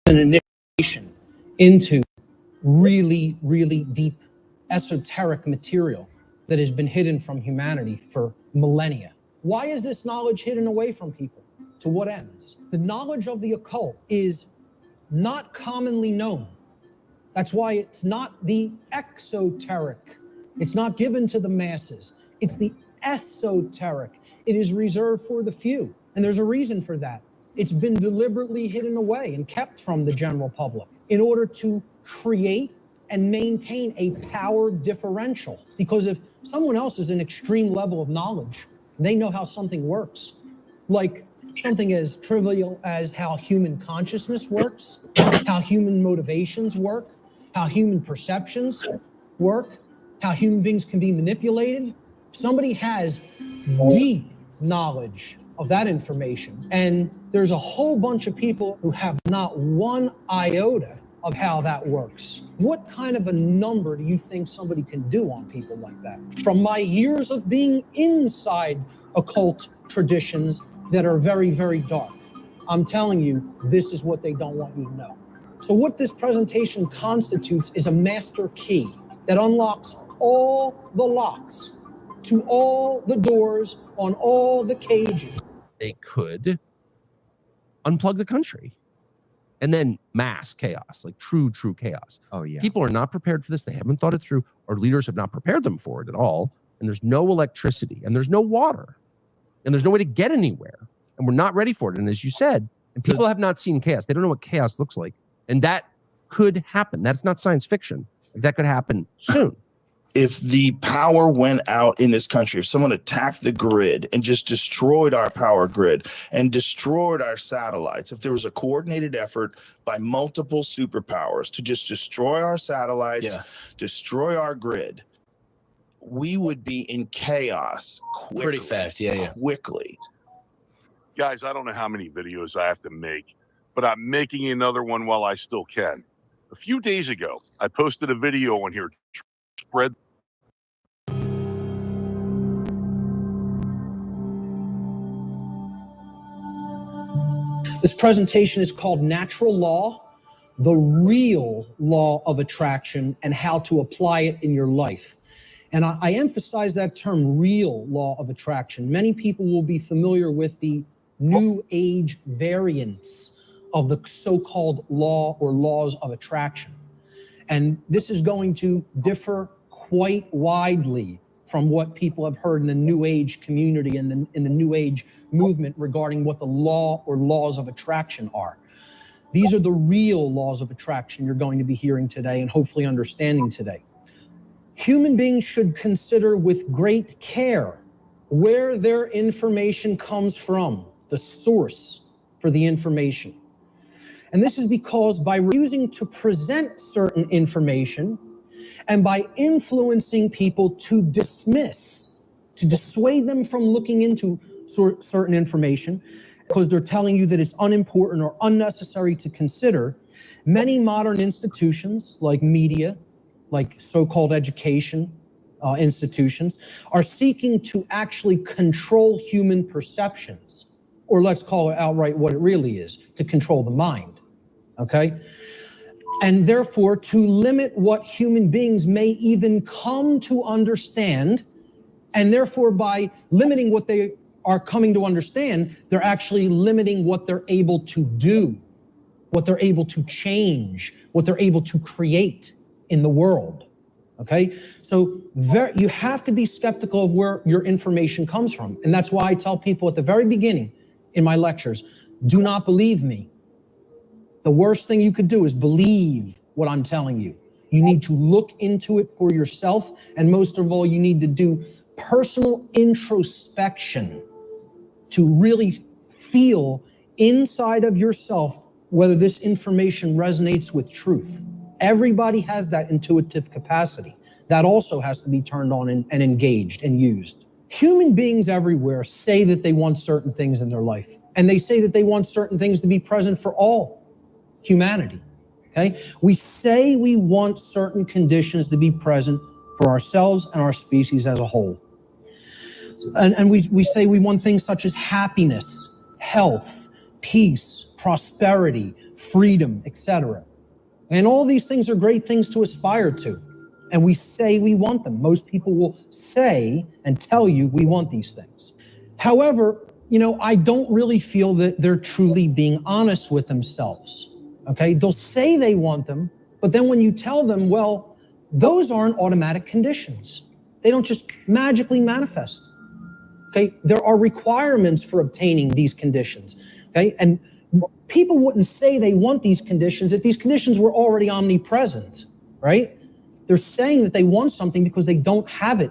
An initiation into really, really deep esoteric material that has been hidden from humanity for millennia. Why is this knowledge hidden away from people? To what ends? The knowledge of the occult is not commonly known. That's why it's not the exoteric. It's not given to the masses. It's the esoteric. It is reserved for the few. And there's a reason for that. It's been deliberately hidden away and kept from the general public in order to create and maintain a power differential. Because if someone else is an extreme level of knowledge, they know how something works. Like something as trivial as how human consciousness works, how human motivations work, how human perceptions work, how human beings can be manipulated. Somebody has deep knowledge of that information. And there's a whole bunch of people who have not one iota of how that works. What kind of a number do you think somebody can do on people like that? From my years of being inside occult traditions that are very, very dark, I'm telling you, this is what they don't want you to know. So what this presentation constitutes is a master key that unlocks all the locks to all the doors on all the cages. They could unplug the country. And then mass chaos, like true chaos. Oh, yeah. People are not prepared for this. They haven't thought it through. Our leaders have not prepared them for it at all. And there's no electricity and there's no water and there's no way to get anywhere. And we're not ready for it. And as you said, and people have not seen chaos. They don't know what chaos looks like. And that could happen. That's not science fiction. That could happen soon. If the power went out in this country, if someone attacked the grid and just destroyed our power grid and destroyed our satellites, if there was a coordinated effort by multiple superpowers to just destroy our satellites, destroy our grid, we would be in chaos quickly, pretty fast. Quickly. Guys, I don't know how many videos I have to make, but I'm making another one while I still can. A few days ago, I posted a video on here. Spread. This presentation is called Natural Law, the Real Law of Attraction, and How to Apply It in Your Life. And I emphasize that term, real law of attraction. Many people will be familiar with the New Age variants of the so-called law or laws of attraction. And this is going to differ quite widely from what people have heard in the New Age community and in the New Age movement regarding what the law or laws of attraction are. These are the real laws of attraction you're going to be hearing today and hopefully understanding today. Human beings should consider with great care where their information comes from, the source for the information. And this is because by refusing to present certain information and by influencing people to dismiss, to dissuade them from looking into certain information, because they're telling you that it's unimportant or unnecessary to consider, many modern institutions like media, like so-called education institutions, are seeking to actually control human perceptions, or let's call it outright what it really is, to control the mind. Okay? And therefore, to limit what human beings may even come to understand, and therefore by limiting what they are coming to understand, they're actually limiting what they're able to do, what they're able to change, what they're able to create in the world. Okay? So you have to be skeptical of where your information comes from. And that's why I tell people at the very beginning in my lectures, do not believe me. The worst thing you could do is believe what I'm telling you. You need to look into it for yourself. And most of all, you need to do personal introspection to really feel inside of yourself whether this information resonates with truth. Everybody has that intuitive capacity. That also has to be turned on and engaged and used. Human beings everywhere say that they want certain things in their life. And they say that they want certain things to be present for all humanity, okay? We say we want certain conditions to be present for ourselves and our species as a whole. And we say we want things such as happiness, health, peace, prosperity, freedom, etc. And all these things are great things to aspire to. And we say we want them. Most people will say and tell you we want these things. However, I don't really feel that they're truly being honest with themselves. Okay, they'll say they want them, but then when you tell them, well, those aren't automatic conditions. They don't just magically manifest. Okay, there are requirements for obtaining these conditions. Okay, and people wouldn't say they want these conditions if these conditions were already omnipresent, right? They're saying that they want something because they don't have it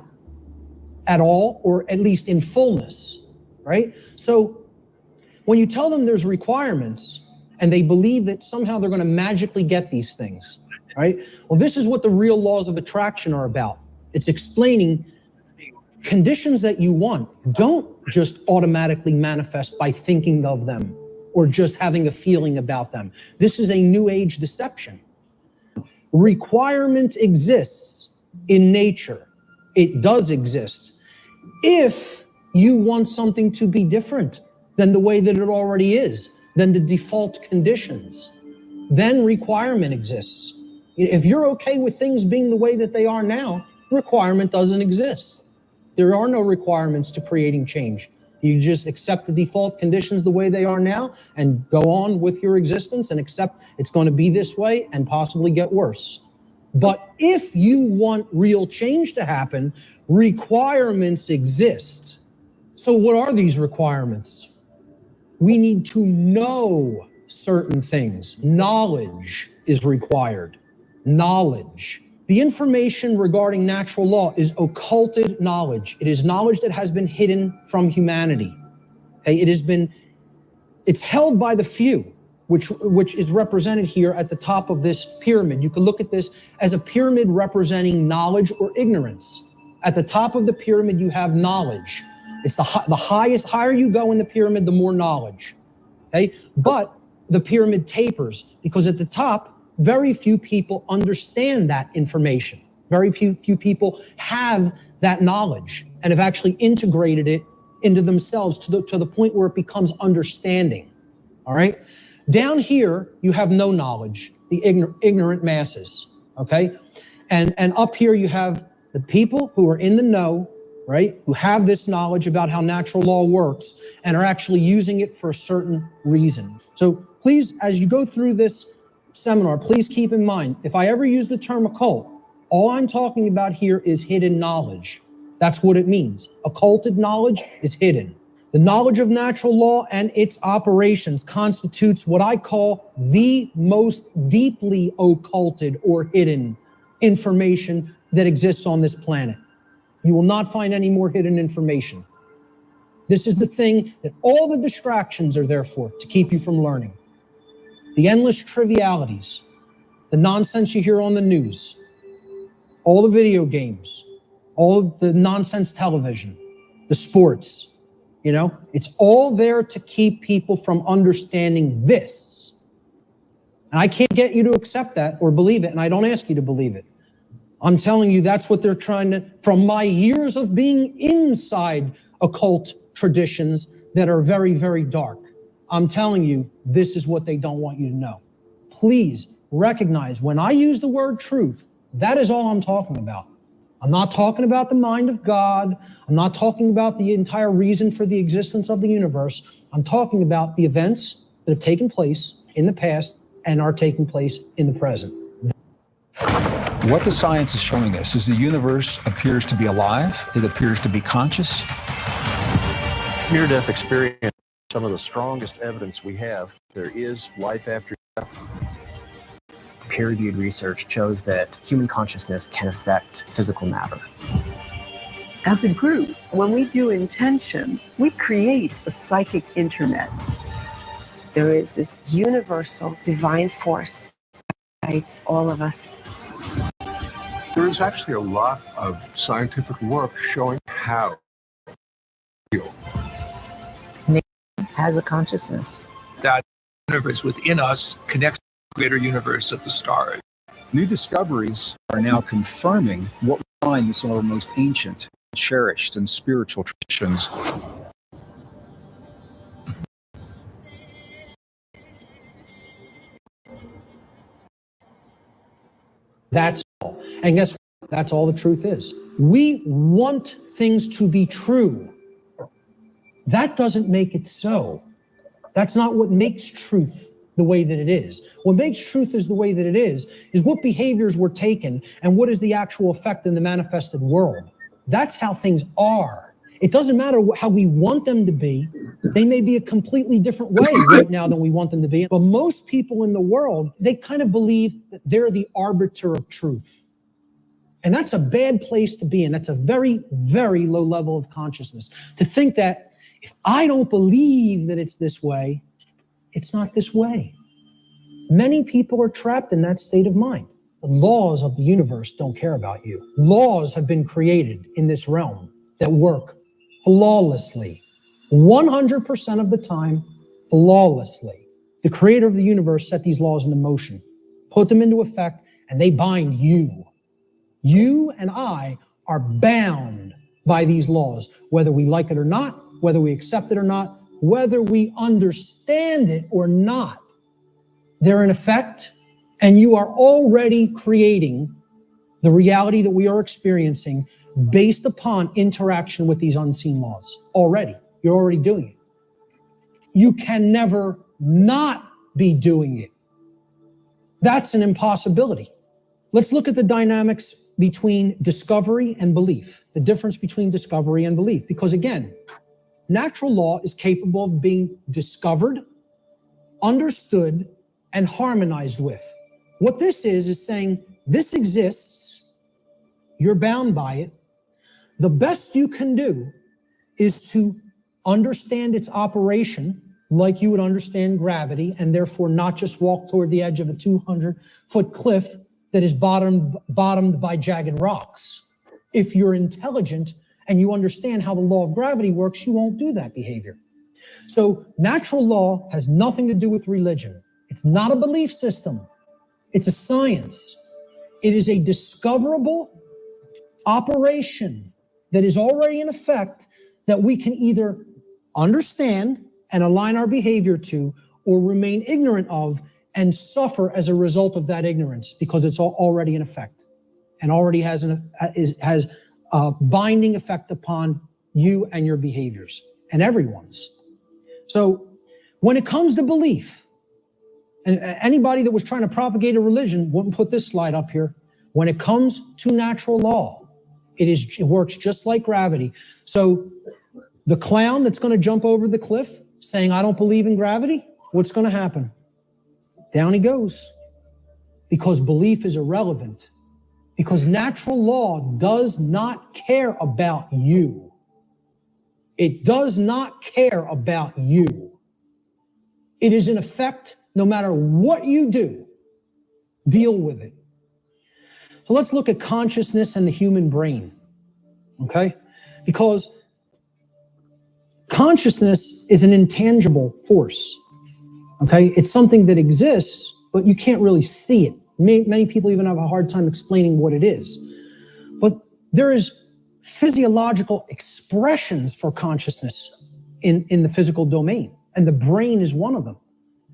at all, or at least in fullness, right? So when you tell them there's requirements, and they believe that somehow they're going to magically get these things, right? Well, this is what the real laws of attraction are about. It's explaining conditions that you want don't just automatically manifest by thinking of them or just having a feeling about them. This is a New Age deception. Requirement exists in nature. It does exist. If you want something to be different than the way that it already is, than the default conditions, then requirement exists. If you're okay with things being the way that they are now, requirement doesn't exist. There are no requirements to creating change. You just accept the default conditions the way they are now and go on with your existence and accept it's going to be this way and possibly get worse. But if you want real change to happen, requirements exist. So what are these requirements? We need to know certain things. Knowledge is required. Knowledge. The information regarding natural law is occulted knowledge. It is knowledge that has been hidden from humanity. It's held by the few, which is represented here at the top of this pyramid. You can look at this as a pyramid representing knowledge or ignorance. At the top of the pyramid, you have knowledge. It's the higher you go in the pyramid, the more knowledge. Okay? But the pyramid tapers because at the top, very few people understand that information. Very few people have that knowledge and have actually integrated it into themselves to the point where it becomes understanding. All right? Down here, you have no knowledge, the ignorant masses. Okay? And up here, you have the people who are in the know, right? Who have this knowledge about how natural law works and are actually using it for a certain reason. So please, as you go through this seminar, please keep in mind, if I ever use the term occult, all I'm talking about here is hidden knowledge. That's what it means. Occulted knowledge is hidden. The knowledge of natural law and its operations constitutes what I call the most deeply occulted or hidden information that exists on this planet. You will not find any more hidden information. This is the thing that all the distractions are there for, to keep you from learning. The endless trivialities, the nonsense you hear on the news, all the video games, all the nonsense television, the sports, it's all there to keep people from understanding this. And I can't get you to accept that or believe it, and I don't ask you to believe it. I'm telling you, that's what they're trying to, from my years of being inside occult traditions that are very, very dark. I'm telling you, this is what they don't want you to know. Please recognize when I use the word truth, that is all I'm talking about. I'm not talking about the mind of God. I'm not talking about the entire reason for the existence of the universe. I'm talking about the events that have taken place in the past and are taking place in the present. What the science is showing us is the universe appears to be alive. It appears to be conscious. Near-death experience, some of the strongest evidence we have. There is life after death. Peer-reviewed research shows that human consciousness can affect physical matter. As a group, when we do intention, we create a psychic internet. There is this universal divine force that guides all of us. There is actually a lot of scientific work showing how to feel. Nature has a consciousness. That universe within us connects to the greater universe of the stars. New discoveries are now confirming what we find in some of our most ancient, cherished, and spiritual traditions. That's all. And guess what? That's all the truth is. We want things to be true. That doesn't make it so. That's not what makes truth the way that it is. What makes truth is the way that it is what behaviors were taken and what is the actual effect in the manifested world. That's how things are. It doesn't matter how we want them to be. They may be a completely different way right now than we want them to be. But most people in the world, they kind of believe that they're the arbiter of truth. And that's a bad place to be in. That's a very, very low level of consciousness. To think that if I don't believe that it's this way, it's not this way. Many people are trapped in that state of mind. The laws of the universe don't care about you. Laws have been created in this realm that work flawlessly, 100% of the time, flawlessly. The creator of the universe set these laws into motion, put them into effect, and they bind you. You and I are bound by these laws, whether we like it or not, whether we accept it or not, whether we understand it or not. They're in effect, and you are already creating the reality that we are experiencing based upon interaction with these unseen laws already. You're already doing it. You can never not be doing it. That's an impossibility. Let's look at the dynamics between discovery and belief, the difference between discovery and belief. Because again, natural law is capable of being discovered, understood, and harmonized with. What this is saying, this exists, you're bound by it. The best you can do is to understand its operation like you would understand gravity, and therefore not just walk toward the edge of a 200-foot cliff that is bottomed by jagged rocks. If you're intelligent and you understand how the law of gravity works, you won't do that behavior. So natural law has nothing to do with religion. It's not a belief system. It's a science. It is a discoverable operation that is already in effect that we can either understand and align our behavior to, or remain ignorant of and suffer as a result of that ignorance, because it's already in effect and already has a binding effect upon you and your behaviors and everyone's. So when it comes to belief, and anybody that was trying to propagate a religion wouldn't put this slide up here. When it comes to natural law, it works just like gravity. So the clown that's going to jump over the cliff saying, I don't believe in gravity, what's going to happen? Down he goes. Because belief is irrelevant. Because natural law does not care about you. It does not care about you. It is in effect, no matter what you do, deal with it. So let's look at consciousness and the human brain. Okay? Because consciousness is an intangible force. Okay? It's something that exists, but you can't really see it. Many people even have a hard time explaining what it is. But there is physiological expressions for consciousness in the physical domain, and the brain is one of them.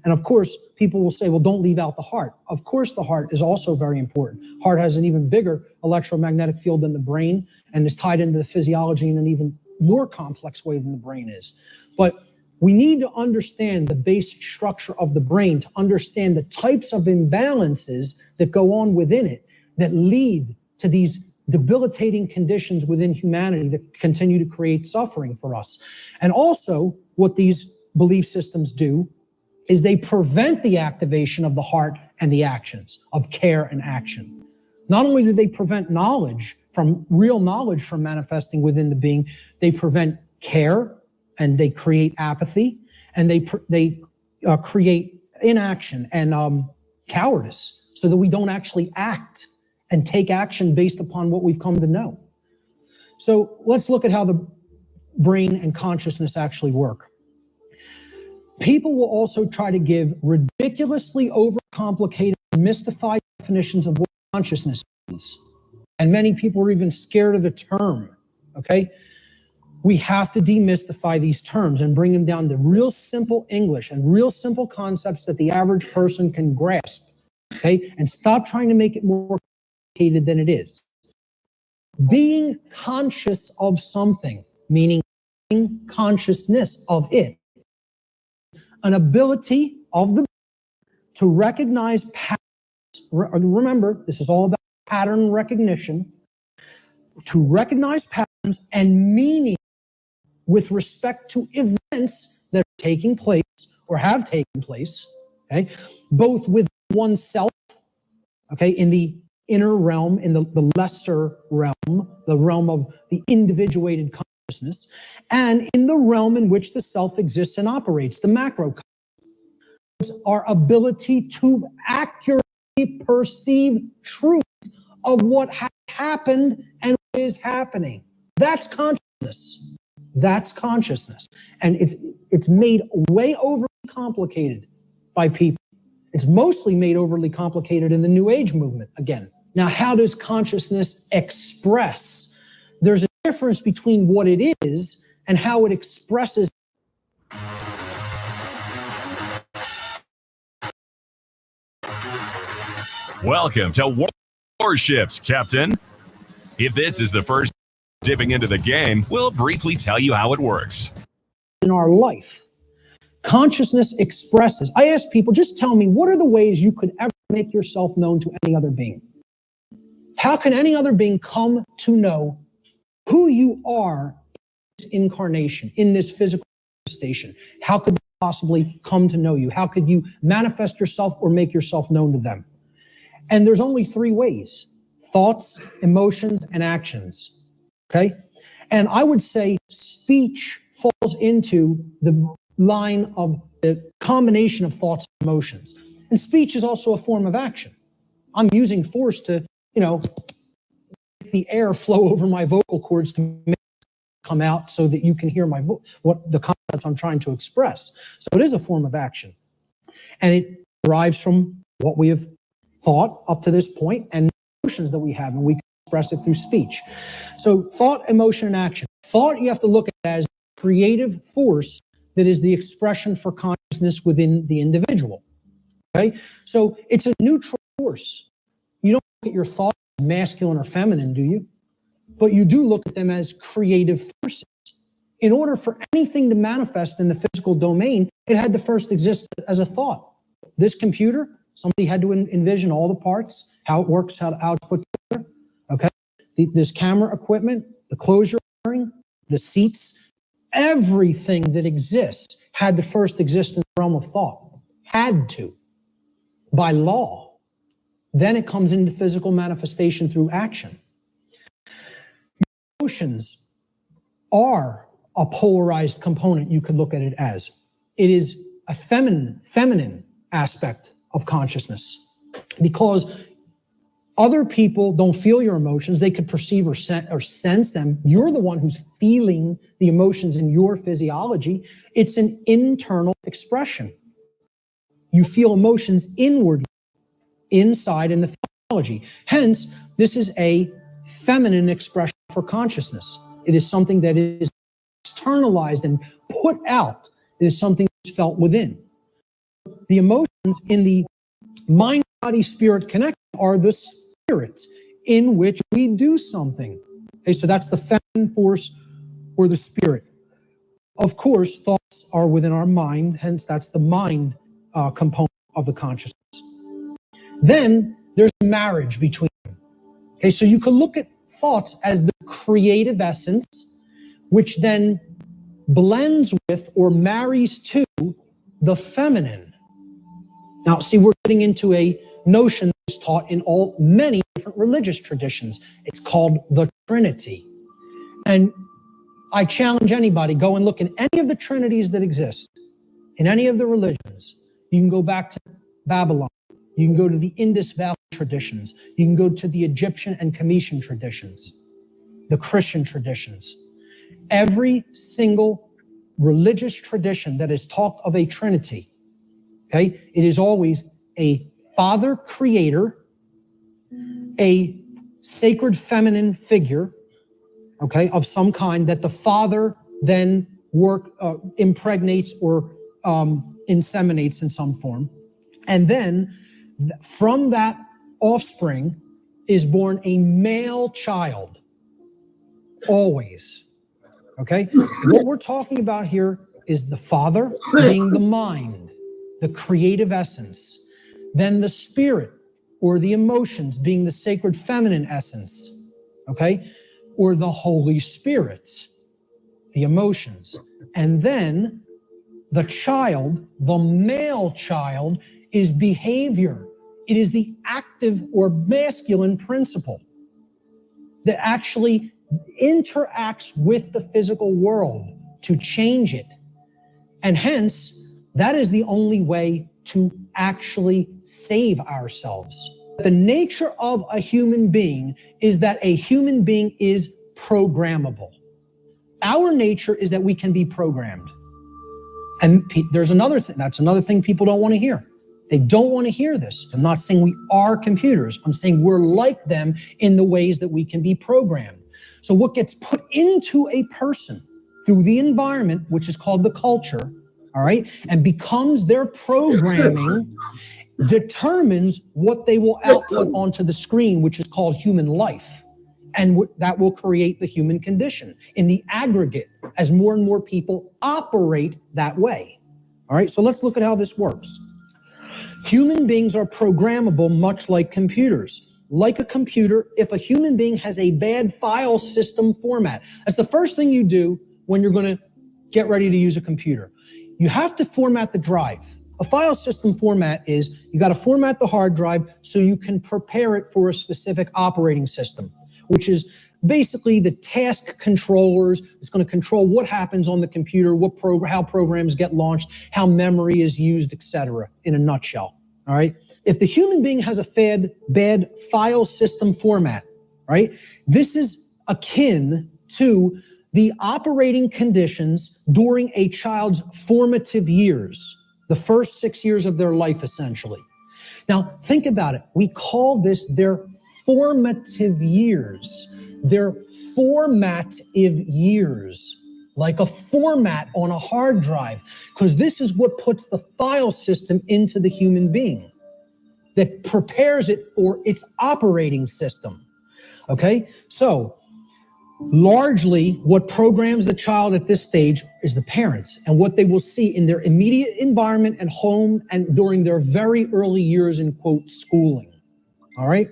And of course, people will say, well, don't leave out the heart. Of course, the heart is also very important. Heart has an even bigger electromagnetic field than the brain and is tied into the physiology in an even more complex way than the brain is. But we need to understand the basic structure of the brain to understand the types of imbalances that go on within it that lead to these debilitating conditions within humanity that continue to create suffering for us. And also, what these belief systems do is they prevent the activation of the heart and the actions of care and action. Not only do they prevent real knowledge from manifesting within the being, they prevent care and they create apathy and they create inaction and cowardice so that we don't actually act and take action based upon what we've come to know. So let's look at how the brain and consciousness actually work. People will also try to give ridiculously overcomplicated and mystified definitions of what consciousness is. And many people are even scared of the term, okay? We have to demystify these terms and bring them down to real simple English and real simple concepts that the average person can grasp, okay? And stop trying to make it more complicated than it is. Being conscious of something, meaning consciousness of it, an ability of the to recognize patterns. Remember, this is all about pattern recognition. To recognize patterns and meaning with respect to events that are taking place or have taken place, okay, both with oneself, okay, in the inner realm, in the lesser realm, the realm of the individuated consciousness, and in the realm in which the self exists and operates, the macro consciousness. Our ability to accurately perceive truth of what has happened and what is happening. That's consciousness. That's consciousness. And it's made way overly complicated by people. It's mostly made overly complicated in the New Age movement, again. Now, how does consciousness express? There's a difference between what it is and how it expresses. Welcome to Warships, Captain. If this is the first dipping into the game, we'll briefly tell you how it works. in our life. Consciousness expresses. I ask people, just tell me, what are the ways you could ever make yourself known to any other being? How can any other being come to know who you are in this incarnation, in this physical manifestation? How could they possibly come to know you? How could you manifest yourself or make yourself known to them? And there's only three ways: thoughts, emotions, and actions. Okay? And I would say speech falls into the line of the combination of thoughts and emotions. And speech is also a form of action. I'm using force to, make the air flow over my vocal cords to make it come out so that you can hear my what the concepts I'm trying to express. So it is a form of action. And it derives from what we have thought up to this point and emotions that we have, and we can express it through speech. So thought, emotion, and action. Thought you have to look at as creative force that is the expression for consciousness within the individual. Okay? So it's a neutral force. You don't look at your thoughts as masculine or feminine, do you? But you do look at them as creative forces. In order for anything to manifest in the physical domain, it had to first exist as a thought. This computer, somebody had to envision all the parts, how it works, how it's put together. Okay? This camera equipment, the clothes you're wearing, the seats, everything that exists had to first exist in the realm of thought. Had to. By law. Then it comes into physical manifestation through action. Emotions are a polarized component, you could look at it as. It is a feminine aspect of consciousness, because other people don't feel your emotions. They could perceive or sense them. You're the one who's feeling the emotions in your physiology. It's an internal expression. You feel emotions inwardly, inside in the physiology. Hence, this is a feminine expression for consciousness. It is something that is externalized and put out. It is something that's felt within. The emotions in the mind-body-spirit connection are the spirits in which we do something. Okay, so that's the feminine force or the spirit. Of course, thoughts are within our mind, hence that's the mind component of the consciousness. Then there's marriage between them. Okay, so you could look at thoughts as the creative essence, which then blends with or marries to the feminine. Now, see, we're getting into a notion that's taught in many different religious traditions. It's called the Trinity. And I challenge anybody, go and look in any of the Trinities that exist, in any of the religions. You can go back to Babylon. You can go to the Indus Valley traditions. You can go to the Egyptian and Cometian traditions, the Christian traditions. Every single religious tradition that is talked of a Trinity, okay, it is always a Father creator, a sacred feminine figure, okay, of some kind that the Father then impregnates or inseminates in some form. And then from that offspring is born a male child, always. Okay? What we're talking about here is the Father being the mind, the creative essence, then the spirit or the emotions being the sacred feminine essence, okay? Or the Holy Spirit, the emotions. And then the child, the male child, is behavior. It is the active or masculine principle that actually interacts with the physical world to change it. And hence, that is the only way to actually save ourselves. The nature of a human being is that a human being is programmable. Our nature is that we can be programmed. And there's another thing, that's another thing people don't want to hear. They don't want to hear this. I'm not saying we are computers. I'm saying we're like them in the ways that we can be programmed. So what gets put into a person through the environment, which is called the culture, all right, and becomes their programming, determines what they will output onto the screen, which is called human life. And that will create the human condition in the aggregate as more and more people operate that way. All right, so let's look at how this works. Human beings are programmable much like computers. Like a computer, if a human being has a bad file system format, that's the first thing you do when you're going to get ready to use a computer. You have to format the drive. A file system format is you got to format the hard drive so you can prepare it for a specific operating system, which is basically the task controllers. It's going to control what happens on the computer, how programs get launched, how memory is used, etc. in a nutshell. All right. If the human being has a bad file system format, right, this is akin to the operating conditions during a child's formative years, the first 6 years of their life, essentially. Now, think about it. We call this their formative years. Their formative years, like a format on a hard drive, because this is what puts the file system into the human being, that prepares it for its operating system. Okay, so largely what programs the child at this stage is the parents and what they will see in their immediate environment and home and during their very early years in, quote, schooling. All right.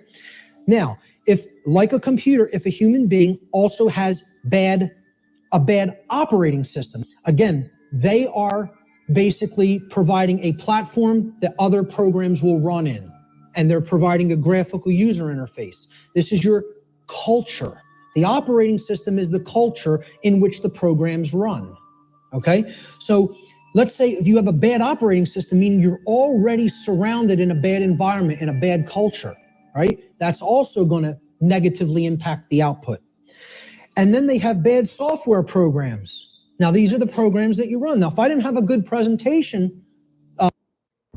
Now, if like a computer, if a human being also has a bad operating system, again, they are basically providing a platform that other programs will run in, and they're providing a graphical user interface. This is your culture. The operating system is the culture in which the programs run. Okay? So let's say if you have a bad operating system, meaning you're already surrounded in a bad environment, in a bad culture, right? That's also going to negatively impact the output. And then they have bad software programs. Now, these are the programs that you run. Now, if I didn't have a good presentation,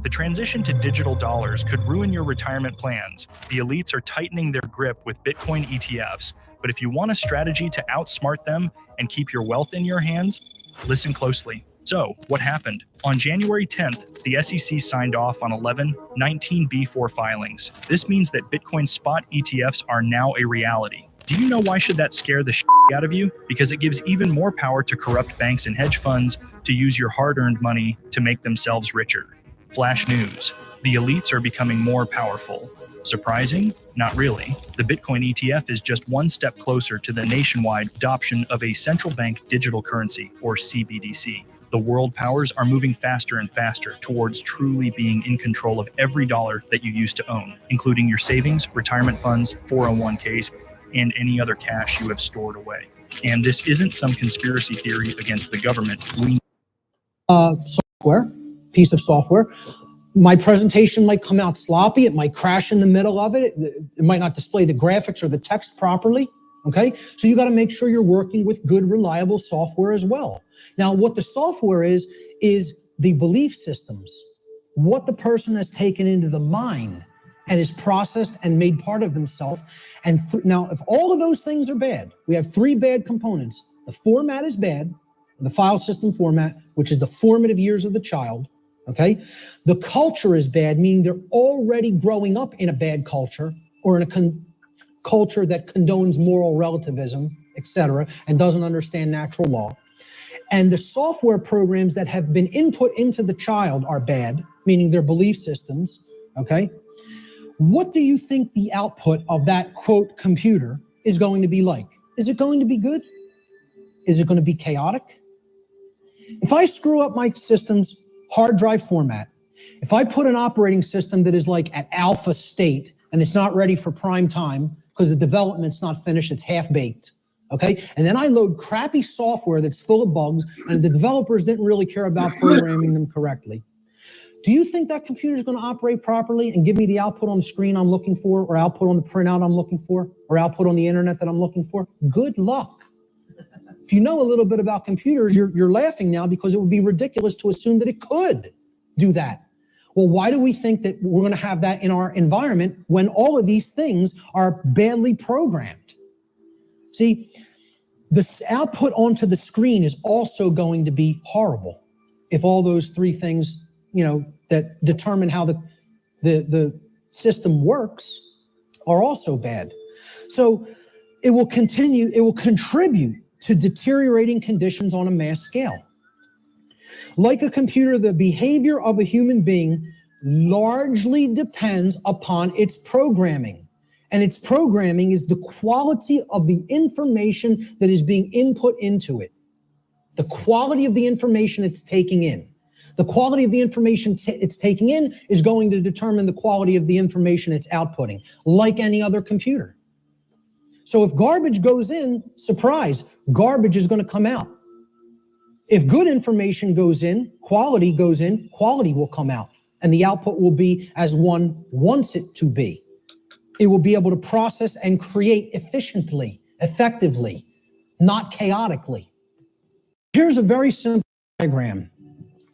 the transition to digital dollars could ruin your retirement plans. The elites are tightening their grip with Bitcoin ETFs, but if you want a strategy to outsmart them and keep your wealth in your hands, listen closely. So, what happened? On January 10th, the SEC signed off on 11 19B4 filings. This means that Bitcoin spot ETFs are now a reality. Do you know why should that scare the shit out of you? Because it gives even more power to corrupt banks and hedge funds to use your hard-earned money to make themselves richer. Flash news. The elites are becoming more powerful. Surprising? Not really. The Bitcoin ETF is just one step closer to the nationwide adoption of a central bank digital currency, or CBDC. The world powers are moving faster and faster towards truly being in control of every dollar that you used to own, including your savings, retirement funds, 401ks, and any other cash you have stored away. And this isn't some conspiracy theory against the government. Piece of software. My presentation might come out sloppy. It might crash in the middle of it. It might not display the graphics or the text properly. Okay, so you got to make sure you're working with good, reliable software as well. Now, what the software is the belief systems, what the person has taken into the mind and is processed and made part of themselves. And now, if all of those things are bad, we have three bad components. The format is bad, the file system format, which is the formative years of the child. Okay, the culture is bad, meaning they're already growing up in a bad culture or in a culture that condones moral relativism, etc., and doesn't understand natural law. And the software programs that have been input into the child are bad, meaning their belief systems. Okay, what do you think the output of that, quote, computer is going to be like? Is it going to be good? Is it going to be chaotic? If I screw up my system's hard drive format, if I put an operating system that is like at alpha state and it's not ready for prime time because the development's not finished, it's half-baked, okay? And then I load crappy software that's full of bugs and the developers didn't really care about programming them correctly. Do you think that computer is going to operate properly and give me the output on the screen I'm looking for, or output on the printout I'm looking for, or output on the internet that I'm looking for? Good luck. If you know a little bit about computers, you're laughing now because it would be ridiculous to assume that it could do that. Well, why do we think that we're going to have that in our environment when all of these things are badly programmed? See, the output onto the screen is also going to be horrible if all those three things, that determine how the system works are also bad. So it will contribute to deteriorating conditions on a mass scale. Like a computer, the behavior of a human being largely depends upon its programming. And its programming is the quality of the information that is being input into it. The quality of the information it's taking in. The quality of the information it's taking in is going to determine the quality of the information it's outputting, like any other computer. So if garbage goes in, surprise, garbage is going to come out. If good information goes in, quality will come out. And the output will be as one wants it to be. It will be able to process and create efficiently, effectively, not chaotically. Here's a very simple diagram.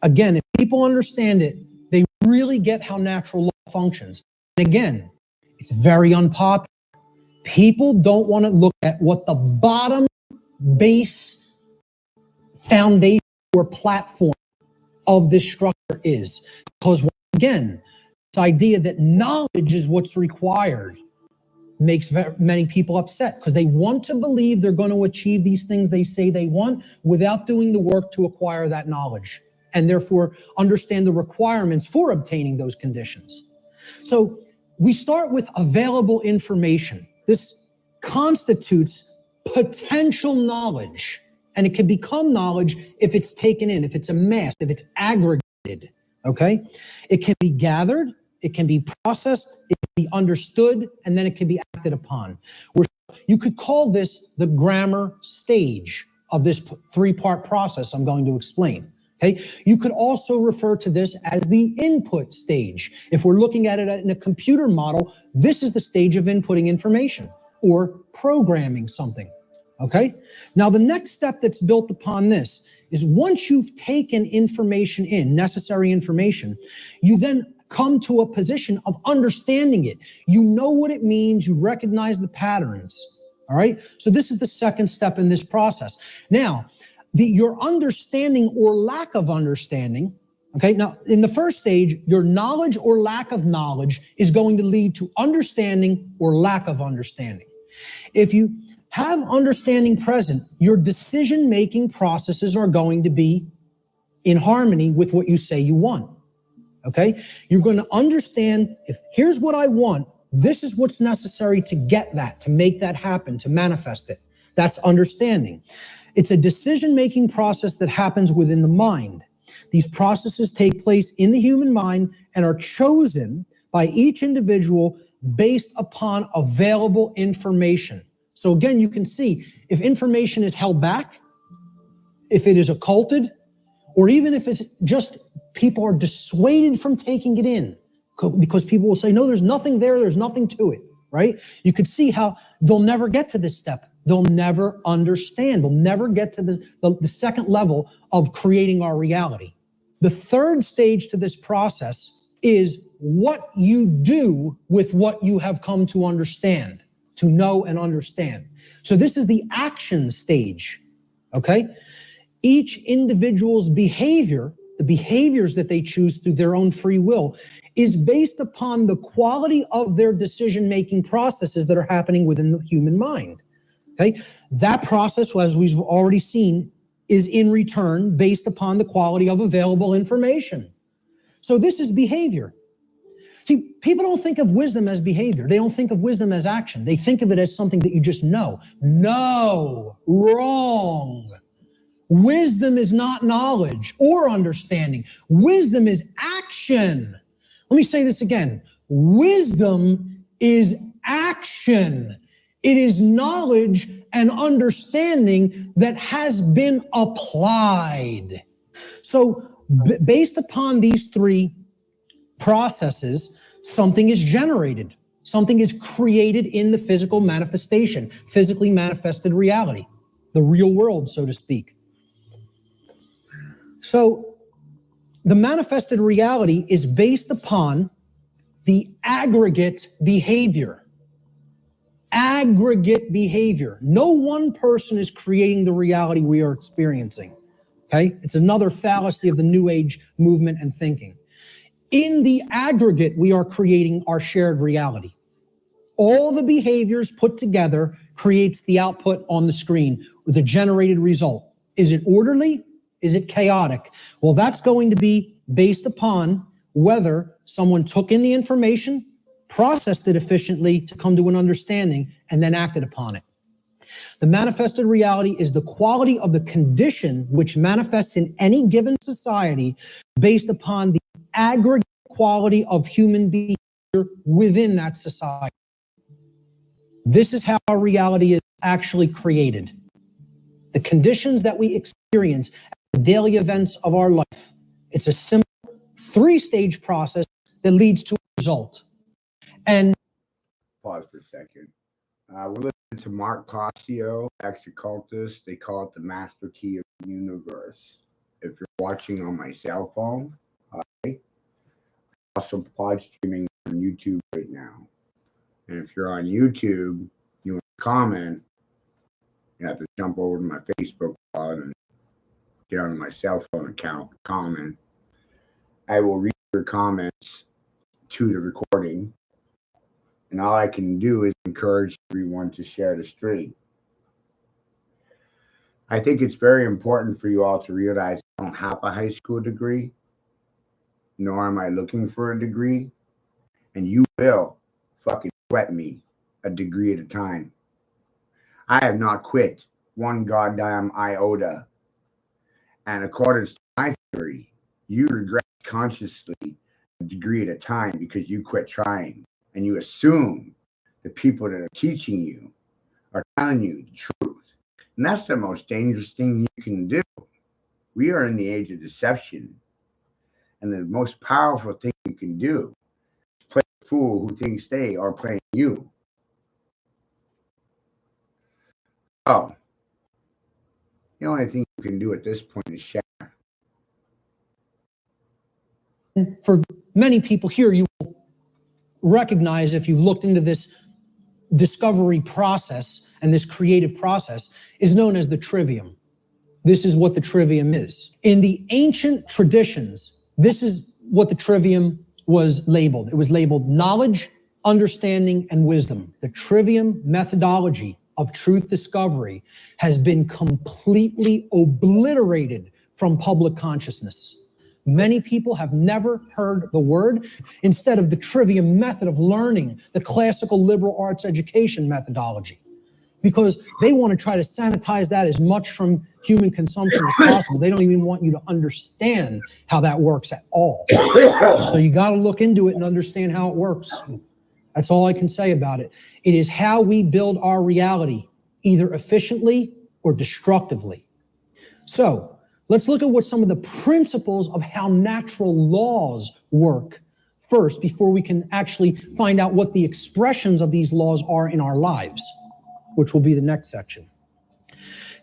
Again, if people understand it, they really get how natural law functions. And again, it's very unpopular. People don't want to look at what the bottom base foundation or platform of this structure is. Because once again, this idea that knowledge is what's required makes many people upset because they want to believe they're going to achieve these things they say they want without doing the work to acquire that knowledge and therefore understand the requirements for obtaining those conditions. So we start with available information. This constitutes potential knowledge, and it can become knowledge if it's taken in, if it's amassed, if it's aggregated, okay? It can be gathered, it can be processed, it can be understood, and then it can be acted upon. You could call this the grammar stage of this three-part process I'm going to explain. Okay. You could also refer to this as the input stage. If we're looking at it in a computer model, this is the stage of inputting information or programming something. Okay. Now, the next step that's built upon this is once you've taken information in, necessary information, you then come to a position of understanding it. You know what it means. You recognize the patterns. All right. So this is the second step in this process. Now, your understanding or lack of understanding, okay? Now, in the first stage, your knowledge or lack of knowledge is going to lead to understanding or lack of understanding. If you have understanding present, your decision-making processes are going to be in harmony with what you say you want, okay? You're going to understand, if here's what I want, this is what's necessary to get that, to make that happen, to manifest it. That's understanding. It's a decision-making process that happens within the mind. These processes take place in the human mind and are chosen by each individual based upon available information. So again, you can see if information is held back, if it is occulted, or even if it's just people are dissuaded from taking it in because people will say, no, there's nothing there, there's nothing to it, right? You could see how they'll never get to this step. They'll never understand. They'll never get to the second level of creating our reality. The third stage to this process is what you do with what you have come to understand, to know and understand. So this is the action stage, okay? Each individual's behavior, the behaviors that they choose through their own free will, is based upon the quality of their decision-making processes that are happening within the human mind. Okay, that process, as we've already seen, is in return based upon the quality of available information. So this is behavior. See, people don't think of wisdom as behavior. They don't think of wisdom as action. They think of it as something that you just know. No, wrong. Wisdom is not knowledge or understanding. Wisdom is action. Let me say this again. Wisdom is action. It is knowledge and understanding that has been applied. So based upon these three processes, something is generated. Something is created in the physical manifestation, physically manifested reality, the real world, so to speak. So the manifested reality is based upon the aggregate behavior. Aggregate behavior. No one person is creating the reality we are experiencing. Okay? It's another fallacy of the New Age movement and thinking. In the aggregate, we are creating our shared reality. All the behaviors put together creates the output on the screen, the generated result. Is it orderly? Is it chaotic? Well, that's going to be based upon whether someone took in the information, processed it efficiently to come to an understanding, and then acted upon it. The manifested reality is the quality of the condition which manifests in any given society based upon the aggregate quality of human behavior within that society. This is how our reality is actually created. The conditions that we experience as the daily events of our life. It's a simple 3-stage process that leads to a result. And pause for a second. We're listening to Mark Cossio, ex-occultist. They call it the master key of the universe. If you're watching on my cell phone, I'm also pod streaming on YouTube right now. And if you're on YouTube, you want to comment, you have to jump over to my Facebook pod and get onto my cell phone account, comment. I will read your comments to the recording. And all I can do is encourage everyone to share the stream. I think it's very important for you all to realize I don't have a high school degree, nor am I looking for a degree. And you will fucking sweat me a degree at a time. I have not quit one goddamn iota. And according to my theory, you regret consciously a degree at a time because you quit trying. And you assume the people that are teaching you are telling you the truth. And that's the most dangerous thing you can do. We are in the age of deception. And the most powerful thing you can do is play a fool who thinks they are playing you. Oh, the only thing you can do at this point is share. For many people here, you will recognize, if you've looked into this discovery process and this creative process, is known as the trivium. This is what the trivium is. In the ancient traditions, this is what the trivium was labeled. It was labeled knowledge, understanding, and wisdom. The trivium methodology of truth discovery has been completely obliterated from public consciousness. Many people have never heard the word. Instead of the trivium method of learning, the classical liberal arts education methodology, because they want to try to sanitize that as much from human consumption as possible. They don't even want you to understand how that works at all. So you got to look into it and understand how it works. That's all I can say about it. It is how we build our reality, either efficiently or destructively. So let's look at what some of the principles of how natural laws work first, before we can actually find out what the expressions of these laws are in our lives, which will be the next section.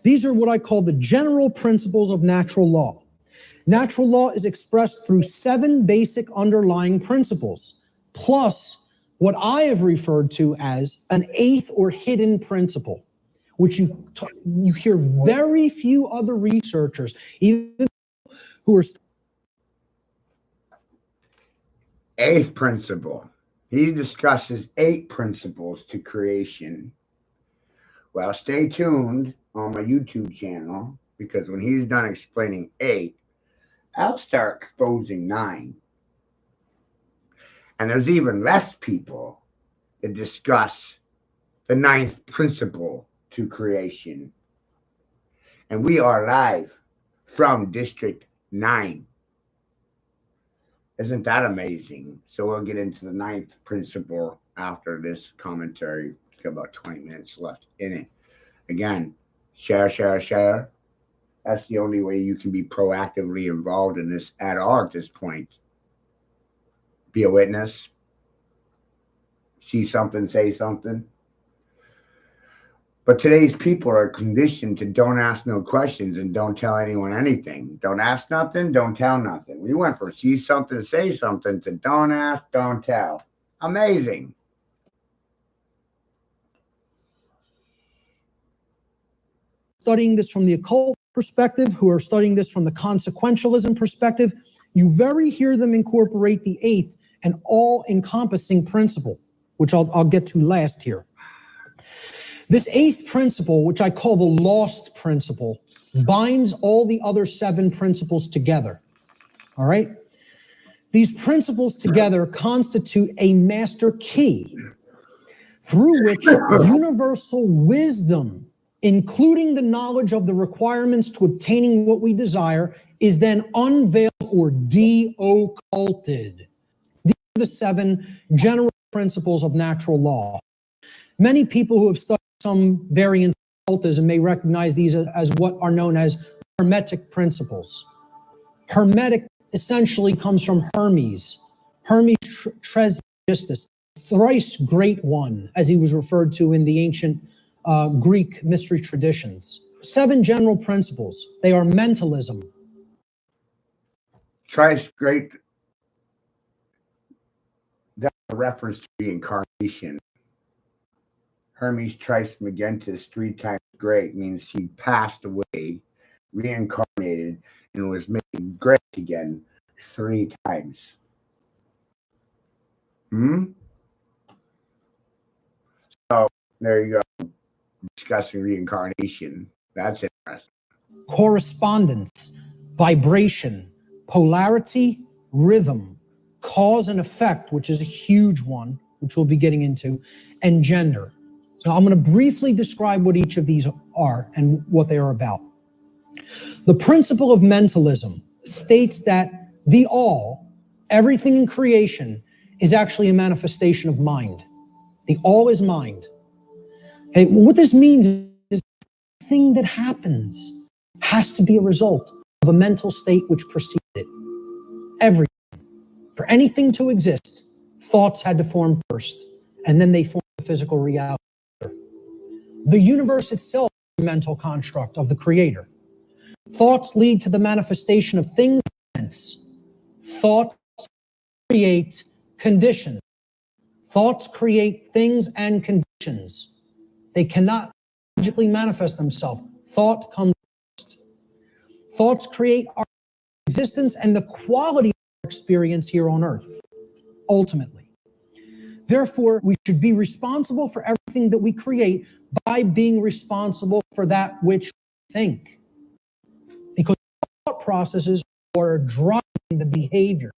These are what I call the general principles of natural law. Natural law is expressed through 7 basic underlying principles, plus what I have referred to as an 8th or hidden principle, which you hear very few other researchers, even who are. 8th principle. He discusses 8 principles to creation. Well, stay tuned on my YouTube channel, because when he's done explaining 8, I'll start exposing 9. And there's even less people that discuss the 9th principle to creation. And we are live from District 9. Isn't that amazing? So we'll get into the 9th principle after this commentary. It's got about 20 minutes left in it. Again, share, share, share. That's the only way you can be proactively involved in this at all at this point. Be a witness. See something, say something. But today's people are conditioned to don't ask no questions and don't tell anyone anything. Don't ask nothing, don't tell nothing. We went from see something, say something to don't ask, don't tell. Amazing. Studying this from the occult perspective, who are studying this from the consequentialism perspective, you very hear them incorporate the 8th and all-encompassing principle, which I'll get to last here. This eighth principle, which I call the lost principle, binds all the other 7 principles together. All right? These principles together constitute a master key through which universal wisdom, including the knowledge of the requirements to obtaining what we desire, is then unveiled or de-occulted. These are the 7 general principles of natural law. Many people who have studied some variant of occultism may recognize these as what are known as Hermetic principles. Hermetic essentially comes from Hermes. Hermes Trismegistus, thrice great one, as he was referred to in the ancient Greek mystery traditions. 7 general principles. They are mentalism. Thrice great, that's a reference to reincarnation. Hermes Trismegistus, 3 times great, means he passed away, reincarnated, and was made great again 3 times. So there you go, discussing reincarnation. That's interesting. Correspondence, vibration, polarity, rhythm, cause and effect, which is a huge one, which we'll be getting into, and gender. So I'm going to briefly describe what each of these are and what they are about. The principle of mentalism states that the all, everything in creation, is actually a manifestation of mind. The all is mind. Okay, what this means is everything that happens has to be a result of a mental state which preceded it. Everything. For anything to exist, thoughts had to form first, and then they formed the physical reality. The universe itself is a mental construct of the creator. Thoughts lead to the manifestation of things and events. Thoughts create conditions. Thoughts create things and conditions. They cannot logically manifest themselves. Thought comes first. Thoughts create our existence and the quality of our experience here on earth, ultimately. Therefore, we should be responsible for everything that we create by being responsible for that which we think. Because thought processes are driving the behavior.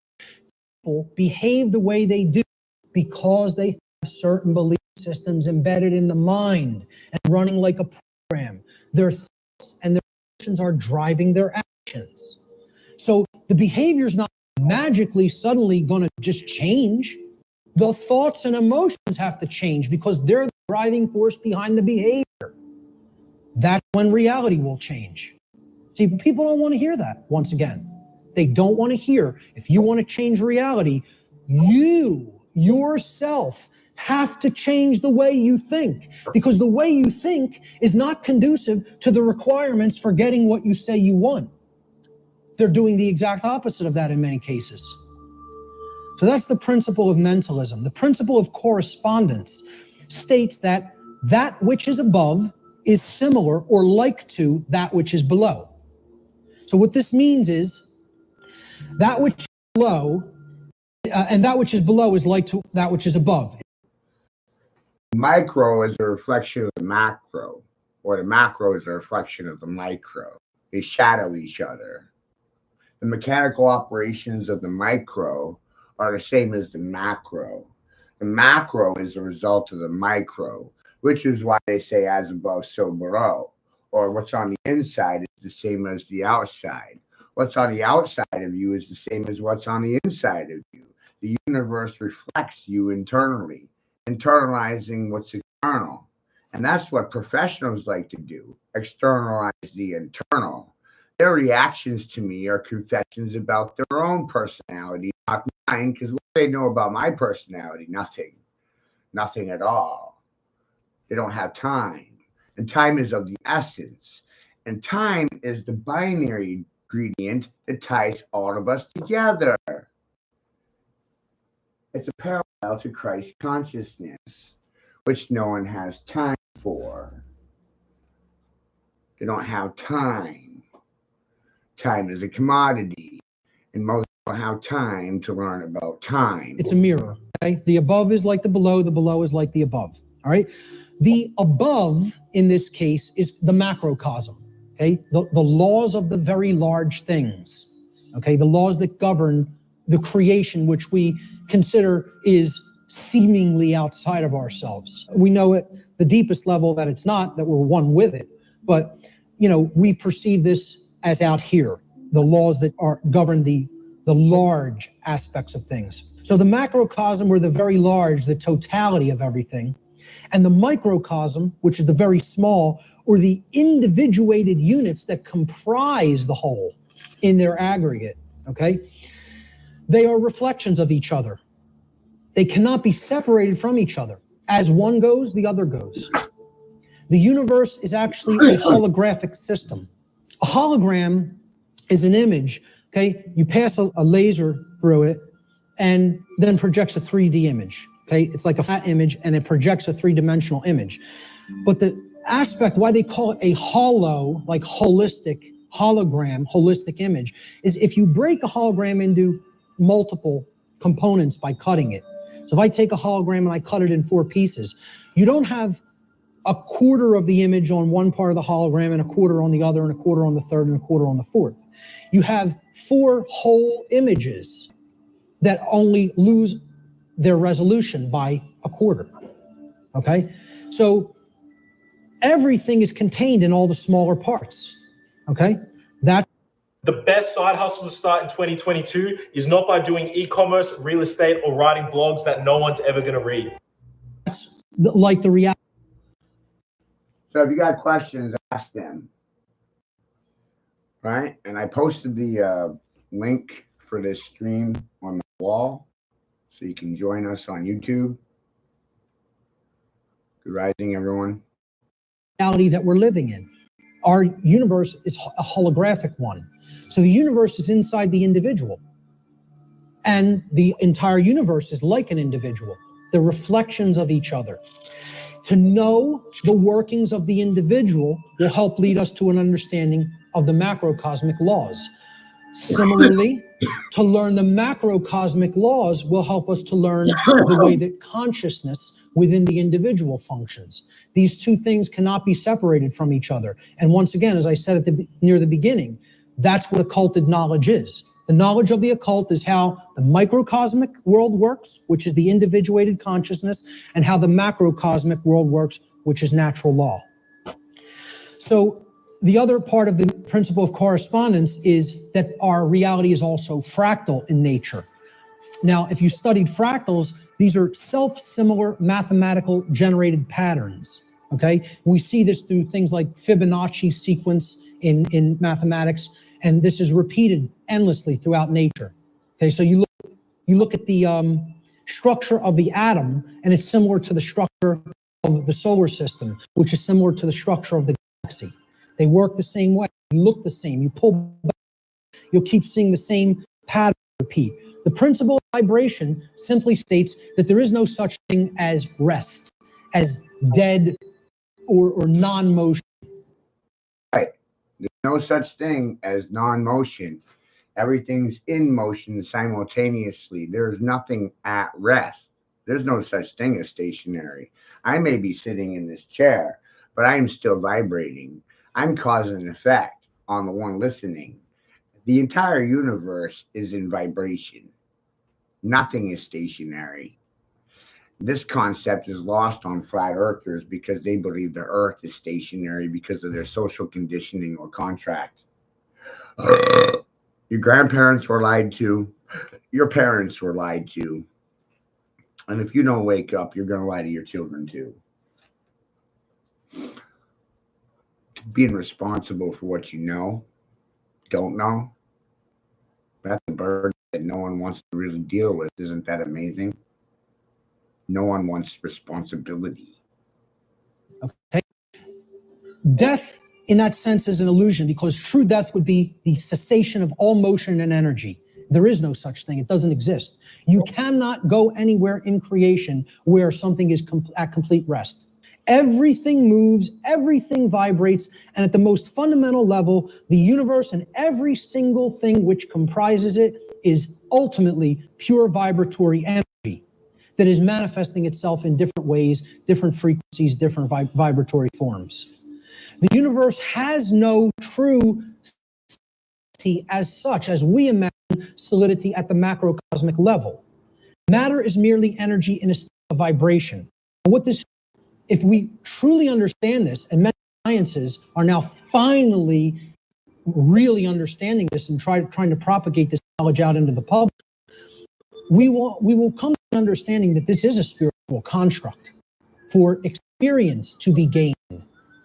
People behave the way they do because they have certain belief systems embedded in the mind and running like a program. Their thoughts and their actions are driving their actions. So the behavior is not magically suddenly going to just change. The thoughts and emotions have to change because they're the driving force behind the behavior. That's when reality will change. See, people don't want to hear that, once again. They don't want to hear, if you want to change reality, you, yourself, have to change the way you think. Because the way you think is not conducive to the requirements for getting what you say you want. They're doing the exact opposite of that in many cases. So that's the principle of mentalism. The principle of correspondence states that that which is above is similar or like to that which is below. So what this means is that which is below and that which is below is like to that which is above. Micro is a reflection of the macro, or the macro is a reflection of the micro. They shadow each other. The mechanical operations of the micro are the same as the macro. The macro is a result of the micro, which is why they say as above, so below. Or what's on the inside is the same as the outside. What's on the outside of you is the same as what's on the inside of you. The universe reflects you internally, internalizing what's external. And that's what professionals like to do, externalize the internal. Their reactions to me are confessions about their own personality, not mine, because what do they know about my personality? Nothing. Nothing at all. They don't have time. And time is of the essence. And time is the binary ingredient that ties all of us together. It's a parallel to Christ consciousness, which no one has time for. They don't have time. Time is a commodity, and most don't have time to learn about time. It's a mirror. Okay? The above is like the below is like the above. All right. The above in this case is the macrocosm. Okay. The laws of the very large things. Okay. The laws that govern the creation, which we consider is seemingly outside of ourselves. We know at the deepest level that it's not, that we're one with it. But, you know, we perceive this as out here, the laws that govern the large aspects of things. So the macrocosm, or the very large, the totality of everything, and the microcosm, which is the very small, or the individuated units that comprise the whole in their aggregate, okay? They are reflections of each other. They cannot be separated from each other. As one goes, the other goes. The universe is actually a holographic system. A hologram is an image, okay? You pass a laser through it and then projects a 3D image, okay? It's like a flat image and it projects a three-dimensional image. But the aspect, why they call it a holo, like holistic, hologram, holistic image, is if you break a hologram into multiple components by cutting it. So if I take a hologram and I cut it in 4 pieces, you don't have a quarter of the image on one part of the hologram and a quarter on the other and a quarter on the third and a quarter on the fourth. You have 4 whole images that only lose their resolution by a quarter, okay? So everything is contained in all the smaller parts, okay? The best side hustle to start in 2022 is not by doing e-commerce, real estate, or writing blogs that no one's ever going to read. That's like the reality. So if you got questions, ask them. Right? And I posted the link for this stream on the wall, so you can join us on YouTube. Good rising, everyone. Reality that we're living in. Our universe is a holographic one. So the universe is inside the individual. And the entire universe is like an individual. They're reflections of each other. To know the workings of the individual will help lead us to an understanding of the macrocosmic laws. Similarly, to learn the macrocosmic laws will help us to learn the way that consciousness within the individual functions. These two things cannot be separated from each other. And once again, as I said near the beginning, that's what occulted knowledge is. The knowledge of the occult is how the microcosmic world works, which is the individuated consciousness, and how the macrocosmic world works, which is natural law. So the other part of the principle of correspondence is that our reality is also fractal in nature. Now, if you studied fractals, these are self-similar mathematical generated patterns, okay? We see this through things like Fibonacci sequence in mathematics, and this is repeated endlessly throughout nature. Okay, so you look at the structure of the atom, and it's similar to the structure of the solar system, which is similar to the structure of the galaxy. They work the same way. You look the same. You pull back, you'll keep seeing the same pattern repeat. The principle of vibration simply states that there is no such thing as rest, as dead or non-motion. Right. There's no such thing as non-motion. Everything's in motion simultaneously. There's nothing at rest. There's no such thing as stationary. I may be sitting in this chair, but I'm still vibrating. I'm causing an effect on the one listening. The entire universe is in vibration. Nothing is stationary. This concept is lost on flat earthers because they believe the earth is stationary because of their social conditioning or contract. Your grandparents were lied to. Your parents were lied to. And if you don't wake up, you're going to lie to your children too. Being responsible for what you know, don't know, that's a burden that no one wants to really deal with. Isn't that amazing? No one wants responsibility. Okay. Death, in that sense, is an illusion, because true death would be the cessation of all motion and energy. There is no such thing. It doesn't exist. You cannot go anywhere in creation where something is at complete rest. Everything moves, everything vibrates, and at the most fundamental level, the universe and every single thing which comprises it is ultimately pure vibratory energy. that is manifesting itself in different ways, different frequencies, different vibratory forms. The universe has no true solidity as such as we imagine solidity at the macrocosmic level. Matter is merely energy in a state of vibration. If we truly understand this, and mental sciences are now finally really understanding this and trying to propagate this knowledge out into the public, we will come to an understanding that this is a spiritual construct for experience to be gained,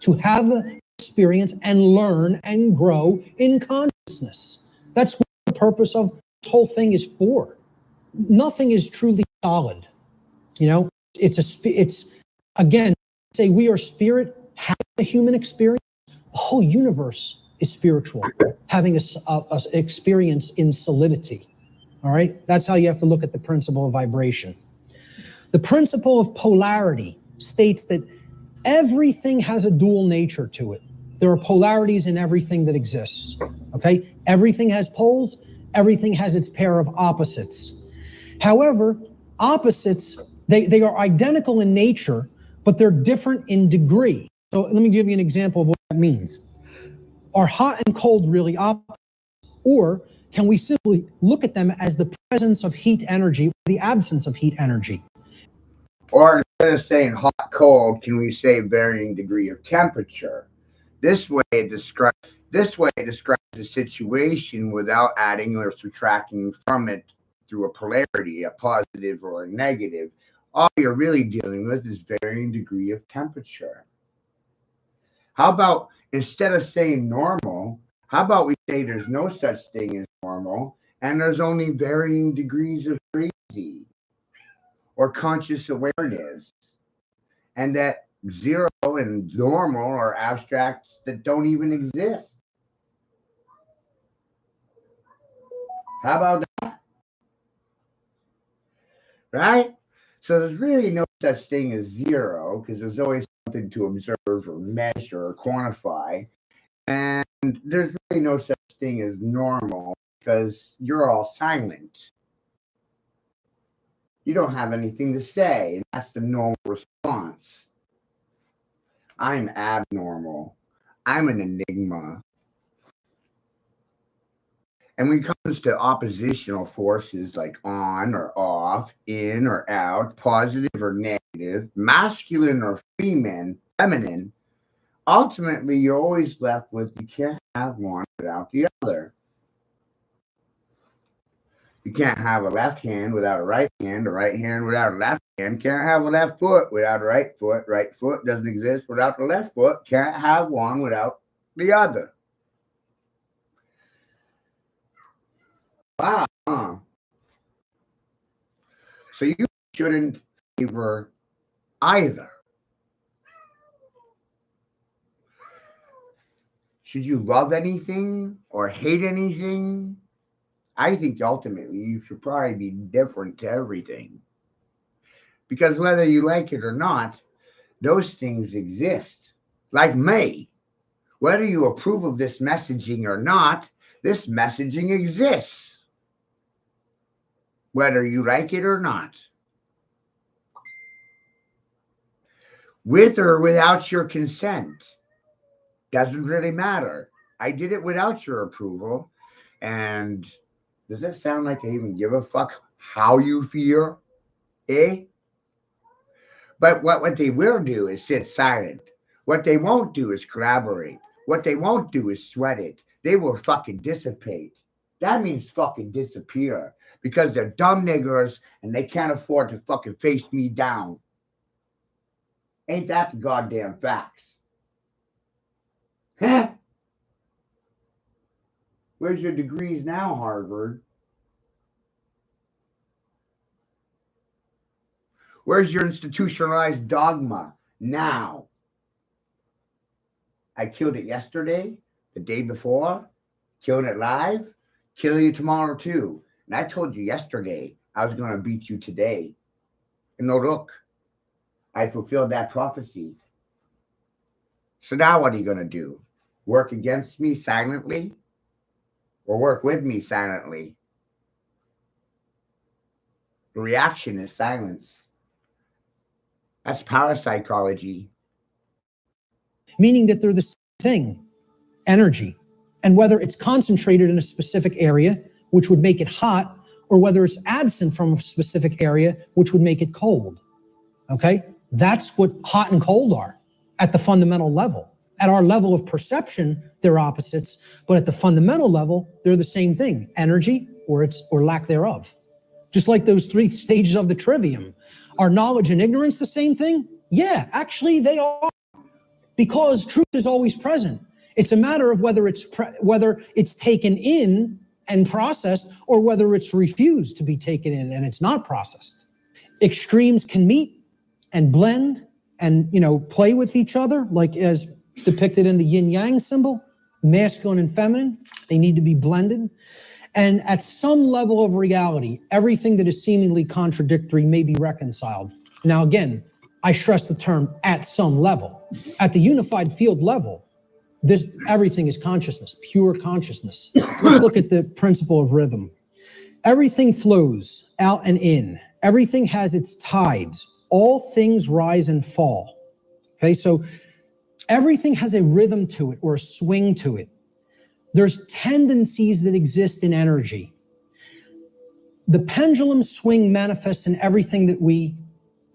to have experience and learn and grow in consciousness. That's what the purpose of this whole thing is for. Nothing is truly solid. You know, it's again, say we are spirit having a human experience. The whole universe is spiritual, having a experience in solidity. All right, that's how you have to look at the principle of vibration. The principle of polarity states that everything has a dual nature to it. There are polarities in everything that exists. Okay, everything has poles, everything has its pair of opposites. However, opposites, they are identical in nature, but they're different in degree. So let me give you an example of what that means. Are hot and cold really opposites? Or can we simply look at them as the presence of heat energy or the absence of heat energy? Or instead of saying hot, cold, can we say varying degree of temperature? This way it describes the situation without adding or subtracting from it through a polarity, a positive or a negative. All you're really dealing with is varying degree of temperature. How about instead of saying normal, how about we say there's no such thing as normal and there's only varying degrees of crazy or conscious awareness, and that zero and normal are abstracts that don't even exist? How about that? Right? So there's really no such thing as zero because there's always something to observe or measure or quantify. And there's really no such thing as normal because you're all silent. You don't have anything to say, and that's the normal response. I'm abnormal. I'm an enigma. And when it comes to oppositional forces like on or off, in or out, positive or negative, masculine or feminine, ultimately you're always left with you can't have one without the other. You can't have a left hand without a right hand without a left hand. Can't have a left foot without a right foot. Right foot doesn't exist without the left foot. Can't have one without the other. Wow. Huh? So you shouldn't favor either. Should you love anything or hate anything? I think ultimately you should probably be indifferent to everything. Because whether you like it or not, those things exist. Like me. Whether you approve of this messaging or not, this messaging exists. Whether you like it or not. With or without your consent. Doesn't really matter. I did it without your approval. And does that sound like I even give a fuck how you feel? Eh? But what they will do is sit silent. What they won't do is collaborate. What they won't do is sweat it. They will fucking dissipate. That means fucking disappear. Because they're dumb niggers and they can't afford to fucking face me down. Ain't that the goddamn facts? Huh? Where's your degrees now, Harvard? Where's your institutionalized dogma now? I killed it yesterday, the day before, killed it live, kill you tomorrow too. And I told you yesterday I was going to beat you today. And no, look, I fulfilled that prophecy. So now what are you going to do? Work against me silently? Or work with me silently? The reaction is silence. That's parapsychology. Meaning that they're the same thing, energy. And whether it's concentrated in a specific area, which would make it hot, or whether it's absent from a specific area, which would make it cold. Okay? That's what hot and cold are at the fundamental level. At our level of perception, they're opposites, but at the fundamental level, they're the same thing, energy or lack thereof. Just like those 3 stages of the trivium. Are knowledge and ignorance the same thing? Yeah, actually they are. Because truth is always present. It's a matter of whether it's taken in and processed, or whether it's refused to be taken in and it's not processed. Extremes can meet and blend and, play with each other, like as depicted in the yin-yang symbol, masculine and feminine. They need to be blended. And at some level of reality, everything that is seemingly contradictory may be reconciled. Now, again, I stress the term at some level. At the unified field level, everything is consciousness, pure consciousness. Let's look at the principle of rhythm. Everything flows out and in. Everything has its tides. All things rise and fall. Okay, so everything has a rhythm to it or a swing to it. There's tendencies that exist in energy. The pendulum swing manifests in everything that we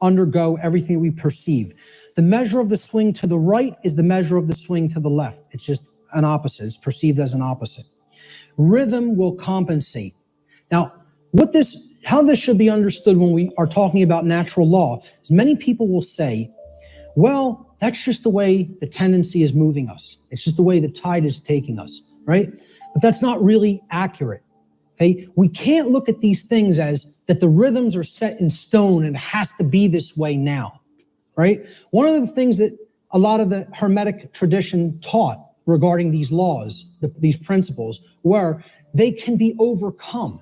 undergo, everything that we perceive. The measure of the swing to the right is the measure of the swing to the left. It's just an opposite. It's perceived as an opposite. Rhythm will compensate. Now, how this should be understood when we are talking about natural law is many people will say, well, that's just the way the tendency is moving us. It's just the way the tide is taking us, right? But that's not really accurate. Okay? We can't look at these things as that the rhythms are set in stone and it has to be this way now, right? One of the things that a lot of the Hermetic tradition taught regarding these laws, these principles, were they can be overcome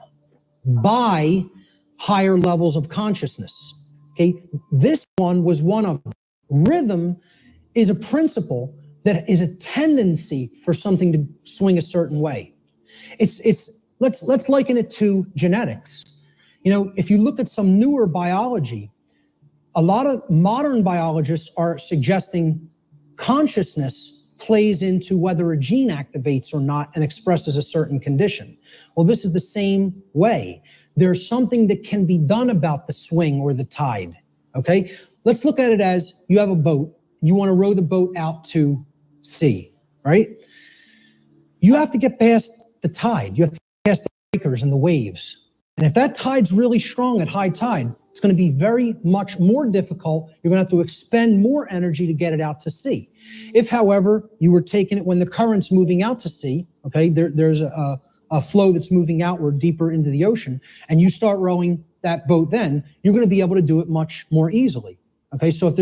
by higher levels of consciousness. Okay? This one was one of them. Rhythm is a principle that is a tendency for something to swing a certain way. Let's liken it to genetics. If you look at some newer biology, a lot of modern biologists are suggesting consciousness plays into whether a gene activates or not and expresses a certain condition. Well, this is the same way. There's something that can be done about the swing or the tide. Okay? Let's look at it as you have a boat. You want to row the boat out to sea, right? You have to get past the tide. You have to get past the breakers and the waves. And if that tide's really strong at high tide, it's going to be very much more difficult. You're going to have to expend more energy to get it out to sea. If, however, you were taking it when the current's moving out to sea, okay, there's a flow that's moving outward deeper into the ocean, and you start rowing that boat then, you're going to be able to do it much more easily. Okay, so if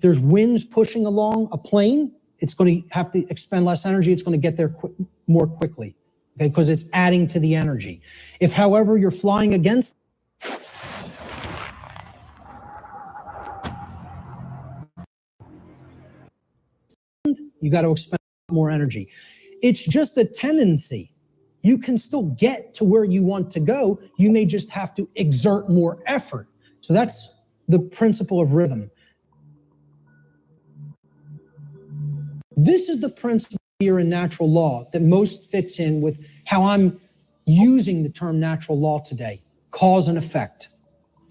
there's winds pushing along a plane, it's going to have to expend less energy. It's going to get there more quickly, okay, because it's adding to the energy. If, however, you're flying against, you got to expend more energy. It's just a tendency. You can still get to where you want to go. You may just have to exert more effort. So that's the principle of rhythm. This is the principle here in natural law that most fits in with how I'm using the term natural law today, cause and effect.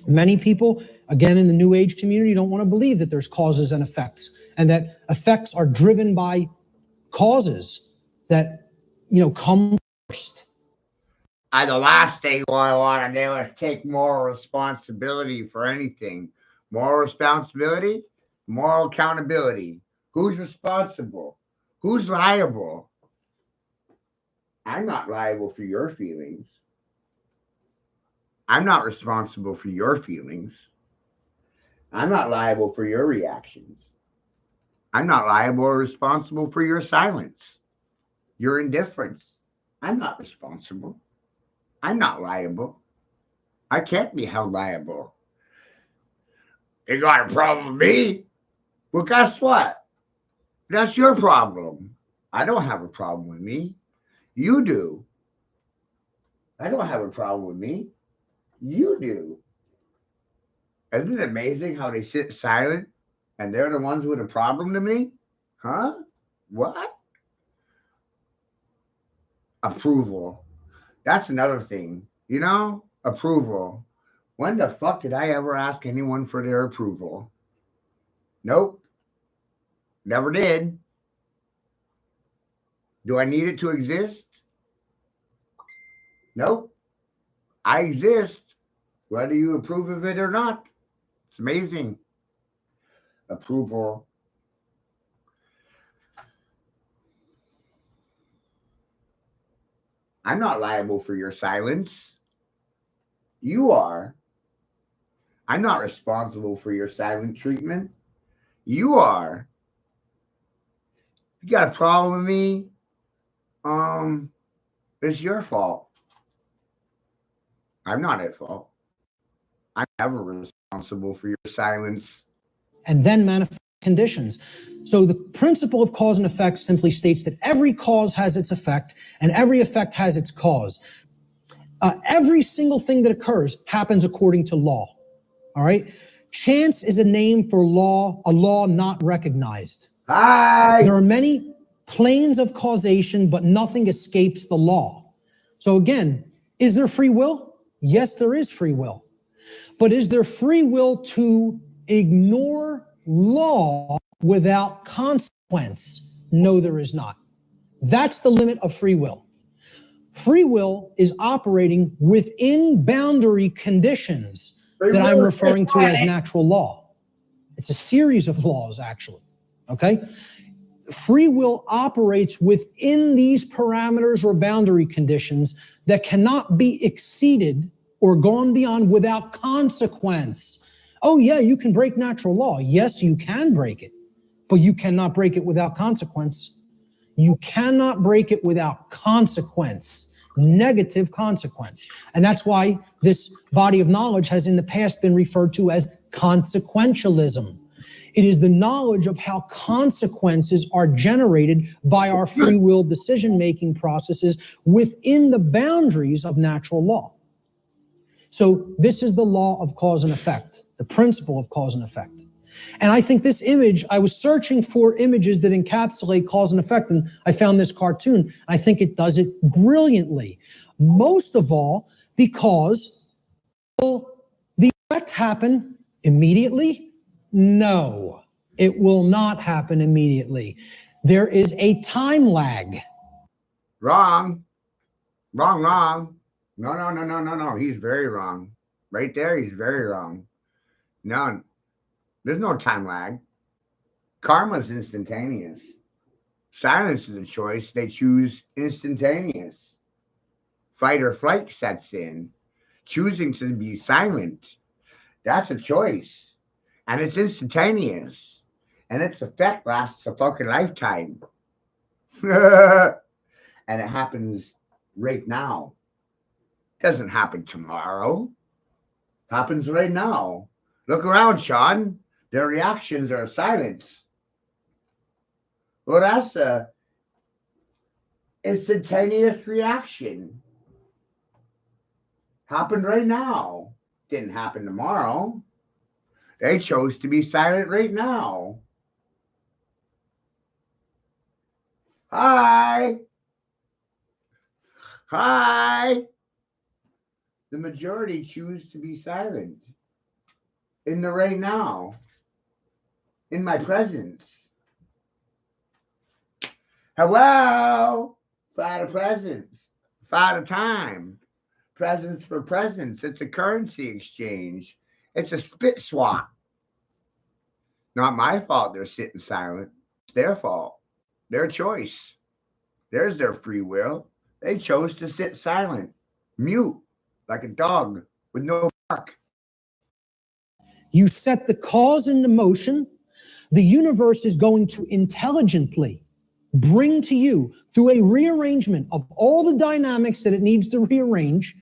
Many people, again, in the New Age community, don't want to believe that there's causes and effects, and that effects are driven by causes that, come first. The last thing I want to do is take moral responsibility for anything. Moral responsibility, moral accountability. Who's responsible? Who's liable? I'm not liable for your feelings. I'm not responsible for your feelings. I'm not liable for your reactions. I'm not liable or responsible for your silence, your indifference. I'm not responsible. I'm not liable. I can't be held liable. You got a problem with me? Well, guess what? That's your problem. I don't have a problem with me. You do. I don't have a problem with me. You do. Isn't it amazing how they sit silent and they're the ones with a problem to me? Huh? What? Approval. That's another thing. You know, approval. When the fuck did I ever ask anyone for their approval? Nope. Never did. Do I need it to exist? Nope. I exist, whether you approve of it or not. It's amazing. Approval. I'm not liable for your silence. You are. I'm not responsible for your silent treatment. You are. If you got a problem with me, it's your fault. I'm not at fault. I'm never responsible for your silence. And then manifest conditions. So the principle of cause and effect simply states that every cause has its effect and every effect has its cause. Every single thing that occurs happens according to law. All right. Chance is a name for law, a law not recognized. Hi. There are many planes of causation, but nothing escapes the law. So again, is there free will? Yes, there is free will. But is there free will to ignore law without consequence? No, there is not. That's the limit of free will. Free will is operating within boundary conditions that I'm referring to as natural law. It's a series of laws, actually. Okay? Free will operates within these parameters or boundary conditions that cannot be exceeded or gone beyond without consequence. Oh yeah, you can break natural law. Yes, you can break it, but you cannot break it without consequence. You cannot break it without consequence, negative consequence. And that's why this body of knowledge has in the past been referred to as consequentialism. It is the knowledge of how consequences are generated by our free will decision-making processes within the boundaries of natural law. So this is the law of cause and effect, the principle of cause and effect. And I think this image, I was searching for images that encapsulate cause and effect, and I found this cartoon. I think it does it brilliantly. Most of all, because will the effect happen immediately? No, it will not happen immediately. There is a time lag. Wrong. Wrong. No. He's very wrong. Right there, he's very wrong. None. There's no time lag. Karma's instantaneous. Silence is a choice. They choose instantaneous. Fight or flight sets in. Choosing to be silent, that's a choice. And it's instantaneous. And its effect lasts a fucking lifetime. And it happens right now. It doesn't happen tomorrow. It happens right now. Look around, Sean. Their reactions are silence. Well, that's a instantaneous reaction. Happened right now. Didn't happen tomorrow. They chose to be silent right now. Hi. The majority choose to be silent in the right now, in my presence. Hello, fight a presence, fight a time, presence for presence. It's a currency exchange. It's a spit swap. Not my fault they're sitting silent. It's their fault. Their choice. There's their free will. They chose to sit silent, mute, like a dog with no bark. You set the cause into motion. The universe is going to intelligently bring to you, through a rearrangement of all the dynamics that it needs to rearrange,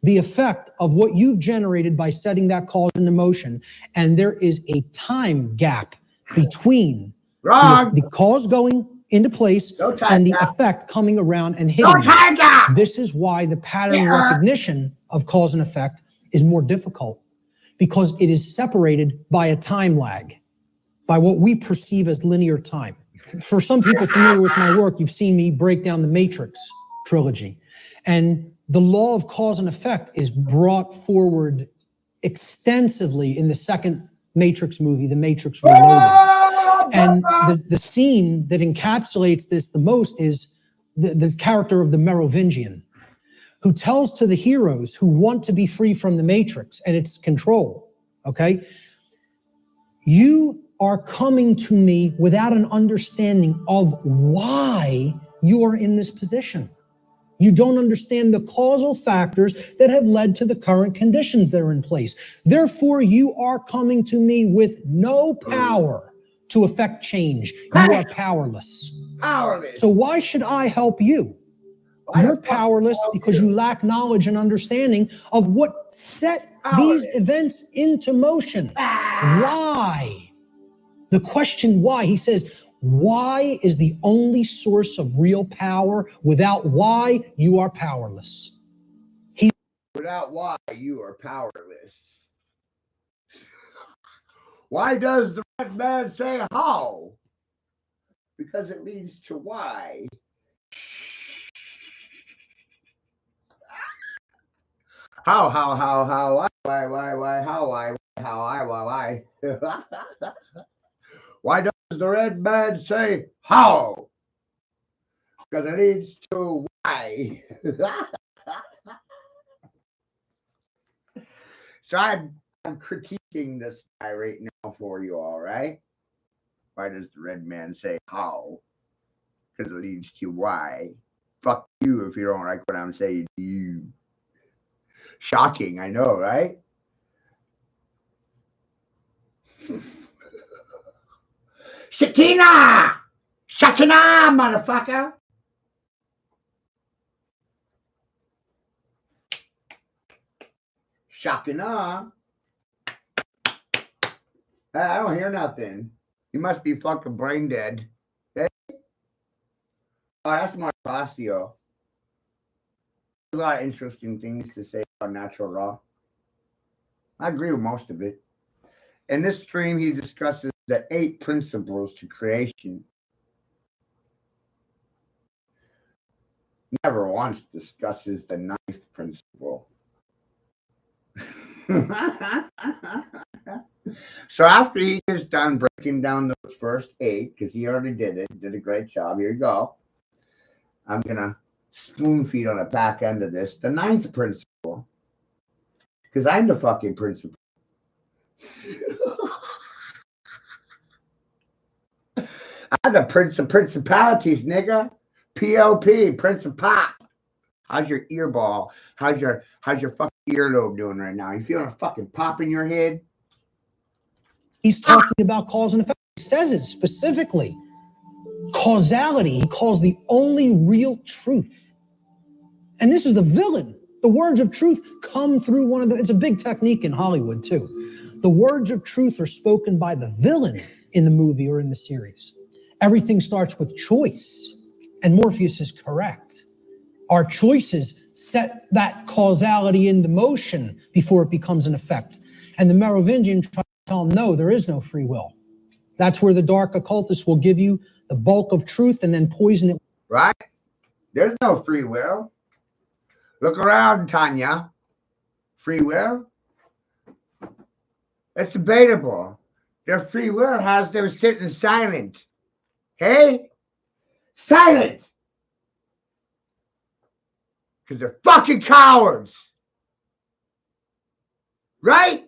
the effect of what you've generated by setting that cause into motion. And there is a time gap between the cause going into place and the effect coming around and hitting you. This is why the pattern recognition of cause and effect is more difficult. because it is separated by a time lag, by what we perceive as linear time. For some people familiar with my work, you've seen me break down the Matrix trilogy. And the law of cause and effect is brought forward extensively in the second Matrix movie, The Matrix Reloaded. And the scene that encapsulates this the most is the character of the Merovingian, who tells to the heroes who want to be free from the Matrix and its control, okay? You are coming to me without an understanding of why you are in this position. You don't understand the causal factors that have led to the current conditions that are in place. Therefore, you are coming to me with no power to affect change. You are powerless. Powerless. So why should I help you? You're powerless because you lack knowledge and understanding of what set these events into motion. Why? The question why, he says, why is the only source of real power. Without why, you are powerless. Without why, you are powerless. Why does the red man say how? Because it leads to why. How, why, how, why. Why does the red man say how? Because it leads to why. So I'm critiquing this guy right now for you, all right? Why does the red man say how? Because it leads to why. Fuck you if you don't like what I'm saying to you. Shocking, I know, right? Shekinah! Shekinah, motherfucker! Shekinah? I don't hear nothing. You must be fucking brain dead. Hey? Oh, that's my Fascio. A lot of interesting things to say about natural law. I agree with most of it. In this stream, he discusses the 8 principles to creation. Never once discusses the 9th principle. So after he gets done breaking down those first 8, because he already did a great job. Here you go. I'm going to spoon feed on the back end of this. The 9th principle, because I'm the fucking principal. I'm the prince of principalities, nigga. PLP, Prince of Pop. How's your ear ball? How's your fucking earlobe doing right now? You feeling a fucking pop in your head? He's talking about cause and effect. He says it specifically. Causality, he calls the only real truth. And this is the villain. The words of truth come through one of the, it's a big technique in Hollywood too. The words of truth are spoken by the villain in the movie or in the series. Everything starts with choice, and Morpheus is correct. Our choices set that causality into motion before it becomes an effect. And the Merovingian tries to tell him, no, there is no free will. That's where the dark occultists will give you the bulk of truth and then poison it. Right? There's no free will. Look around, Tanya. Free will? It's debatable. Their free will has them sitting silent. Hey? Silent! Because they're fucking cowards. Right?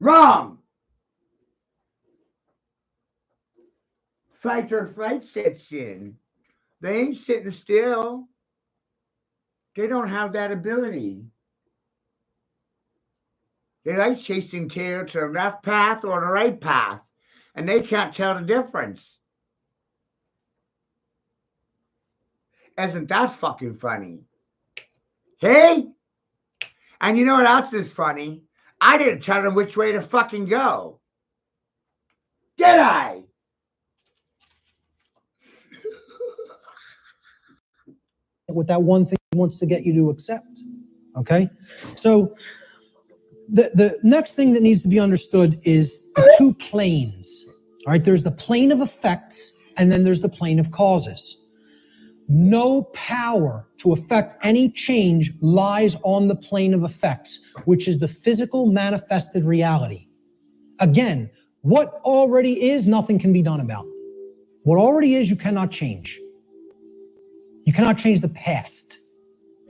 Wrong. Fight or flight sets in. They ain't sitting still. They don't have that ability. They like chasing tail to the left path or the right path, and they can't tell the difference. Isn't that fucking funny? Hey? And you know what else is funny? I didn't tell them which way to fucking go. Did I? With that one thing he wants to get you to accept. Okay? So the next thing that needs to be understood is the two planes. All right, there's the plane of effects, and then there's the plane of causes. No power to affect any change lies on the plane of effects, which is the physical manifested reality. Again, what already is, nothing can be done about. What already is, you cannot change. You cannot change the past.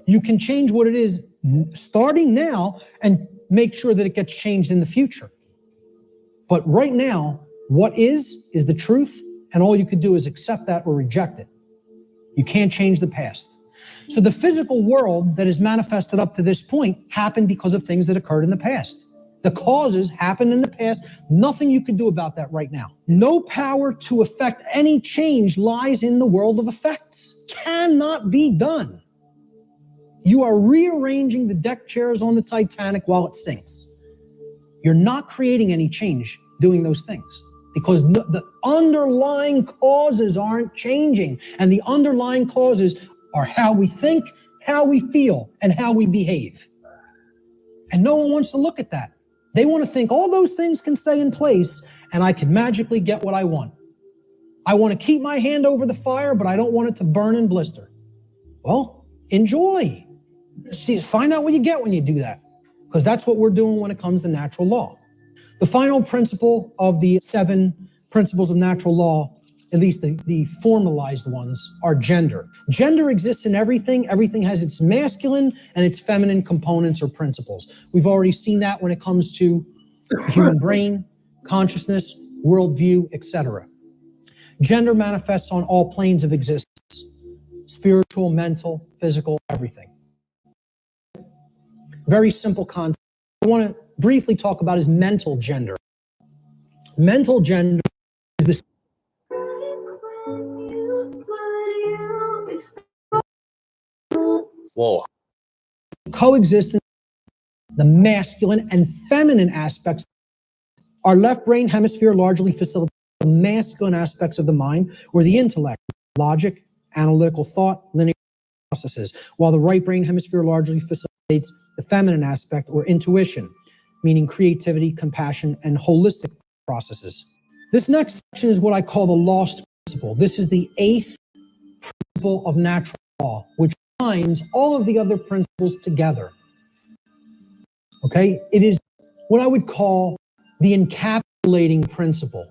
You can change what it is starting now and make sure that it gets changed in the future. But right now, what is the truth, and all you could do is accept that or reject it. You can't change the past. So the physical world that is manifested up to this point happened because of things that occurred in the past. The causes happened in the past. Nothing you can do about that right now. No power to affect any change lies in the world of effects. Cannot be done. You are rearranging the deck chairs on the Titanic while it sinks. You're not creating any change doing those things, because the underlying causes aren't changing. And the underlying causes are how we think, how we feel, and how we behave. And no one wants to look at that. They want to think all those things can stay in place and I can magically get what I want. I want to keep my hand over the fire, but I don't want it to burn and blister. Well, enjoy. See, find out what you get when you do that, because that's what we're doing when it comes to natural law. The final principle of the 7 principles of natural law, at least the formalized ones, are gender. Gender exists in everything. Everything has its masculine and its feminine components or principles. We've already seen that when it comes to the human brain, consciousness, worldview, etc. Gender manifests on all planes of existence: spiritual, mental, physical, everything. Very simple concept. I want to briefly talk about is mental gender. Mental gender is this. Whoa. Coexistence, the masculine and feminine aspects. Our left brain hemisphere largely facilitates the masculine aspects of the mind, or the intellect, logic, analytical thought, linear processes, while the right brain hemisphere largely facilitates the feminine aspect, or intuition, meaning creativity, compassion, and holistic processes. This next section is what I call the lost principle. This is the 8th principle of natural law, which binds all of the other principles together. Okay? It is what I would call the encapsulating principle.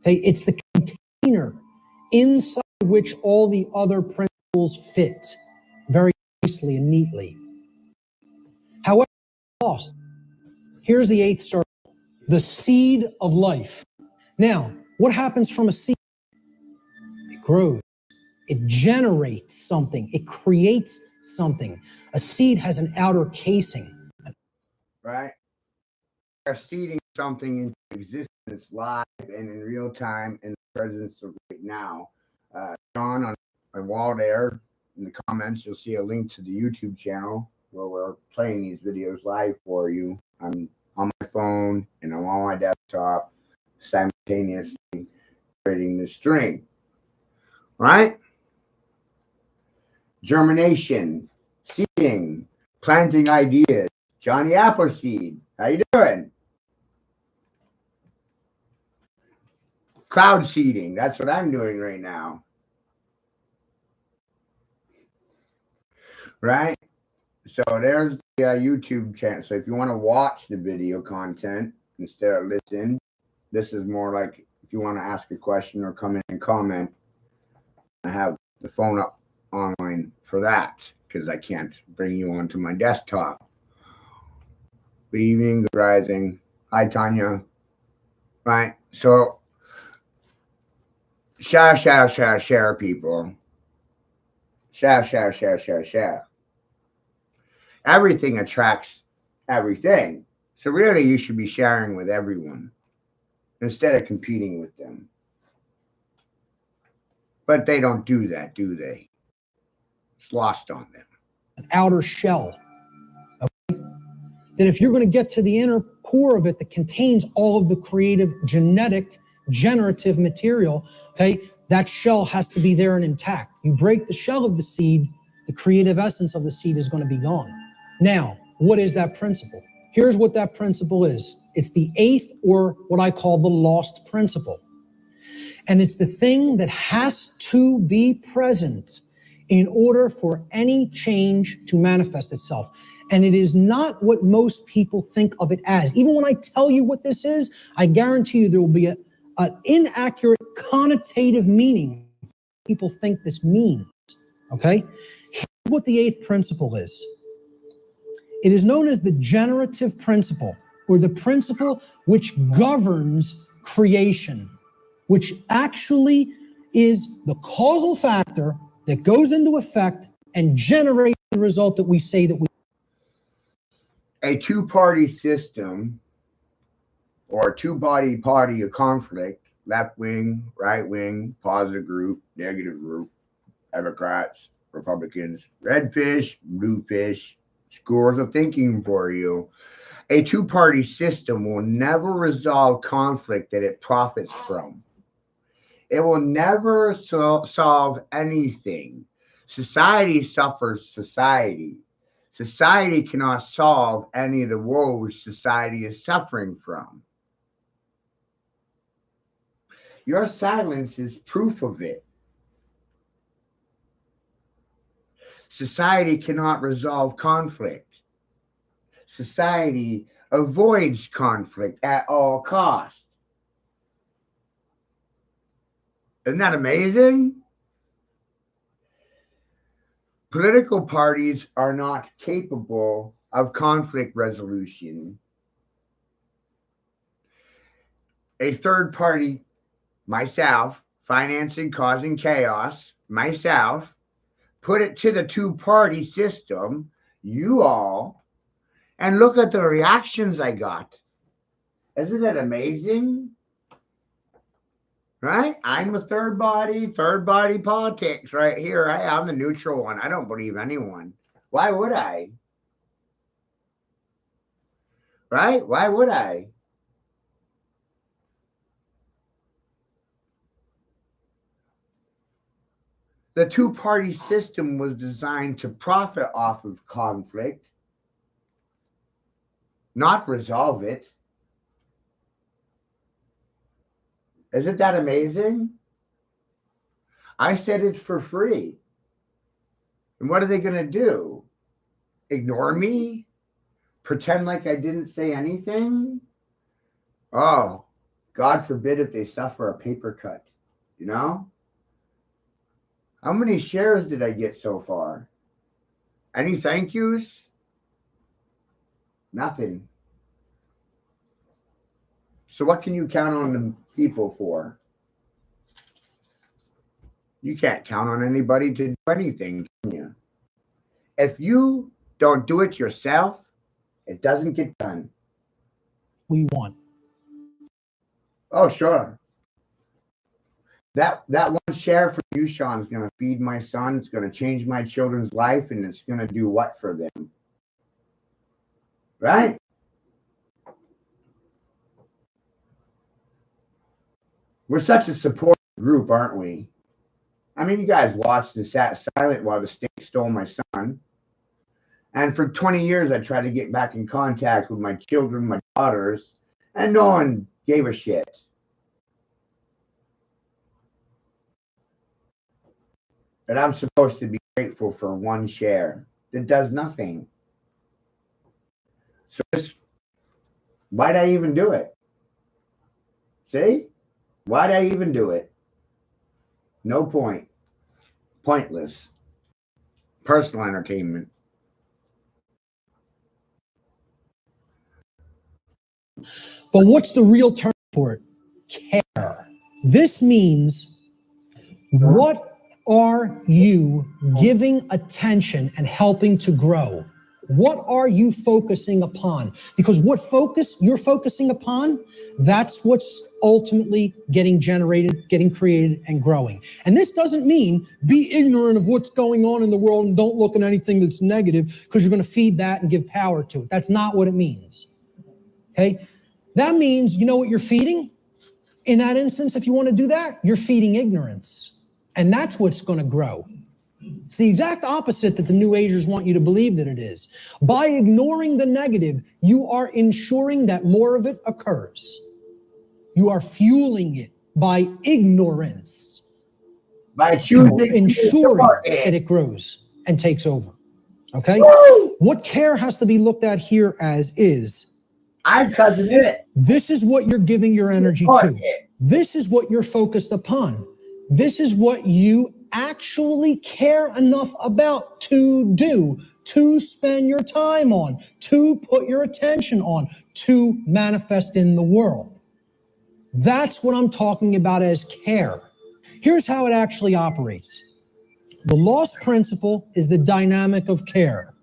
Okay? It's the container inside which all the other principles fit very nicely and neatly. However, lost. Here's the 8th circle, the seed of life. Now, what happens from a seed? It grows. It generates something. It creates something. A seed has an outer casing. Right? They're seeding something into existence live and in real time in the presence of right now. Sean, on my wall there, in the comments, you'll see a link to the YouTube channel where we're playing these videos live for you. I'm on my phone and I'm on my desktop simultaneously creating the string. Right? Germination, seeding, planting ideas. Johnny Appleseed, how you doing? Cloud seeding, that's what I'm doing right now. Right? So there's the YouTube channel. So if you want to watch the video content instead of listen, this is more like if you want to ask a question or come in and comment. I have the phone up online for that because I can't bring you onto my desktop. Good evening, good rising. Hi, Tanya. Right? So share, people. Share. Everything attracts everything. So really, you should be sharing with everyone instead of competing with them. But they don't do that, do they? It's lost on them. An outer shell. Okay? That if you're going to get to the inner core of it that contains all of the creative, genetic, generative material, okay, that shell has to be there and intact. You break the shell of the seed, the creative essence of the seed is going to be gone. Now, what is that principle? Here's what that principle is. It's the eighth, or what I call the lost principle. And it's the thing that has to be present in order for any change to manifest itself. And it is not what most people think of it as. Even when I tell you what this is, I guarantee you there will be an inaccurate connotative meaning people think this means, okay? Here's what the eighth principle is. It is known as the generative principle, or the principle which governs creation, which actually is the causal factor that goes into effect and generates the result that we say that we. A two-party system, or a two-body party of conflict, left wing, right wing, positive group, negative group, Democrats, Republicans, red fish, blue fish, schools of thinking for you. A two-party system will never resolve conflict that it profits from. It will never solve anything. Society suffers society. Society cannot solve any of the woes society is suffering from. Your silence is proof of it. Society cannot resolve conflict. Society avoids conflict at all costs. Isn't that amazing? Political parties are not capable of conflict resolution. A third party, myself, financing, causing chaos, myself, put it to the two-party system, you all, and look at the reactions I got. Isn't it amazing? Right? I'm a third body politics right here. I'm the neutral one. I don't believe anyone. Why would I? Right? Why would I? The two-party system was designed to profit off of conflict, not resolve it. Isn't that amazing? I said it for free. And what are they going to do? Ignore me? Pretend like I didn't say anything? Oh, God forbid if they suffer a paper cut, you know? How many shares did I get so far? Any thank yous? Nothing. So what can you count on the people for? You can't count on anybody to do anything, can you? If you don't do it yourself, it doesn't get done. We want. Oh, sure. That one share for you, Sean, is going to feed my son. It's going to change my children's life, and it's going to do what for them? Right? We're such a supportive group, aren't we? I mean, you guys watched and sat silent while the state stole my son. And for 20 years, I tried to get back in contact with my children, my daughters, and no one gave a shit. But I'm supposed to be grateful for one share that does nothing. So why'd I even do it? See? Why'd I even do it? No point. Pointless. Personal entertainment. But what's the real term for it? Care. This means, what are you giving attention and helping to grow? What are you focusing upon? Because what focus you're focusing upon, that's what's ultimately getting generated, getting created, and growing. And this doesn't mean be ignorant of what's going on in the world and don't look at anything that's negative, because you're going to feed that and give power to it. That's not what it means. Okay? That means, you know what you're feeding? In that instance, if you want to do that, you're feeding ignorance. And that's what's going to grow. It's the exact opposite that the New Agers want you to believe that it is. By ignoring the negative, you are ensuring that more of it occurs. You are fueling it by ignorance. By choosing ensuring that it grows and takes over. Okay? What care has to be looked at here as is, I'm cousin it. This is what you're giving your energy to. This is what you're focused upon. This is what you actually care enough about to do, to spend your time on, to put your attention on, to manifest in the world. That's what I'm talking about as care. Here's how it actually operates. The lost principle is the dynamic of care.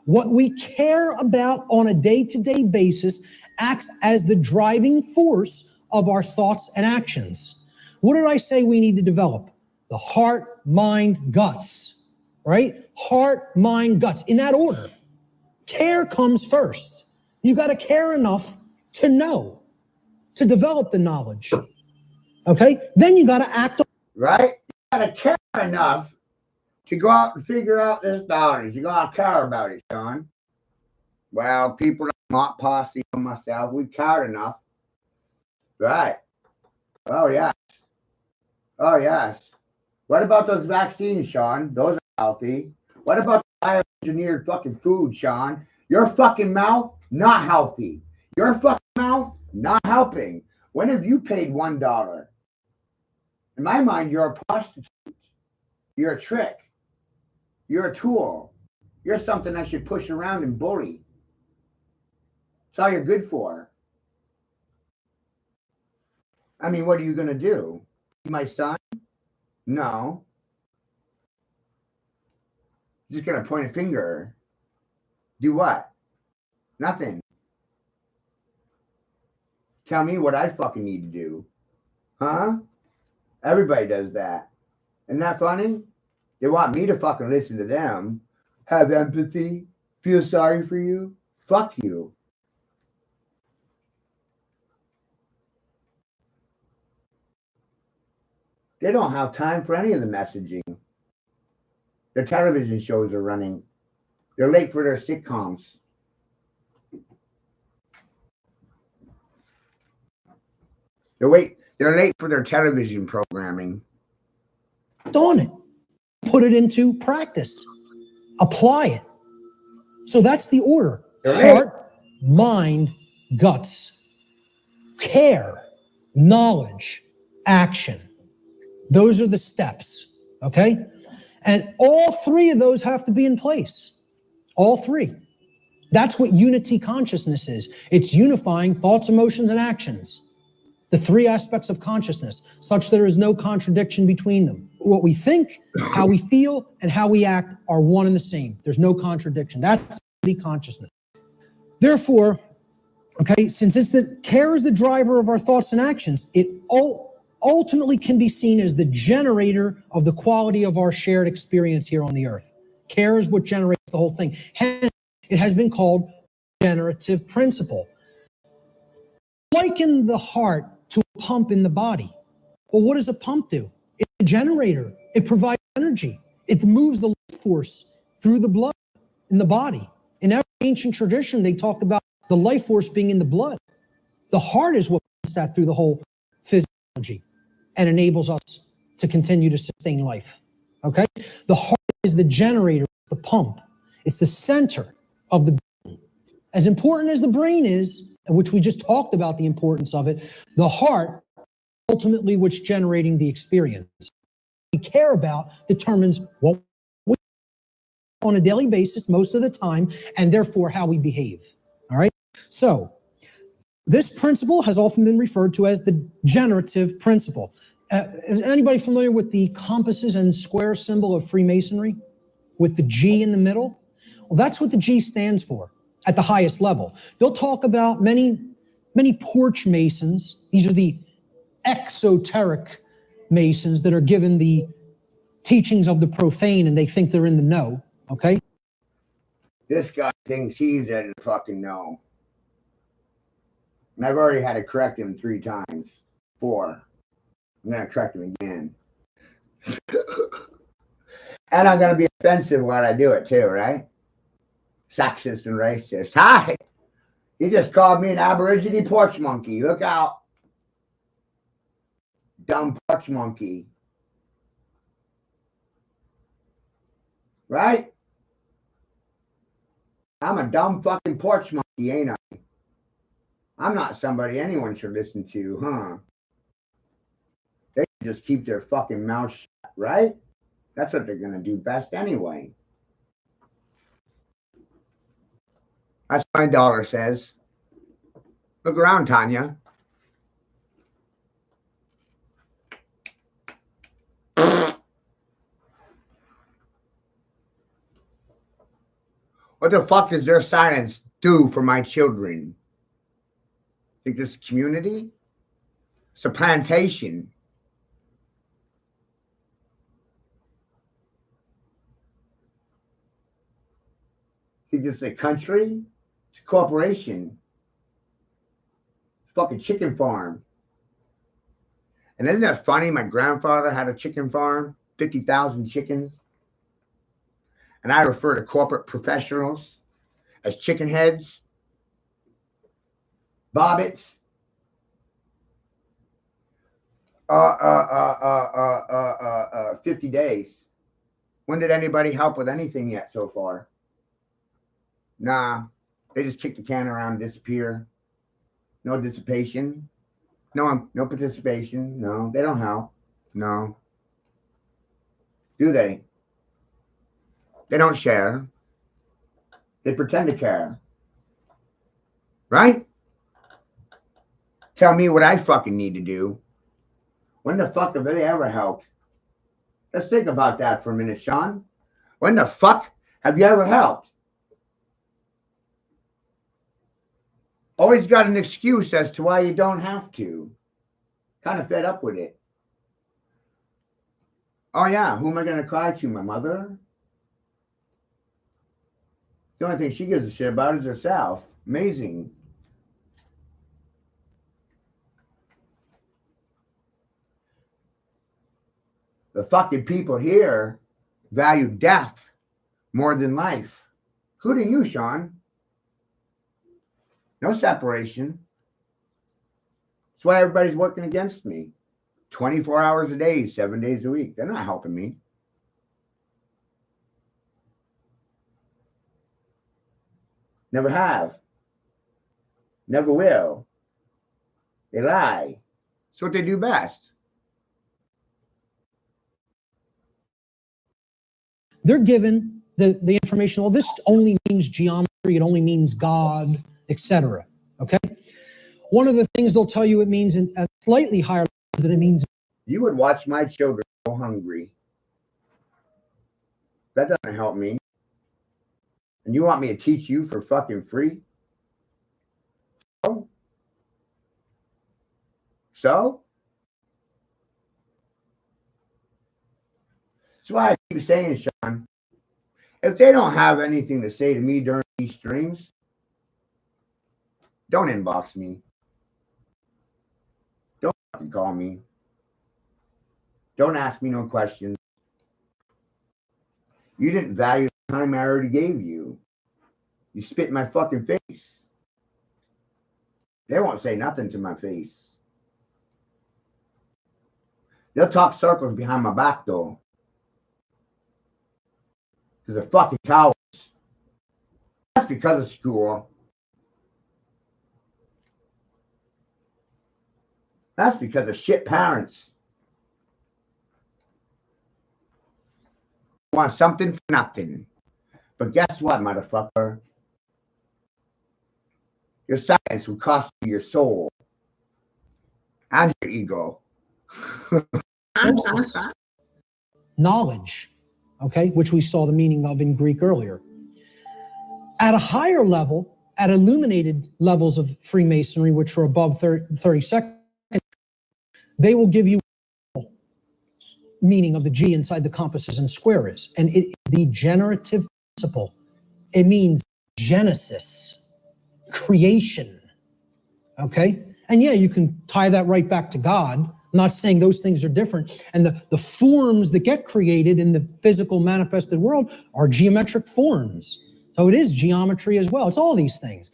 What we care about on a day-to-day basis acts as the driving force of our thoughts and actions. What did I say we need to develop? The heart, mind, guts, right? Heart, mind, guts, in that order. Care comes first. You got to care enough to know, to develop the knowledge. Okay? Then you got to act. Right? You got to care enough to go out and figure out this knowledge. You got to care about it, Sean. Well, people not posse and myself, we care enough. Right. Oh, yes. Oh, yes. What about those vaccines, Sean? Those are healthy. What about the bioengineered fucking food, Sean? Your fucking mouth, not healthy. Your fucking mouth, not helping. When have you paid $1? In my mind, you're a prostitute. You're a trick. You're a tool. You're something I should push around and bully. That's all you're good for. I mean, what are you going to do? My son? No. Just going to point a finger. Do what? Nothing. Tell me what I fucking need to do. Huh? Everybody does that. Isn't that funny? They want me to fucking listen to them. Have empathy. Feel sorry for you. Fuck you. They don't have time for any of the messaging. Their television shows are running. They're late for their sitcoms. They're late for their television programming. On it. Put it into practice. Apply it. So that's the order. Heart, mind, guts. Care, knowledge, action. Those are the steps, okay? And all three of those have to be in place. All three. That's what unity consciousness is. It's unifying thoughts, emotions, and actions. The three aspects of consciousness, such that there is no contradiction between them. What we think, how we feel, and how we act are one and the same. There's no contradiction. That's unity consciousness. Therefore, okay, since care is the driver of our thoughts and actions, it ultimately can be seen as the generator of the quality of our shared experience here on the earth. Care is what generates the whole thing. Hence, it has been called generative principle. Liken the heart to a pump in the body. Well, what does a pump do? It's a generator. It provides energy. It moves the life force through the blood in the body. In every ancient tradition, they talked about the life force being in the blood. The heart is what pumps that through the whole physiology and enables us to continue to sustain life. Okay? The heart is the generator, the pump. It's the center of the brain. As important as the brain is, which we just talked about the importance of it, the heart, ultimately what's generating the experience. We care about determines what we do on a daily basis most of the time, and therefore how we behave. All right? So, this principle has often been referred to as the generative principle. Is anybody familiar with the compasses and square symbol of Freemasonry? With the G in the middle? Well, that's what the G stands for at the highest level. They'll talk about many porch masons. These are the exoteric masons that are given the teachings of the profane and they think they're in the know, okay? This guy thinks he's in the fucking know. And I've already had to correct him 3 times. 4. I'm going to correct him again. And I'm going to be offensive when I do it too, right? Sexist and racist. Hi! He just called me an Aborigine porch monkey. Look out. Dumb porch monkey. Right? I'm a dumb fucking porch monkey, ain't I? I'm not somebody anyone should listen to, huh? They just keep their fucking mouth shut, right? That's what they're going to do best anyway. That's what my daughter says. Look around, Tanya. What the fuck does their silence do for my children? Think this community? Supplantation. Think this is a country? It's a corporation. It's a fucking chicken farm. And isn't that funny? My grandfather had a chicken farm, 50,000 chickens. And I refer to corporate professionals as chicken heads, bobbits, 50 days. When did anybody help with anything yet so far? Nah, they just kick the can around and disappear. No dissipation. No participation. No, they don't help. No. Do they? They don't share. They pretend to care. Right? Tell me what I fucking need to do. When the fuck have they ever helped? Let's think about that for a minute, Sean. When the fuck have you ever helped? Always got an excuse as to why you don't have to. Kind of fed up with it. Oh yeah, who am I going to cry to? My mother? The only thing she gives a shit about is herself. Amazing. The fucking people here value death more than life. Including you, Sean. No separation. That's why everybody's working against me. 24 hours a day, 7 days a week. They're not helping me. Never have. Never will. They lie. It's what they do best. They're given the information, well, this only means geometry, it only means God, etc. Okay? One of the things they'll tell you it means at slightly higher levels that it means. You would watch my children go hungry. That doesn't help me. And you want me to teach you for fucking free? So? That's why I keep saying, Sean, if they don't have anything to say to me during these streams, don't inbox me. Don't fucking call me. Don't ask me no questions. You didn't value the time I already gave you. You spit in my fucking face. They won't say nothing to my face. They'll talk circles behind my back, though. Because they're fucking cowards. That's because of school. That's because of shit parents. Want something for nothing. But guess what, motherfucker? Your silence will cost you your soul. And your ego. Knowledge, okay, which we saw the meaning of in Greek earlier. At a higher level, at illuminated levels of Freemasonry, which are above 32nd, they will give you meaning of the G inside the compasses and squares. And it is the generative principle. It means Genesis, creation, okay? And yeah, you can tie that right back to God, I'm not saying those things are different. And the forms that get created in the physical manifested world are geometric forms. So it is geometry as well. It's all these things.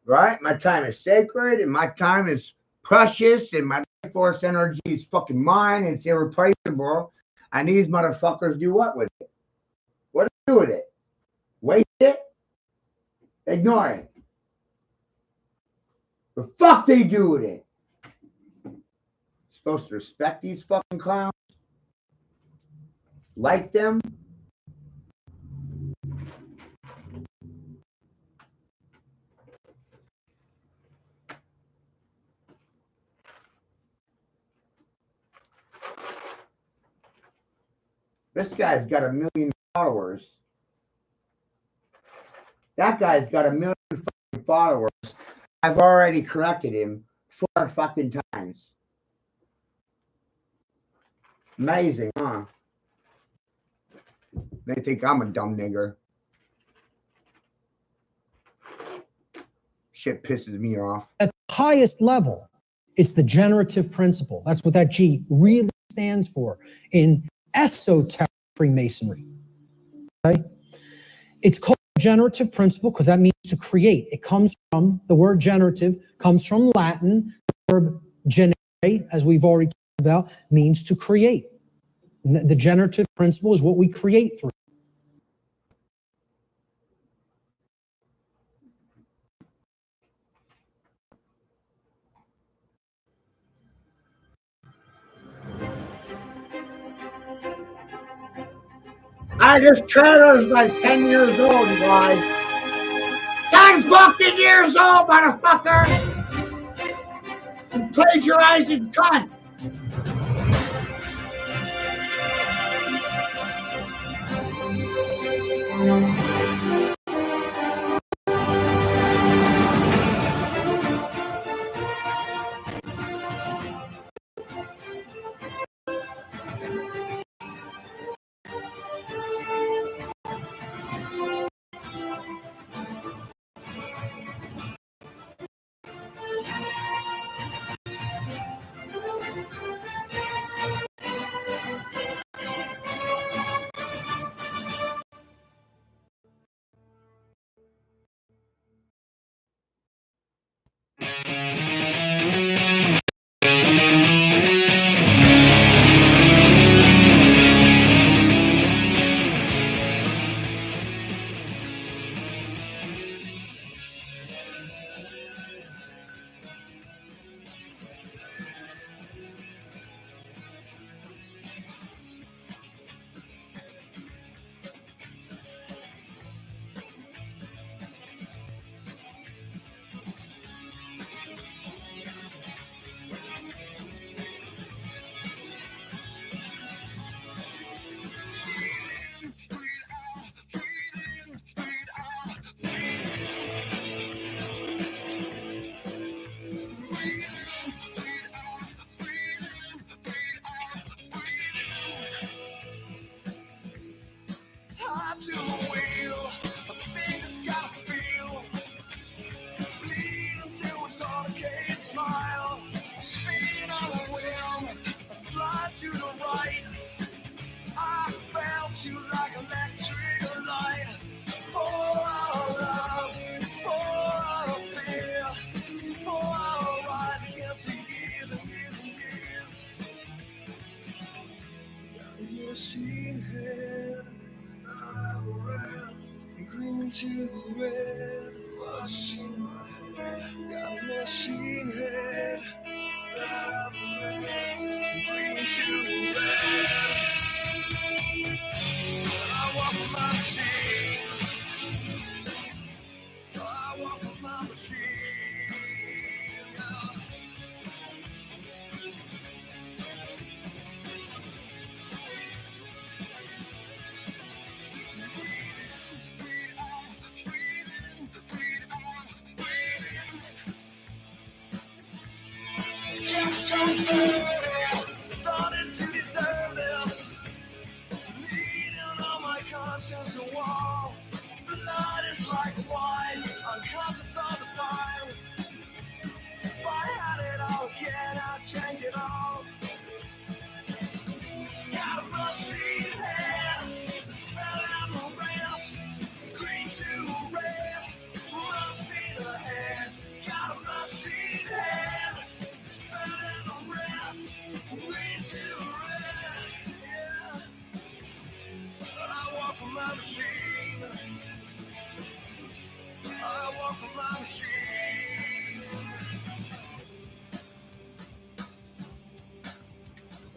Right? My time is sacred and my time is precious and my life force energy is fucking mine. It's irreplaceable. And these motherfuckers do what with it? What do they do with it? Waste it? Ignore it. The fuck they do with it? Supposed to respect these fucking clowns? Like them? This guy's got 1 million followers. That guy's got 1 million fucking followers. I've already corrected him 4 fucking times. Amazing, huh? They think I'm a dumb nigger. Shit pisses me off. At the highest level, it's the generative principle. That's what that G really stands for in esoteric Freemasonry. Okay? It's called generative principle because that means to create. It comes from, the word generative comes from Latin. The verb generare, as we've already talked about, means to create. And the generative principle is what we create through. This trailer's like 10 years old, you guys. 10 fucking years old, motherfucker! You plagiarizing cunt!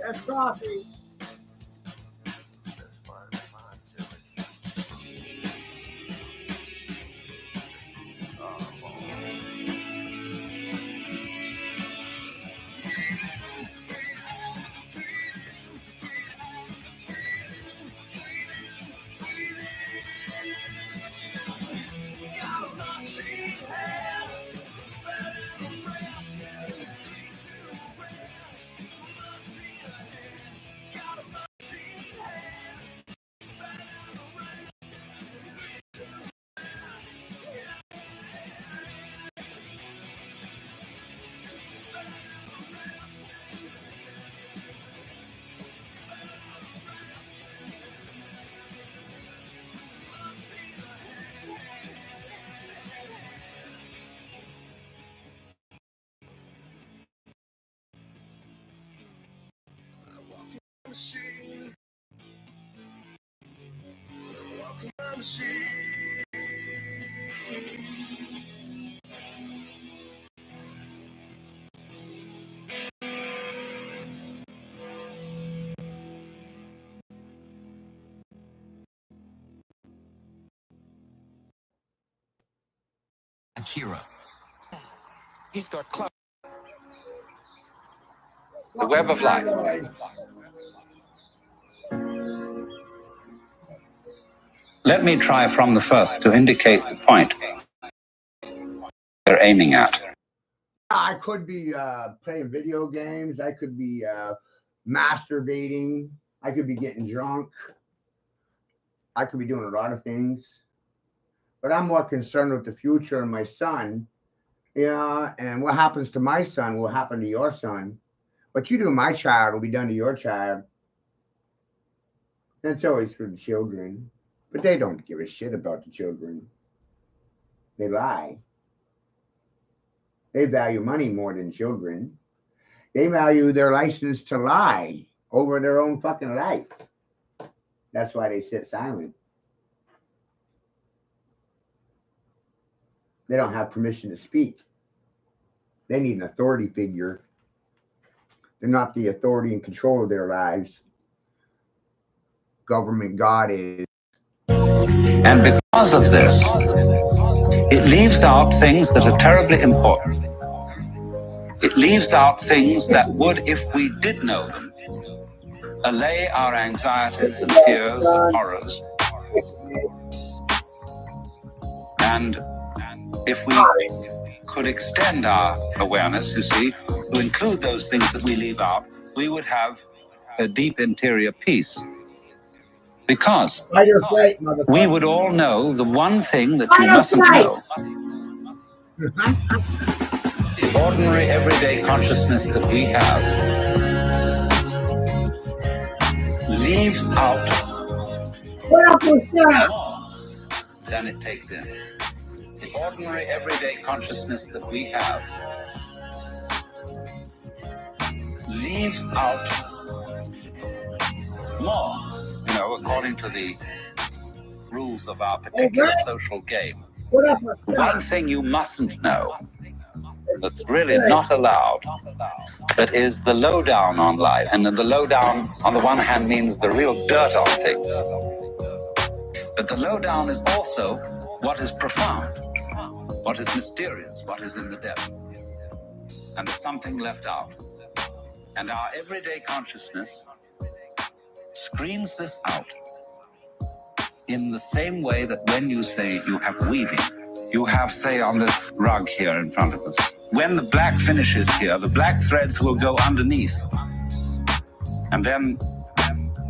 That's coffee. Akira. He's got clout. The web of life. Let me try from the first to indicate the point we're aiming at. I could be playing video games. I could be masturbating. I could be getting drunk. I could be doing a lot of things. But I'm more concerned with the future of my son. Yeah, and what happens to my son will happen to your son. What you do to my child will be done to your child. That's always for the children. But they don't give a shit about the children. They lie. They value money more than children. They value their license to lie over their own fucking life. That's why they sit silent. They don't have permission to speak. They need an authority figure. They're not the authority and control of their lives. Government God is. And because of this, it leaves out things that are terribly important. It leaves out things that would, if we did know them, allay our anxieties and fears and horrors. And if we could extend our awareness, you see, to include those things that we leave out, we would have a deep interior peace. Because we would all know the one thing that you mustn't know. The ordinary, everyday consciousness that we have leaves out more than it takes in. The ordinary, everyday consciousness that we have leaves out more, according to the rules of our particular social game. One thing you mustn't know, that's really not allowed, but is the lowdown on life. And then the lowdown, on the one hand, means the real dirt on things. But the lowdown is also what is profound, what is mysterious, what is in the depths. And there's something left out. And our everyday consciousness screens this out in the same way that when you say you have weaving, you have, say, on this rug here in front of us, when the black finishes here, the black threads will go underneath and then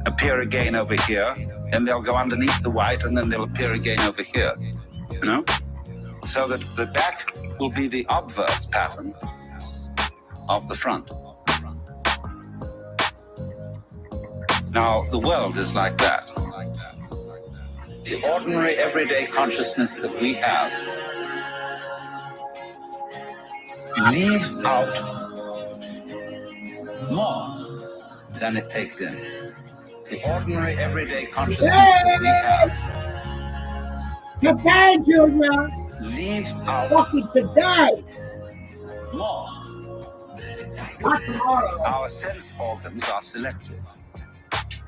appear again over here, and they'll go underneath the white, and then they'll appear again over here, so that the back will be the obverse pattern of the front. Now, the world is like that. The ordinary, everyday consciousness that we have leaves out more than it takes in. The ordinary, everyday consciousness that we have leaves out more Our sense organs are selective.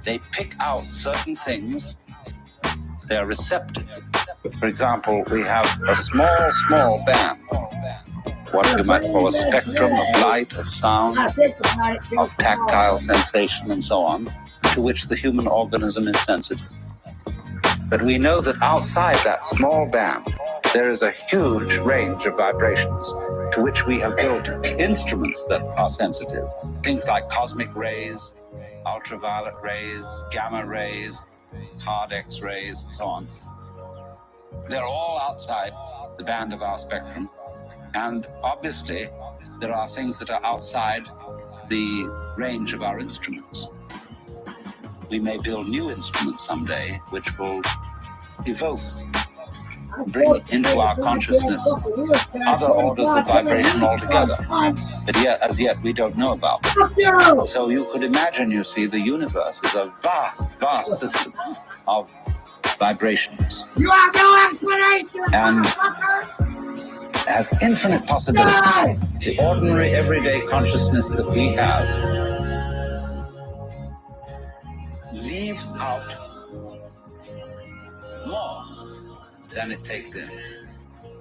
They pick out certain things. They're receptive. For example, we have a small band, what you might call a spectrum of light, of sound, of tactile sensation, and so on, to which the human organism is sensitive. But we know that outside that small band, there is a huge range of vibrations to which we have built instruments that are sensitive. Things like cosmic rays, ultraviolet rays, gamma rays, hard X-rays, and so on. They're all outside the band of our spectrum. And obviously, there are things that are outside the range of our instruments. We may build new instruments someday which will evoke, bring into our consciousness other orders of vibration altogether. But yet, as yet, we don't know about them. So you could imagine, you see, the universe is a vast system of vibrations. You have no explanation, and has infinite possibilities. The ordinary, everyday consciousness that we have leaves out more than it takes in.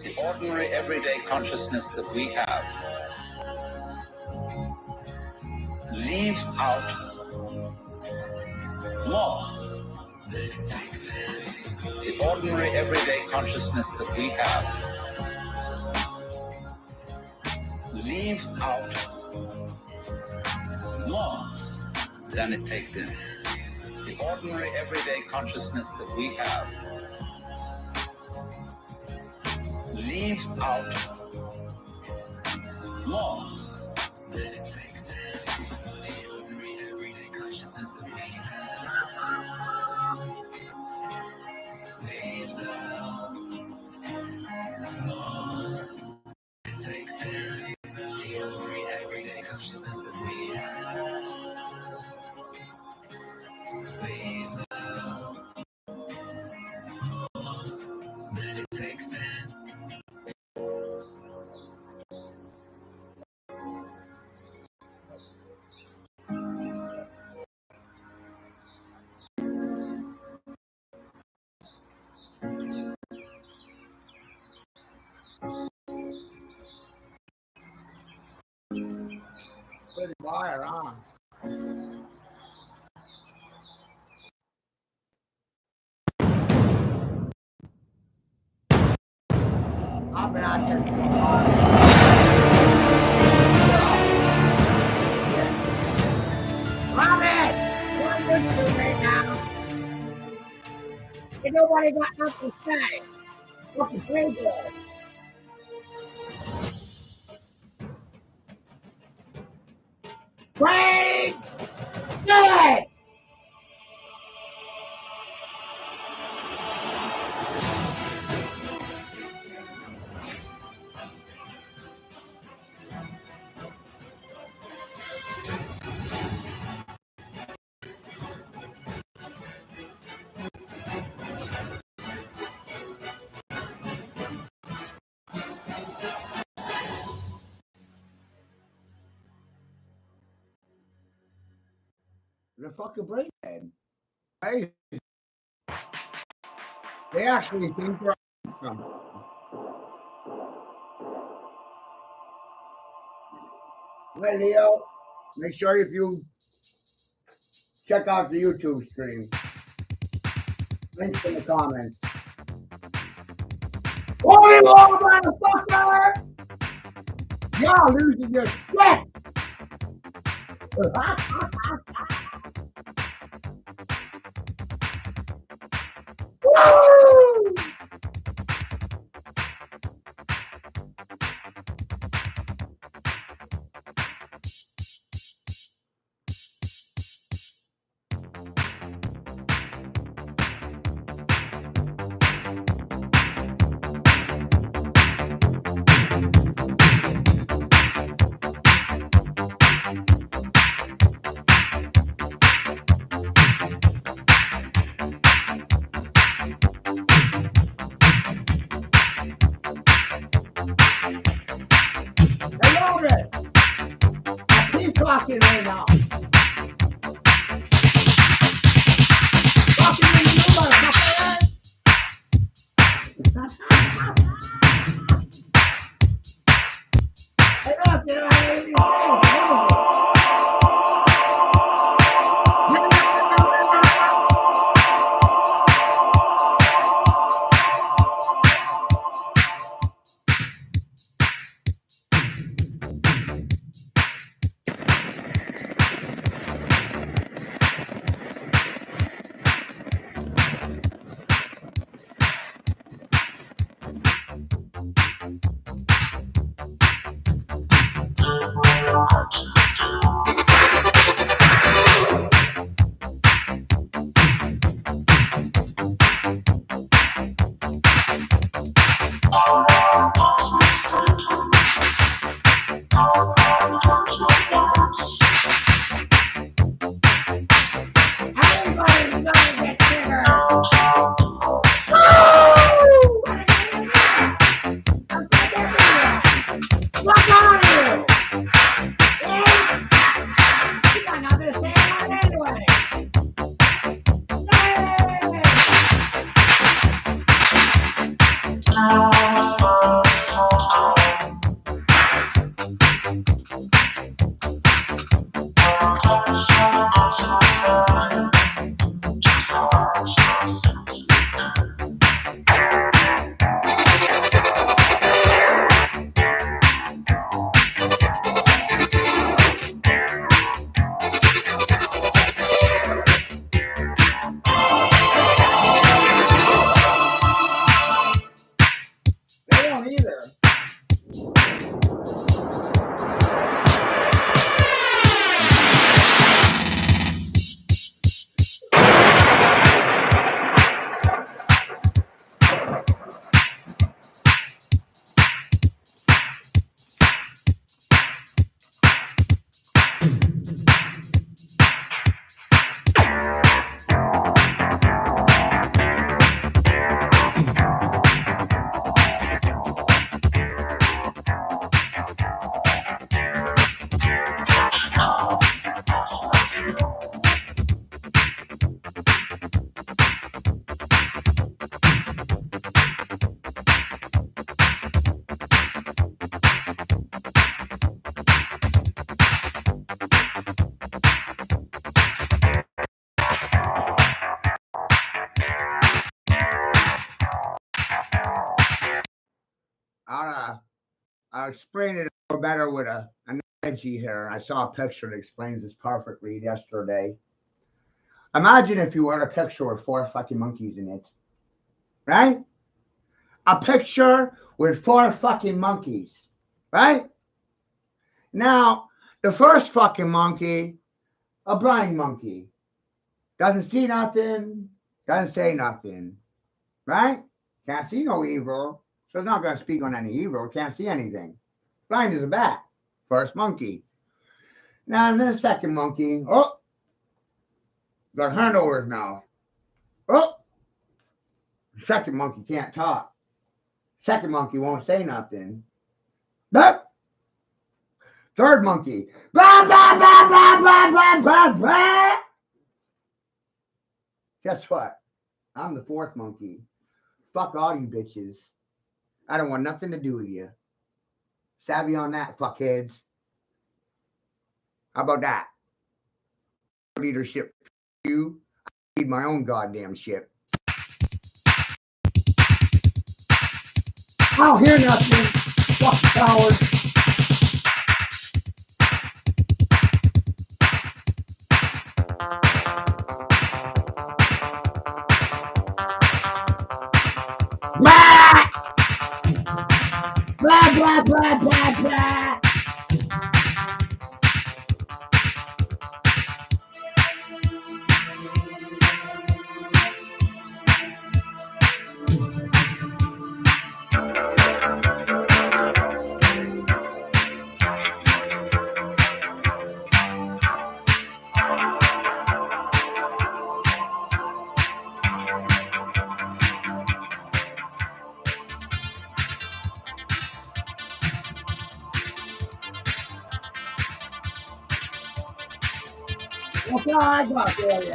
The ordinary, everyday consciousness that we have leaves out more than it takes in. The ordinary, everyday consciousness that we have leaves out more than it takes in. The ordinary, everyday consciousness that we have leaves out more than it takes in. The ordinary, everyday consciousness that we have leaves out more than it takes in. The ordinary, everyday consciousness that we have leaves out more than it takes in. Good wire on. I've been out there for a while. Mommy! What are you doing right now? Ain't nobody got nothing to say. What's the playboy? Brain dead! The fucking brain dead. Hey, they actually think we're something. Well, Leo, make sure if you check out the YouTube stream. Links in the comments. Oh, you all motherfucker! Y'all losing your shit! Woo! talking right now? Talking to you, motherfucker. Hey, look, you know, I ain't I'll explain it a little better with an analogy here. I saw a picture that explains this perfectly yesterday. Imagine if you were a picture with 4 fucking monkeys in it, right? A picture with 4 fucking monkeys, right? Now, the first fucking monkey, a blind monkey, doesn't see nothing, doesn't say nothing, right? Can't see no evil. So it's not going to speak on any evil. Can't see anything. Blind as a bat. First monkey. Now, and the second monkey. Oh, got hand over his mouth. Oh, second monkey can't talk. Second monkey won't say nothing. But third monkey. Blah, blah, blah, blah, blah, blah, blah, blah. Guess what? I'm the 4th monkey. Fuck all you bitches. I don't want nothing to do with you. Savvy on that, fuckheads. How about that? Leadership for you. I need my own goddamn ship. I don't hear nothing. Fuck cowards. Blah, blah, blah, blah, blah. That's all I got for you.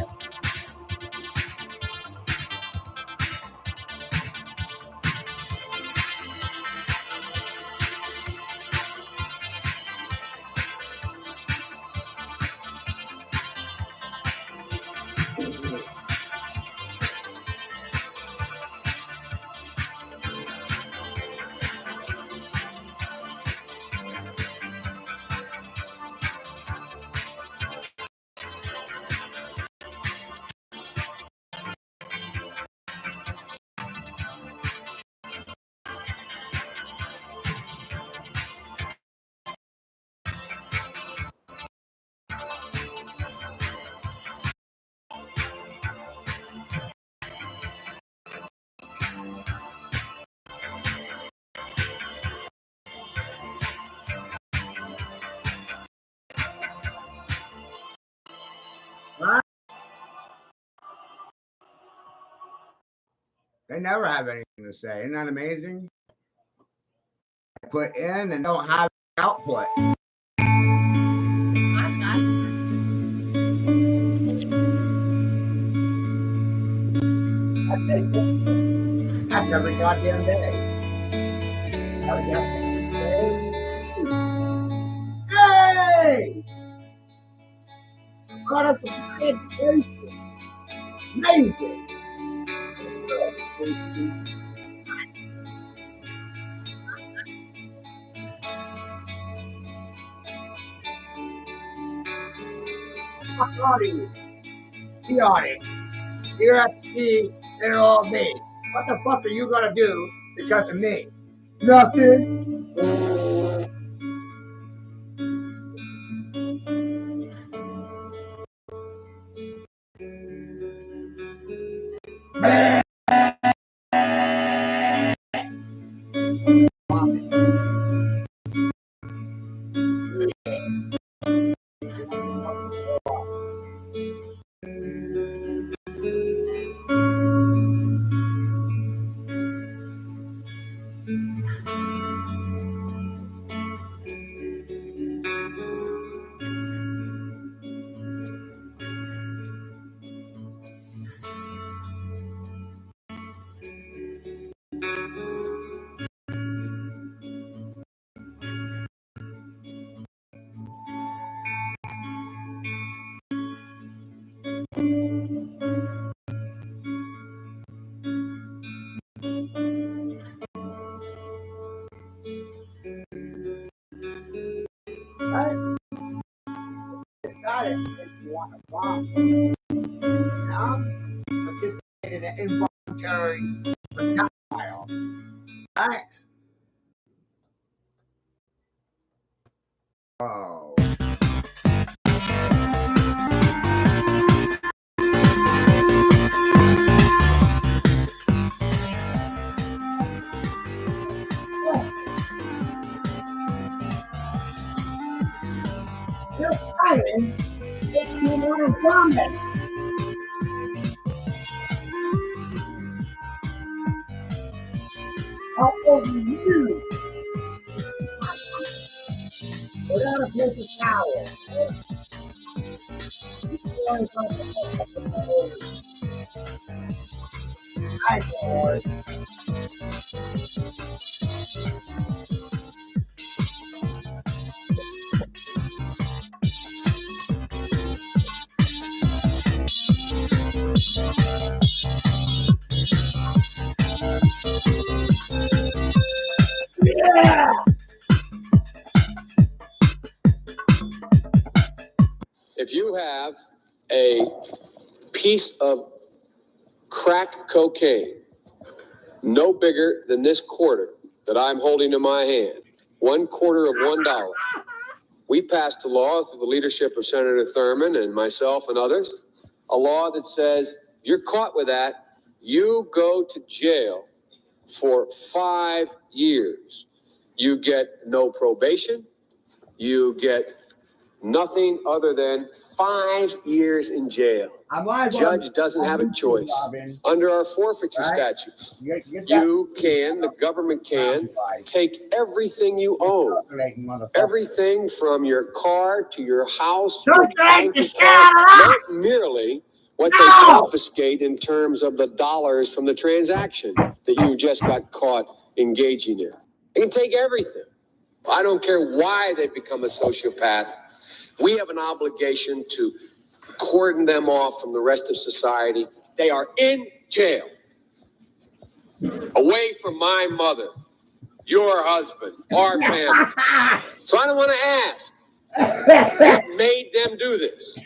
They never have anything to say. Isn't that amazing? Put in and don't have output. That's every goddamn day. Hey! Caught up with the education. Amazing. What are you? The audience. Here at the it'll all be. What the fuck are you gonna do because of me? Nothing. Got it. If you want to bomb. Now, participated in involuntary projectile. Right? Oh. You're fighting if you want to bomb it. How over you? Without a paper towel. Hi, boys. Yeah! If you have a piece of crack cocaine, no bigger than this quarter that I'm holding in my hand, 1/4 of $1, we passed a law through the leadership of Senator Thurmond and myself and others, a law that says you're caught with that, you go to jail for 5 years. You get no probation. You get nothing other than 5 years in jail. I'm live. Judge doesn't have a choice. Under our forfeiture statutes, you can, the government can, take everything you own. Everything from your car to your house, your bank account, not merely what they confiscate in terms of the dollars from the transaction that you've just got caught engaging in. They can take everything. I don't care why they become a sociopath. We have an obligation to cordon them off from the rest of society. They are in jail, away from my mother, your husband, our family. So I don't want to ask what made them do this.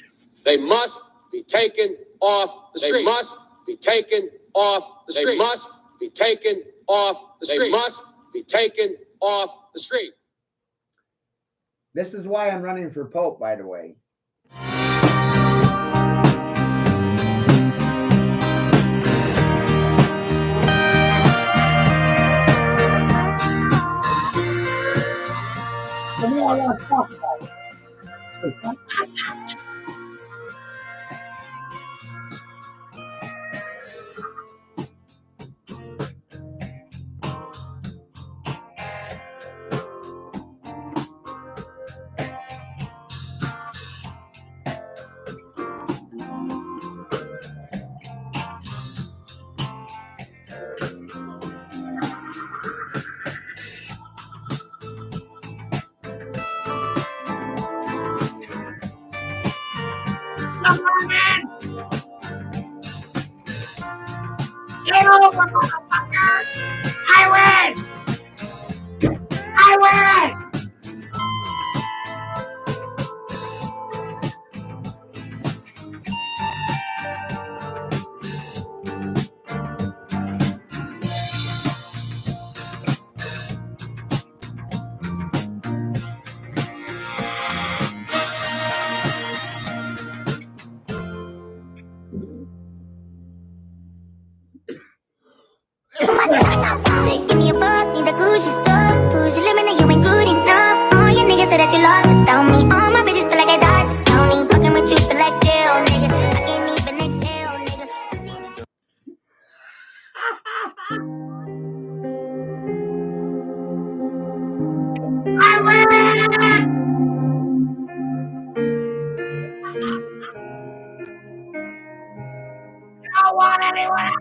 They must be taken off the street. They must be taken off the street. They must be taken off the street. They must be taken off the street. This is why I'm running for Pope, by the way. Get over, motherfucker! I win! I win! Give me a buck, need a Gucci store. Gucci living and you ain't good enough. All your niggas say that you lost without me. All my bitches feel like I died without me. Fucking with you feel like jail, nigga. I can't even exhale, nigga. I win! You don't want anyone else.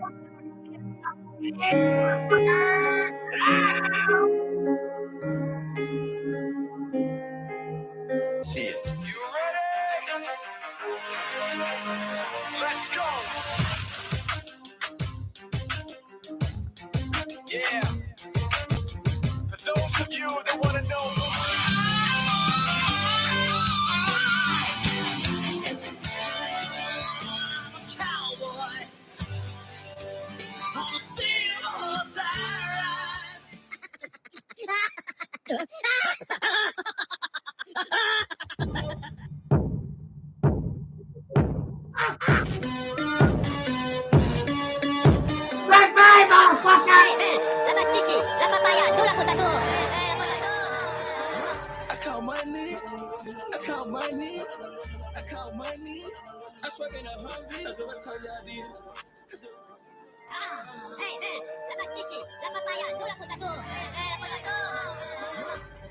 See it. You ready? Let's go. Yeah. For those of you that want to know. Cowboy. On the steel side. Goodbye, motherfucker! La pastiche, la papaya, do la potato. I count money, I count money, I count money. I swear in a hungry, that's what I call y'all. Hey, man, la pastiche, la papaya, do la potato.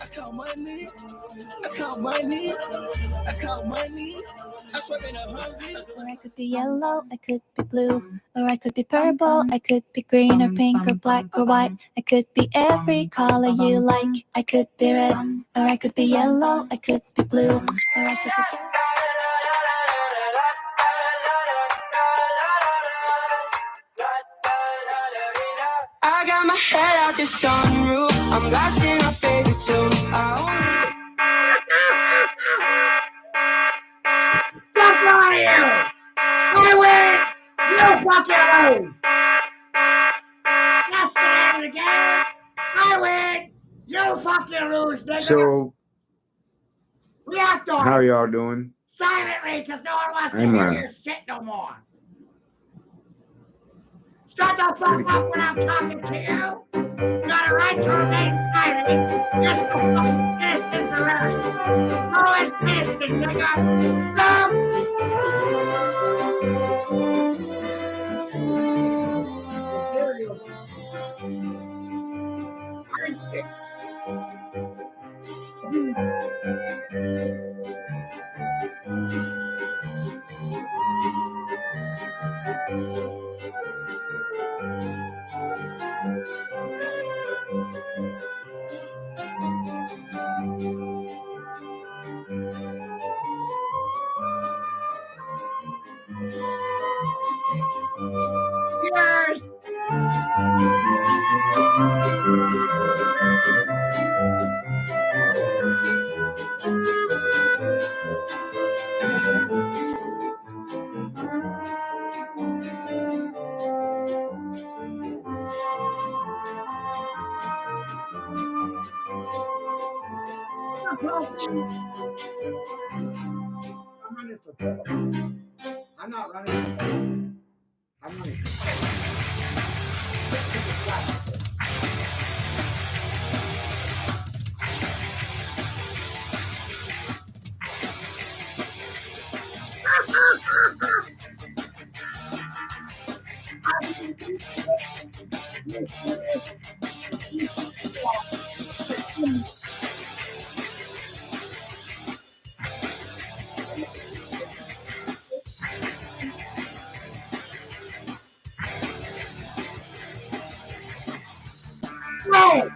I count money, I count money, I count money. I swear in a hungry. Or I could be yellow, I could be blue, or I could be purple, I could be green or pink or black or white. I could be every color you like. I could be red, or I could be yellow, I could be blue, or I could be purple. I got my head out the sunroof. I'm blasting our favorite tunes. Fuck all of you! I win! You fucking lose! That's the end of the game. I win! You fucking lose, nigga! So, React on how it y'all doing? silently, because no one wants to I'm, hear your shit no more. Shut the fuck up when I'm talking to you. You got a right to remain silent. This is fucking innocent arrest. No, it's innocent, nigga. Stop. Cheers! I'm running for president. I'm not running for president. I'm running for No!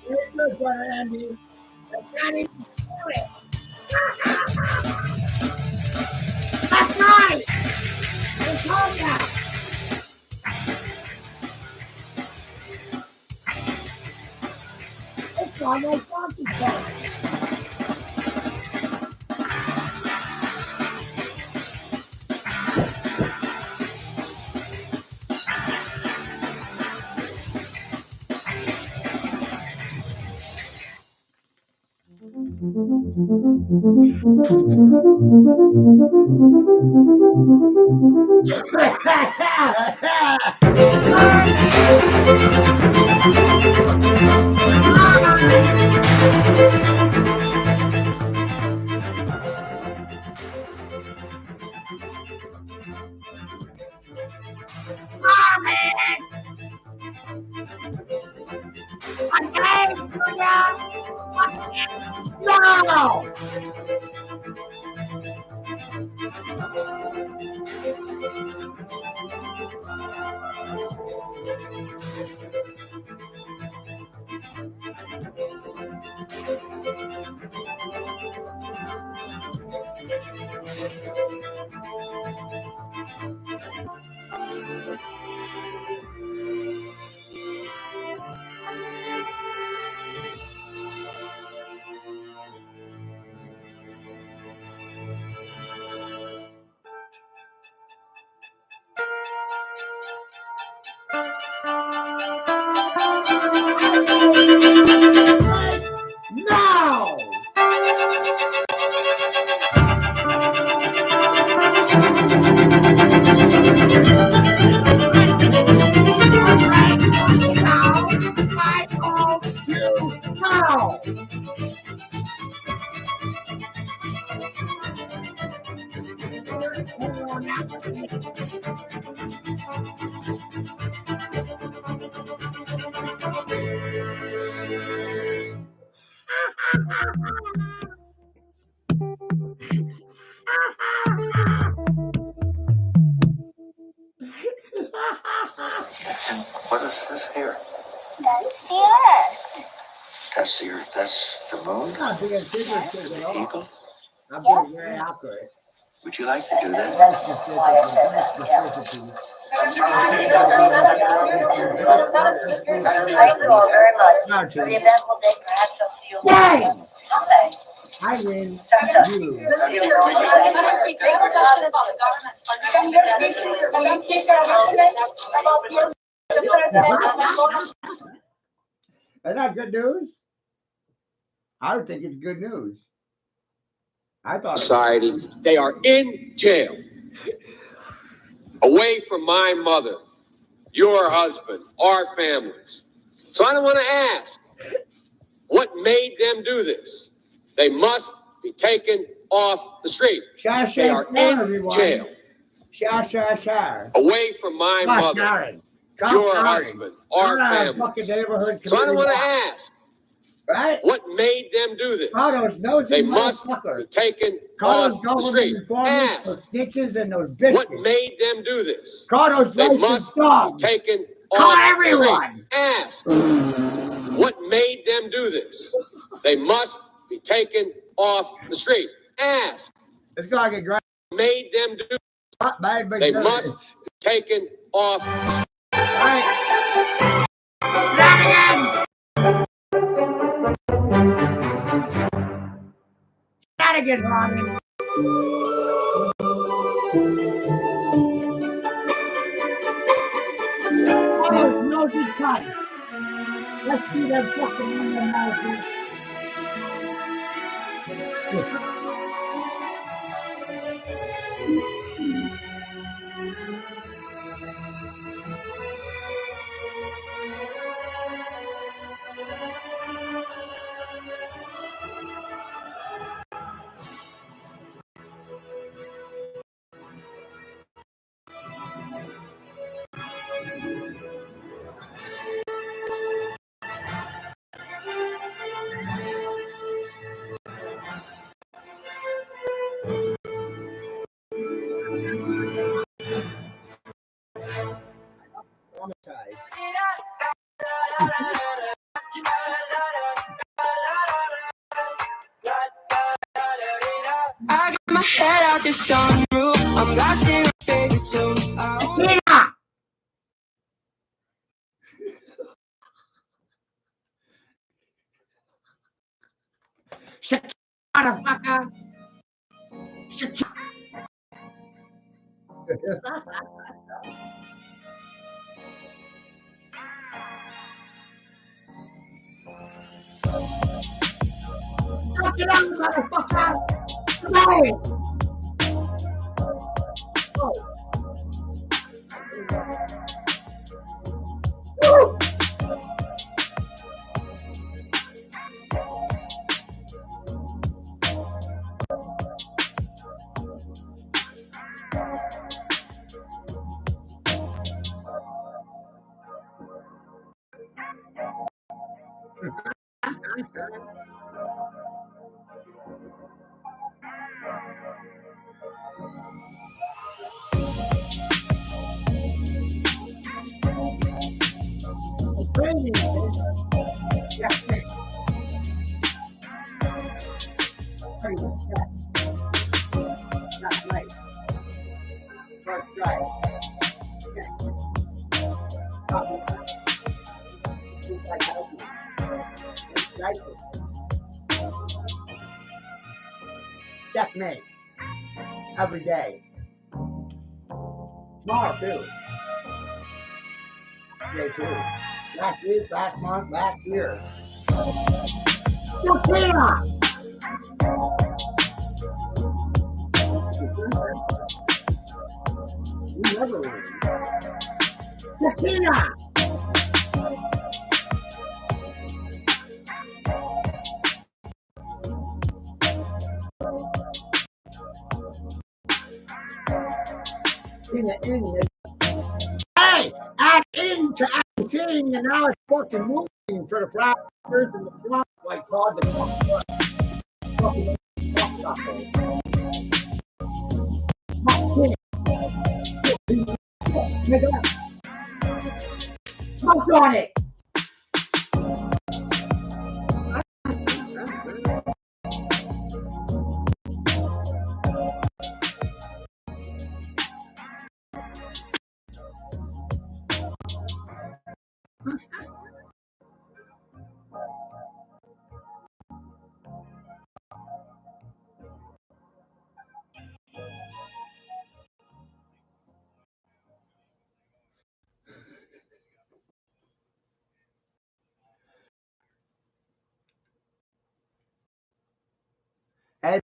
Very good, brother Andy. That's not even do it. That's right! It's home now! It's almost donkey kong. No! No! I told you no! What is this here? That's the Earth. That's the Earth. That's the moon. Not being super That's at the all. eagle. I'm being very accurate. Would you like to do that? Very specific. Very specificity. you all very much. The event will take perhaps a few minutes. Okay. I win. You. Is that good news? I would think it's good news. I thought Society, they are in jail. Away from my mother, your husband, our families. So I don't want to ask, what made them do this? They must be taken off the street. They are in jail. Away from my mother, your husband, our families. So I don't want to ask, what made them do this? They must be taken off the street. Ask, what made them do this? They must be taken off the street. Ask, what made them do this? They must be taken off the street. Ask, what made them do this? They must be taken off the street. Gotta get Ronnie. Oh, nose is cut. Let's see that fucking in the mouth. I got my head out the sunroof. I'm blasting my favorite tunes. Motherfucker. Fuck it up, motherfucker. Come on. Woo. Checkmate. Every day. Tomorrow too. Day too. Last week, last month, last year. Shekinah! You never win. Shekinah! Hey, add into acting, and now it's fucking moving for the flowers and the flowers like God the fucking make it up. Smoke on it.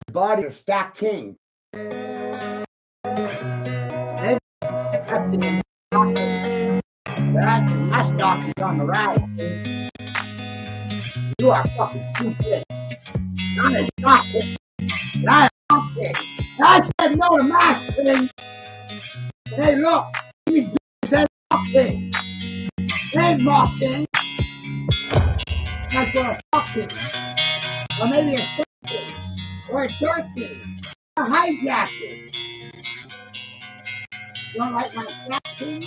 body of stacked king. Maybe that's the my stock is on the rise. You are fucking stupid. I'm a stock king. I am stock king. I said no to my king. Hey, look, these dudes said stock king. Ain't my king. That's what a stock king. Or maybe a stock king. Or a dirt king. A hijacker. You don't like my stock king?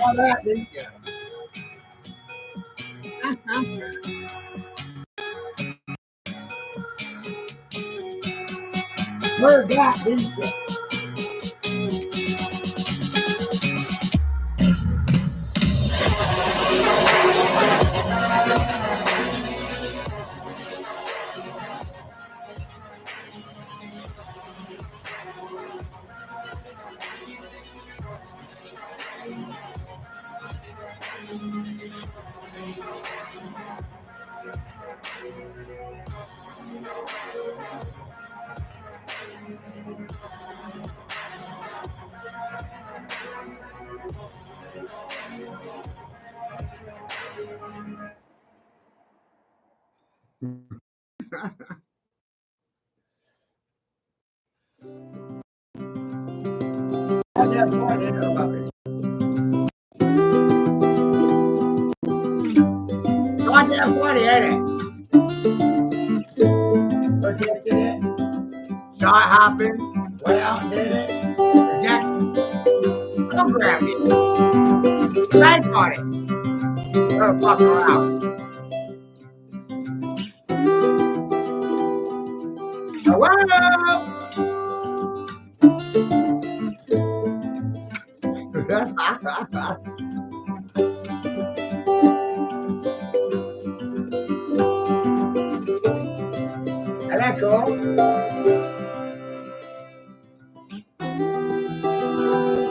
All that, didn't you? Heard that, didn't you? Goddamn funny, ain't it, Robert? Goddamn funny, ain't it? Look at it. Saw it happen. Went out and did it. Jack programmed it. Bank on it. What a fuck around. Hello? Isn't that cool?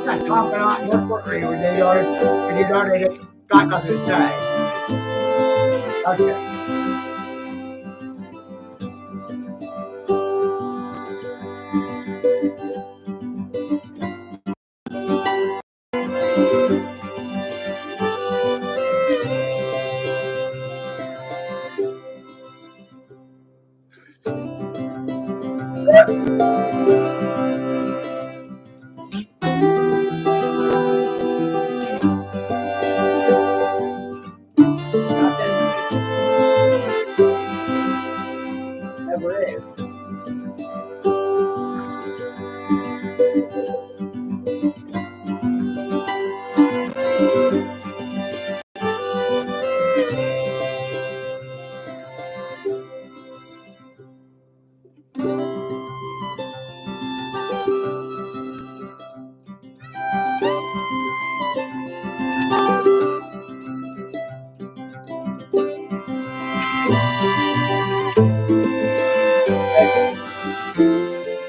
Got talking out more quickly when you know they got nothing to say. Okay. Never is.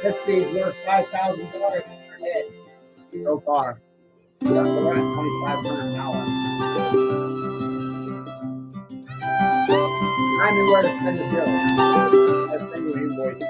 This fee's worth $5,000 per head so far. We're at $2,500. I knew where to send the bill. I'll send you an invoice.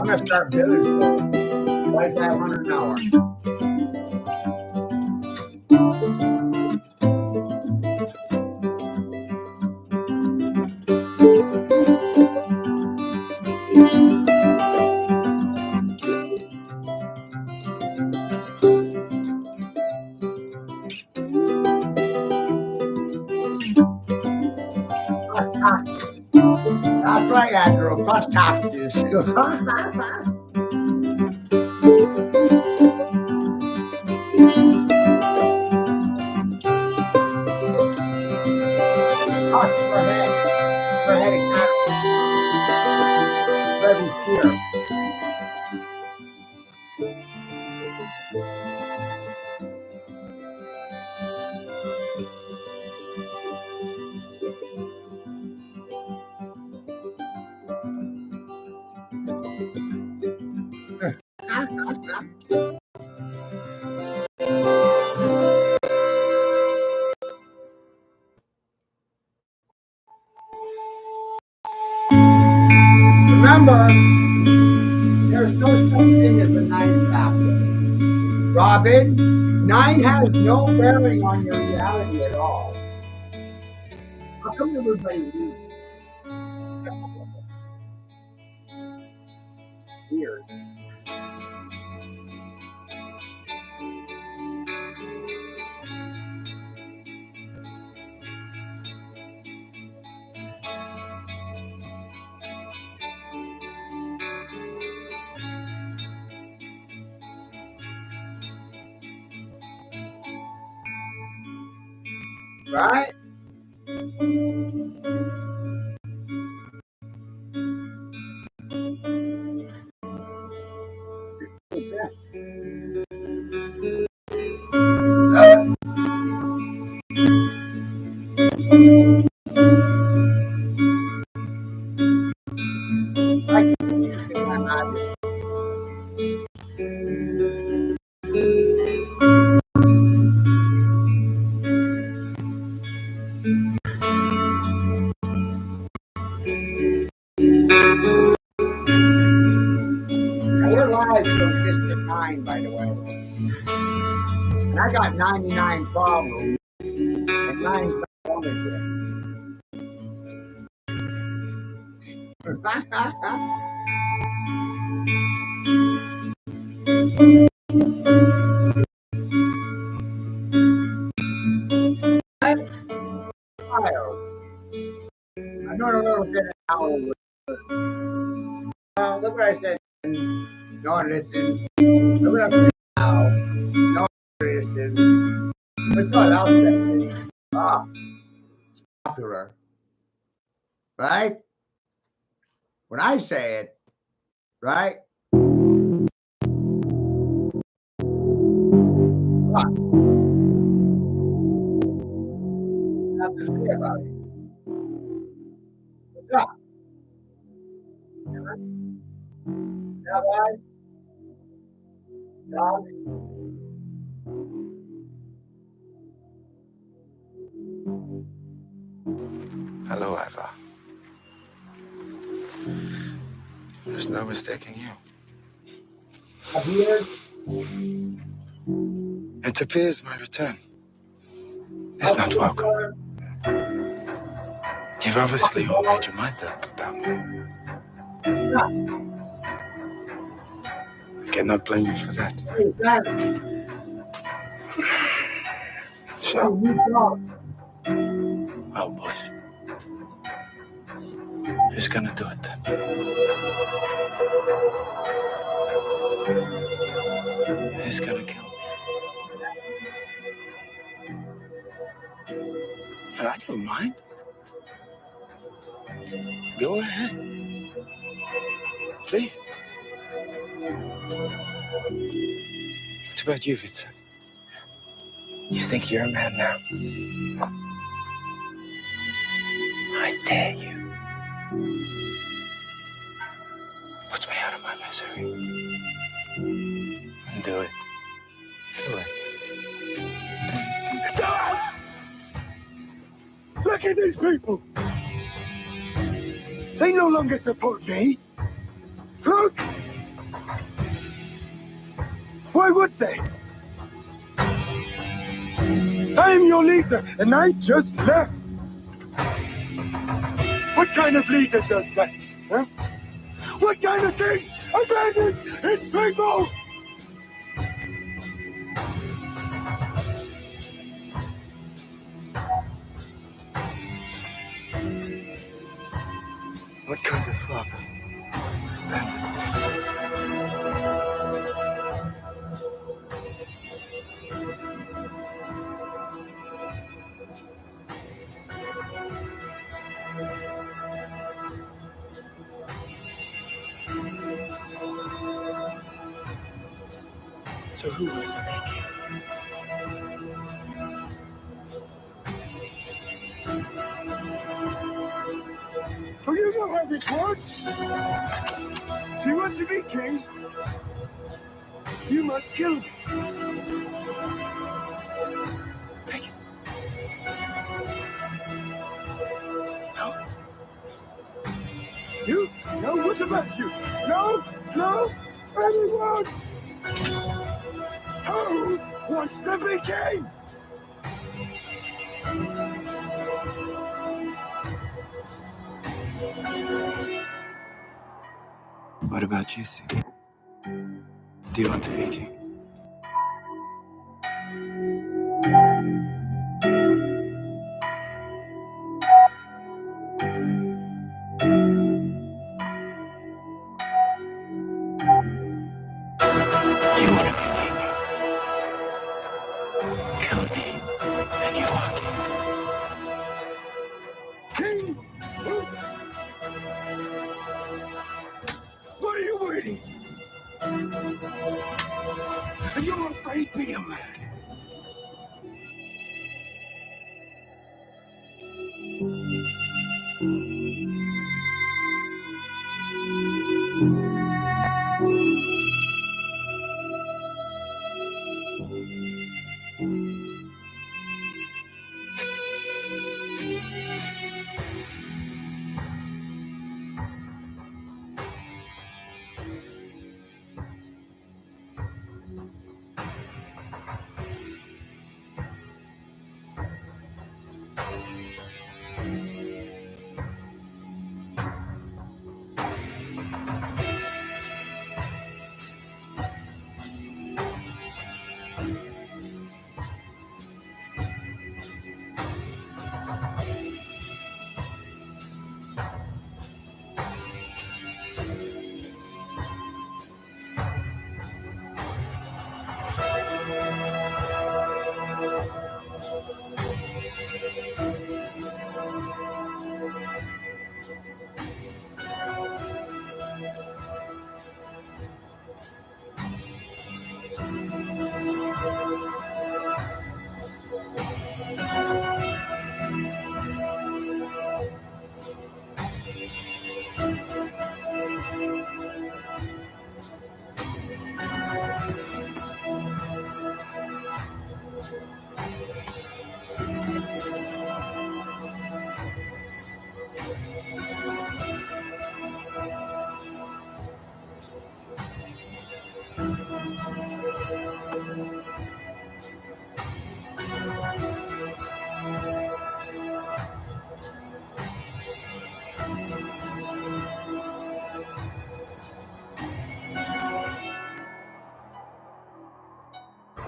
I'm gonna start billing for 2,500 an hour. That's right, Andrew. Plus taxes. Per head of cattle. For every steer. Remember, there's no such thing as a 9 factor. Robin, 9 has no bearing on your reality at all. How come everybody leaves? Weird. Right? Now we're live from District 9, by the way. And I got 99 problems and 9 ownership. I'm doing a little bit now. Look what I said. No one listens. Look what I'm saying now. No one listens. What's all out there? Ah, it's popular. Right? When I say it, right? What? Nothing to say about it. What's up? Yeah, boy? Dog? Hello, Iva. There's no mistaking you. It appears my return is not welcome. You've obviously all made your mind up about me. I cannot blame you for that. So, oh boys, who's gonna do it then? Who's gonna kill me? And I don't mind. Go ahead. Please. What about you, Victor? You think you're a man now? I dare you. Put me out of my misery. And do it. Do it. Do it! Look at these people! They no longer support me. Look! Why would they? I'm your leader, and I just left. What kind of leader does that? Huh? What kind of king abandons his people? What kind of father abandons his son? So who was speaking? Do you know how this works? If you want to be king, you must kill me. Take it. No. You? No, what about you? No, no, anyone? Who wants to be king? What about you, Sue? Do you want to be king? You want to be king? Kill me, and you are king. King? What are you waiting for? And you're afraid to be a man.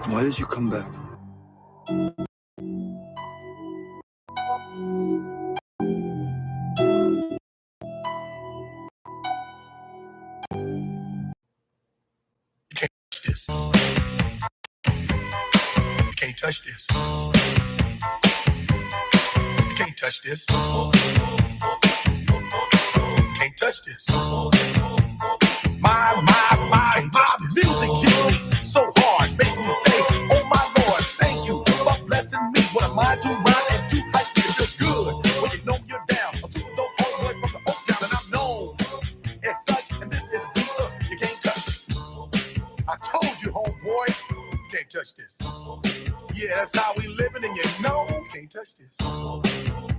Why did you come back? You can't touch this. You can't touch this. You can't touch this. My music hits me so hard, makes me say, oh my Lord, thank you for blessing me. What am I to rhyme and do like this? It feels good when you know you're down. A super dope homeboy from the Oak Town, and I'm known as such, and this is a beat you can't touch. I told you, homeboy, you can't touch this. Yeah, that's how we living, and you know you can't touch this.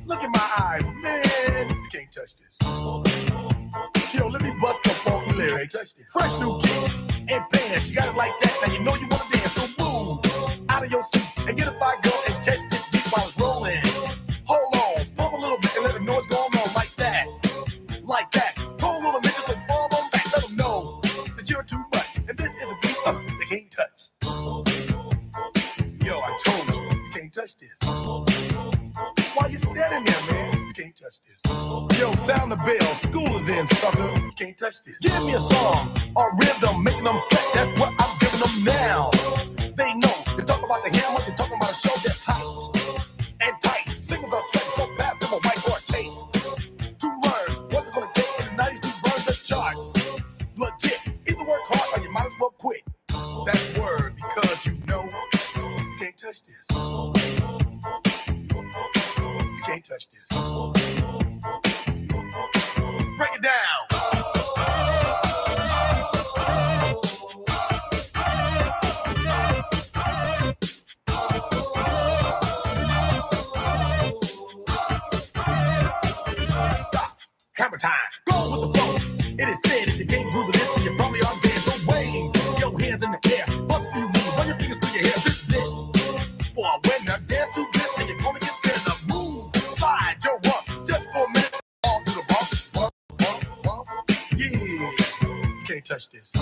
Look in my eyes, man, you can't touch this. Yo, let me bust the funky lyrics. Fresh new kicks and bands. dance. You got it like that. Now you know you want to dance. So move out of your seat and get a fire girl and catch this beat while it's rolling. Hold on, pump a little bit and let them know what's going on like that. Like that. Go a little bit just to fall on back. Let them know that you're too much. And this is a beat they can't touch. Yo, I told you can't touch this. Why you standing there, man? You can't touch this. Yo, sound the bell. School is in, sucker. You can't touch this. Give me a song or rhythm, making them sweat. That's what I'm giving them now. They know. You talk about the hammer, you're talking about a show that's hot and tight. Singles are sweating so fast, them a white or a tape. To learn what's it gonna take in the 90s to burn the charts. Legit. Either work hard or you might as well quit. That's word because you know you can't touch this. You can't touch this. Break it down. Stop. Hammer time. Go with the flow. It is said if you can't groove this, then you probably are dead. So wave your hands in the air. Bust a few moves. Run your fingers through your hair. This is it. For a winner, dance to this, and you're gonna get there. Now move, slide your rump just for a minute. All to the bump, bump, bump. Yeah, you can't touch this.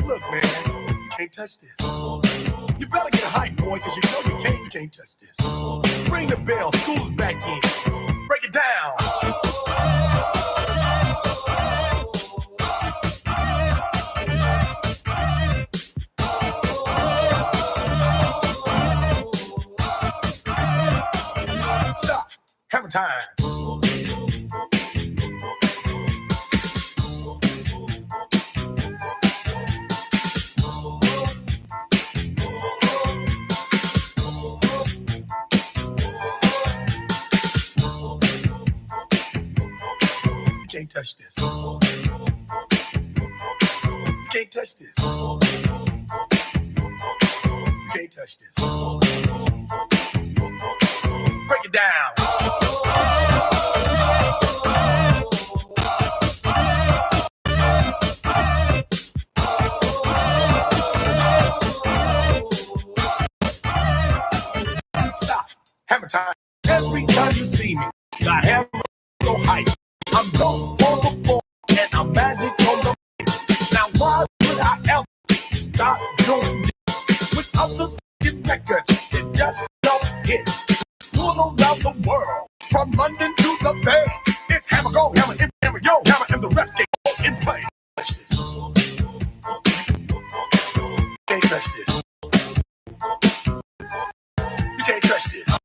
Look, man, you can't touch this. You better get hype, boy, because you know you can't touch this. Ring the bell, school's back in. Break it down. Stop. Hammer time. You can't touch this. You can't touch this. You can't touch this. Break it down. Stop. Hammer time. Every time you see me, I have so hype. I'm dope on the floor and I'm magic on the mic. Now why would I ever stop doing this? With others getting records that just don't hit. All around the world, from London to the Bay. It's hammer, go hammer, in hammer, yo hammer, and the rest get in play. Touch this. Can't touch this. You can't touch this.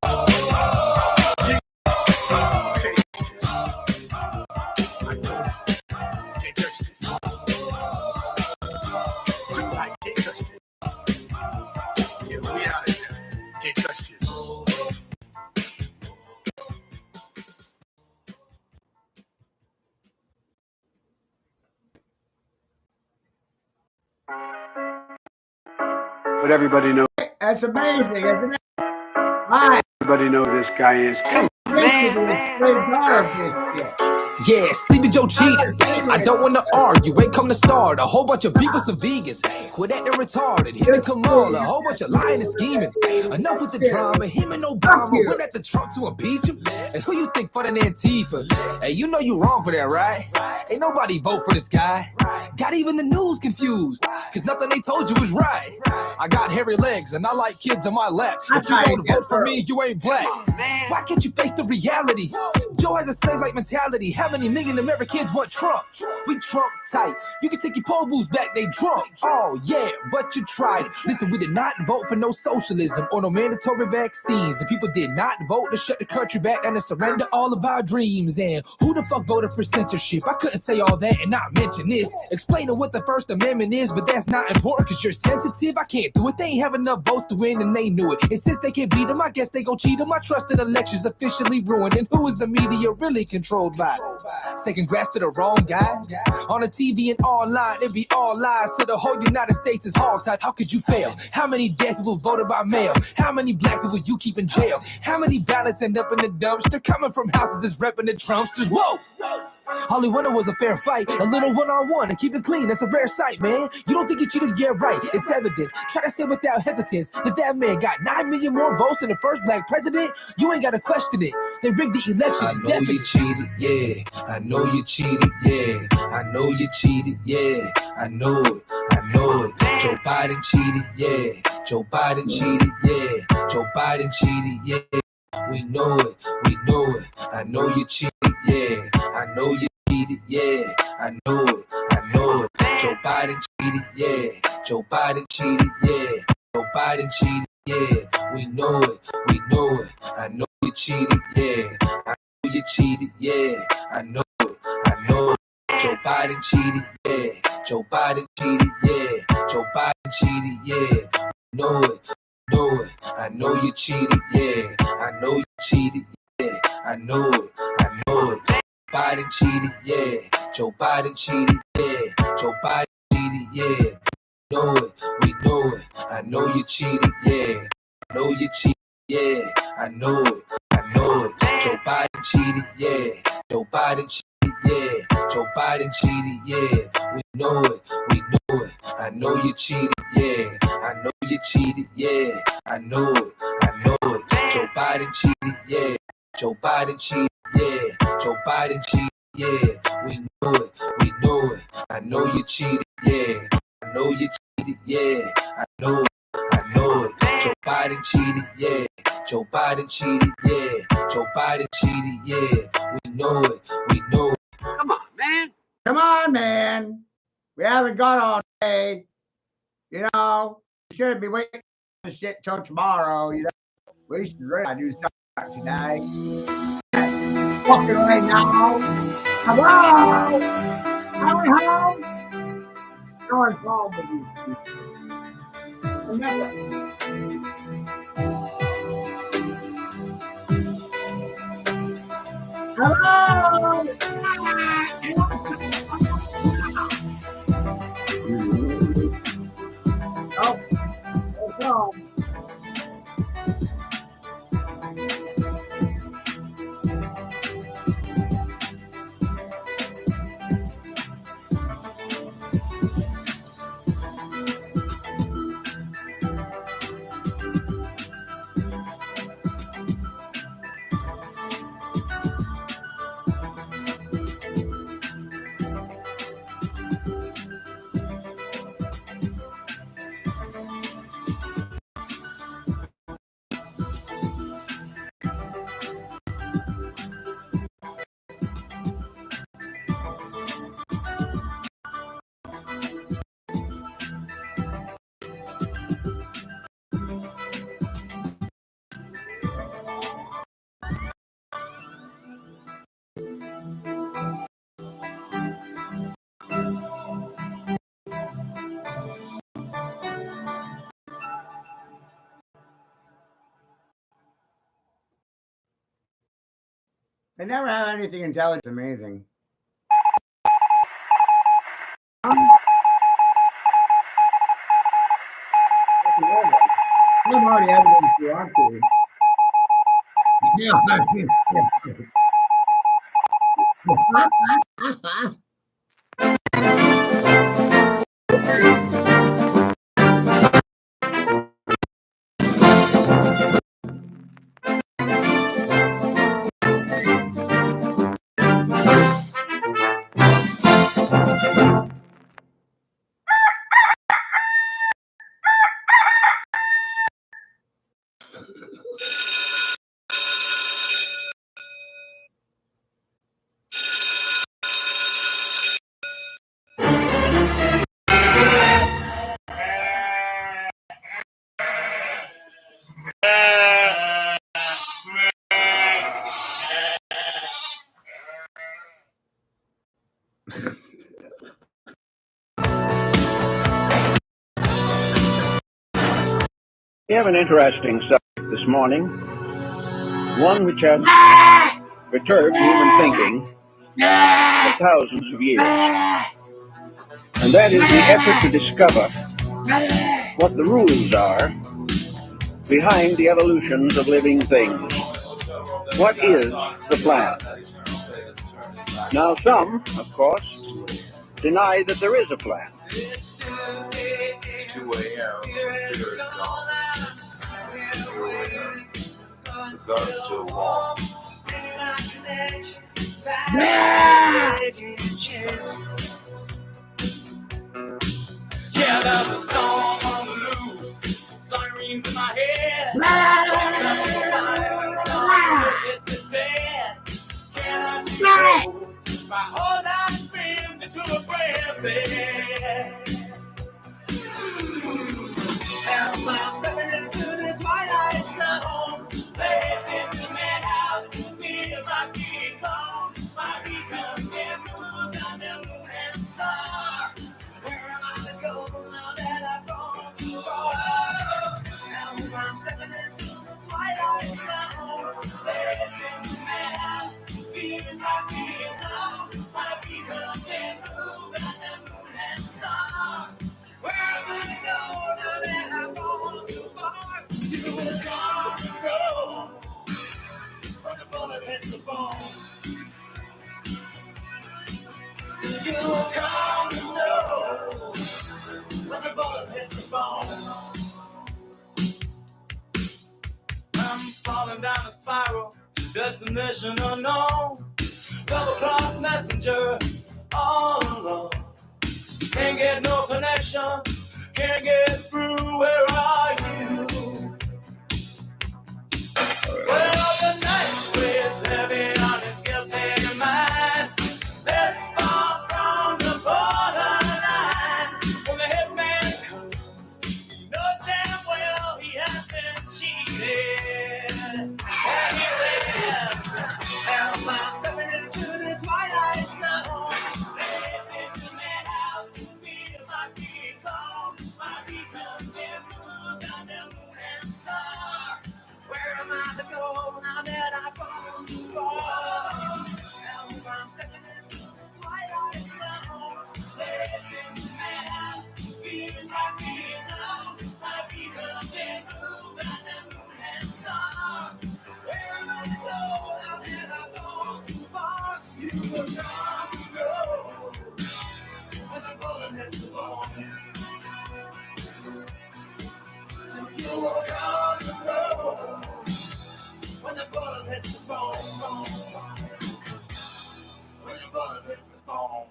But everybody knows. That's amazing, isn't it? Hi. Everybody know who this guy is. Yeah, Sleepy Joe cheated. I don't wanna argue, ain't come to start a whole bunch of beef with some vegans. Quit acting retarded, him and Kamala, a whole bunch of lying and scheming. Enough with the drama, him and Obama went at the Trump to impeach him. And who you think funding Antifa? Hey, you know you wrong for that, right? Ain't nobody vote for this guy. Got even the news confused, cause nothing they told you was right. I got hairy legs and I like kids on my lap. If you won't vote for me, you ain't black. Why can't you face the reality? Joe has a slave-like mentality. How many million Americans want Trump? We Trump tight. You can take your poll booths back, they drunk. Oh yeah, but you tried. Listen, we did not vote for no socialism or no mandatory vaccines. The people did not vote to shut the country back and to surrender all of our dreams. And who the fuck voted for censorship? I couldn't say all that and not mention this. Explaining what the First Amendment is, but that's not important cause you're sensitive. I can't do it. They ain't have enough votes to win and they knew it. And since they can't beat them, I guess they gon' cheat them. I trust in elections officially ruined. And who is the media really controlled by? Say congrats to the wrong guy. On the TV and online, it be all lies. To the whole United States is hogtied. How could you fail? How many dead people voted by mail? How many black people you keep in jail? How many ballots end up in the dumpster? Coming from houses that's repping the Trumpsters. Whoa! All he wanted was a fair fight, a little one-on-one, and keep it clean. That's a rare sight, man. You don't think you cheated? Yeah, right. It's evident. Try to say without hesitance that man got 9 million more votes than the first black president. You ain't got to question it. They rigged the election. I know you cheated, yeah. I know you cheated, yeah. I know you cheated, yeah. I know it. I know it. Joe Biden cheated, yeah. Joe Biden cheated, yeah. Joe Biden cheated, yeah. We know it, we know it. I know you cheated, yeah. I know you cheated, yeah. I know it, I know it. Joe Biden cheated, yeah. Joe Biden cheated, yeah. Joe Biden cheated, yeah. We know it, we know it. I know you cheated, yeah. I know you cheated, yeah. I know it, I know it. Joe Biden cheated, yeah. Joe Biden cheated, yeah. Joe Biden cheated, yeah. We know it. Know it. I know you cheated, yeah. I know you cheated, yeah. I know it. I know it. Biden cheated, yeah. Joe Biden cheated, yeah. Joe Biden cheated, yeah. Know it. We know it. I know you cheated, yeah. I know you cheated, yeah. I know it. I know it. Joe Biden cheated, yeah. Joe Biden cheated, yeah. Joe Biden cheated, yeah. We know it. We know it. I know you cheated, yeah. I know you cheated, yeah. I know it. I know it. Joe Biden cheated, yeah. Joe Biden cheated, yeah. Joe Biden cheated, yeah. We know it. We know it. I know you cheated, yeah. I know you cheated, yeah. I know it. I know it. Joe Biden cheated, yeah. Joe Biden cheated, yeah. Joe Biden cheated, yeah. We know it. We know it. Come on, man. Come on, man. We haven't got all day. You know, we shouldn't be waiting for this shit till tomorrow. You know, we should really do something today. Fucking right now. Hello? Are we home? No one's home with these people. Remember. Hello? Oh, it's home. They never have anything intelligent. It's amazing. I'm already evidence you want to. We have an interesting subject this morning, one which has perturbed human thinking for thousands of years, and that is the effort to discover what the rules are behind the evolutions of living things. What is the plan? Now, some, of course, deny that there is a plan. It's 2 a.m. Fear is gone. The sun's still warm. Yeah, there's a storm on the loose. Sirens in my head. It's a dead. Can't control. My whole life spins into a frenzy. And I'm stepping into the twilight zone. This is the madhouse. Feels like being gone. My beacons can move down the moon and star. Where am I to go now that I've gone too far? Now I'm stepping into the twilight zone. This is the madhouse. Feels like being gone. My beacons can move down the moon and star. Where am I to go now that I've gone too far? So you will come and go. When the bullet hits the bone. So you will come and go. When the bullet hits the bone. I'm falling down a spiral. Destination unknown. Double cross messenger. All alone. Can't get no connection. Can't get through. Where are you? Well, the night weighs heavy on his guilty mind. This far from the borderline. When the hitman comes, he knows damn well he has been cheated. And he says, am I stepping into the twilight zone? This is the madhouse. Feels like being gone. My beacons can move down the moon and star. Where am I to go now that I've gone too far? Now I'm stepping into the twilight zone. This is the madhouse. Feels like being gone. My beacons can move down the moon and star. Where am I to go now that I've gone too far? So you will come and go. When the bullet hits the bone. So you will come and go. When the bullet hits the bone. When the bullet hits the bone.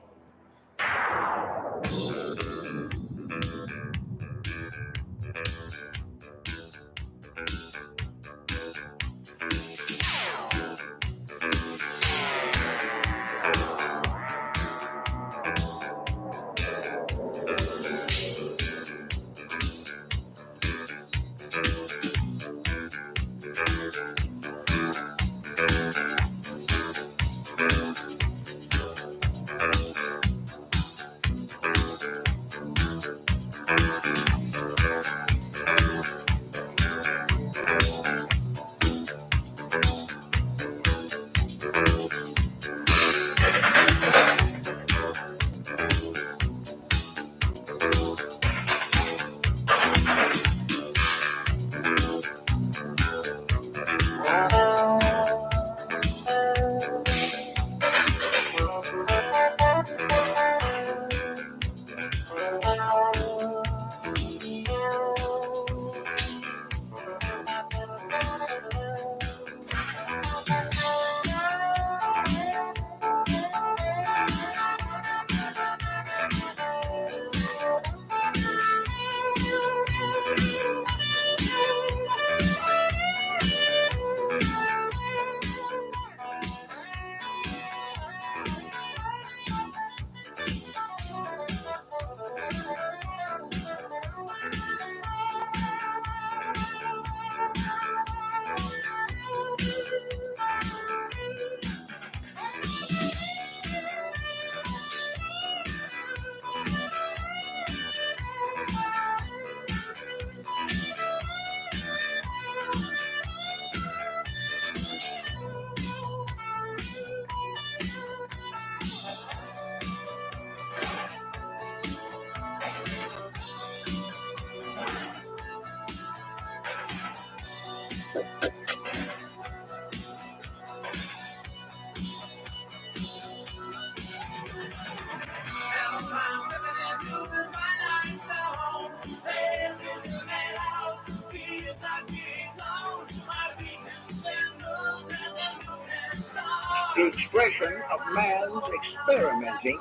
the expression of man's experimenting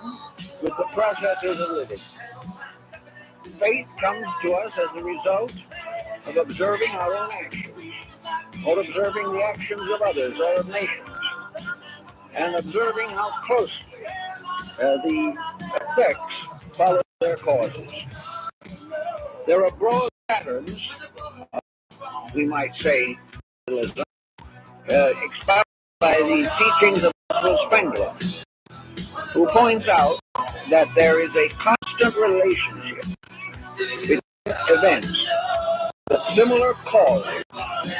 with the processes of living. Faith comes to us as a result of observing our own actions, or observing the actions of others or of nations, and observing how closely the effects follow their causes. There are broad patterns of, we might say, realism, expounded by the teachings of Spengler, who points out that there is a constant relationship between events. That similar causes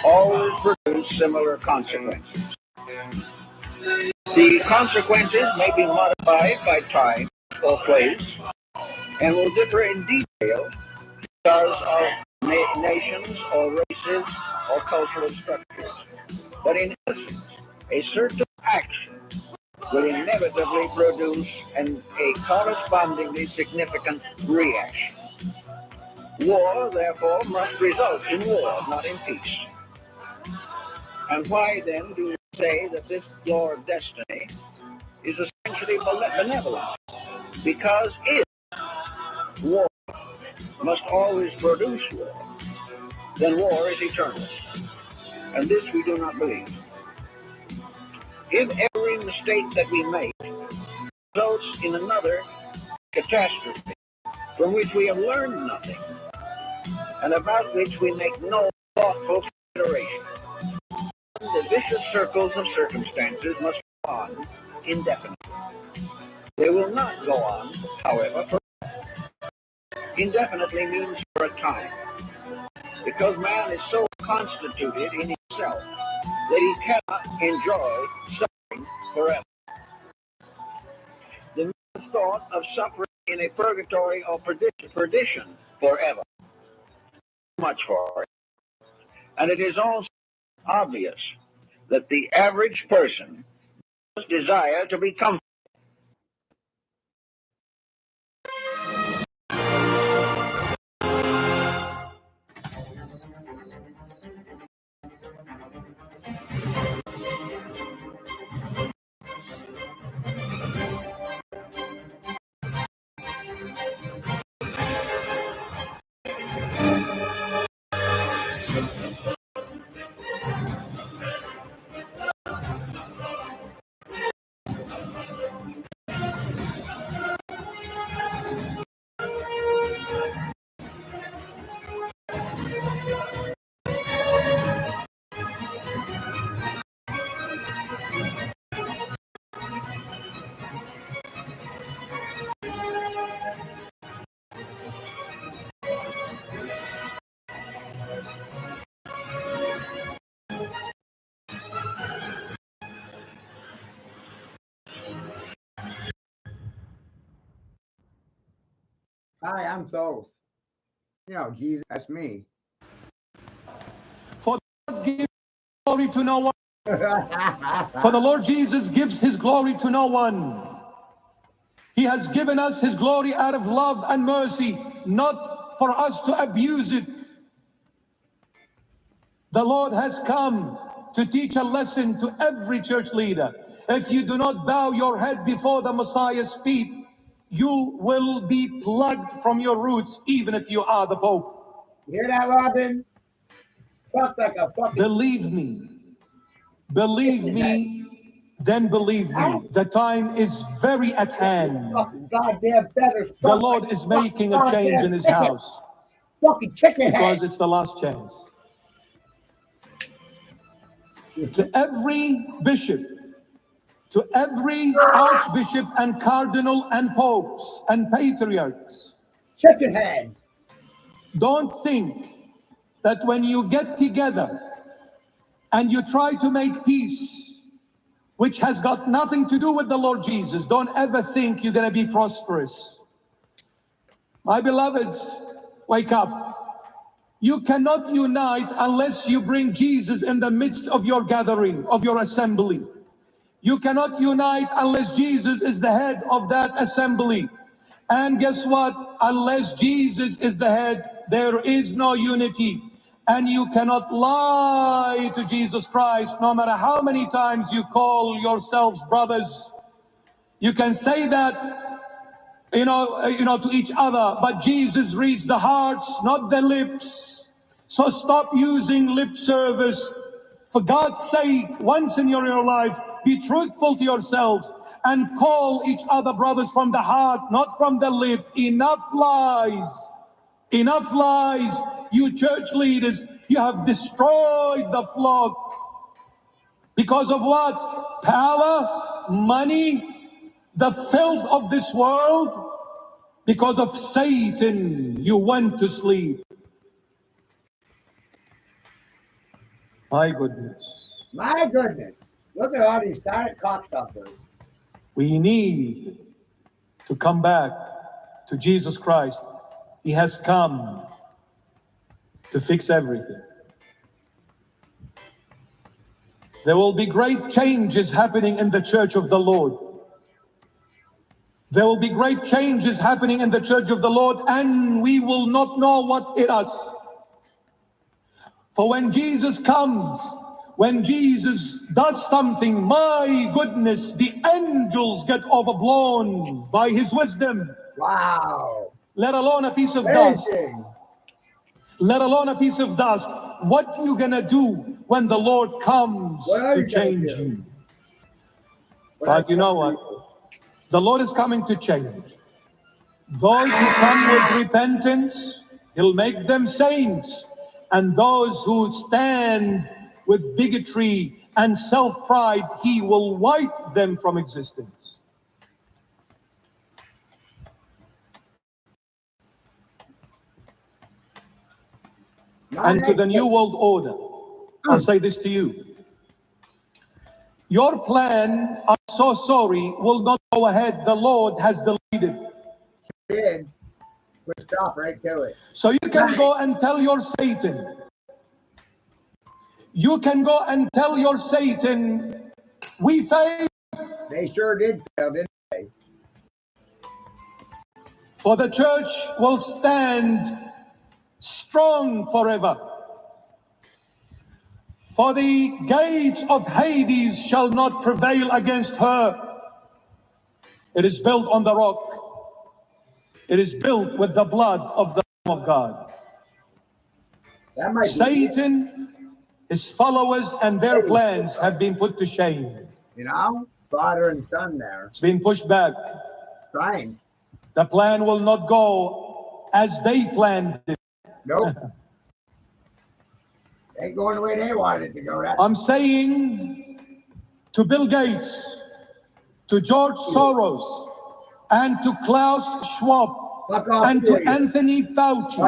always produce similar consequences. The consequences may be modified by time or place and will differ in detail because of nations or races or cultural structures. But in essence, a certain action will inevitably produce a correspondingly significant reaction. War, therefore, must result in war, not in peace. And why then do we say that this law of destiny is essentially benevolent? Because if war must always produce war, then war is eternal. And this we do not believe. If every mistake that we make results in another catastrophe from which we have learned nothing, and about which we make no thoughtful consideration, the vicious circles of circumstances must go on indefinitely. They will not go on, however, forever. Indefinitely means for a time, because man is so constituted in himself that he cannot enjoy suffering forever. The mere thought of suffering in a purgatory or perdition forever is much for it. And it is also obvious that the average person does desire to be comfortable. Hi, I'm Thoth. You know, Jesus, that's me. For the Lord gives glory to no one. For the Lord Jesus gives his glory to no one. He has given us his glory out of love and mercy, not for us to abuse it. The Lord has come to teach a lesson to every church leader. If you do not bow your head before the Messiah's feet, you will be plucked from your roots, even if you are the Pope. You hear that, Robin? Fuck like a fucking... Believe me, then believe me. The time is very at hand. Goddamn better. The Lord is making a change in his house. Fucking chicken head. Because it's the last chance. To every bishop, to every archbishop and cardinal and popes and patriarchs, chicken head. Don't think that when you get together and you try to make peace, which has got nothing to do with the Lord Jesus, don't ever think you're going to be prosperous. My beloveds, wake up. You cannot unite unless you bring Jesus in the midst of your gathering, of your assembly. You cannot unite unless Jesus is the head of that assembly. And guess what? Unless Jesus is the head, there is no unity. And you cannot lie to Jesus Christ, no matter how many times you call yourselves brothers. You can say that, to each other, but Jesus reads the hearts, not the lips. So stop using lip service. For God's sake, once in your life, be truthful to yourselves and call each other brothers from the heart, not from the lip. Enough lies. Enough lies. You church leaders, you have destroyed the flock. Because of what? Power, money, the filth of this world. Because of Satan, you went to sleep. My goodness. My goodness. Look at all these silent cocksuckers. We need to come back to Jesus Christ. He has come to fix everything. There will be great changes happening in the church of the Lord. There will be great changes happening in the church of the Lord, and we will not know what hit us. For when Jesus comes, when Jesus does something, my goodness, the angels get overblown by his wisdom. Wow. Let alone a piece of dust. Let alone a piece of dust. What are you going to do when the Lord comes to change you? But you know what? The Lord is coming to change. Those who come with repentance, he'll make them saints. And those who stand with bigotry and self-pride, he will wipe them from existence. And to the New World Order, I'll say this to you. Your plan, I'm so sorry, will not go ahead. The Lord has delayed it. We'll stop right to it. So you can go and tell your Satan. You can go and tell your Satan, we failed. They sure did fail, didn't they? For the church will stand strong forever. For the gates of Hades shall not prevail against her. It is built on the rock. It is built with the blood of the Lamb of God. Satan, his followers, and their plans have been put to shame. You know, father and son there. It's been pushed back. Trying. The plan will not go as they planned it. Nope. Ain't going the way they wanted it to go. I'm saying to Bill Gates, to George Soros, and to Klaus Schwab, and to Anthony Fauci,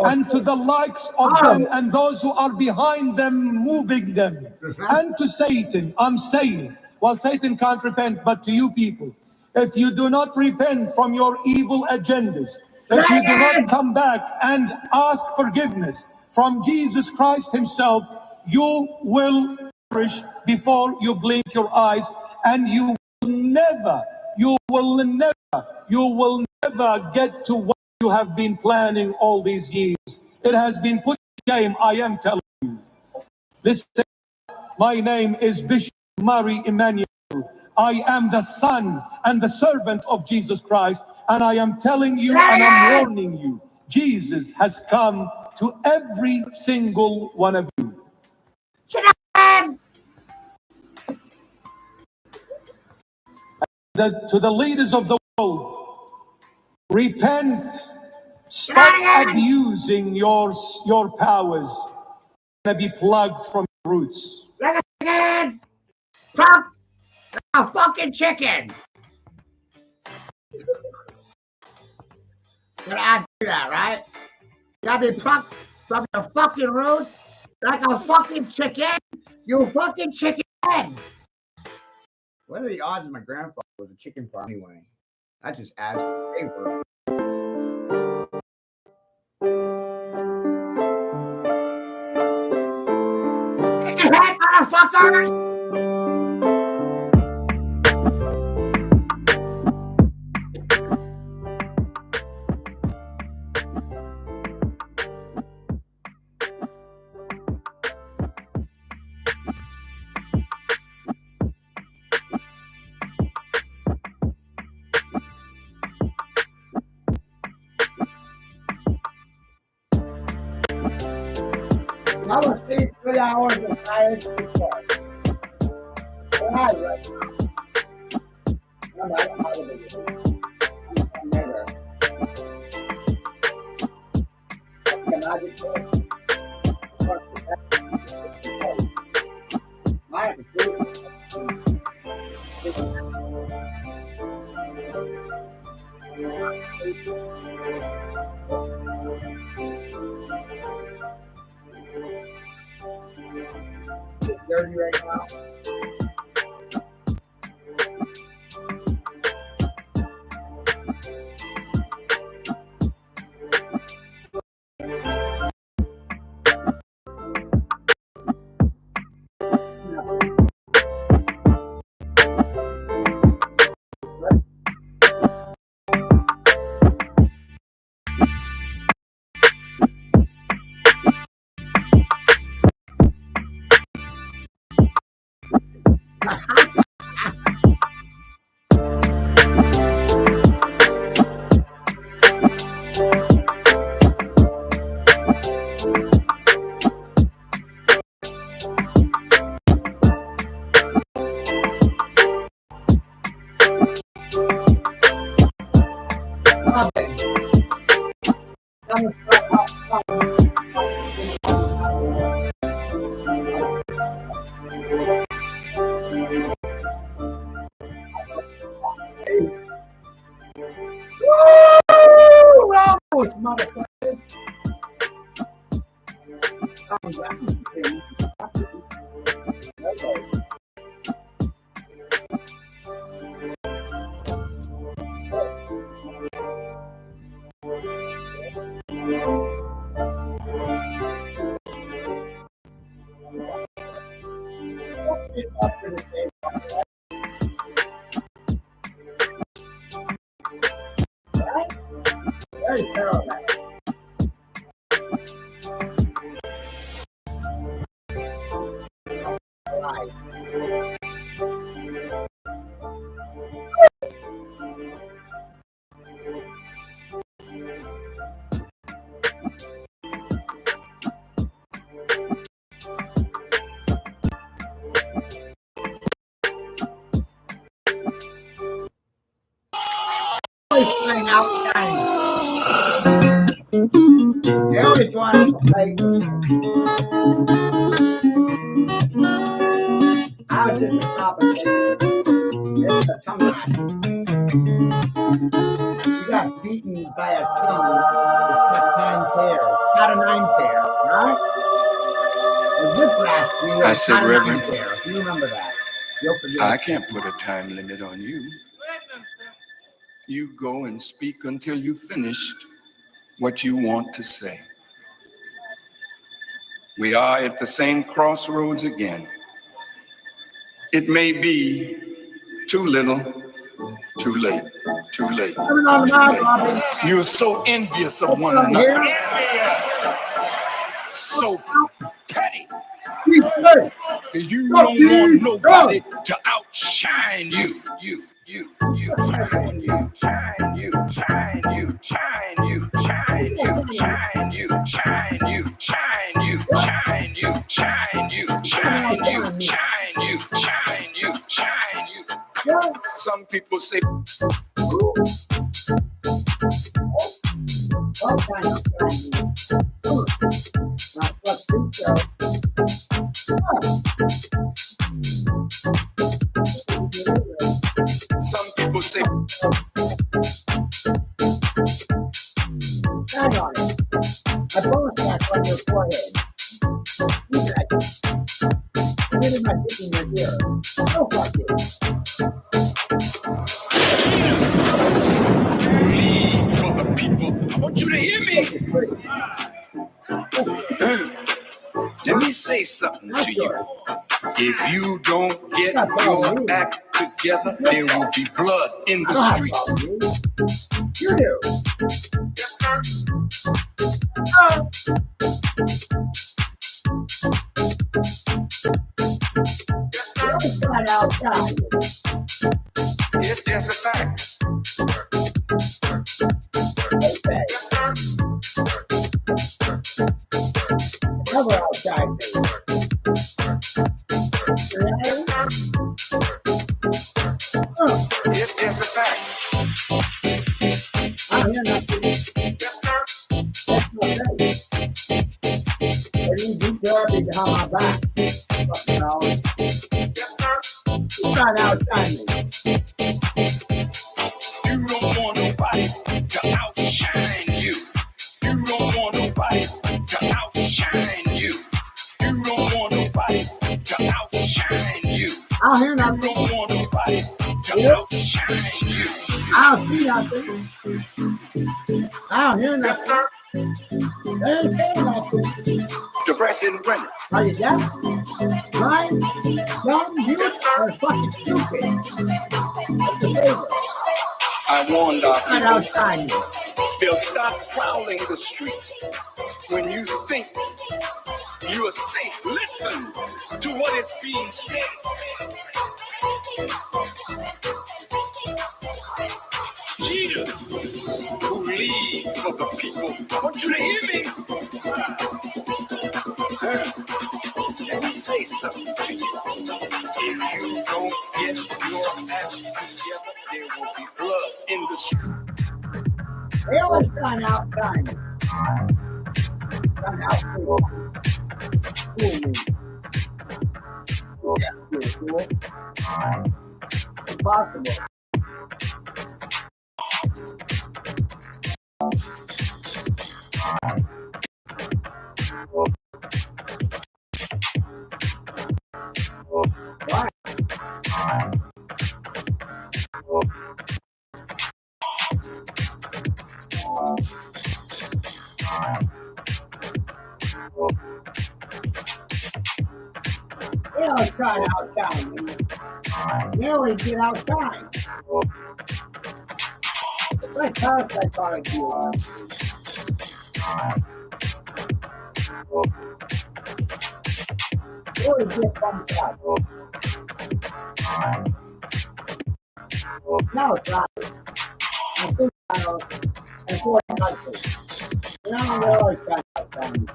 and to the likes of them and those who are behind them, moving them, and to Satan, I'm saying, well, Satan can't repent, but to you people, if you do not repent from your evil agendas, if you do not come back and ask forgiveness from Jesus Christ himself, you will perish before you blink your eyes, and you will never get to what you have been planning all these years. It has been put to shame, I am telling you. Listen, my name is Bishop Murray Emmanuel. I am the son and the servant of Jesus Christ, and I am telling you and I'm warning you, Jesus has come to every single one of you. To the leaders of the world, repent, stop abusing your powers, and be plugged from your roots. Fuck a fucking chicken. But I do that, right? You gotta be plucked from the fucking roots like a fucking chicken. You fucking chicken. What are the odds of my grandfather was a chicken farm anyway? That just adds flavor. Get your head, motherfuckers! I was 3 hours of silence before. Why right now? No, I don't have it. I'm never. The magic word. My attitude. It's dirty right now. They always want to play. I was just a competition. It's a tongue lash. You got beaten by a tongue with cut 9 pairs. Got a 9 pair, right? The whiplash, I said, Reverend, if you remember that, you'll forget. I can't put a time limit on you. You go and speak until you finished what you want to say. We are at the same crossroads again. It may be too little, too late, too late, too late. You're so envious of one another. So petty. You don't want nobody to outshine you. You shine, you shine, you shine, you shine, you shine, you shine, you shine, you shine, you shine, you shine, you shine, you shine, you shine, you shine, you. Some people say. Some people say. Hang on. A bonus back on your forehead. You got it. What am I thinking in your ear? Oh, fuck it. Leave for the people. I want you to hear me. Let me say something to you. If you don't get your act together, there will be blood in the street. You do. Outside. It's just a fact. Never outside. You don't want nobody to outshine you. You don't want nobody to outshine you. You don't want nobody to outshine you. I don't hear nothing. You don't want nobody to outshine you. I don't see nothing. I don't hear nothing. Yes, sir. They ain't saying nothing. Depressing Brennan. Are you deaf? Blind? Dumb? You are fucking stupid. What's the favorite? I warned our Not outside you. they'll stop prowling the streets when you think you are safe. Listen to what is being said. Leaders who lead for the people. I want you to hear me. Let me say something to you. If you don't get your act together, there will be blood in the street. They always trying outside. Trying outside. Fool me. Yeah, you're a fool. Impossible. Why? They always trying outside, man. They always get outside. What house I thought you are? They always get bumped up. Now it's right. I think I know. That's what I got to. Now they're always trying outside.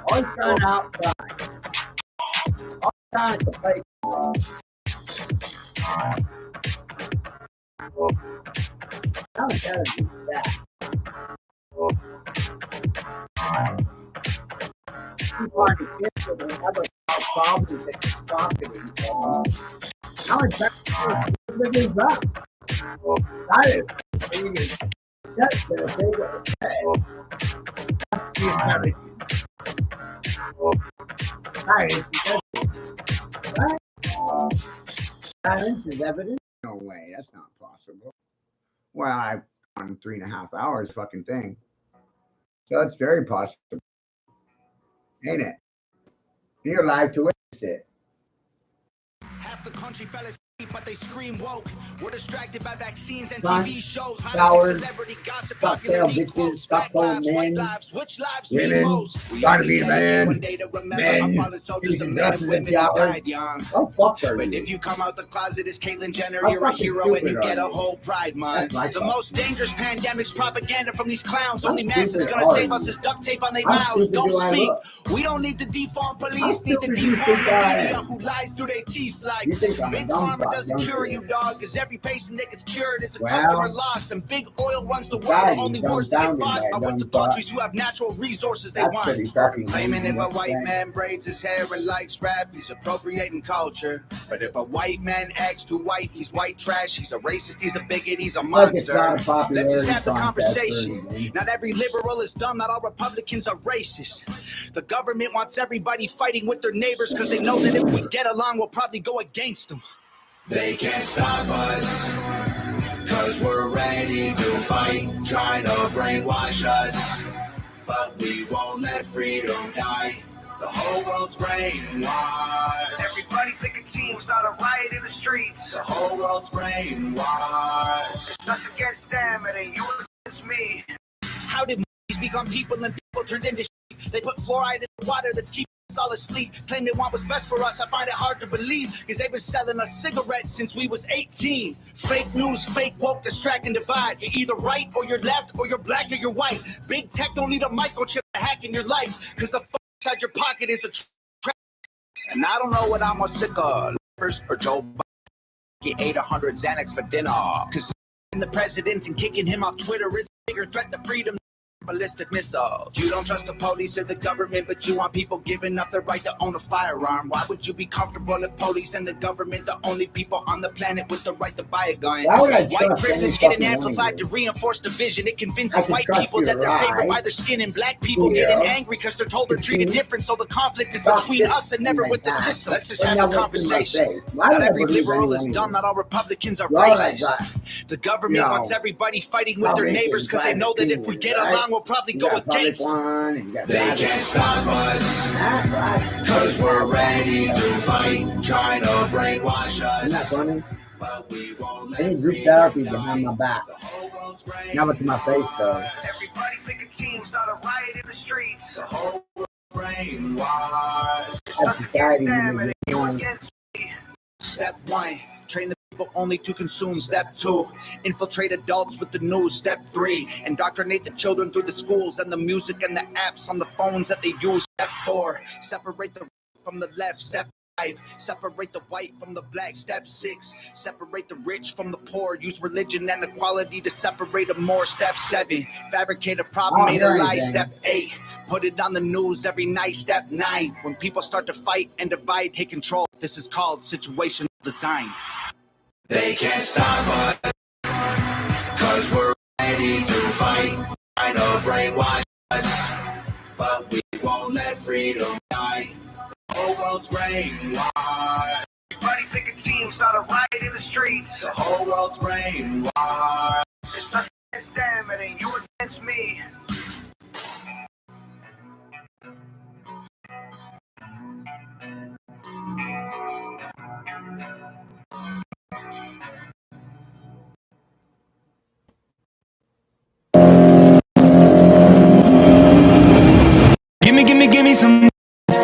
Always trying outside. Always trying to play. I'm telling you that. You find the kids with another problems that you're talking to each other. Now I'm trying to figure this out. That is being just going to say what it's said. That's the intelligence. Right, right? Silence is evidence? No way, that's not possible. Well, I've gone 3.5 hours fucking thing. So it's very possible. Ain't it? You're alive to witness it. Half the country fell asleep, but they scream woke. We're distracted by vaccines and Sun, TV shows. flowers, Celebrity gossip, cocktail bitches, stockholm men, women, trying to be a man, men, using dresses and showers. Oh, fuck her. But if you come out the closet as Caitlyn Jenner, you're a hero and you get a whole Pride Month. The most dangerous pandemic's propaganda from these clowns. Only mask is gonna save us is duct tape on their mouths. Don't speak. We don't need to defund police, need to defund the media who lies through their teeth like big pharma doesn't cure you, dog, because every patient that gets cured is a customer lost, and big oil runs the world. The only wars that get fought are with the countries who have natural resources they want. Claiming if a white man braids his hair and likes rap, he's appropriating culture. But if a white man acts too white, he's white trash, he's a racist, he's a bigot, he's a monster. Let's just have the conversation. Not every liberal is dumb, not all Republicans are racist. The government wants everybody fighting with their neighbors because they know that if we get along, we'll probably go against them. They can't stop us, cause we're ready to fight, trying to brainwash us. But we won't let freedom die, the whole world's brainwashed. Everybody pick a team, start a riot in the streets. The whole world's brainwashed. It's us against them, it ain't you against me. How did movies become people and people turned into shit. They put fluoride in the water that's keeping us all asleep. Claim they want what's best for us, I find it hard to believe. Cause they've been selling us cigarettes since we was 18. Fake news, fake woke, distract and divide. You're either right or you're left, or you're black or you're white. Big tech don't need a microchip to hack in your life. Cause the fuck inside your pocket is a trap. And I don't know what I'm more sick of, or Joe Biden. Get 800 Xanax for dinner. Cause the president and kicking him off Twitter is a bigger threat to freedom. Ballistic missile. You don't trust the police or the government, but you want people giving up their right to own a firearm. Why would you be comfortable if police and the government the only people on the planet with the right to buy a gun? Why would I White trust privilege any getting fucking amplified to one reinforce division. It I convinces can white trust people you that to they're favored lie. by their skin, and black people Yeah. getting angry because they're told they're treated different. So the conflict is Stop between this us and never like with the that. system. Let's just And have now a what's in my conversation. face? Why Not would I every believe liberal is anyone dumb. either? Not all Republicans are Well, I racist. got, The government you wants know, everybody fighting with their public neighbors and because they know that private if we opinion, get right? along, we'll probably You go got public against them. one, and you got They private can't stop us, That's right. cause we're ready to fight, trying to brainwash Isn't that us. funny? But we won't I let need group freedom therapy die. behind my back. The whole world's brain. Now it's my face, though. Everybody pick a team, start a riot in the streets. The whole world's brainwashed. That society uses one. Step 1, train the people only to consume. Step 2, infiltrate adults with the news. Step 3, indoctrinate the children through the schools and the music and the apps on the phones that they use. Step 4, separate the right from the left. Step 5, separate the white from the black. Step 6, separate the rich from the poor. Use religion and equality to separate them more. Step 7, fabricate a problem, made a lie. Step 8, put it on the news every night. Step 9, when people start to fight and divide, take control. This is called situational design. They can't stop us, cause we're ready to fight. Try to brainwash us, but we won't let freedom die. The whole world's brainwashed. Everybody pick a team, start a riot in the streets. The whole world's brainwashed. It's not against them, it ain't you against me. Give me some.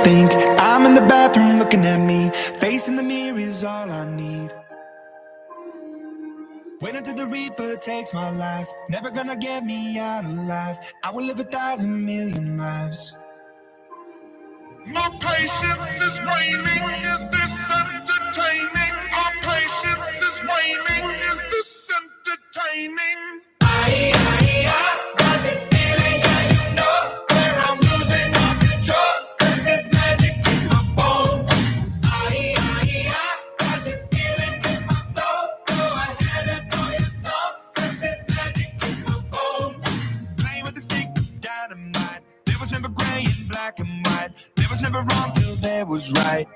Think I'm in the bathroom looking at me. Facing the mirror is all I need. Wait until the Reaper takes my life. Never gonna get me out alive. I will live 1,000,000,000 lives. My patience is waning. Is this entertaining? Our patience is waning. Is this entertaining? I got this feeling, yeah, you know, where I'm losing all control. 'Cause there's magic in my bones. I got this feeling in my soul. Go ahead and throw your stuff. 'Cause there's magic in my bones. Playing with the stick of dynamite. There was never gray and black and white. There was never wrong till there was right.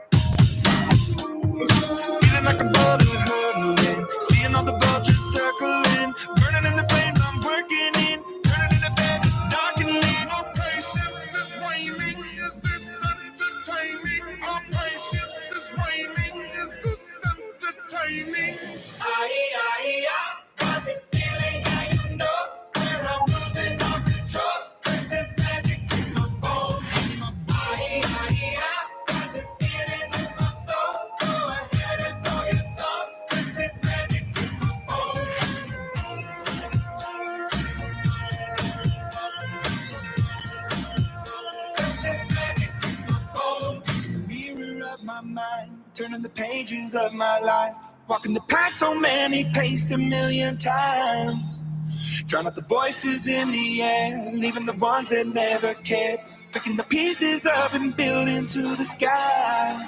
Feeling like a bullet hurtling. Seeing all the vultures circling. Burning in the flames I'm working in. Turning in the bed that's darkening. Our patience is waning. Is this entertaining? Our patience is waning. Is this entertaining? I got this feeling, yeah, you know, where I'm losing all control. 'Cause there's magic in my bones. I got this feeling in my soul. Go ahead and throw your stuff. 'Cause there's magic in my bones. Mirror of my mind, turning the pages of my life. Walking the path so many paced 1,000,000 times. Drown out the voices in the air, leaving the ones that never cared. Picking the pieces up and building to the sky.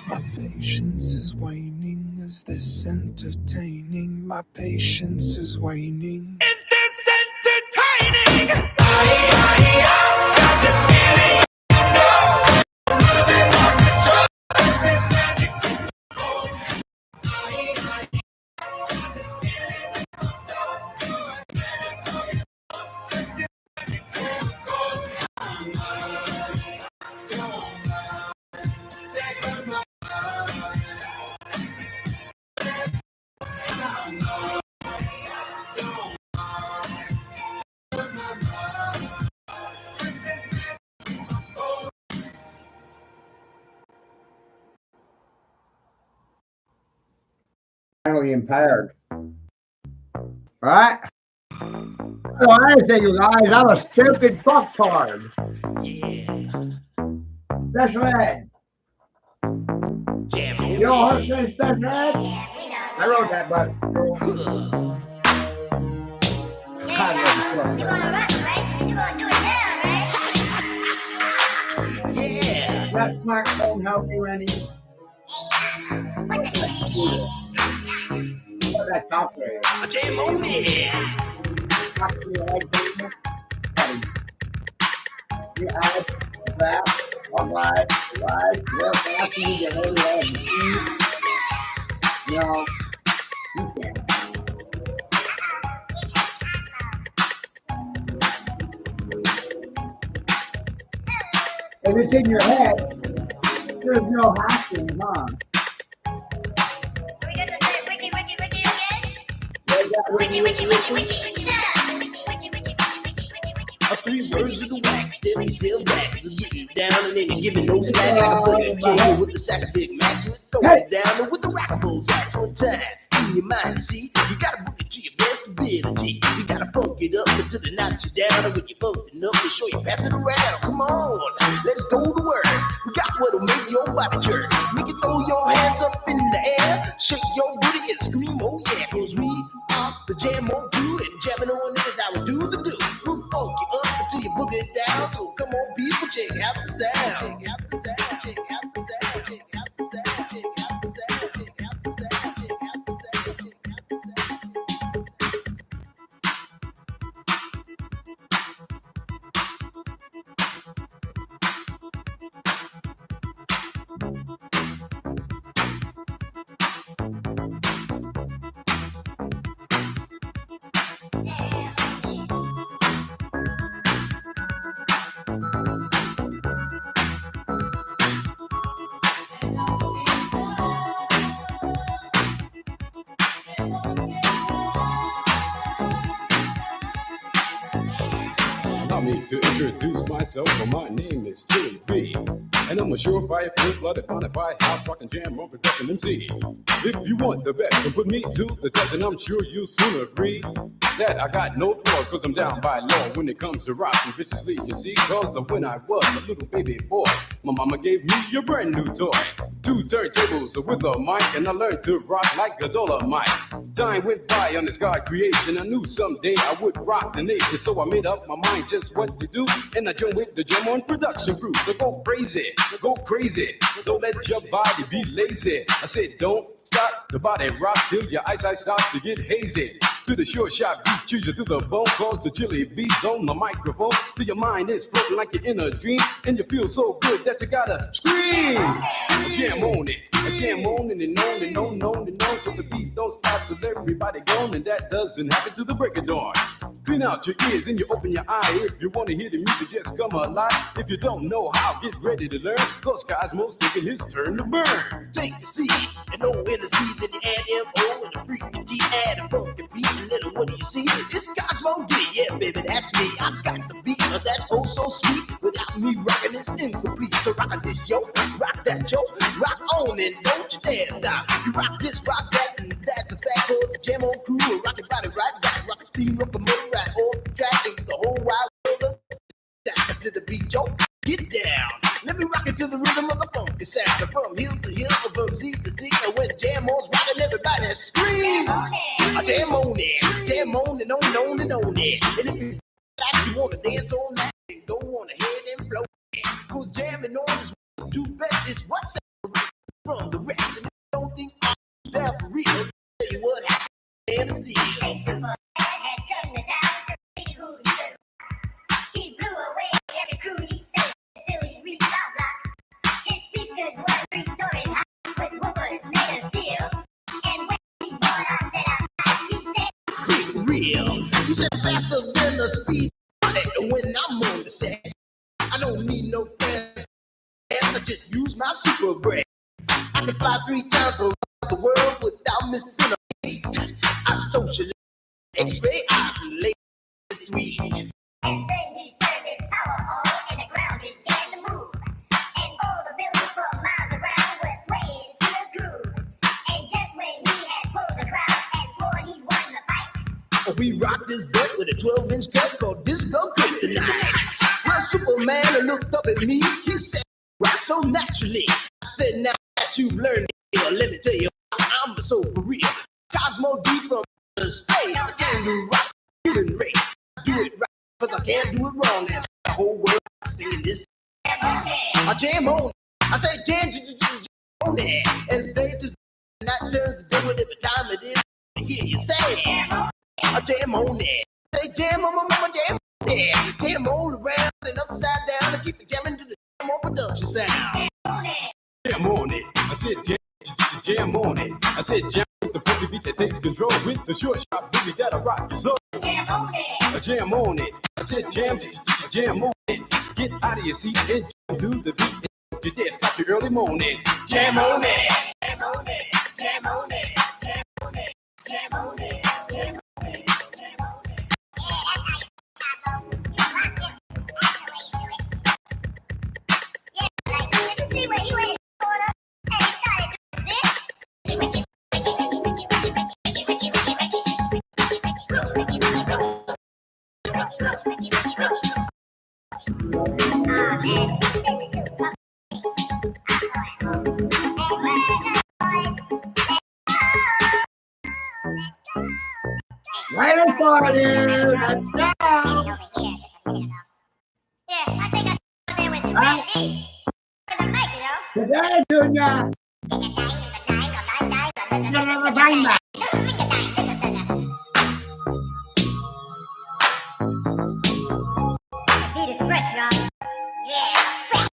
My patience is waning. Is this entertaining? My patience is waning. Is this entertaining? I got this feeling, you know, I'm losing all control. 'Cause there's magic in my bones. I got this feeling in my soul. Go ahead and throw your stuff. 'Cause there's magic in my bones. There goes my mentally impaired. Right? Well, I say, you guys, I'm a stupid fucktard. Special ed. You know how to say special ed? I wrote that, but. You gonna rap, right? You gonna do it now, right? Yeah. That smartphone help you any? What that software? A jam on it. You add that, right, real fast, you get hold of that. You know, you can't. If it's in your head, there's no hacking, huh? Are we gonna say wiki again? Wiki. A 3 words of the wax, still back. You getting down and then you giving no slack like a boogie king with the sack of Big Macs. You throw it down and with the rockables at one time. In your mind, you see, you gotta book it to your best ability. You gotta funk it up until they knock you down. And when you're funking up, they show you pass it around. Come on, let's go to work. We got what'll make your body jerk. Make you throw your hands up in the air, shake your booty and scream, oh yeah. Cause we are the jam on you and jamming on it is how we do the do. We'll funk you up until you book it down. So come on, people, check out the sound. Check out the sound, check out the sound, check out the sound, check out the sound, check out the sound, check out the sound, check out the sound. Allow me to introduce myself, for my name is Chili B. And I'm a surefire, full-blooded, bonafide, house rockin' jam on production MC. If you want the best, then put me to the test, and I'm sure you'll soon agree that I got no flaws, cause I'm down by law when it comes to rockin' viciously, you see. Cause of when I was a little baby boy, my mama gave me a brand new toy. 2 turntables with a mic, and I learned to rock like a Dolomite. Time went by on this God creation, I knew someday I would rock the nation, so I made up my mind just what to do, and I joined with the Jam On production crew. So go crazy, don't let your body be lazy. I said don't stop the body rock till your eyesight starts to get hazy. To the sure shot beats, choose you to the bone, cause the Chili B's on the microphone. To your mind is floating like you're in a dream, and you feel so good that you gotta scream. Jam on it, jam on it and on and on and on, but the beat don't stop till everybody gone, and that doesn't happen to the break of dawn. Clean out your ears and you open your eye. If you want to hear the music, just come alive. If you don't know how, get ready to learn, cause Cosmo's taking his turn to burn. Take the C and O in the C, then you add M-O and the freaking D, add a funky beat, and then what do you see? It's Cosmo D, yeah baby, that's me. I got the beat, that's oh so sweet. Without me rocking it's incomplete. So rock this yo, rock that yo, rock on and don't you dare stop. You rock this, rock that, and that's a fact. Cause the Jam On crew will rock your body right back. Rock the steam, rock the motor right off the track, and the whole wide world up to the beat, yo. Get down. Let me rock it to the rhythm of the funky sound. From hill to hill, from Z to Z, and when Jam On's rocking, everybody screams. I jam on it, jam on and on and on and on it. And if you like, you wanna dance all night, then go on ahead and blow it. Cause jamming on is what you do best. It's what's separated from the rest. And if you don't think I'm down for real, I'll tell you what happened. And it's still. He blew away every crew he faced till he reached our block. His speakers were restored with woofers made of steel. And when he bought I said outside, he said, real. You said faster than the speed bullet when I'm on the set. I don't need no fans. I just use my super brain. I can fly 3 times around the world without missing a beat. I socialize, X-ray eyes and lay sweet. and then he turned his power on and the ground began to move. And all the buildings for miles around were swaying to the groove. And just when he had pulled the We rock this bed with a 12-inch cut called Disco Kryptonite. Well, Superman looked up at me. He said, rock so naturally. I said, now that you've learned it, let me tell you, I'm so for real. Cosmo deep from space. I can't do rock human race. I do it right because I can't do it wrong. That's the whole world singing this. I jam on it. I say jam on it. As day to night turns to day, whatever time it is, I hear you say I jam on it. Say jam on my mama, jam on it. Jam all around and upside down and keep it jamming to the jam on production sound. Jam on it. I said jam on it. I said jam is the funky beat that takes control with the short sharp beat that'll rock your soul. Jam on it. A jam on it. I said jam on it. Get out of your seat and do the beat. If you dare stop your early morning. Jam on it. Jam on it. Jam on it. Jam on it. Jam on it. Jam on it. Right in for it. Let's go. Yeah, I think I saw there with the magic. Look at the mic, you know. Today, Junior. The beat is fresh, y'all. Yeah, fresh.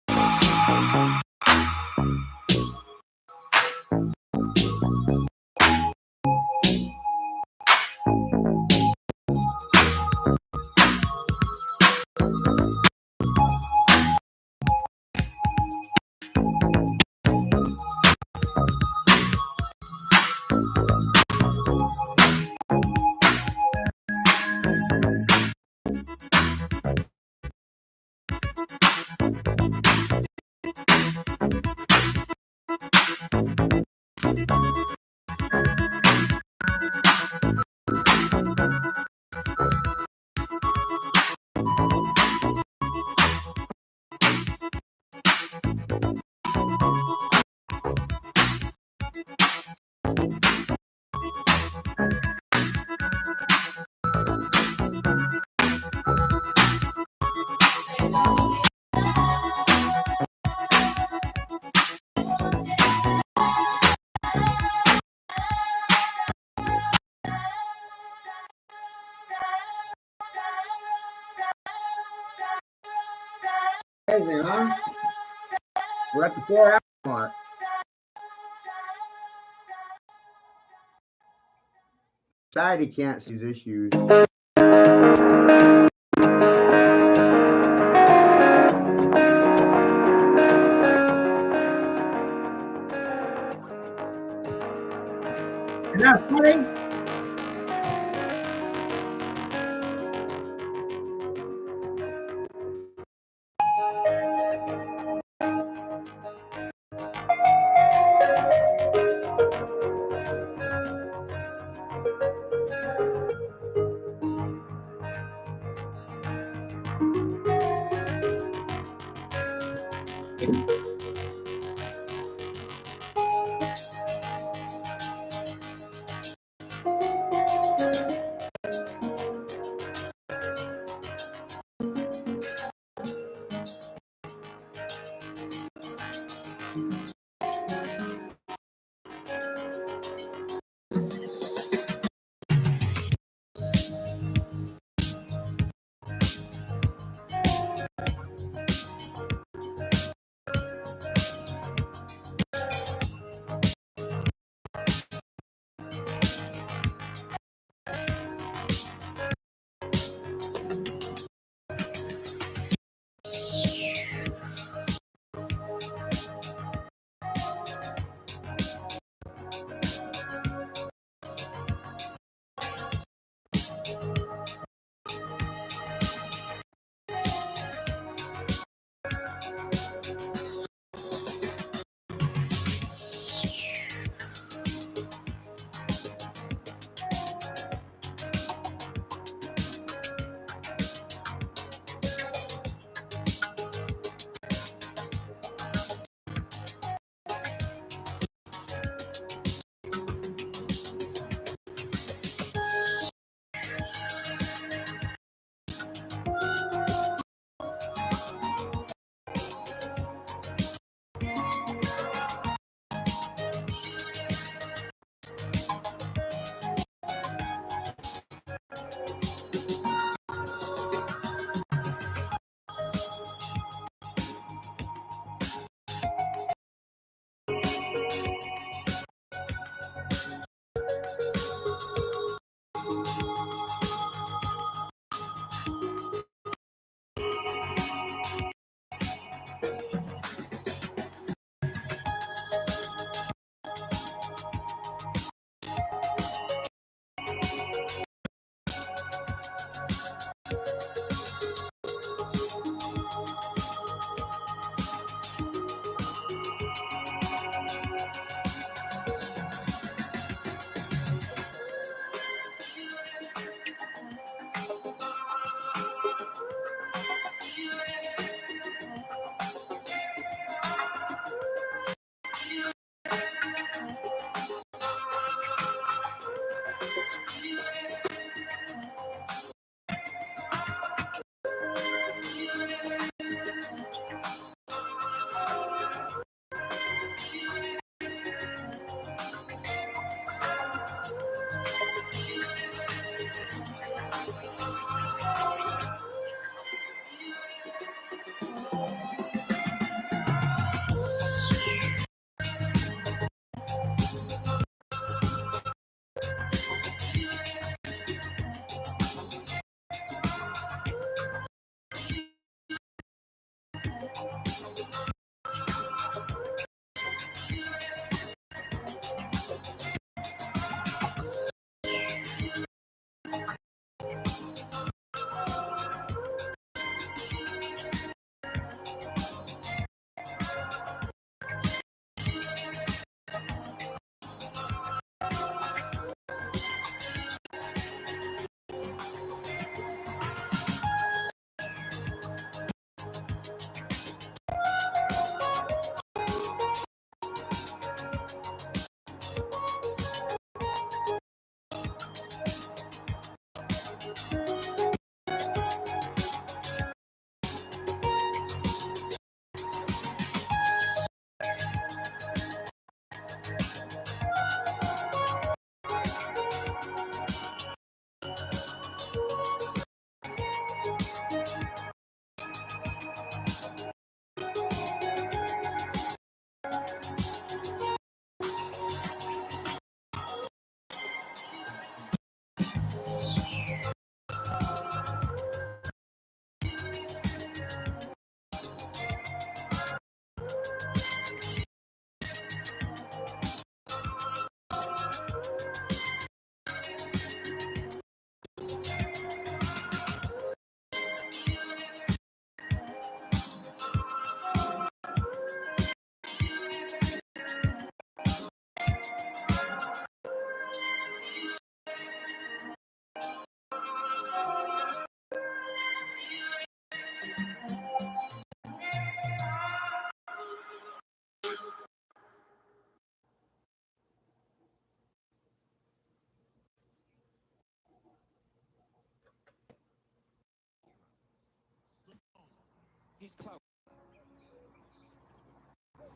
Crazy, huh? We're at the 4-hour mark. Society can't see these issues. Isn't that funny?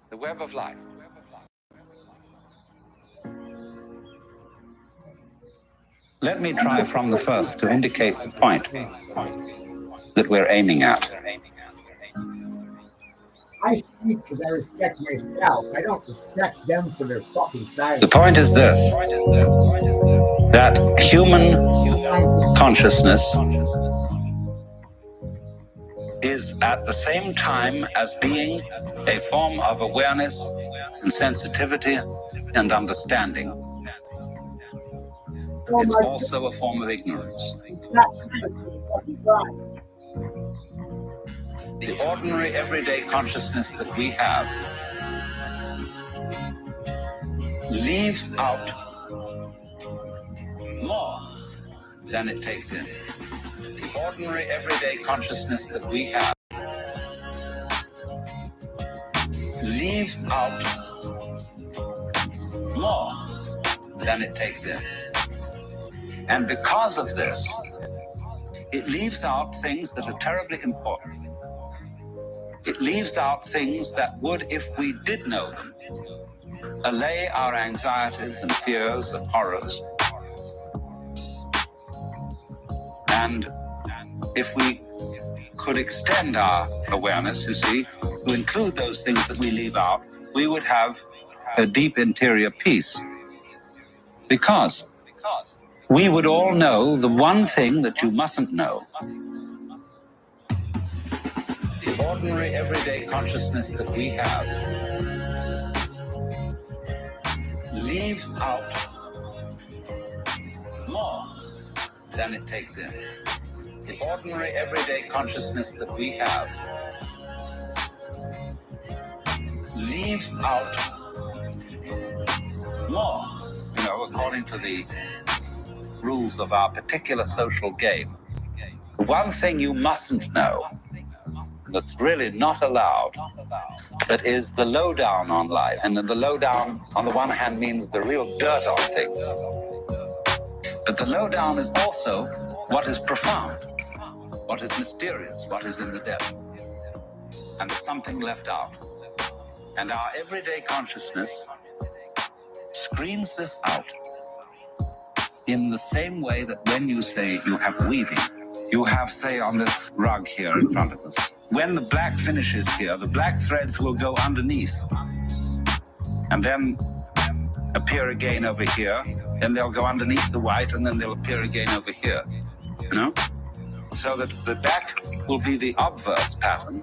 The web of life. Let me try from the first to indicate the point that we're aiming at. I speak because I respect myself. I don't respect them for their fucking silence. The point is this, that human consciousness is at the same time as being a form of awareness and sensitivity and understanding. It's also a form of ignorance. The ordinary everyday consciousness that we have leaves out more than it takes in. The ordinary everyday consciousness that we have leaves out more than it takes in. And because of this, it leaves out things that are terribly important. It leaves out things that would, if we did know them, allay our anxieties and fears and horrors. And if we could extend our awareness, you see, to include those things that we leave out, we would have a deep interior peace. Because we would all know the one thing that you mustn't know. The ordinary everyday consciousness that we have leaves out more than it takes in. The ordinary everyday consciousness that we have leaves out more. You know, according to the rules of our particular social game, the one thing you mustn't know, that's really not allowed, that is the lowdown on life. And then the lowdown, on the one hand, means the real dirt on things. But the lowdown is also what is profound, what is mysterious, what is in the depths. And there's something left out. And our everyday consciousness screens this out in the same way that when you say you have weaving, you have, say, on this rug here in front of us, when the black finishes here, the black threads will go underneath and then appear again over here. Then they'll go underneath the white and then they'll appear again over here, you know? So that the back will be the obverse pattern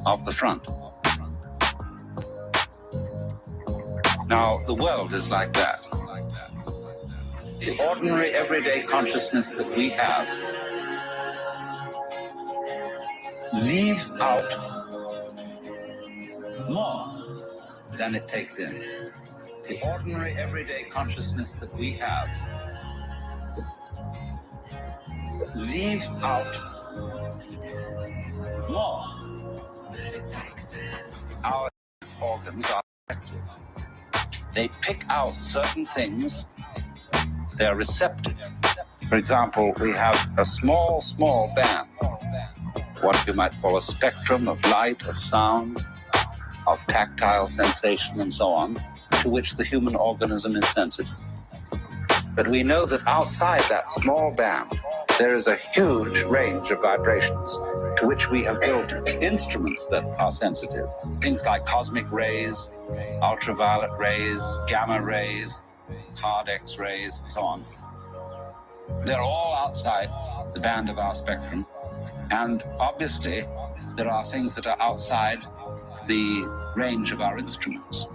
of the front. Now, the world is like that. The ordinary everyday consciousness that we have leaves out more than it takes in. The ordinary everyday consciousness that we have leaves out more than it takes in. Our organs are active. They pick out certain things. They're receptive. For example, we have a small band, what you might call a spectrum of light, of sound, of tactile sensation, and so on, to which the human organism is sensitive. But we know that outside that small band, there is a huge range of vibrations to which we have built instruments that are sensitive. Things like cosmic rays, ultraviolet rays, gamma rays, hard X-rays, and so on. They're all outside the band of our spectrum. And obviously, there are things that are outside the range of our instruments.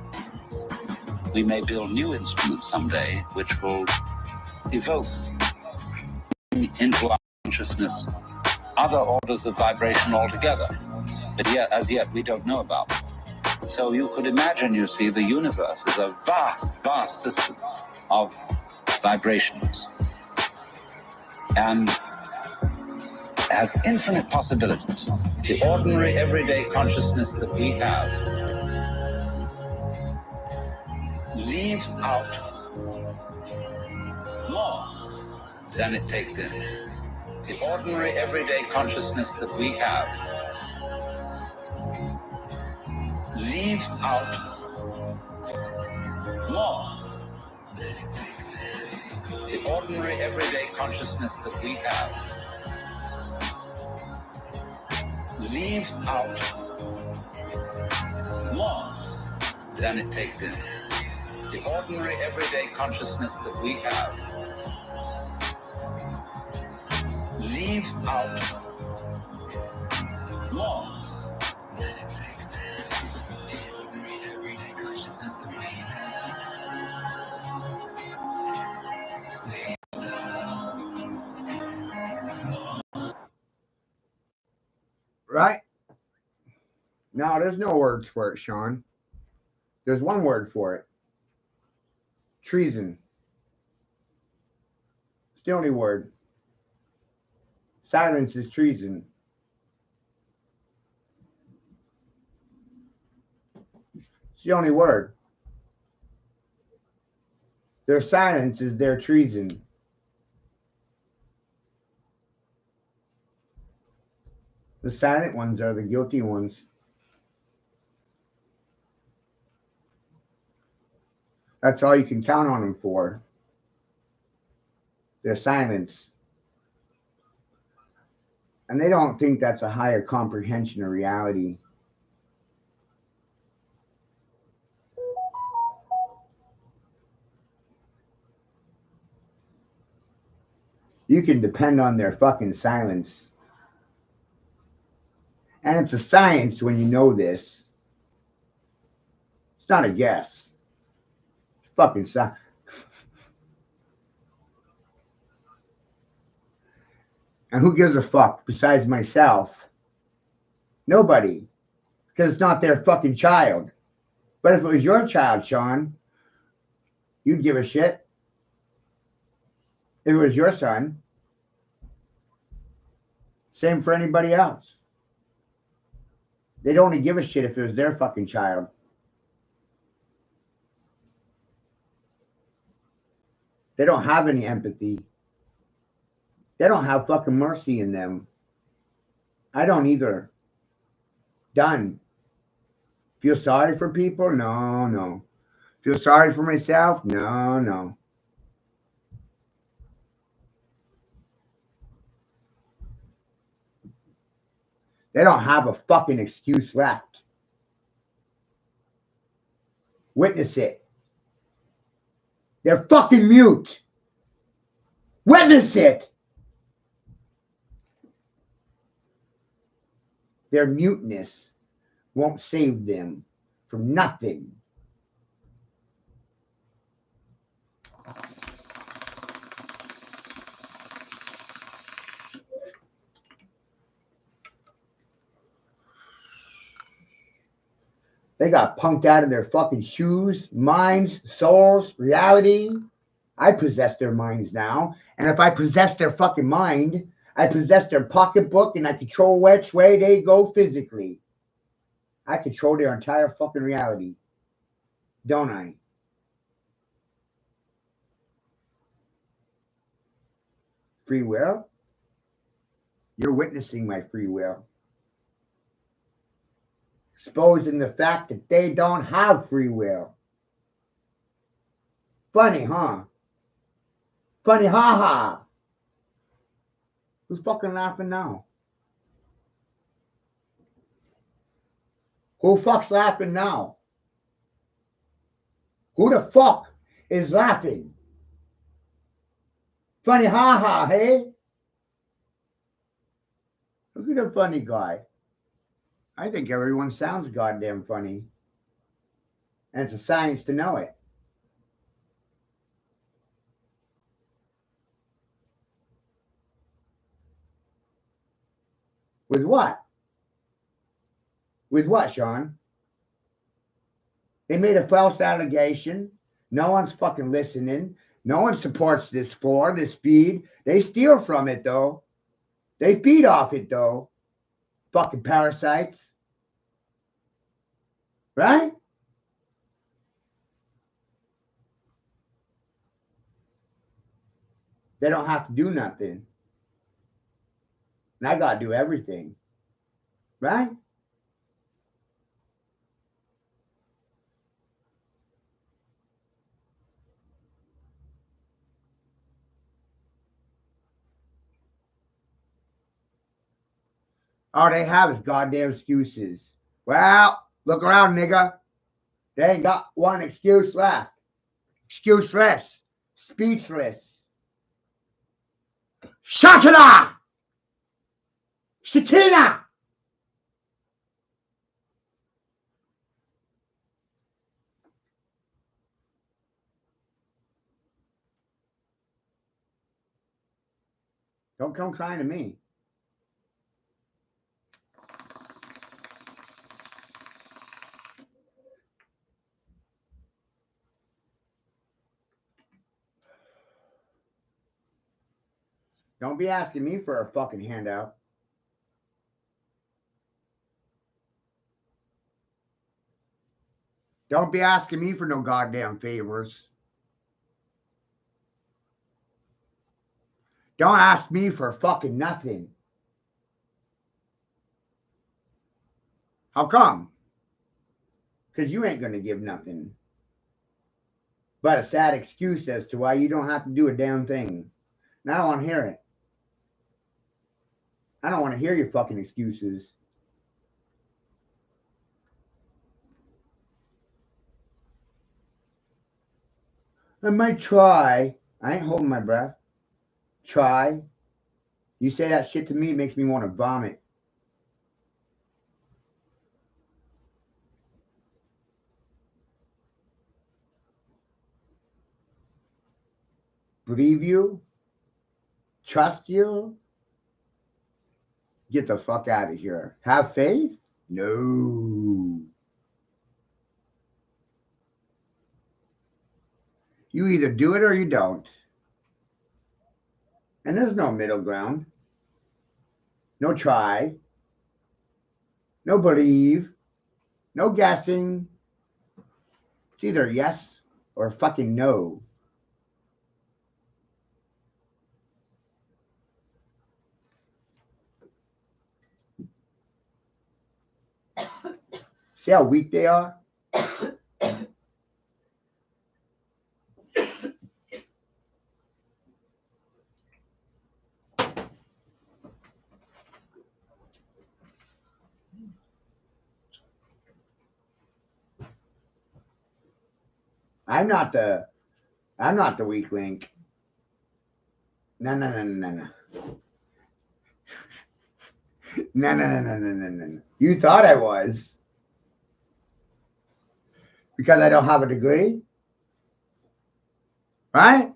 We may build new instruments someday which will evoke into our consciousness other orders of vibration altogether, but yet, as yet, we don't know about. So you could imagine, you see, the universe is a vast system of vibrations and has infinite possibilities. The ordinary everyday consciousness that we have leaves out more than it takes in. The ordinary everyday consciousness that we have leaves out more. The ordinary, everyday consciousness that we have leaves out more than it takes in. The ordinary, everyday consciousness that we have leaves out more than it takes in. The ordinary, everyday consciousness that we Right? No, there's no words for it, Sean. There's one word for it. Treason. It's the only word. Silence is treason. It's the only word. Their silence is their treason. The silent ones are the guilty ones. That's all you can count on them for. Their silence. And they don't think that's a higher comprehension of reality. You can depend on their fucking silence. And it's a science when you know this. It's not a guess. It's fucking science. And who gives a fuck besides myself? Nobody. Because it's not their fucking child. But if it was your child, Sean, you'd give a shit. If it was your son. Same for anybody else. They'd only give a shit if it was their fucking child. They don't have any empathy. They don't have fucking mercy in them. I don't either. Done. Feel sorry for people? No, no. Feel sorry for myself? No, no. They don't have a fucking excuse left. Witness it. They're fucking mute. Witness it. Their muteness won't save them from nothing. They got punked out of their fucking shoes, minds, souls, reality. I possess their minds now. And if I possess their fucking mind, I possess their pocketbook and I control which way they go physically. I control their entire fucking reality. Don't I? Free will? You're witnessing my free will. Exposing the fact that they don't have free will. Funny, huh? Funny, ha-ha. Who's fucking laughing now? Who fuck's laughing now? Who the fuck is laughing? Funny, ha-ha, hey? Look at the funny guy. I think everyone sounds goddamn funny. And it's a science to know it. With what? With what, Sean? They made a false allegation. No one's fucking listening. No one supports this feed. They steal from it, though. They feed off it, though. Fucking parasites. Right? They don't have to do nothing. And I got to do everything. Right? All they have is goddamn excuses. Well, look around, nigga. They ain't got one excuse left. Excuseless. Speechless. Shekinah! Shekinah! Don't come crying to me. Don't be asking me for a fucking handout. Don't be asking me for no goddamn favors. Don't ask me for fucking nothing. How come? Because you ain't going to give nothing but a sad excuse as to why you don't have to do a damn thing. And I don't want to hear it. I don't want to hear your fucking excuses. I might try. I ain't holding my breath. Try. You say that shit to me, it makes me want to vomit. Believe you? Trust you? Get the fuck out of here. Have faith? No. You either do it or you don't. And there's no middle ground. No try. No believe. No guessing. It's either yes or fucking no. See how weak they are? I'm not the weak link. No. No. You thought I was. Because I don't have a degree? Right?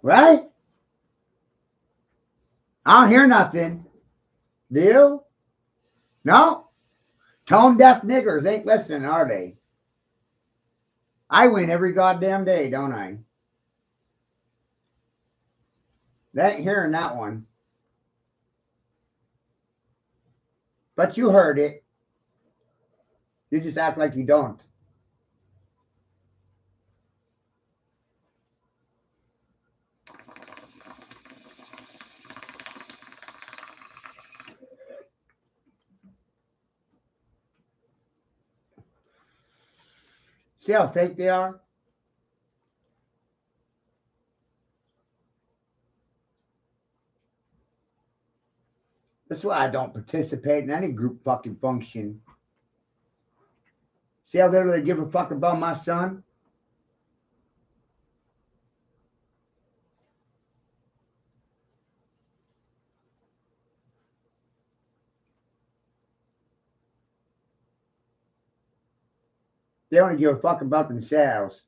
Right? I don't hear nothing. Do you? No? Tone deaf niggers ain't listening, are they? I win every goddamn day, don't I? They ain't hearing that one. But you heard it. You just act like you don't. See how fake they are? That's why I don't participate in any group fucking function. See how little they give a fuck about my son? They only give a fuck about themselves.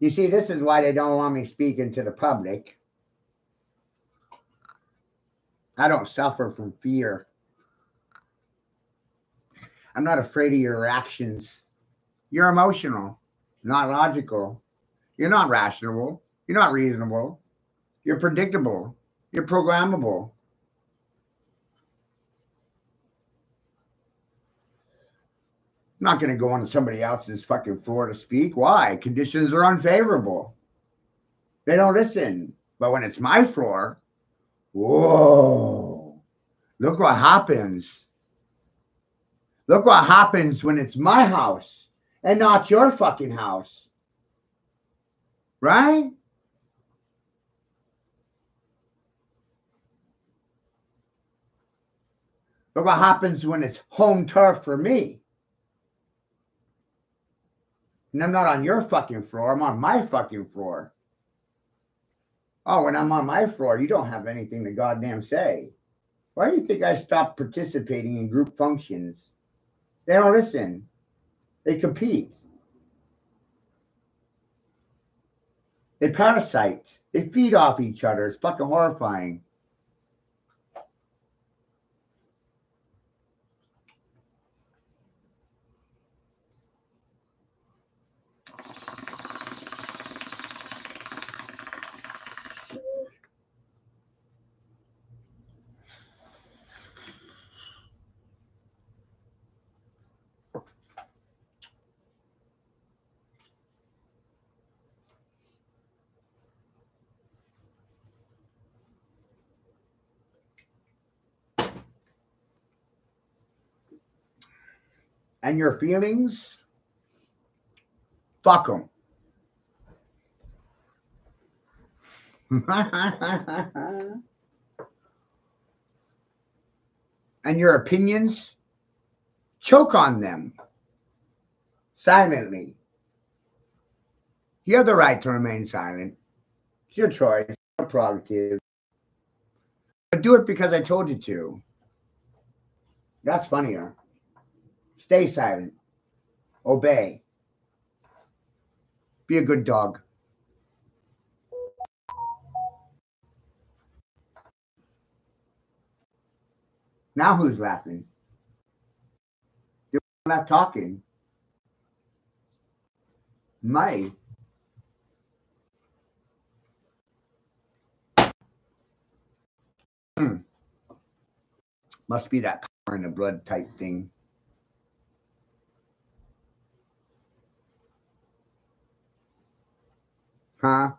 You see, this is why they don't want me speaking to the public. I don't suffer from fear. I'm not afraid of your reactions. You're emotional, not logical. You're not rational. You're not reasonable. You're predictable. You're programmable. I'm not going to go on somebody else's fucking floor to speak. Why? Conditions are unfavorable. They don't listen. But when it's my floor, whoa, look what happens. Look what happens when it's my house and not your fucking house. Right? Look what happens when it's home turf for me. And I'm not on your fucking floor. I'm on my fucking floor. Oh, when I'm on my floor, you don't have anything to goddamn say. Why do you think I stopped participating in group functions? They don't listen. They compete. They parasite. They feed off each other. It's fucking horrifying. And your feelings, fuck them. And your opinions, choke on them silently. You have the right to remain silent. It's your choice, your prerogative. But do it because I told you to. That's funnier. Stay silent. Obey. Be a good dog. Now who's laughing? You're left talking. My. Must be that power in the blood type thing. Huh?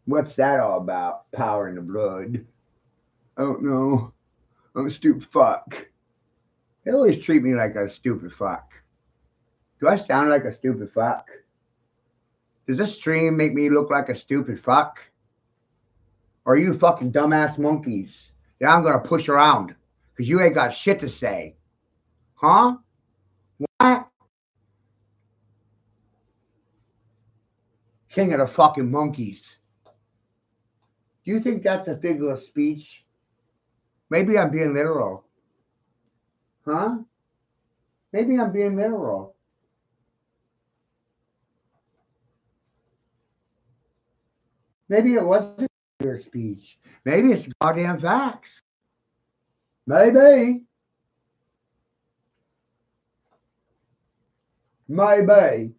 What's that all about? Power in the blood. I don't know. I'm a stupid fuck. They always treat me like a stupid fuck. Do I sound like a stupid fuck? Does this stream make me look like a stupid fuck? Or are you fucking dumbass monkeys that I'm gonna push around because you ain't got shit to say? Huh? What? King of the fucking monkeys. Do you think that's a figure of speech? Maybe I'm being literal. Huh? Maybe I'm being literal. Maybe it wasn't a figure of speech. Maybe it's goddamn facts. Maybe. Maybe.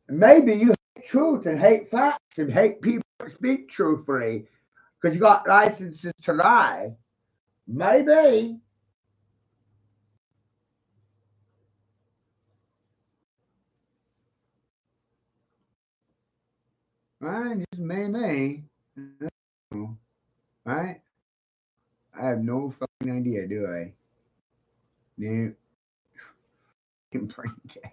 Maybe you hate truth and hate facts and hate people that speak truthfully because you got licenses to lie. Maybe. Right? Just maybe. Right? I have no fucking idea, do I? No. Brain dead.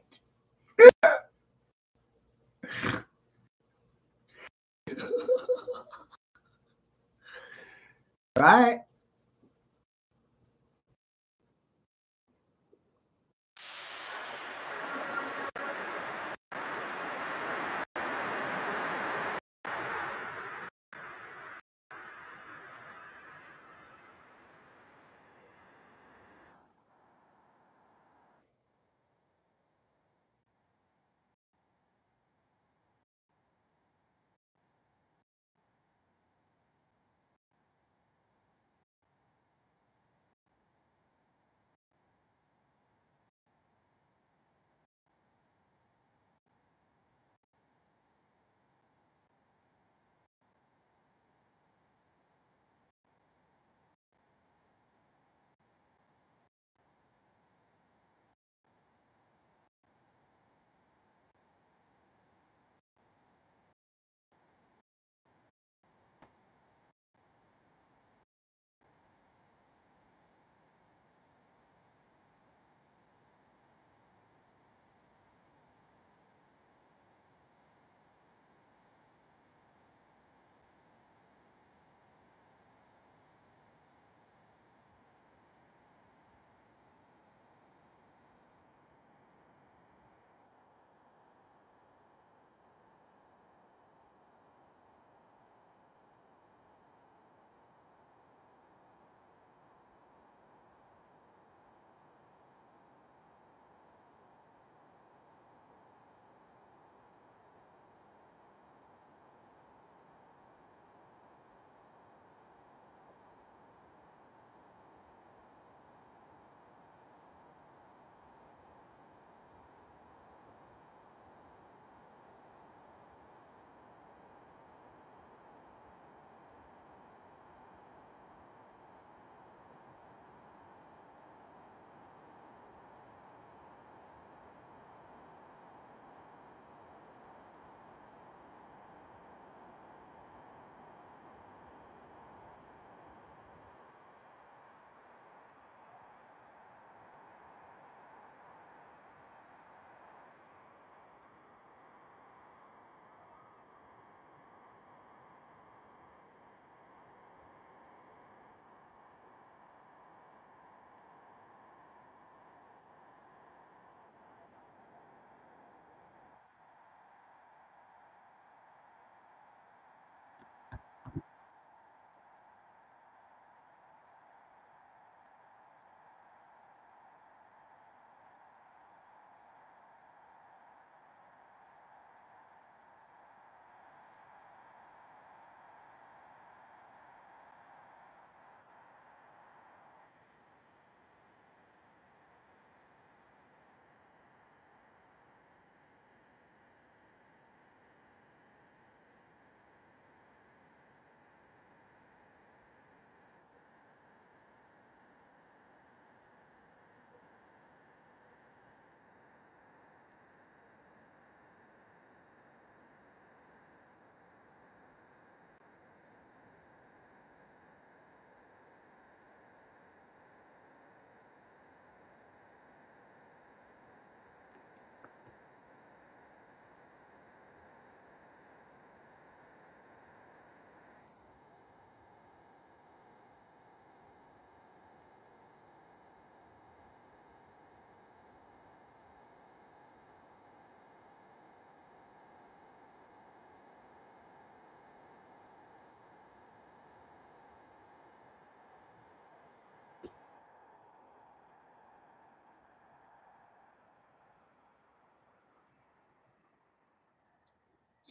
Right?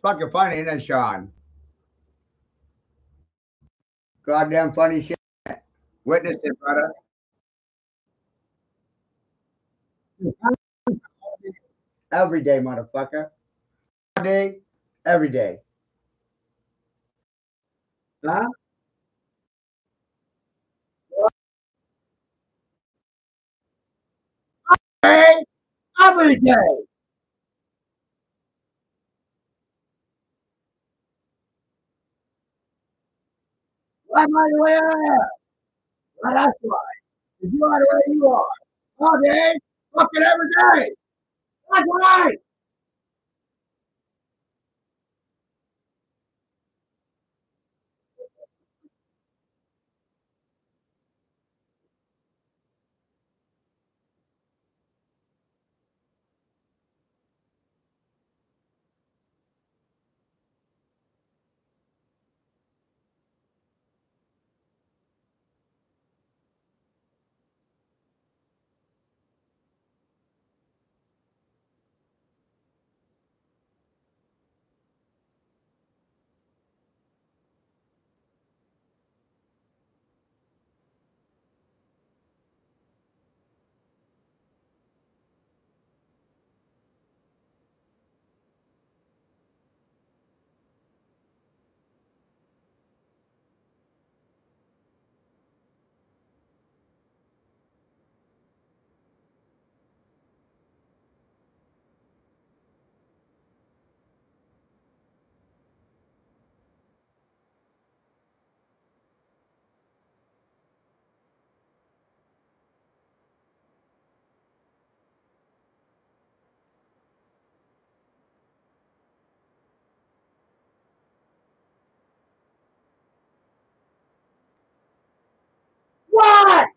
Fucking funny, isn't it, Sean? Goddamn funny shit. Witness it, brother. Every day, motherfucker. All day, every day. Huh? Hey, every day. Why am I the way I am? Well, that's why. Because you are the way you are. All day, fucking every day. That's right. What?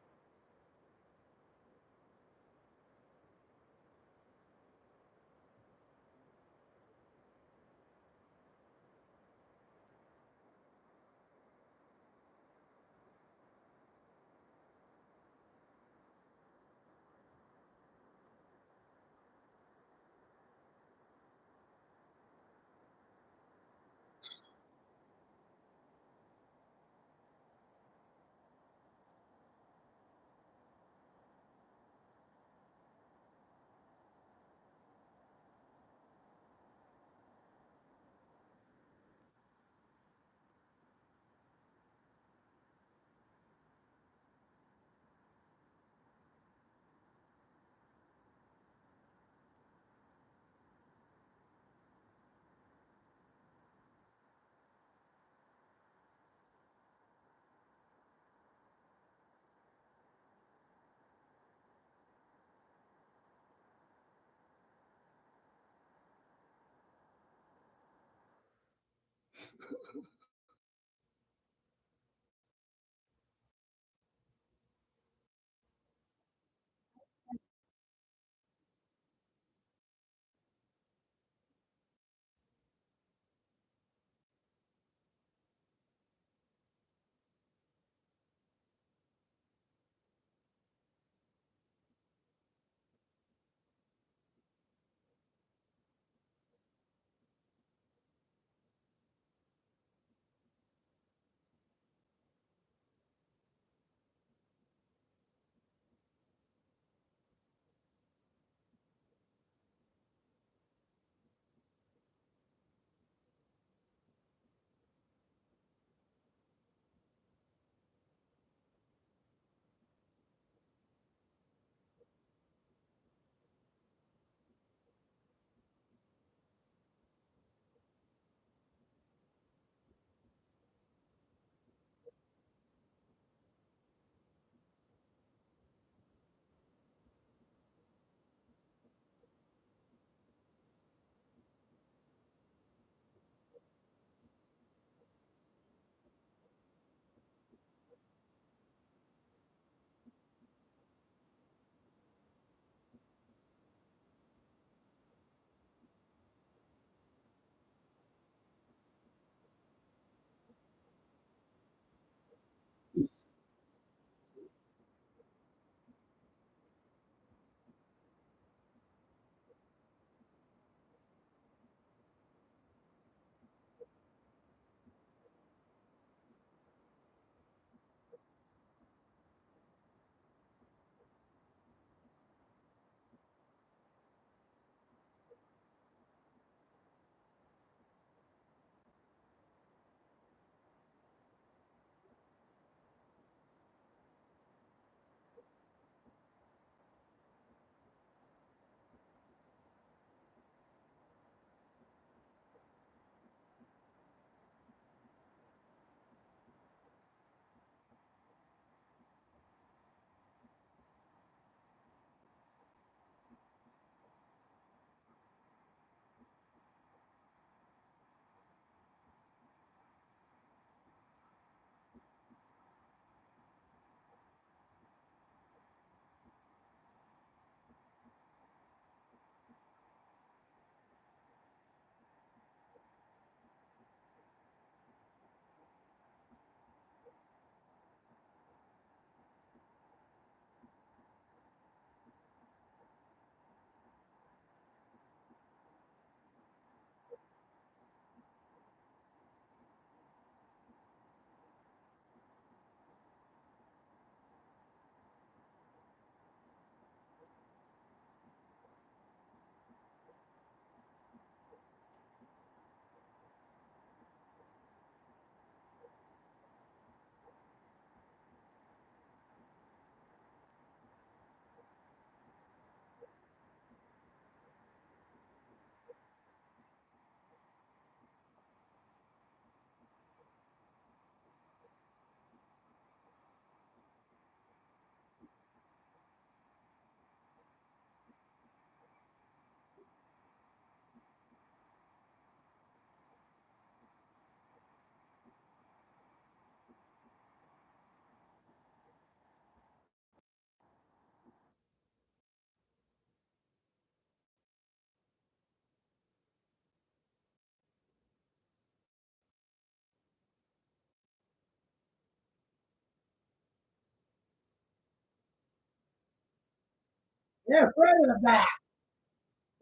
They're afraid of the bat.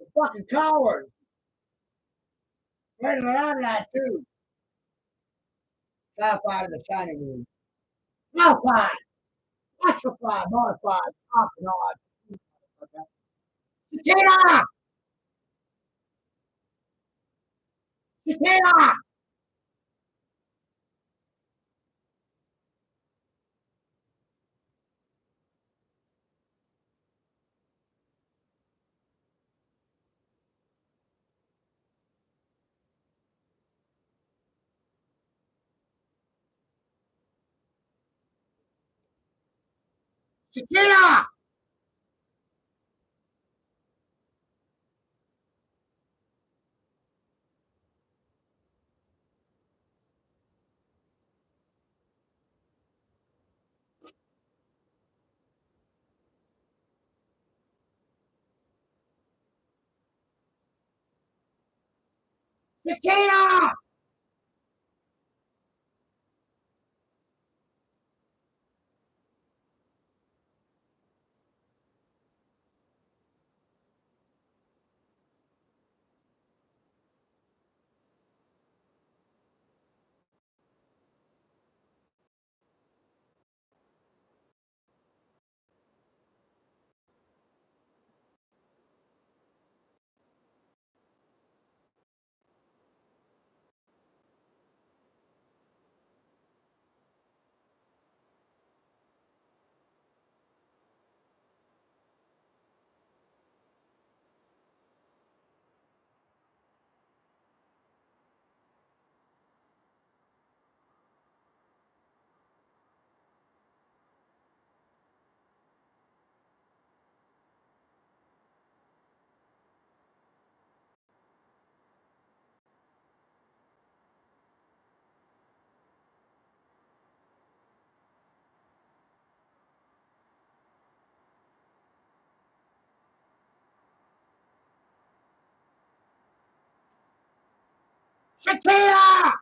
The fucking cowards. Afraid of that too. Sapphire the shining room. Sapphire! Electrify, modify, off and on. Shekinah! Shekinah! Shekinah! Shekinah! Shekinah!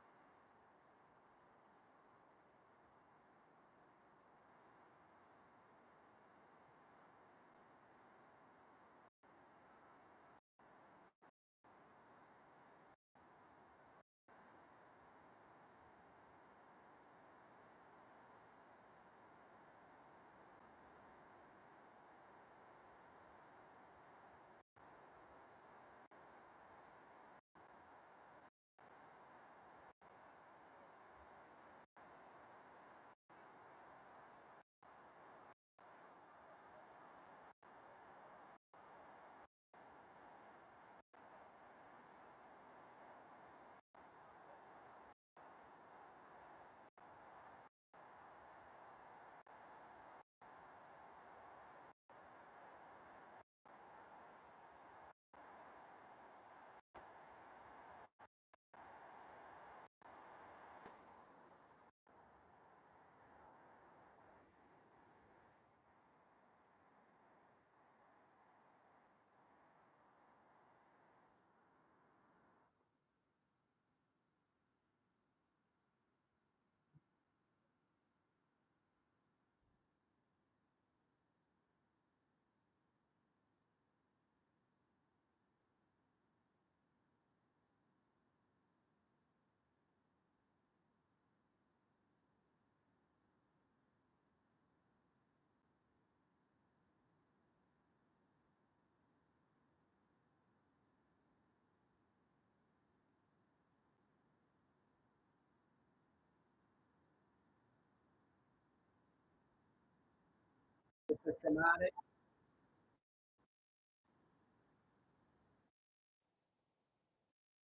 Systematic.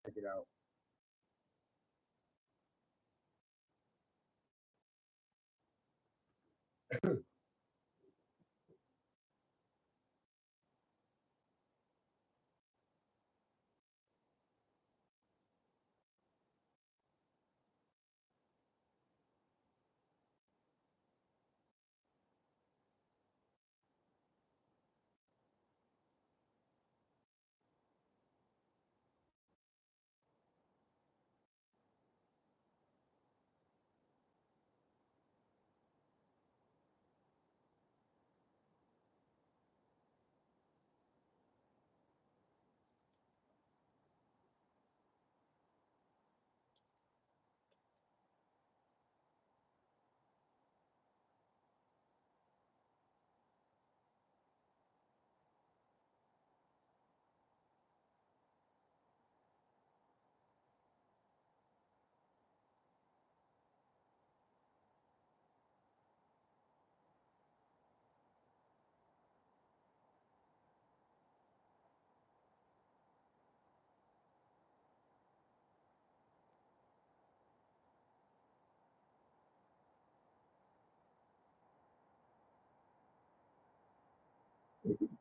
Check it out. Let's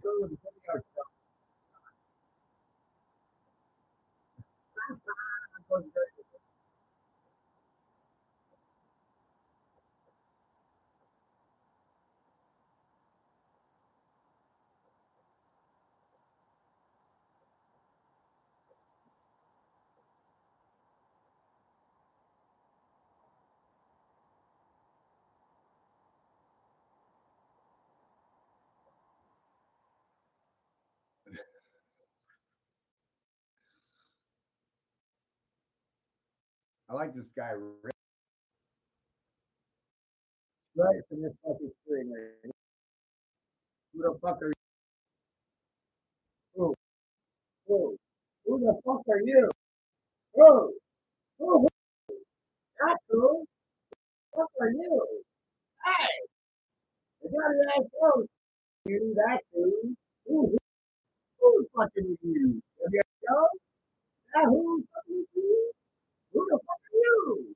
go with the video stuff. I like this guy. Right from this fucking screen right. Who the fuck are you? Who the fuck are you? Who? That's who? What are you? Hey! I got your ass close. You, that's who? Who? Who's fucking with you? There you go. That who's fucking with you? Who the fuck are you?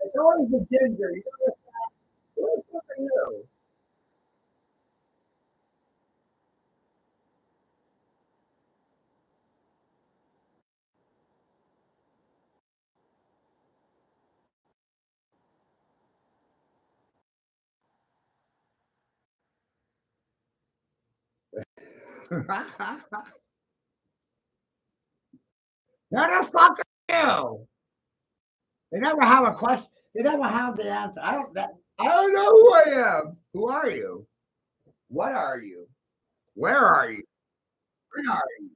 It's always the ginger. You know what? Who the fuck are you? Who the fuck are you? They never have a question. They never have the answer. I don't know who I am. Who are you? What are you? Where are you? Where are you?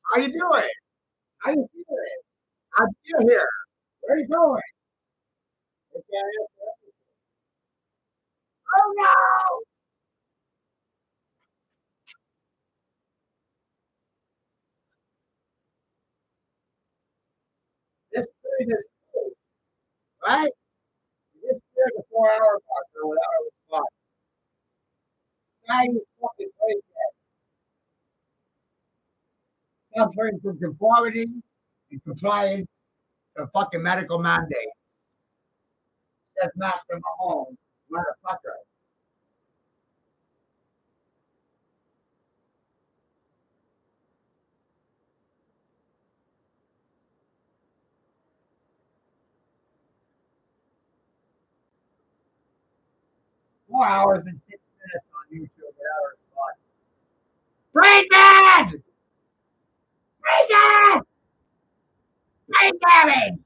How you doing? How you feeling? How'd you get here? Where you going? They can't answer anything. Oh no! This thing is cool, right? This is a 4 hour marker without a response. Now you fucking crazy. Suffering from conformity and compliance to fucking medical mandate. Says Master Mahomes, motherfucker. 4 hours and 6 minutes on YouTube without a response. Brain dead! Brain dead! Brain damage!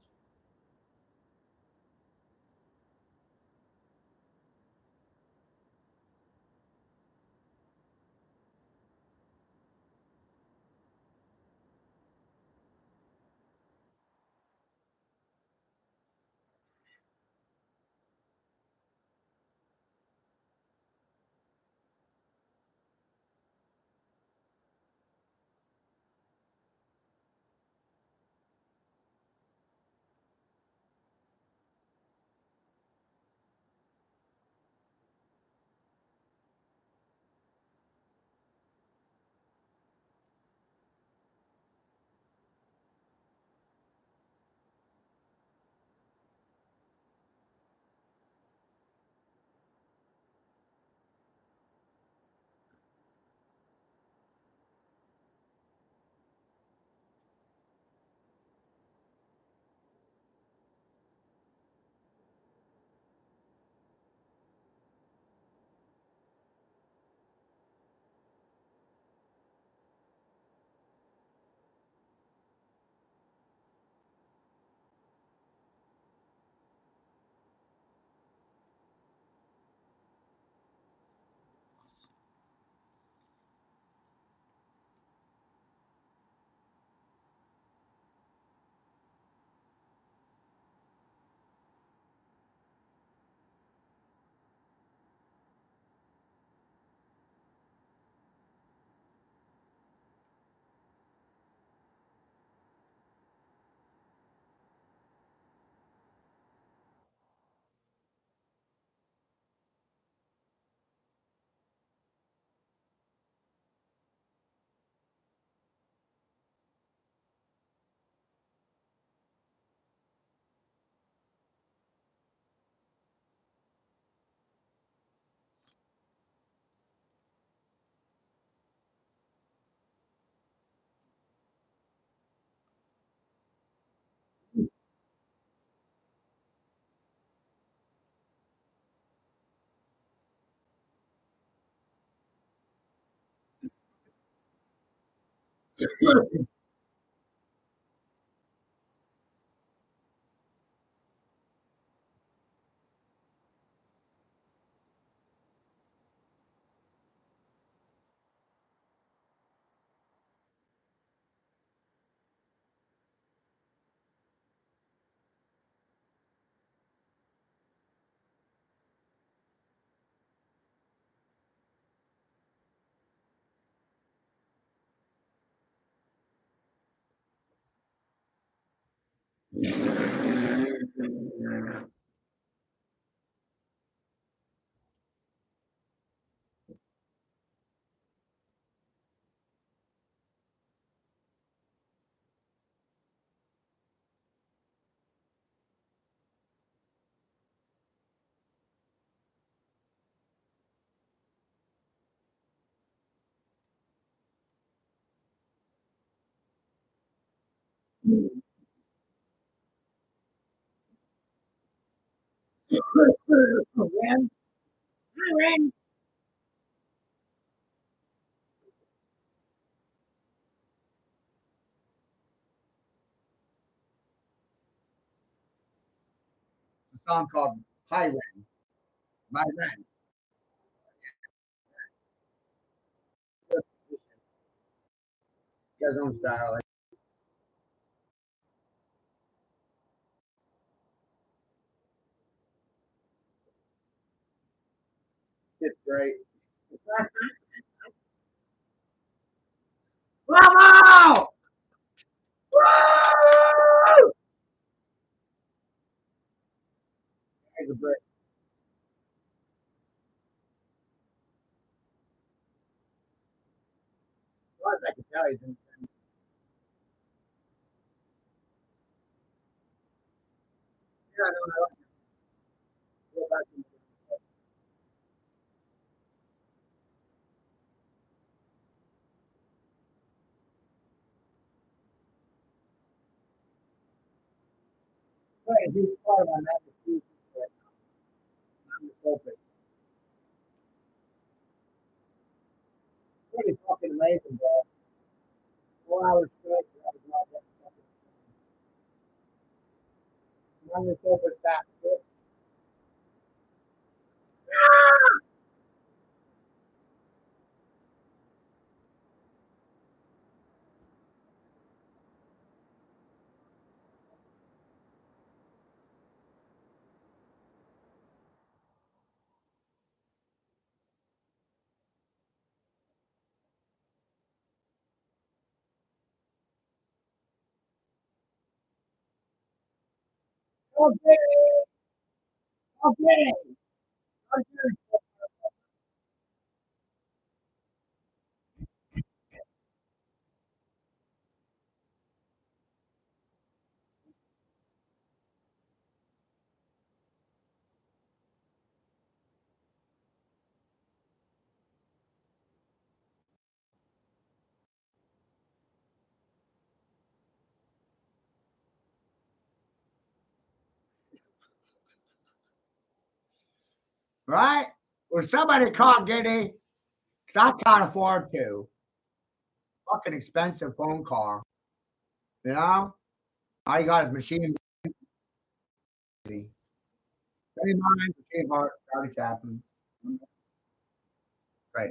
When? When? A song called Highway by Ren. He has his own style. It's great. Bravo! Woo! There's a break. Well, I can tell he's in. Yeah, I know. Go back to Wait, he's part on that. I'm the focus. Pretty fucking amazing, bro. 4 hours straight. That was not that fucking. I'm the focus back. Okay. Okay. Okay. Right? When somebody called Giddy, because I can't afford to, fucking expensive phone call, you know? All you got is machine. 39, machine heart, started tapping. Right.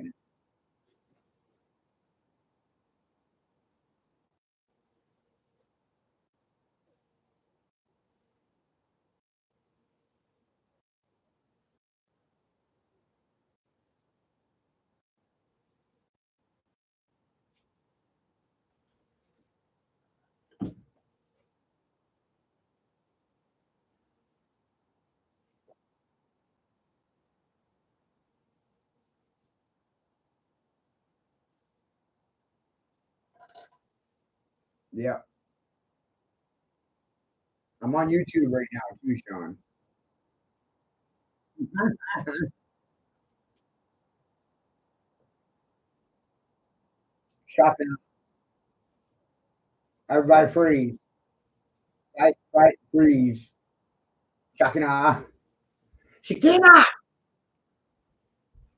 Yeah. I'm on YouTube right now too, Sean. Shopping. Everybody freeze. Right, freeze. Shekinah. Shekinah!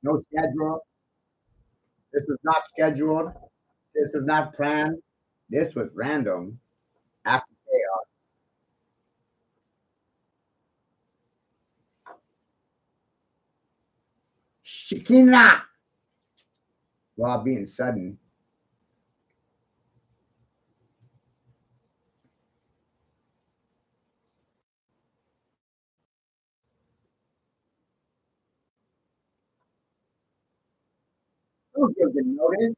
No schedule. This was not scheduled. This was not planned. This was random. After chaos. Shekinah. While being sudden. Don't give them notice.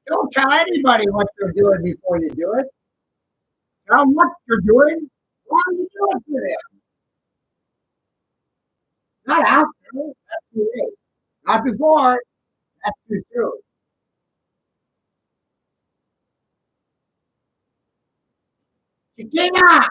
Don't tell anybody what you're doing before you do it. Tell them what you're doing. Why are you doing it for them? Not after. That's too late. Not before. That's too soon. Shekinah.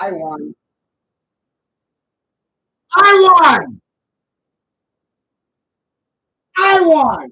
I won. I won. I won.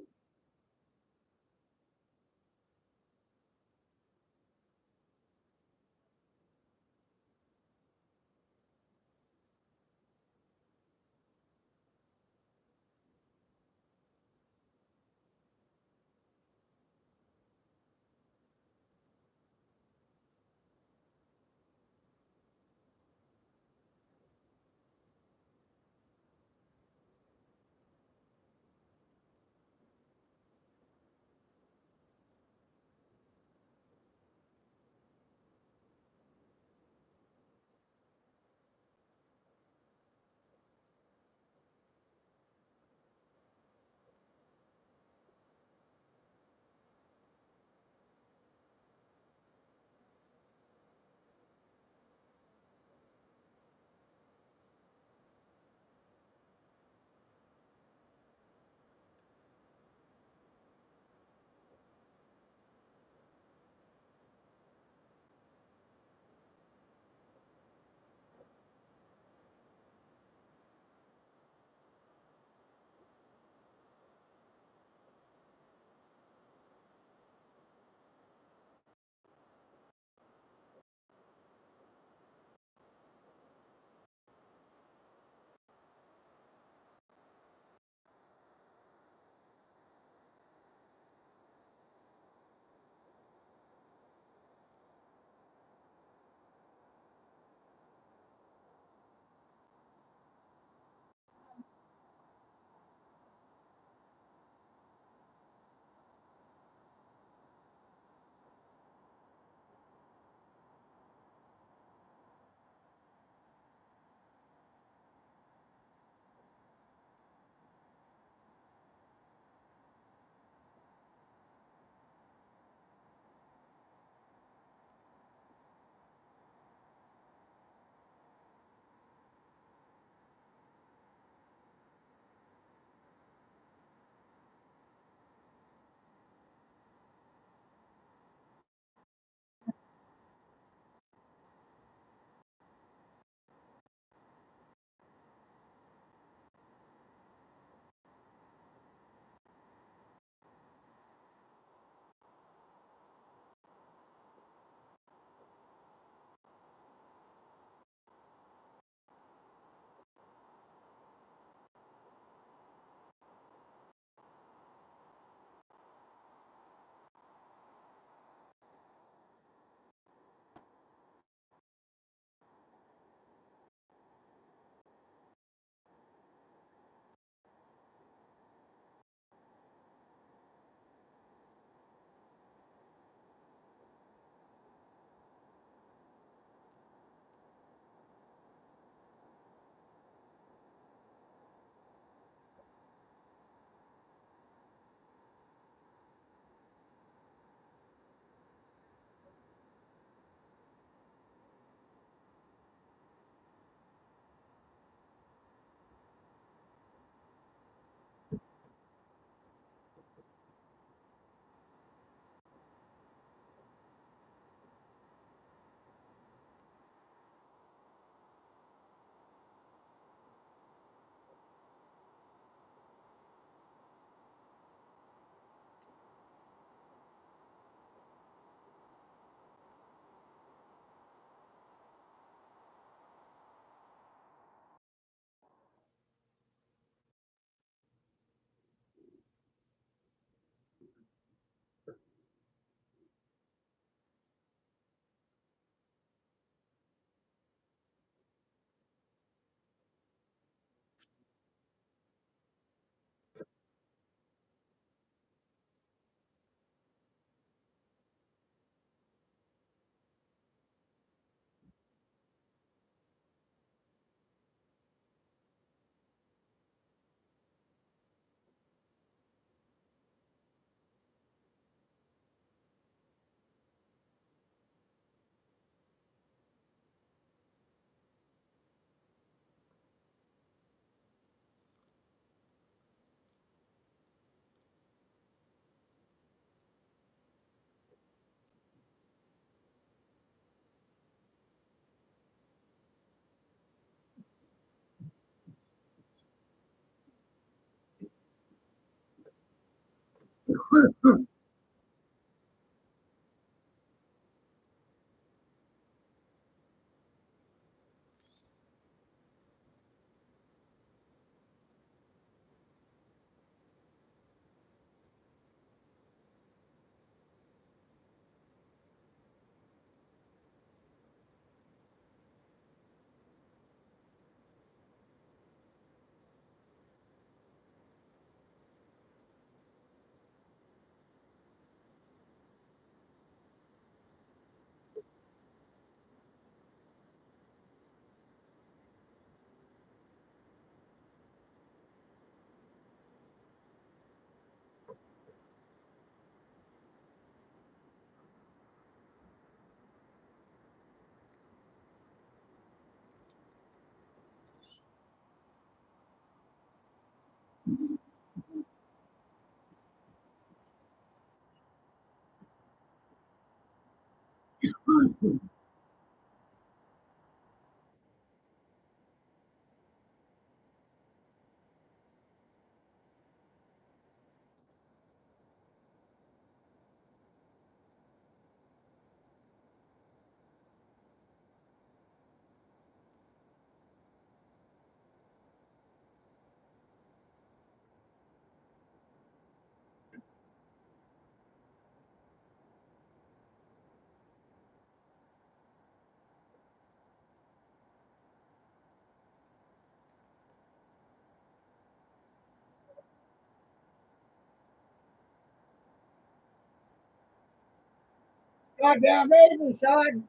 Goddamn amazing, son.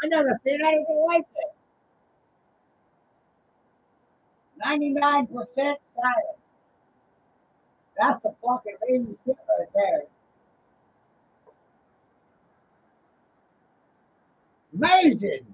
I never seen anything like it. 99% silent. That's the fucking amazing shit right there. Amazing.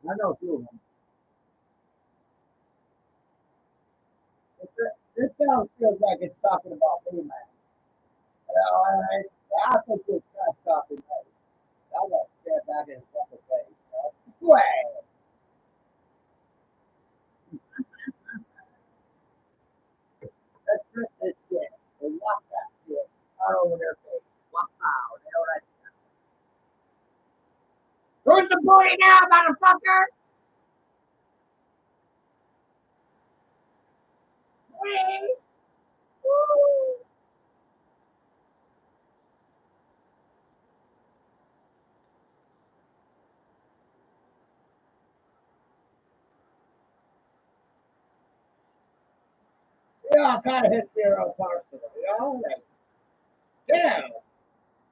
I know two of them. This sound feels like it's talking about me, man. I think this guy's talking about me. I got scared back in his fucking face. Swag. Let's rip this shit. And walk that shit out over their face. Walk out. You know what Who's the bully now, motherfucker? Bully. Woo. Yeah, I kind of hit zero personally, you know? Like, damn.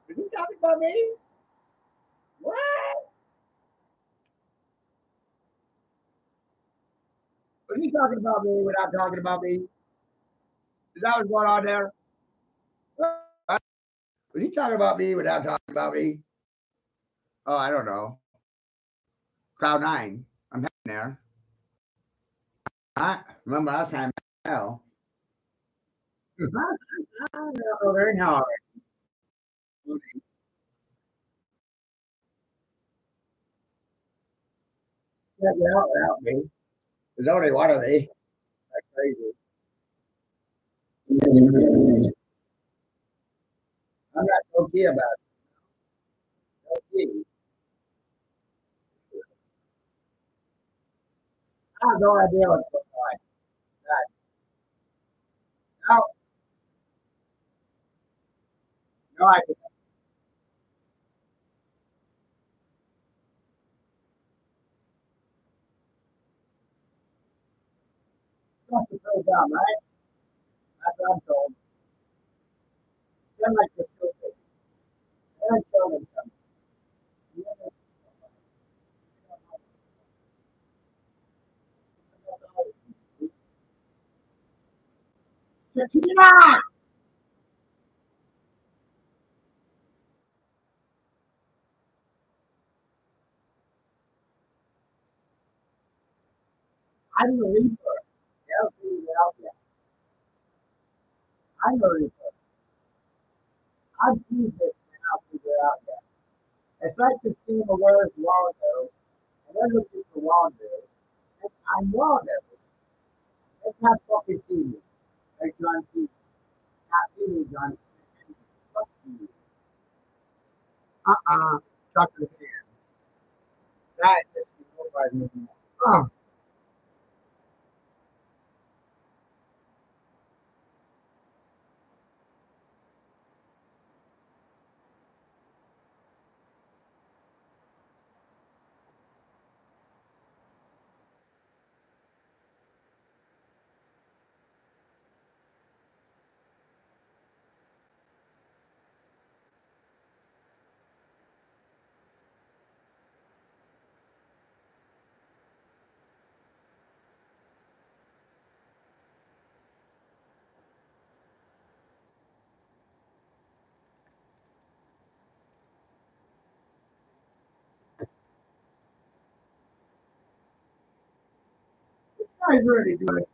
Is he talking about me? What? Was he talking about me without talking about me? Is that what's going on there? What? Was he talking about me without talking about me? Oh, I don't know. Cloud 9. I'm heading there. I remember last time hell. Oh, very hard. Yeah, help me. There's only one of me. That's crazy. I'm not okay about it. Okay. I have no idea what's going on. No, no idea. That's the so dumb, right? That's what I'm told. They're like the stupid. They're showing something. Shekinah! I'm the reaper. I'll figure it out yet. I'm the reaper. I've seen this and I'll figure it out yet. It's like the scheme of where's Waldo, and they're looking for Waldo. And I'm Waldo. It's not fucking see me. Like John C. Not see me, John. Fuck you. Chuck the hand. That is nobody anymore. This guy's really doing it.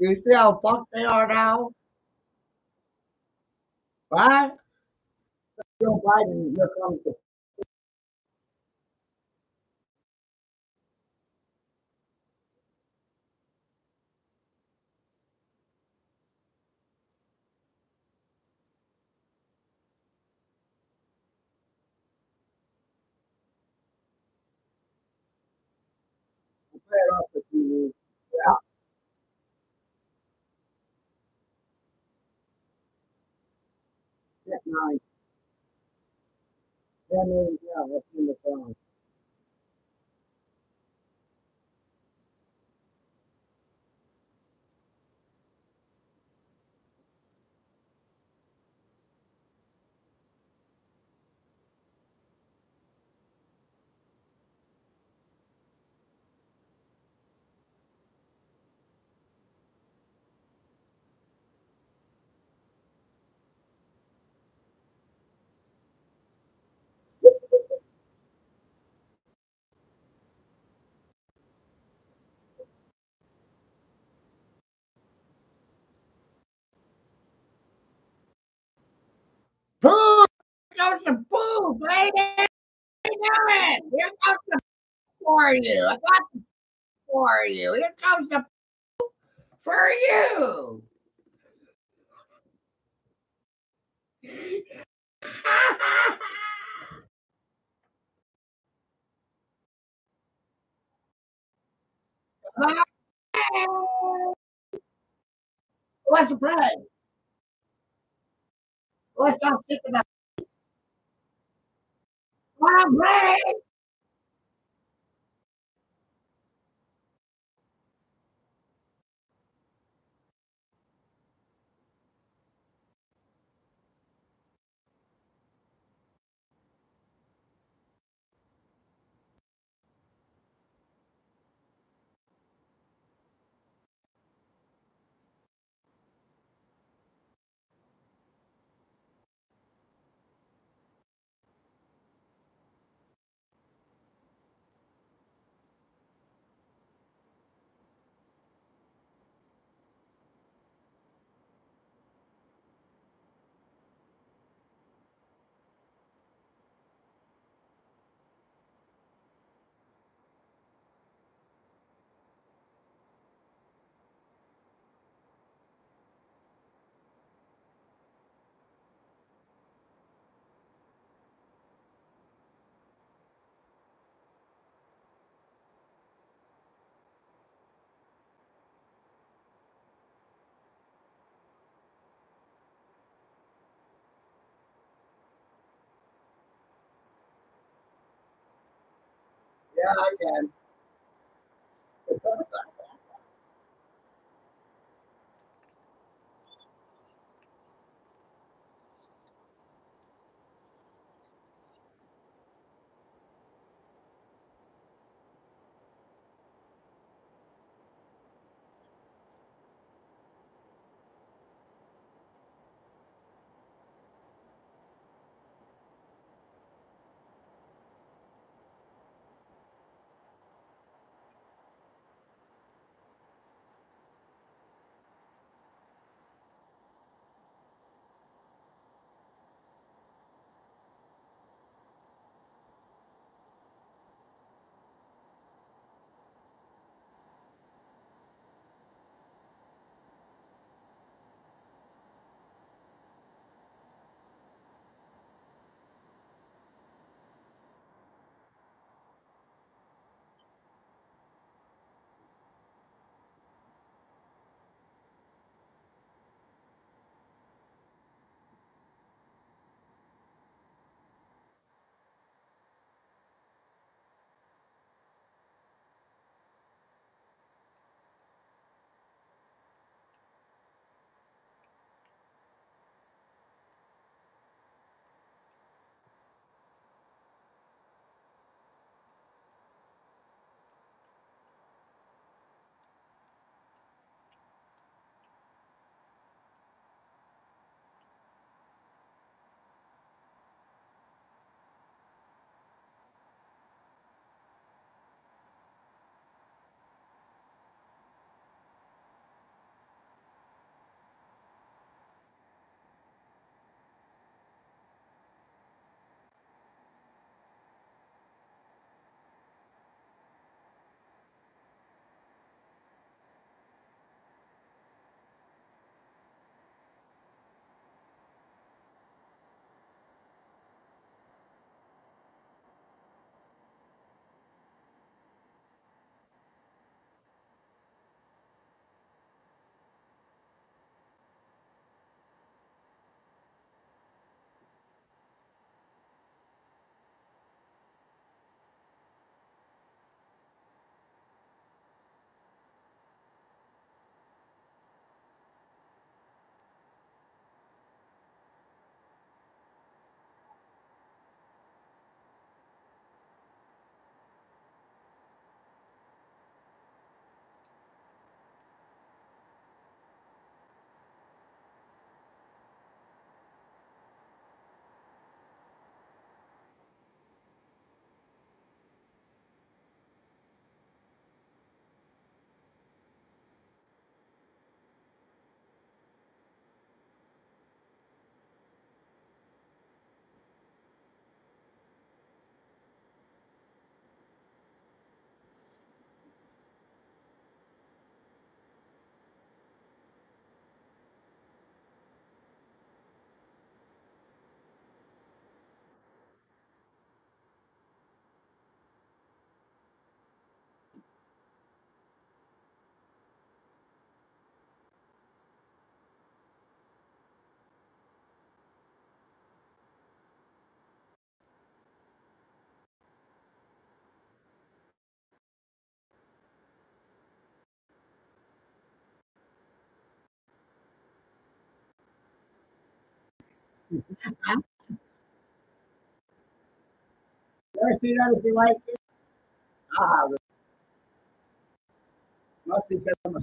You see how fucked they are now? Right? Joe Biden, here comes the play it off the TV. Yeah, that's nice. Yeah, what's in the phone? Pooh! Here goes the poo, baby! How you doing? Here comes the for you. I got the for you. Here comes the for you. What's the play? What's up, thinking about? What play? I can. Ever see that if you like it? I have it. Must be because I'm a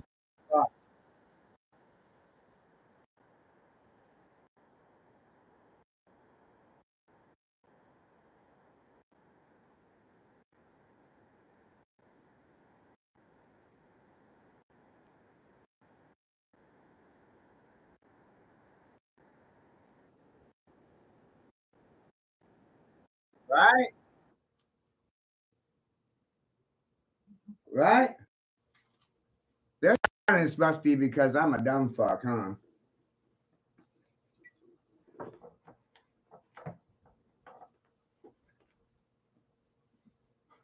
right? Right? This silence must be because I'm a dumb fuck, huh?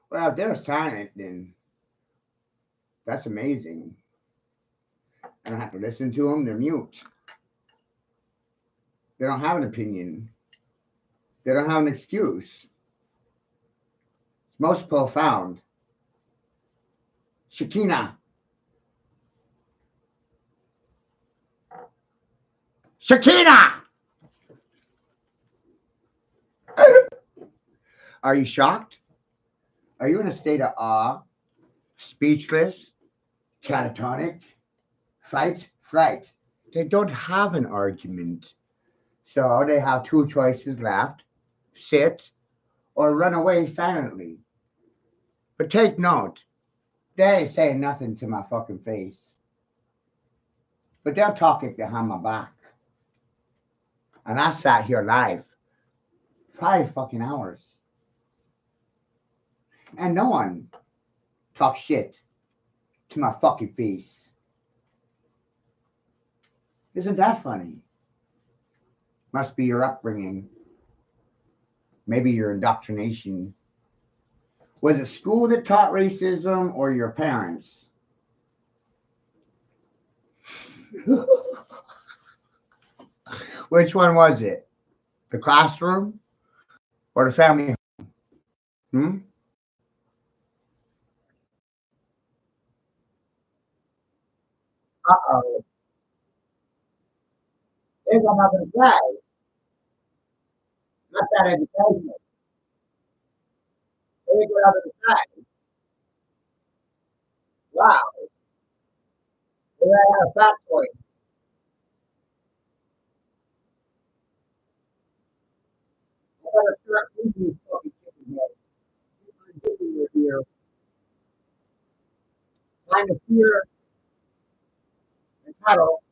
Well, if they're silent, then that's amazing. I don't have to listen to them. They're mute. They don't have an opinion. They don't have an excuse. It's most profound. Shekinah. Shekinah! Are you shocked? Are you in a state of awe, speechless, catatonic, fight, flight? They don't have an argument. So they have two choices left: sit or run away silently. But take note, they ain't saying nothing to my fucking face. But they're talking behind my back. And I sat here live 5 fucking hours. And no one talks shit to my fucking face. Isn't that funny? Must be your upbringing. Maybe your indoctrination. Was it school that taught racism or your parents? Which one was it? The classroom or the family home? Uh-oh. They got nothing to say. Not that education. They got nothing to say. Wow. They had a fat point. I gotta start eating these fucking chicken heads. Here. Time to fear and cuddle.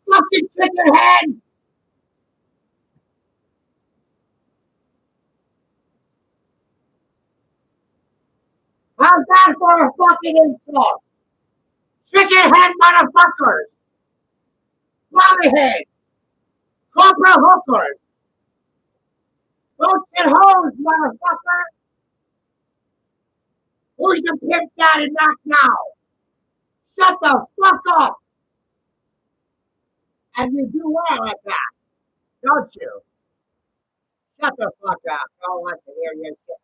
Fucking chicken head! How's that for a fucking insult? Chicken head motherfuckers! Mommy head! Cobra hookers! Don't get hoes, motherfucker! Who's the pimp daddy not now? Shut the fuck up! And you do well at that, don't you? Shut the fuck up. I don't want to hear your shit.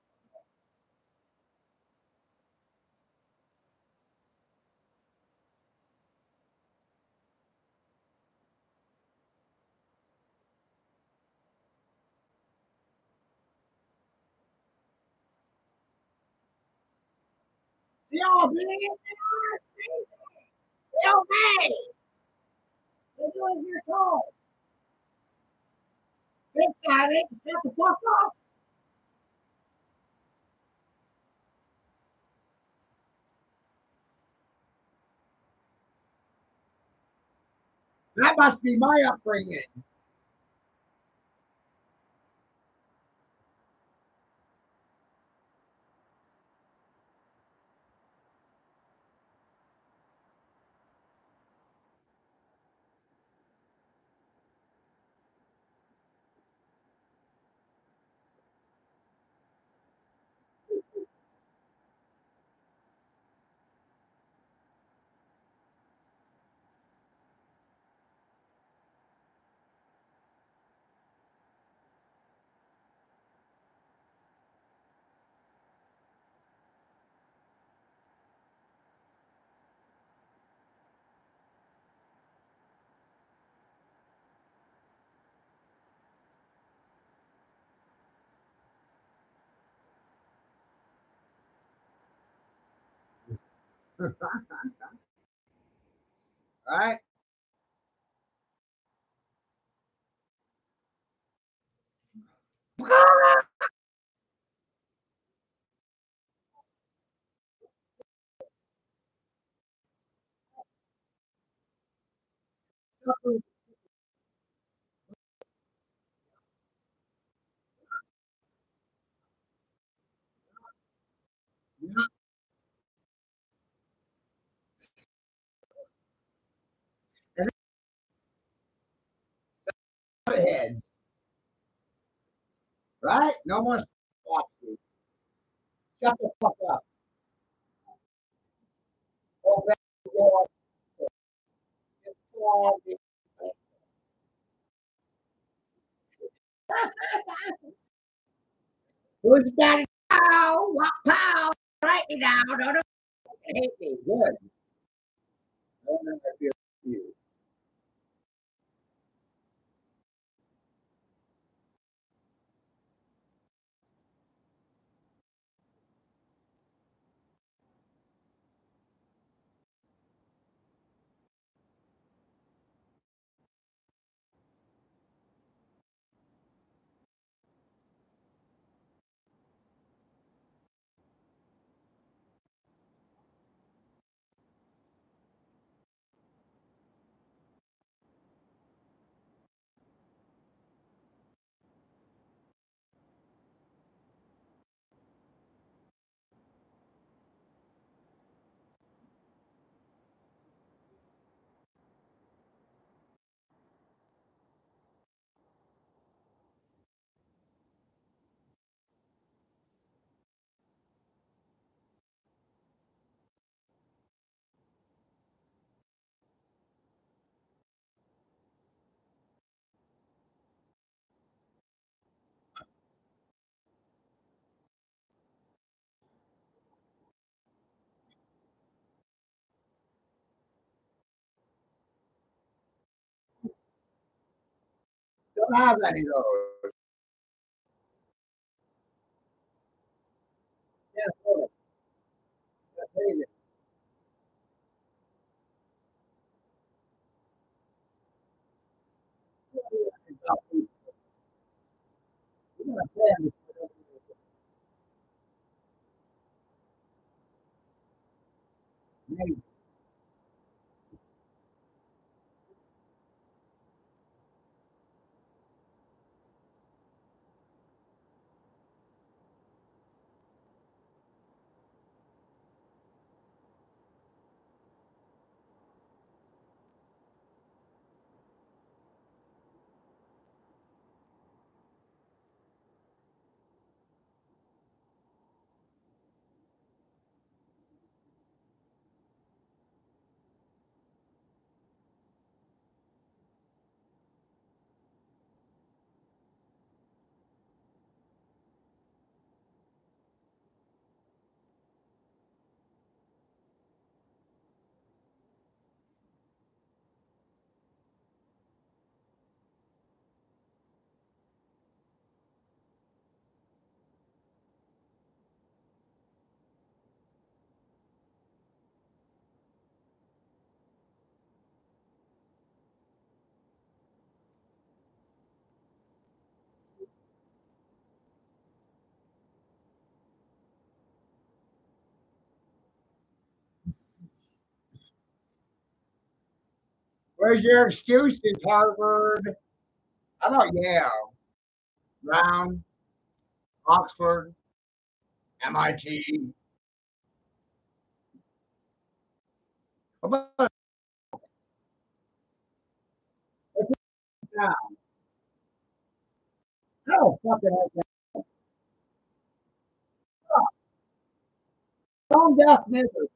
Yo, man, yo, man! You're doing your toes. This guy, they can shut the fuck up. That must be my upbringing. All right? Head. Right? No more boxes. Shut the fuck up. Go back to your Who's daddy? Pow! What pow? Write me down. Don't hate me. Good. I don't know if I feel you. Don't have any of those. Yes, sir. That's amazing. You're gonna play on this. Amazing. Where's your excuses, Harvard? How about Yale, Brown, Oxford, MIT? How about now? No, fucking hell. Tone deaf nigger.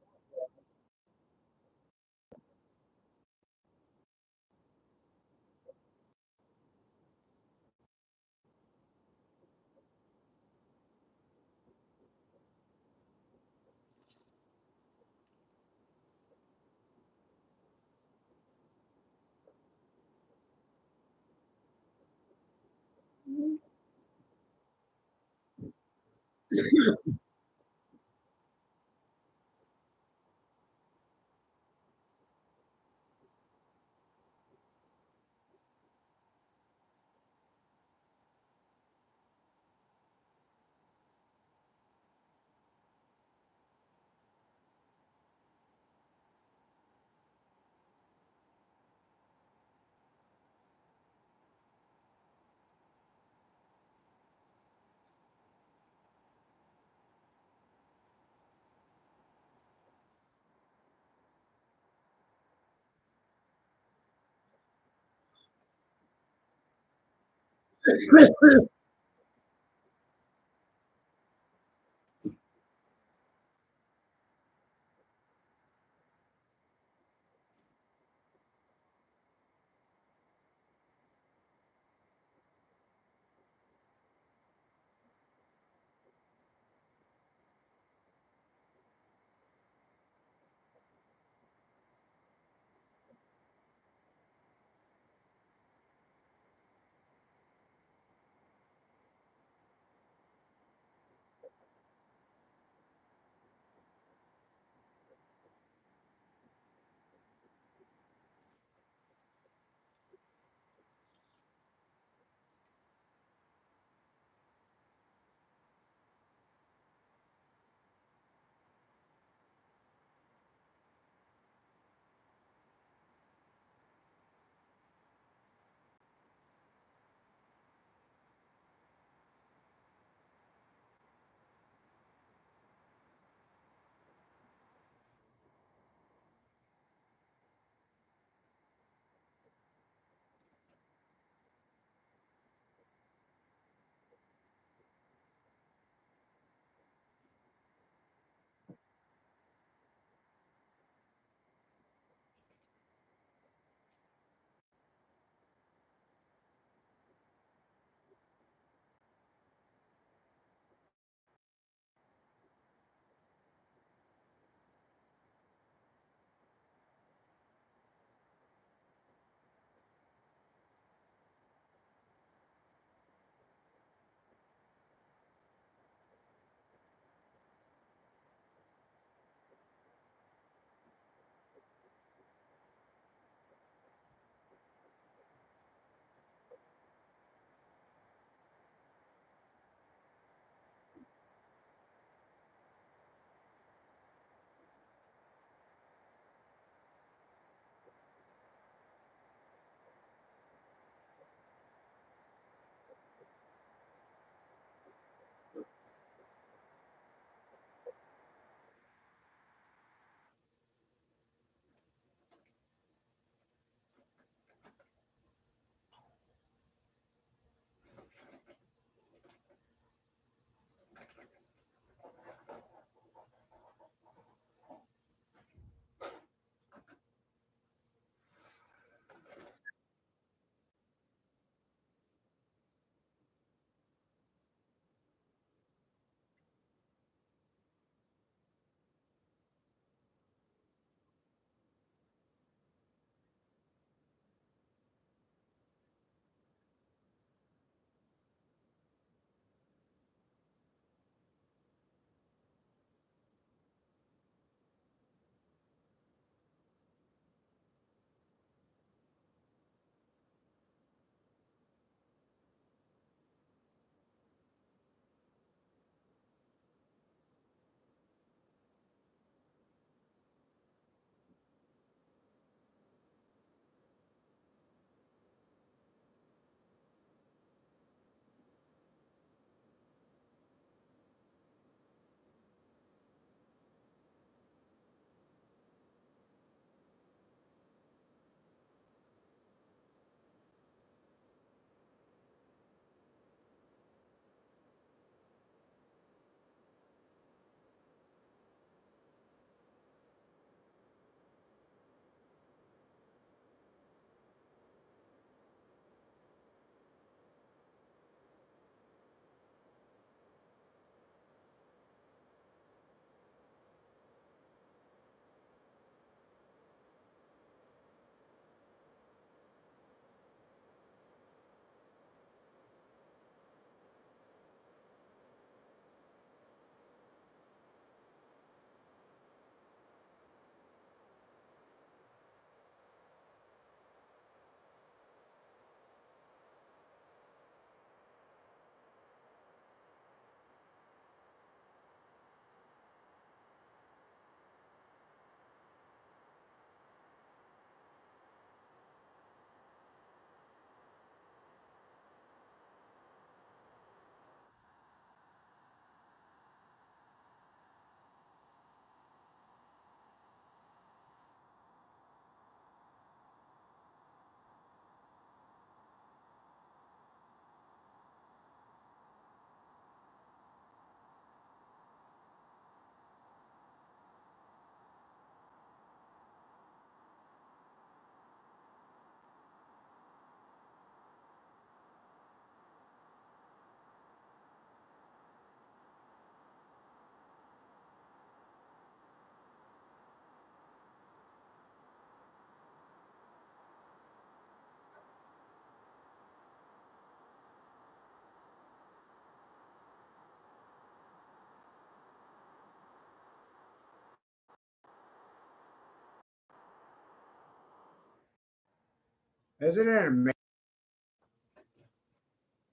Isn't it amazing?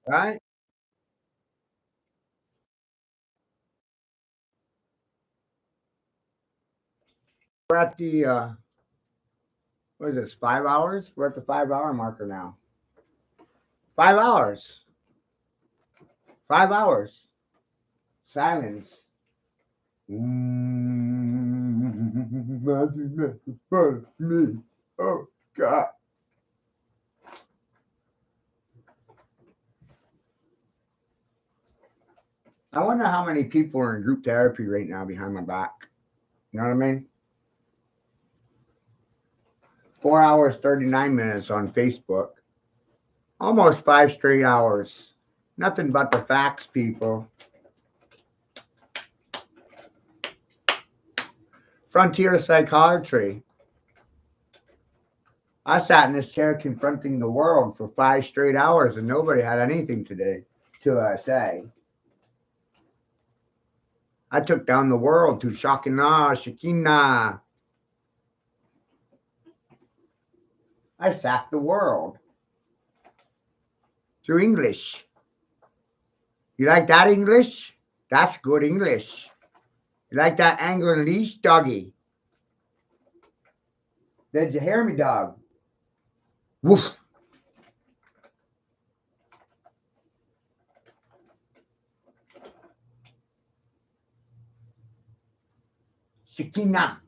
Right? We're at the what is this, 5 hours? We're at the 5 hour marker now. 5 hours. 5 hours. Silence. Me. Oh God. I wonder how many people are in group therapy right now behind my back. You know what I mean? 4 hours, 39 minutes on Facebook. Almost 5 straight hours. Nothing but the facts, people. Frontier psychiatry. I sat in this chair confronting the world for 5 straight hours and nobody had anything today to say. I took down the world to shekinah. I sacked the world through English. You like that English? That's good English. You like that anger unleash, doggy? Did you hear me, dog? Woof. Shekinah.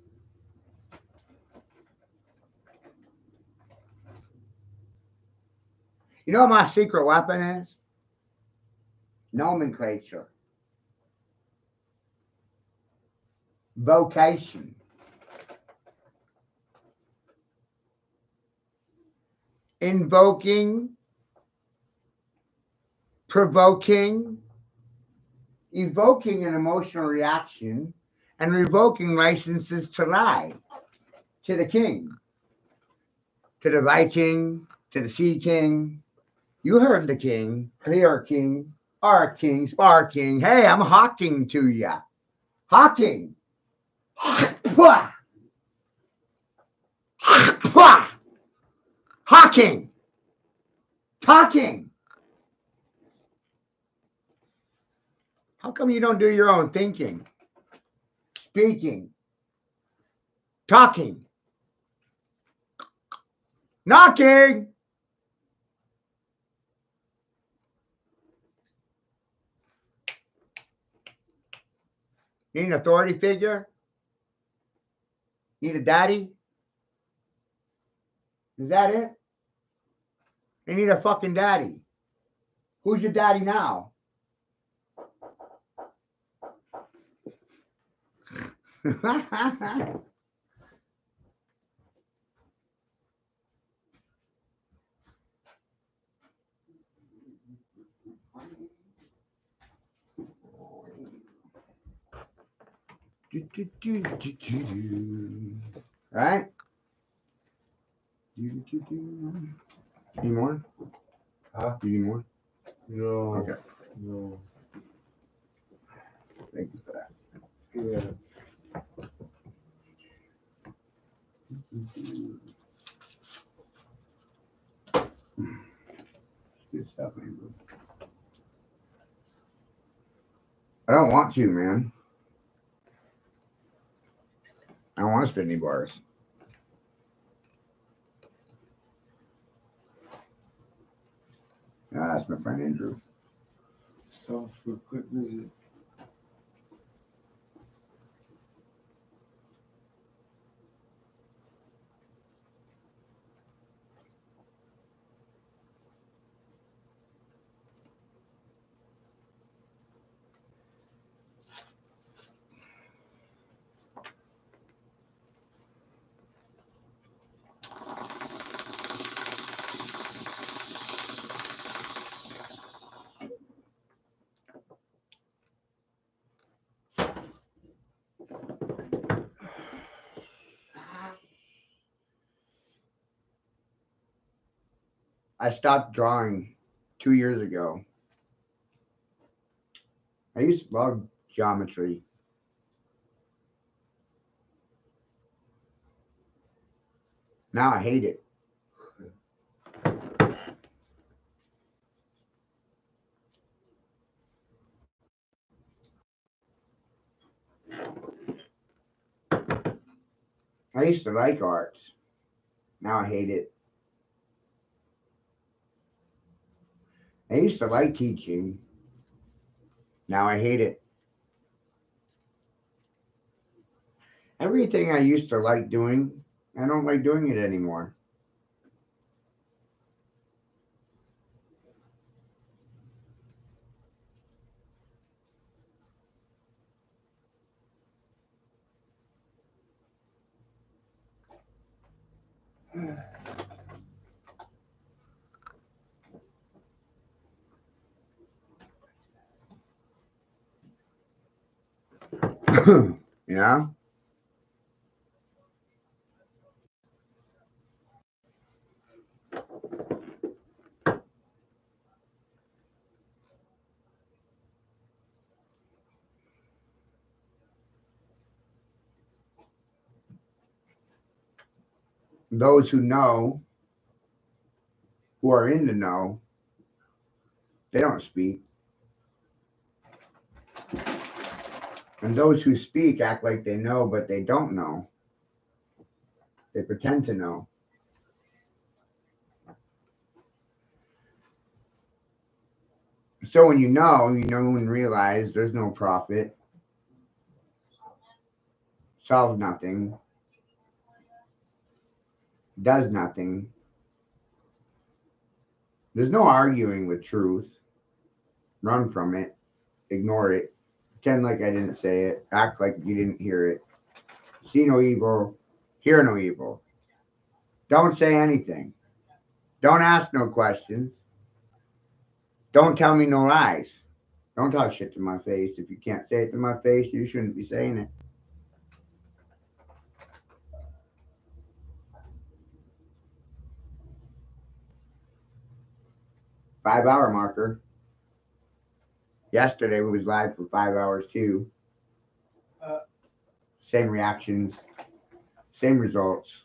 You know what my secret weapon is? Nomenclature. Vocation. Invoking. Provoking. Evoking an emotional reaction. And revoking licenses to lie. To the king. To the Viking. To the Sea King. You heard the king. Clear king. Our king. Spar king. Hey, I'm hawking to ya. Hawking. Hawking. Talking. How come you don't do your own thinking? Speaking. Talking. Knocking. Need an authority figure? Need a daddy? Is that it? You need a fucking daddy. Who's your daddy now? Right? Need more? Huh? You need more? No. Okay. No. Thank you for that. Yeah. Good stuff, Andrew. I don't want to, man. I don't want to spit any bars. Ah, that's my friend Andrew. Stop for a quick visit. I stopped drawing 2 years ago. I used to love geometry. Now I hate it. I used to like arts. Now I hate it. I used to like teaching. Now I hate it. Everything I used to like doing, I don't like doing it anymore. Yeah? Those who know, who are in the know, they don't speak. And those who speak act like they know, but they don't know. They pretend to know. So when you know and realize there's no profit, solves nothing, does nothing. There's no arguing with truth. Run from it. Ignore it. Pretend like I didn't say it. Act like you didn't hear it. See no evil. Hear no evil. Don't say anything. Don't ask no questions. Don't tell me no lies. Don't talk shit to my face. If you can't say it to my face, you shouldn't be saying it. Five-hour marker. Yesterday we was live for 5 hours too. Same reactions, same results.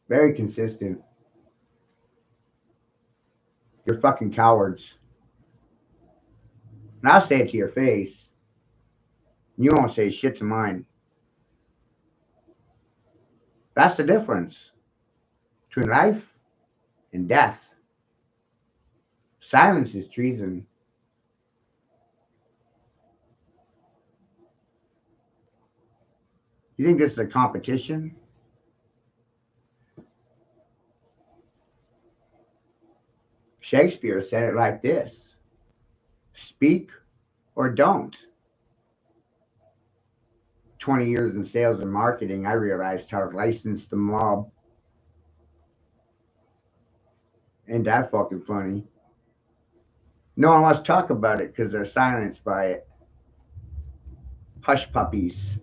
Very consistent. You're fucking cowards. And I'll say it to your face. You won't say shit to mine. That's the difference between life and death. Silence is treason. You think this is a competition? Shakespeare said it like this: speak or don't. 20 years in sales and marketing, I realized how to license the mob. Ain't that fucking funny? No one wants to talk about it because they're silenced by it. Hush puppies.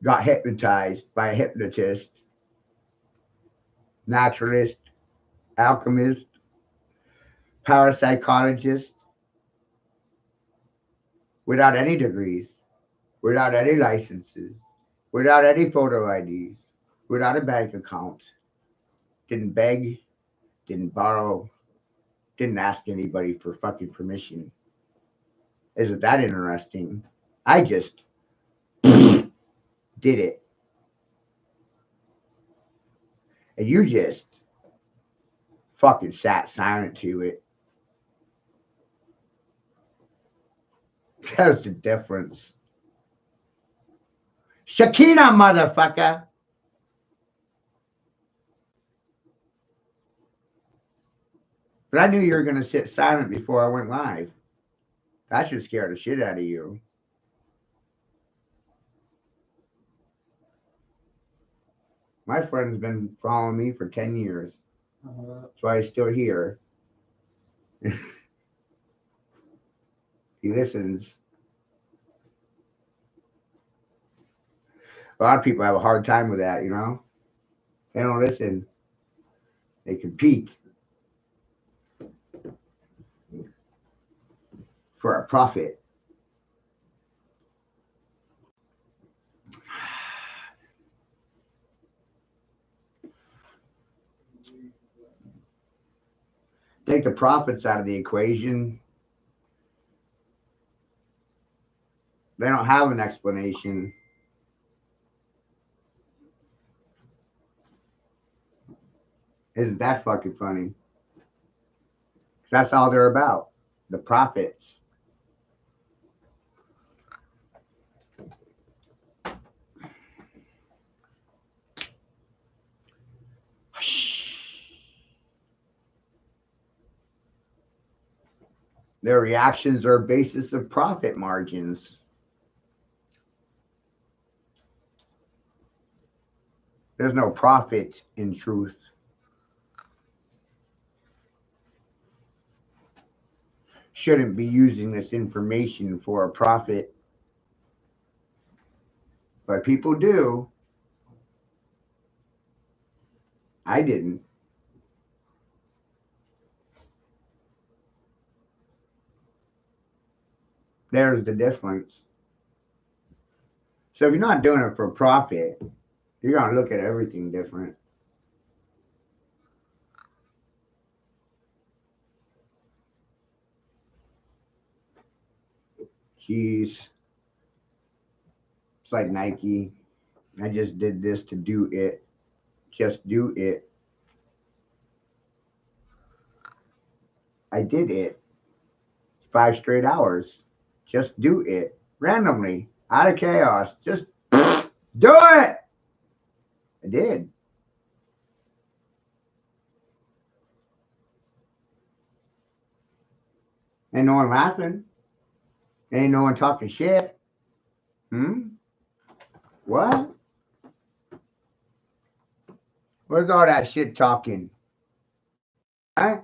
Got hypnotized by a hypnotist, naturalist, alchemist, parapsychologist, without any degrees, without any licenses, without any photo IDs, without a bank account. Didn't beg, didn't borrow, didn't ask anybody for fucking permission. Isn't that interesting? I just did it. And you just fucking sat silent to it. There's the difference. Shekinah, motherfucker. But I knew you were going to sit silent before I went live. That should scare the shit out of you. My friend's been following me for 10 years. That's why he's still here. He listens. A lot of people have a hard time with that, you know? They don't listen. They compete for a profit. Take the profits out of the equation, They don't have an explanation. Isn't that fucking funny? That's all they're about. The profits. Their reactions are a basis of profit margins. There's no profit in truth. Shouldn't be using this information for a profit. But people do. I didn't. There's the difference. So if you're not doing it for profit, you're going to look at everything different. Jeez. It's like Nike. I just did this to do it. Just do it. I did it. 5 straight hours. Just do it. Randomly. Out of chaos. Just do it. I did. Ain't no one laughing. Ain't no one talking shit. What? Where's all that shit talking? Huh?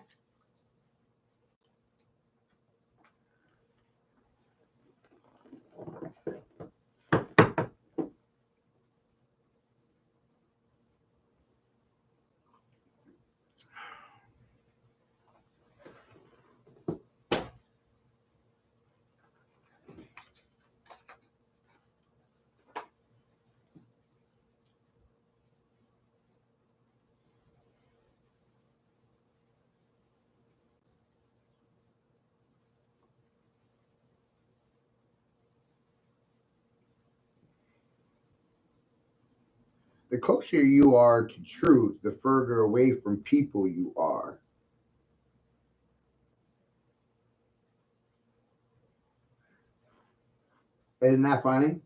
The closer you are to truth, the further away from people you are. Isn't that funny?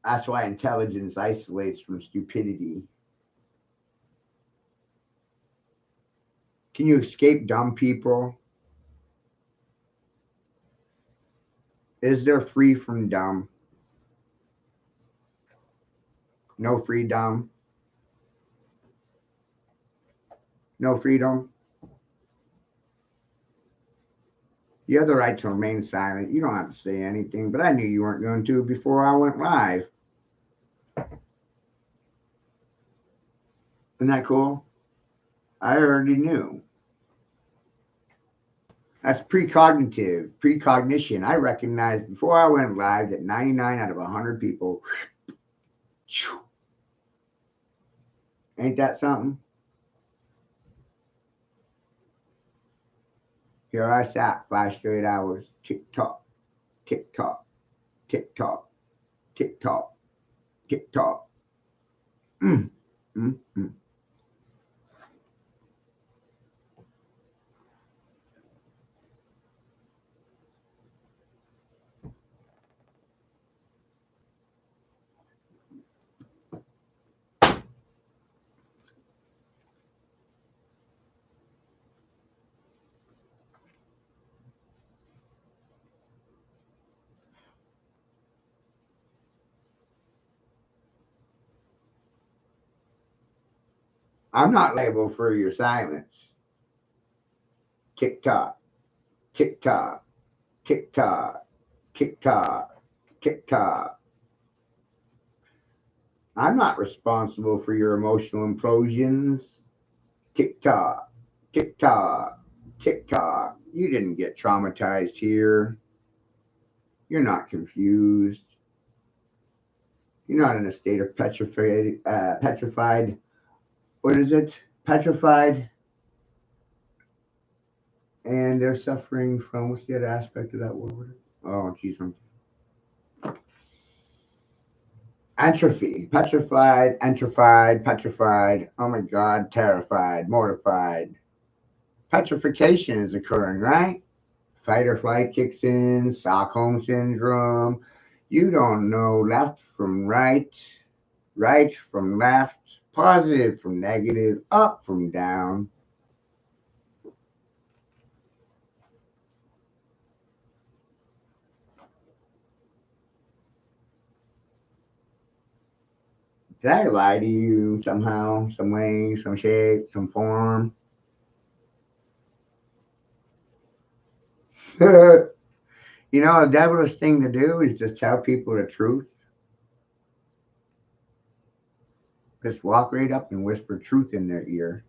That's why intelligence isolates from stupidity. Can you escape dumb people? Is there free from dumb? No freedom? No freedom? You have the right to remain silent. You don't have to say anything, but I knew you weren't going to before I went live. Isn't that cool? I already knew. That's precognition. I recognized before I went live that 99 out of 100 people. Ain't that something? Here I sat 5 straight hours. Tick tock, tick tock, tick tock, tick tock, tick tock. I'm not liable for your silence. Tick tock, tick tock, tick tock, tick tock, tick tock. I'm not responsible for your emotional implosions. Tick tock, tick tock, tick tock. You didn't get traumatized here. You're not confused. You're not in a state of petrified. What is it? Petrified. And they're suffering from, what's the other aspect of that word? Oh, geez. Atrophy. Petrified, entrified, petrified. Oh my God. Terrified, mortified. Petrification is occurring, right? Fight or flight kicks in, Stockholm syndrome. You don't know left from right, right from left, positive from negative, up from down. Did I lie to you somehow, some way, some shape, some form? You know, the devil's thing to do is just tell people the truth. Just walk right up and whisper truth in their ear.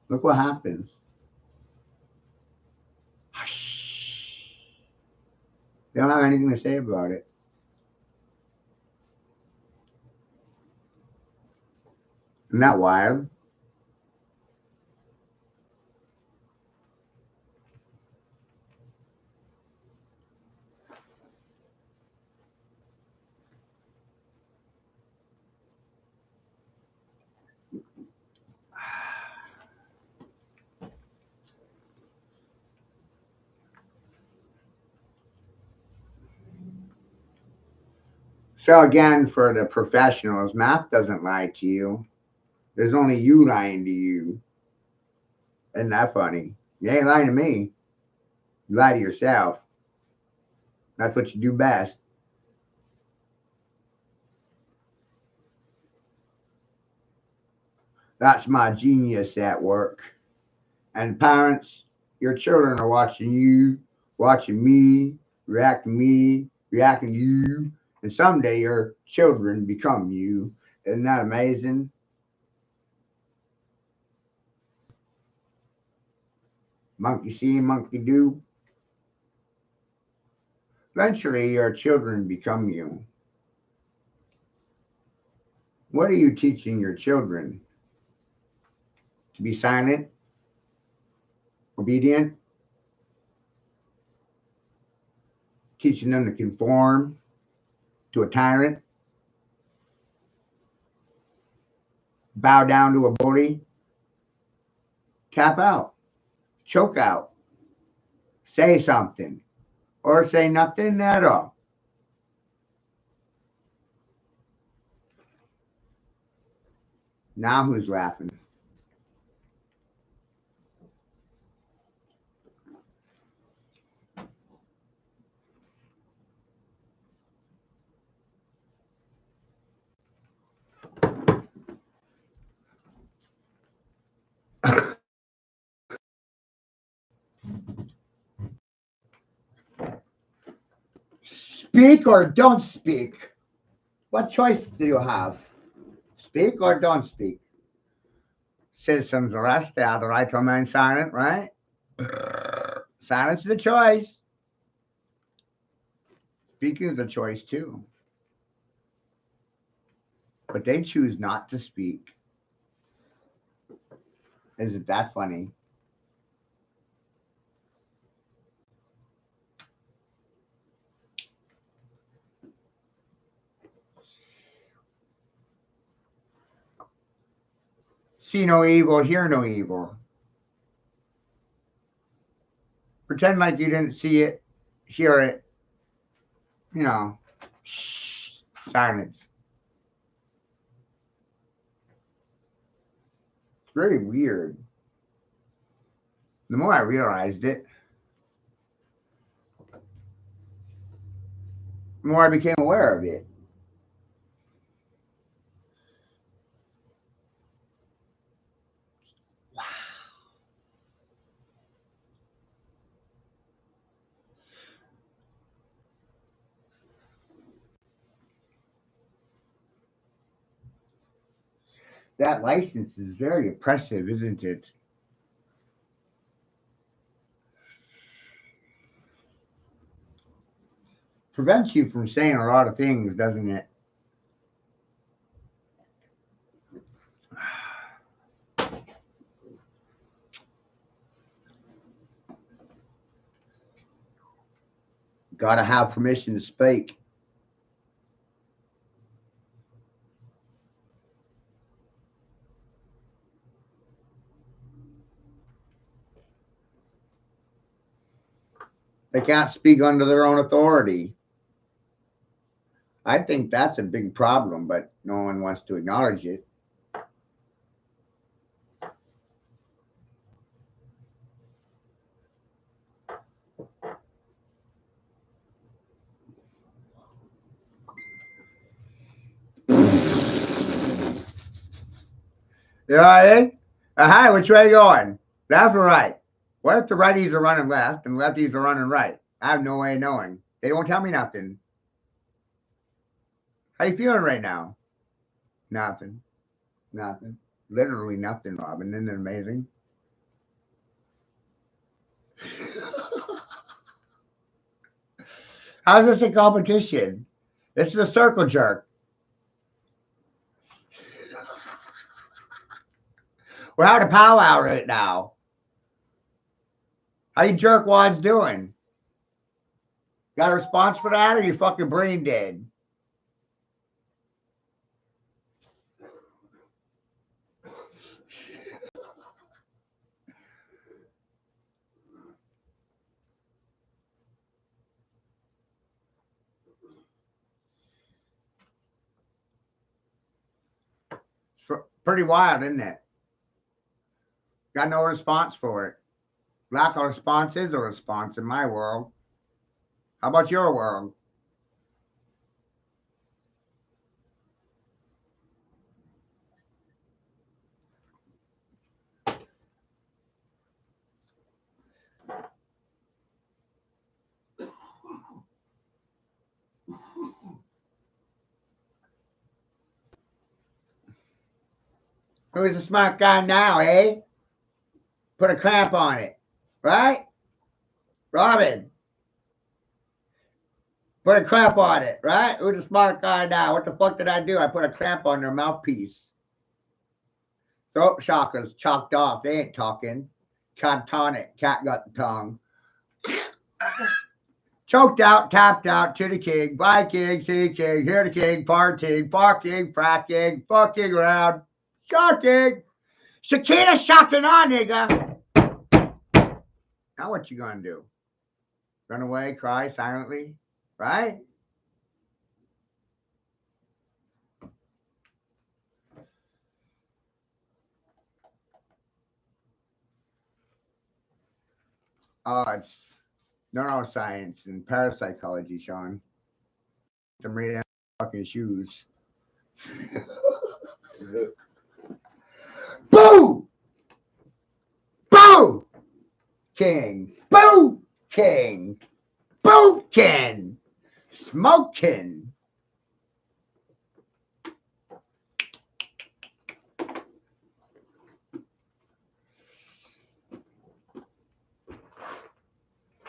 Look what happens. Hush. They don't have anything to say about it. Isn't that wild? So again, for the professionals, math doesn't lie to you. There's only you lying to you. Isn't that funny? You ain't lying to me. You lie to yourself. That's what you do best. That's my genius at work. And parents, your children are watching you, watching me, reacting to you, and someday your children become you. Isn't that amazing? Monkey see, monkey do. Eventually, your children become you. What are you teaching your children? To be silent? Obedient? Teaching them to conform to a tyrant? Bow down to a bully? Tap out. Choke out. Say something. Or say nothing at all. Now who's laughing? Speak or don't speak. What choice do you have? Speak or don't speak? Citizens arrest, they have the right to remain silent, right? Silence is a choice. Speaking is a choice too. But they choose not to speak. Isn't that funny? See no evil, hear no evil. Pretend like you didn't see it, hear it. You know, shh, silence. It's very weird. The more I realized it, the more I became aware of it. That license is very oppressive, isn't it? Prevents you from saying a lot of things, doesn't it? Gotta have permission to speak. They can't speak under their own authority. I think that's a big problem, but no one wants to acknowledge it. You know what I mean? Hi, which way are you going? Left or right? What if the righties are running left and lefties are running right? I have no way of knowing. They won't tell me nothing. How you feeling right now? Nothing. Nothing. Literally nothing, Robin. Isn't it amazing? How's this a competition? This is a circle jerk. We're having a powwow right now. How you jerkwads doing? Got a response for that, or you fucking brain dead? Pretty wild, isn't it? Got no response for it. Lack of response is a response in my world. How about your world? Who's a smart guy now, eh? Put a clamp on it, right? Robin. Put a clamp on it, right? Who's a smart guy now? What the fuck did I do? I put a clamp on their mouthpiece. Throat chakras chalked off. They ain't talking. Catatonic. Cat got the tongue. Choked out, tapped out, to the king, by king, see king, hear the king, far king, fracking, fucking around, shocking. Shekinah shocking on, nigga. Now what you gonna do? Run away, cry silently, right? Oh, it's neuroscience and parapsychology, Sean. I'm reading fucking shoes. Boo! Boo! Kings. Boo! King. Boo! King. Smoking.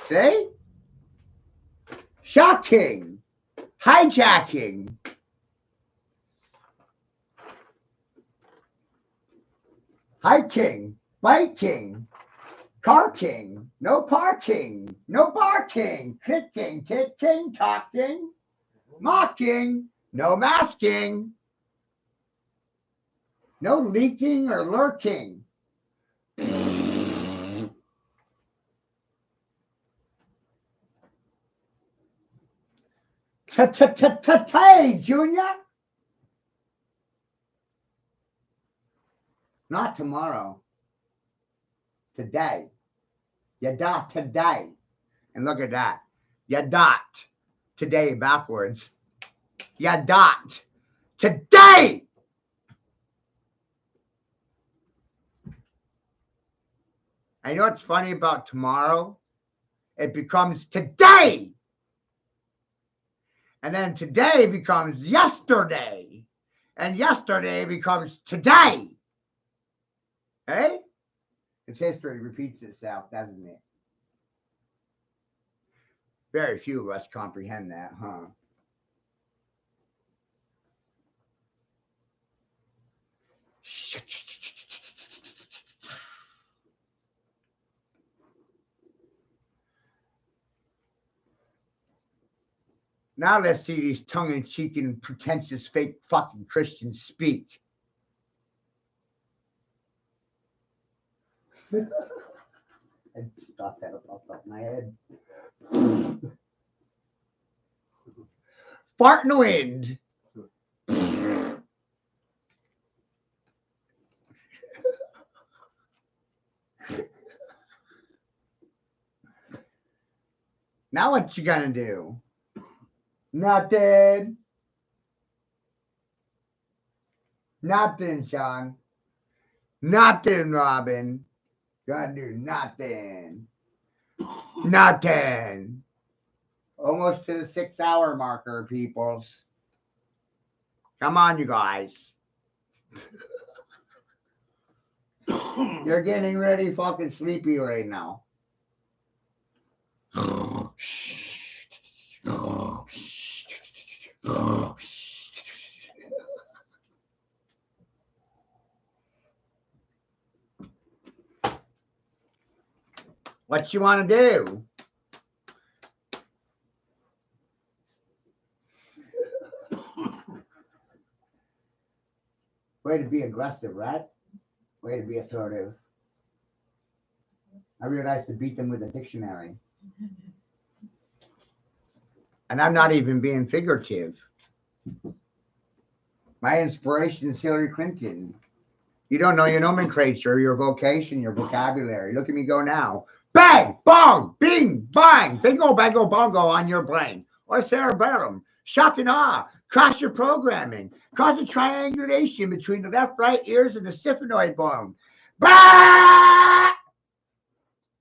See? Shocking. Hijacking. Hiking. Biking. Car king. No parking. No barking. Kicking. Kicking. Talking. Mocking. No masking. No leaking or lurking. Hey, Junior. Not tomorrow. Today. You dot today. And look at that. You dot today backwards. You dot today. And you know what's funny about tomorrow? It becomes today. And then today becomes yesterday. And yesterday becomes today. Hey? Its history repeats itself, doesn't it? Very few of us comprehend that, huh? Now let's see these tongue-in-cheek and pretentious fake fucking Christians speak. I thought that off my head. Fart in the wind. Now what you gonna do? Nothing. Nothing, Sean. Nothing, Robin. Gonna do nothing. Nothing. Almost to the 6-hour marker, peoples. Come on, you guys. You're getting really fucking sleepy right now. What you want to do? Way to be aggressive, right? Way to be assertive. I realized to beat them with a dictionary. And I'm not even being figurative. My inspiration is Hillary Clinton. You don't know your nomenclature, your vocation, your vocabulary. Look at me go now. Bang, bong, bing, bang, bingo, bango, bongo on your brain. Or cerebellum. Shock and awe. Cross your programming. Cause a triangulation between the left, right ears and the sphenoid bone. Bah!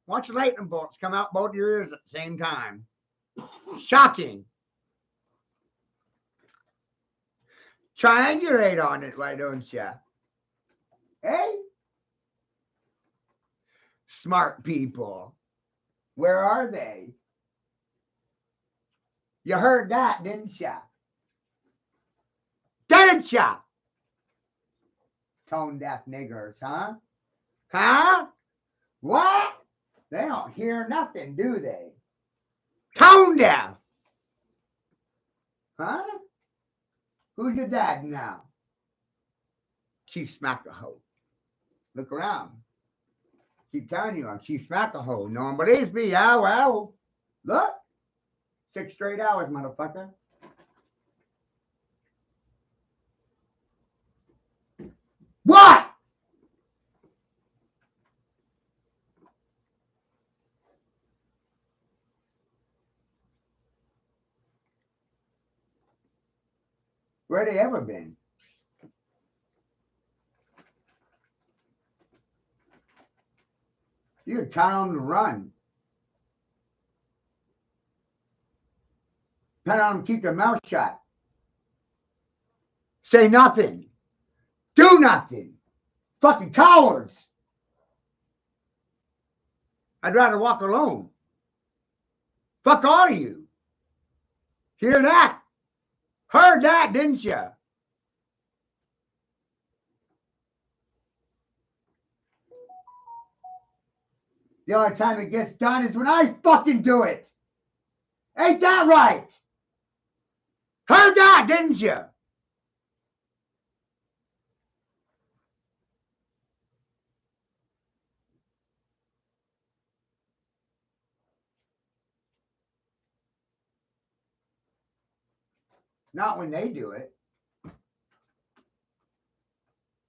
Watch lightning bolts come out both your ears at the same time. Shocking. Triangulate on it, why don't you? Hey? Smart people. Where are they? You heard that, didn't you? Didn't you? Tone deaf niggers, huh? Huh? What? They don't hear nothing, do they? Tone deaf. Huh? Who's your dad now? Chief Smackahoe. Look around. Keep telling you I'm Chief Smackahoe. No one believes me. Yeah, well. Look. 6 straight hours, motherfucker. What? Where they ever been? You could count on them to run. Count on them to keep their mouth shut. Say nothing. Do nothing. Fucking cowards. I'd rather walk alone. Fuck all of you. Hear that? Heard that, didn't you? The only time it gets done is when I fucking do it. Ain't that right? Heard that, didn't you? Not when they do it.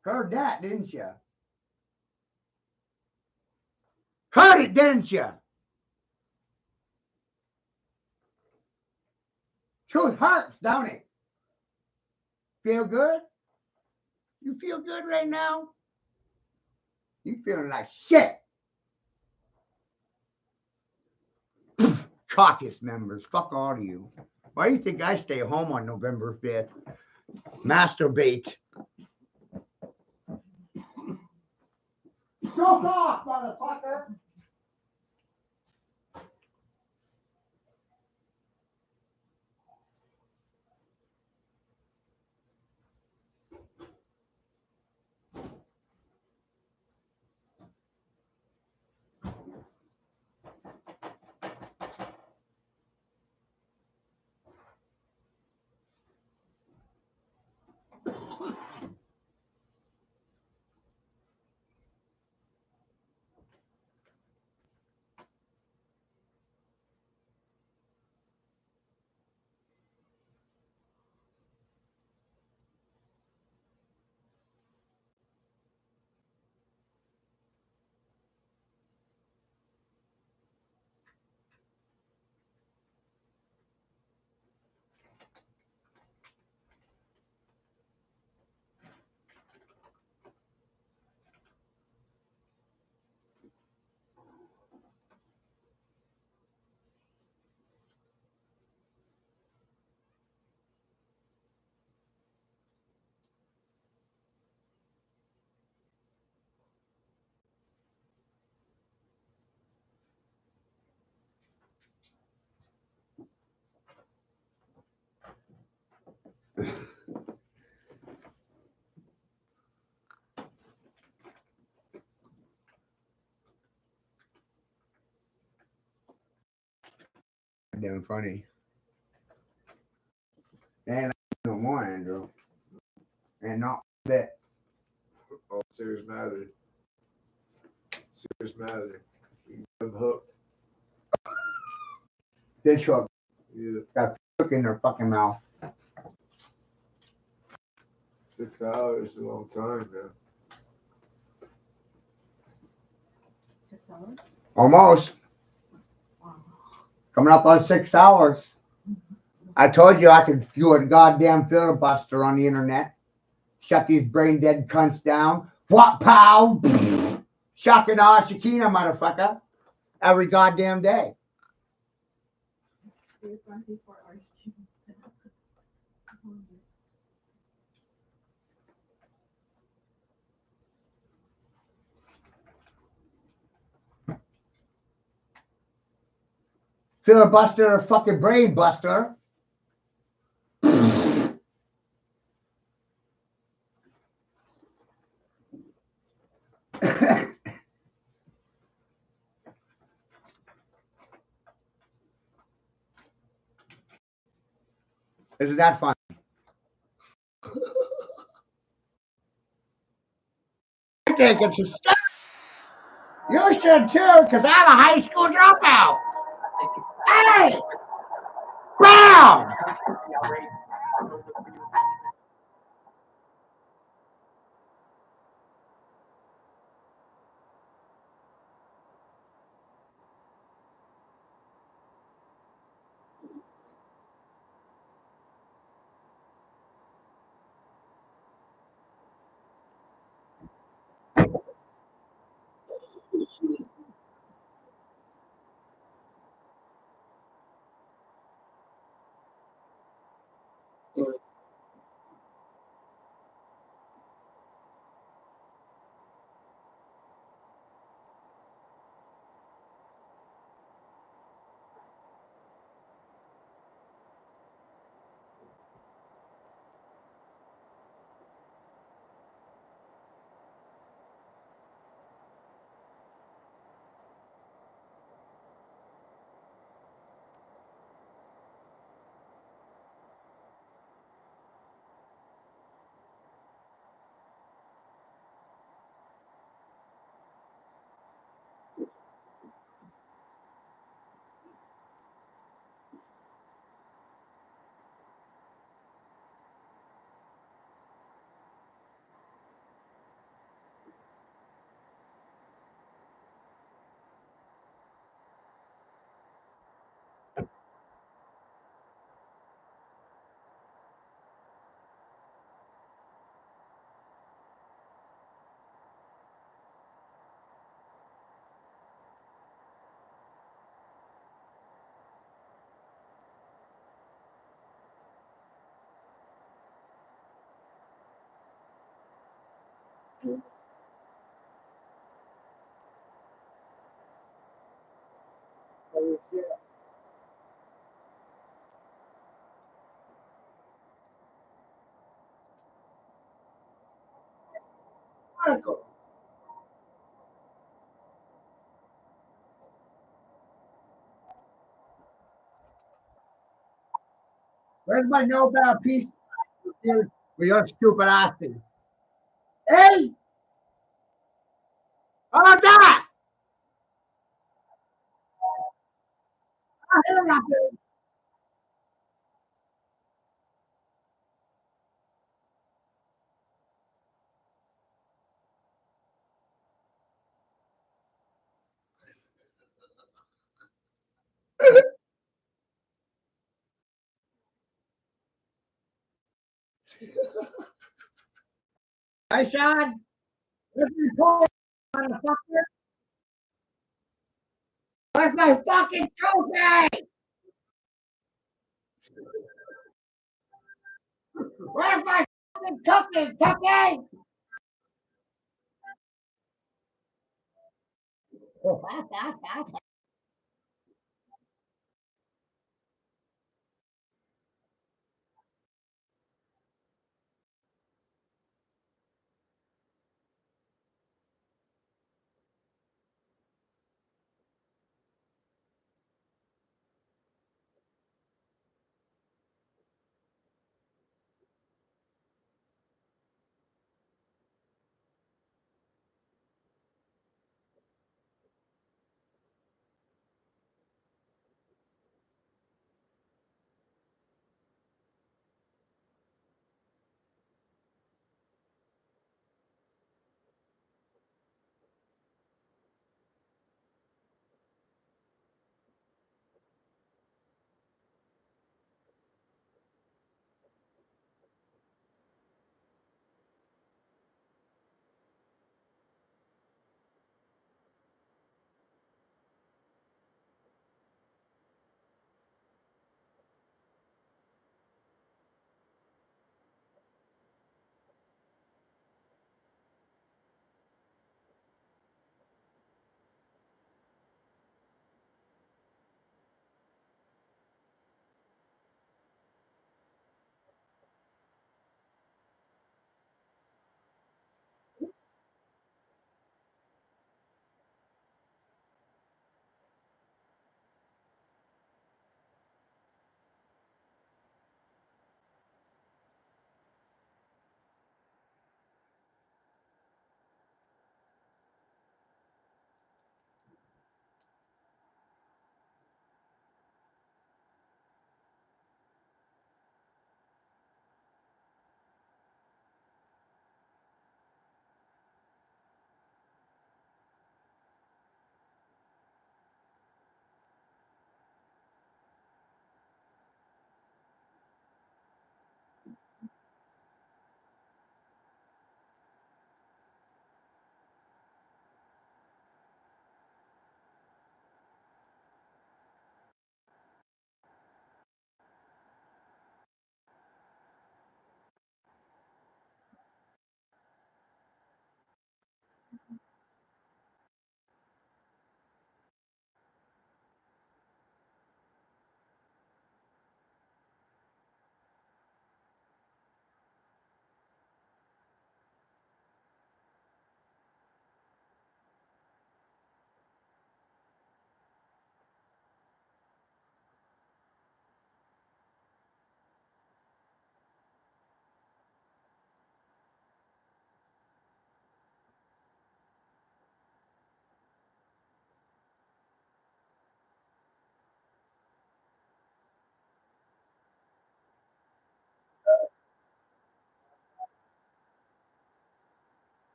Heard that, didn't you? Heard it, didn't you? Truth hurts, don't it? Feel good? You feel good right now? You feeling like shit. Caucus members, fuck all of you. Why do you think I stay home on November 5th? Masturbate. Stroke off, motherfucker. Damn funny. Ain't no more, Andrew. And not a bit. Oh, serious matter. Serious matter. I'm hooked. Dish hook. Yeah. Got hook in their fucking mouth. 6 hours is a long time, man. 6 hours? Almost. Wow. Coming up on 6 hours. I told you I could do a goddamn filibuster on the internet. Shut these brain dead cunts down. What pow? Shekinah, shekinah, motherfucker. Every goddamn day. 24 hours. Filibuster or fucking brain buster. Isn't that fun? I think it's a step. You should too, because I'm a high school dropout. Hey! Brown! Oh, shit. Michael. Where's my Nobel Peace Prize for your stupid asses? Hey! How about that? I hear that, dude. Hey, Sean, where's my toy, motherfucker? Where's my fucking trophy? Where's my fucking cookie, cookie?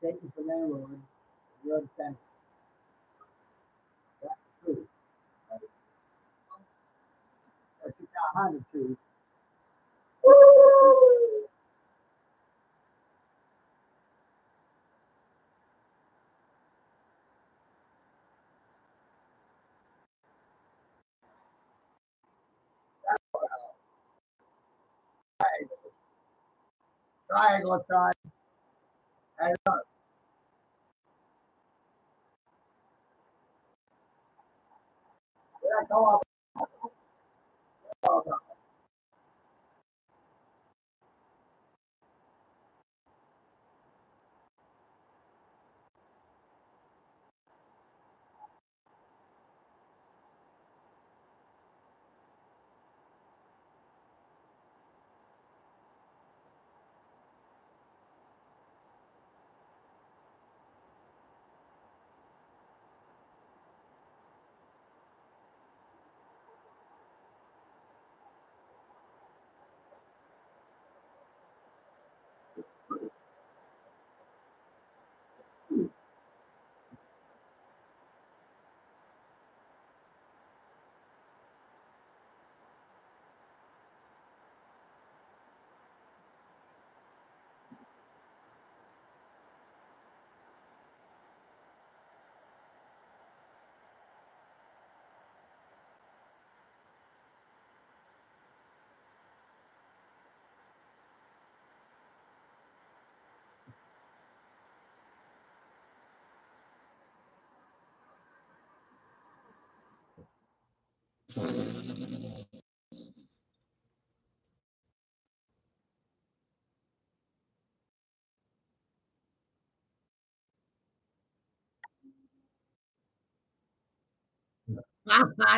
Take it from there, Lord. You're the center. That's true. That's 100 true. Triangle sign. And look. Go up. Go up.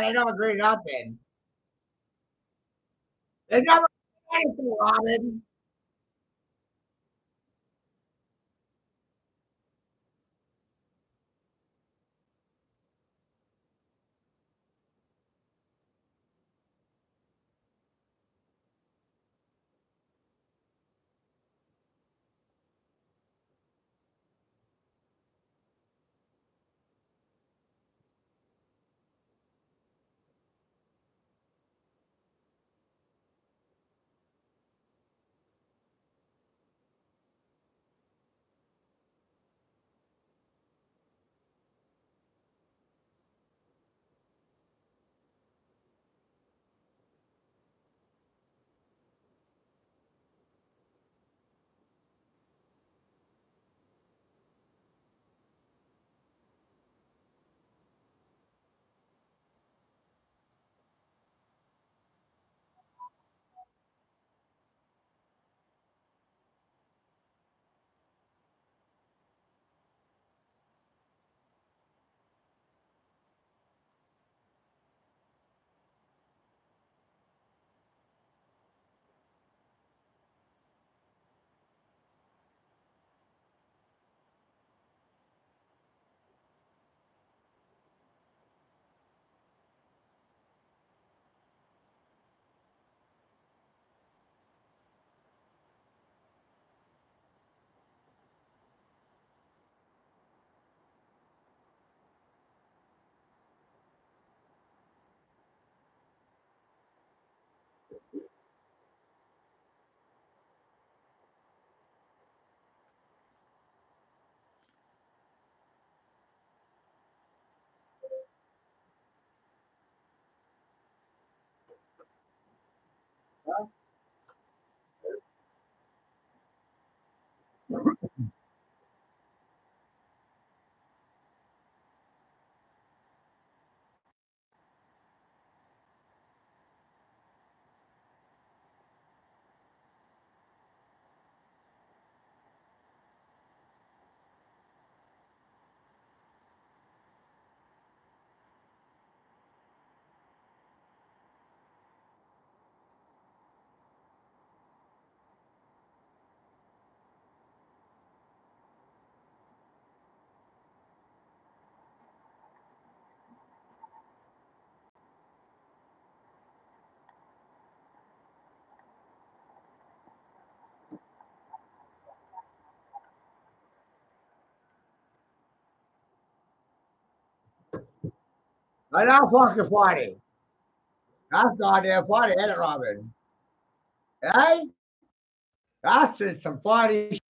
They don't agree nothing. They never agree anything, Robin. That's fucking funny. That's goddamn funny, ain't it, Robin? Hey? That's just some funny shit.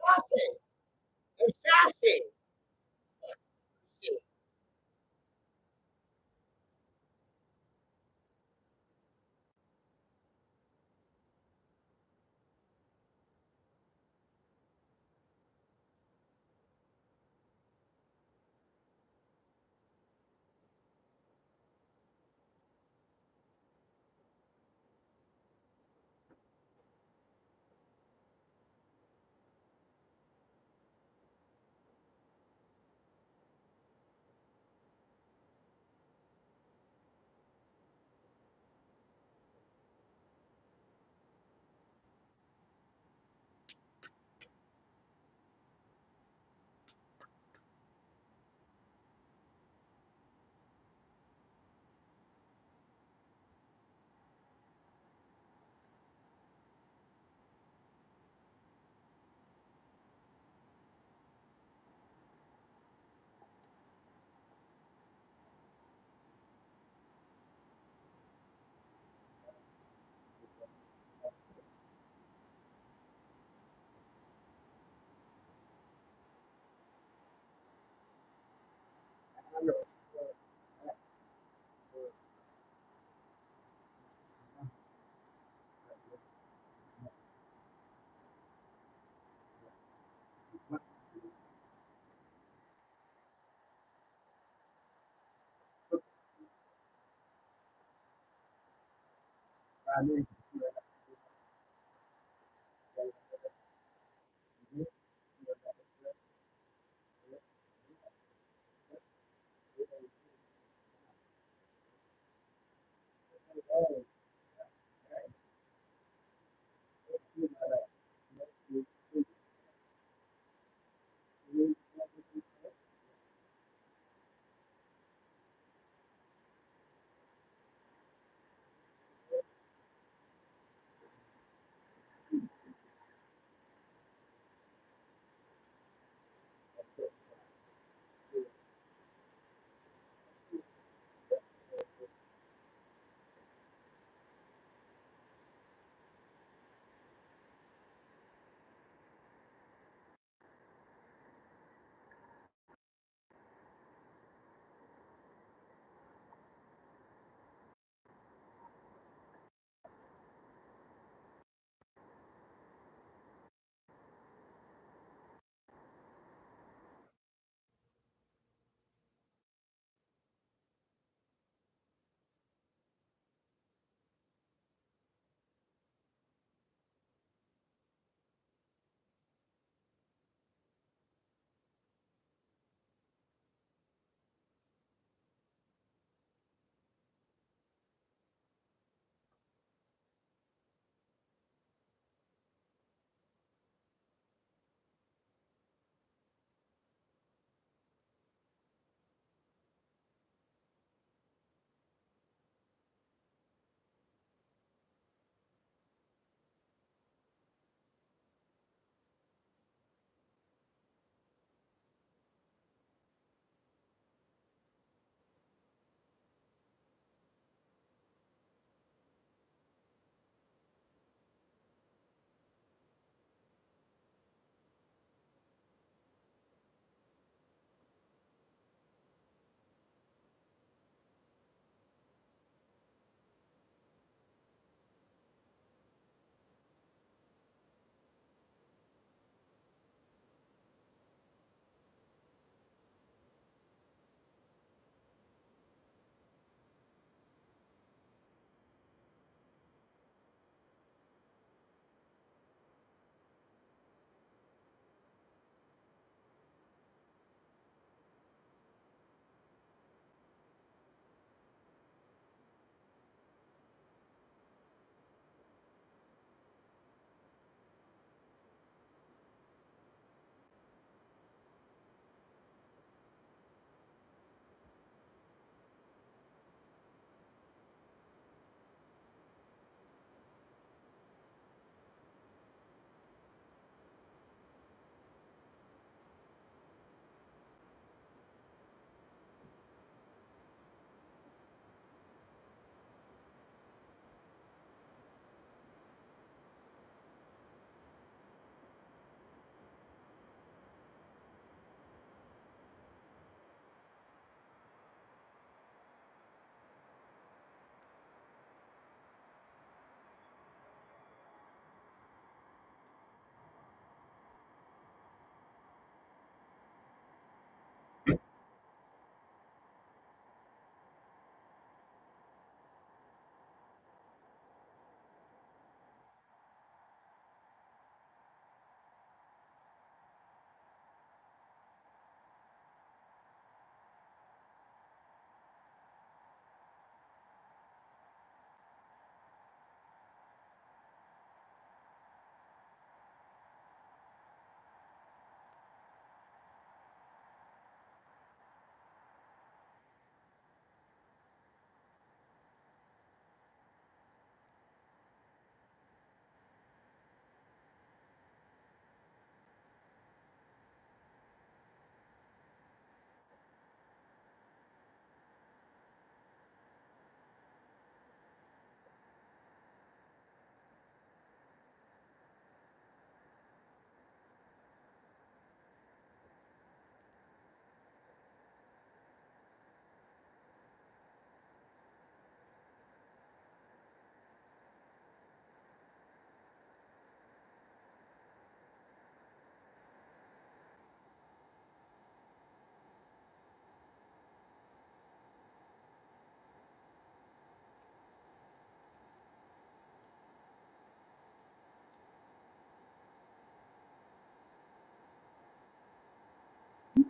sassy. It's sassy.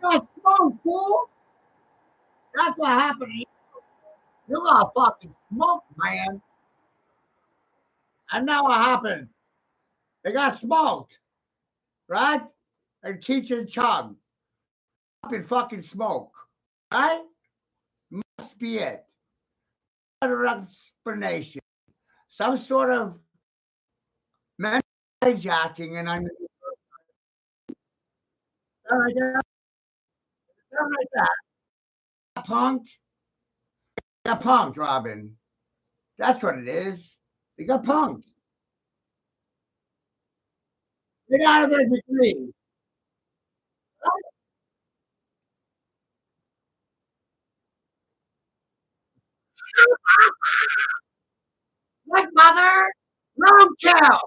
got smoked, fool. That's what happened to you. You got fucking smoked, man. And now what happened? They got smoked, right? And Cheech and Chong up in fucking smoke, right? Must be it. Another explanation. Some sort of mental hijacking, and I'm like that. Punked. Got punked, Robin. That's what it is. They got punked. Get out of their degree. What, mother? Wrong cow.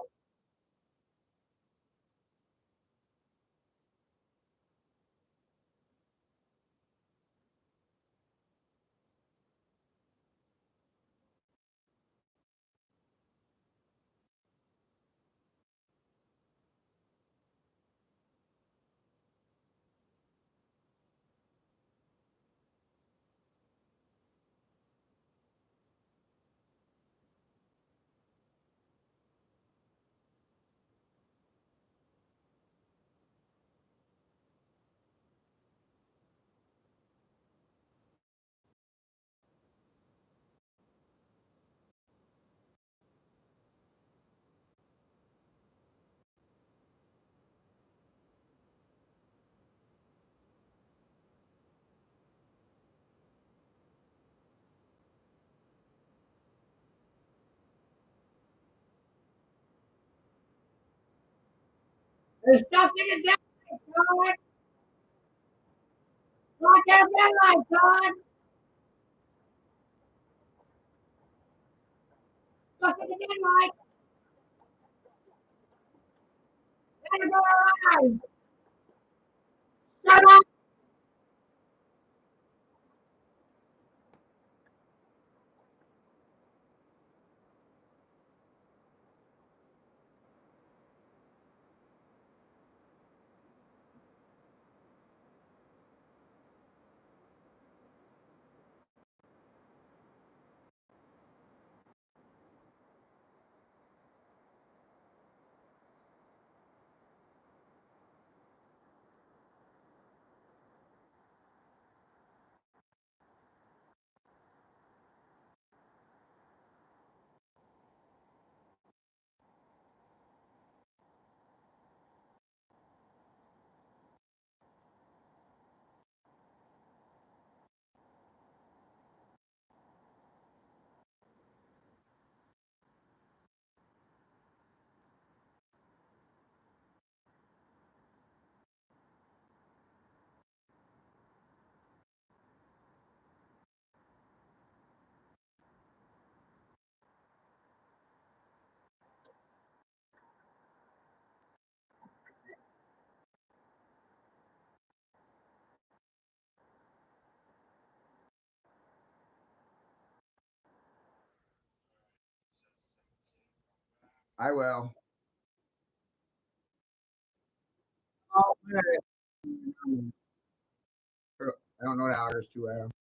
There's stuff in the deadlight, son. Look at the deadlight, son. Look at the deadlight. Let it go alive. Shut up. I will. Oh, man. I don't know the artist too well.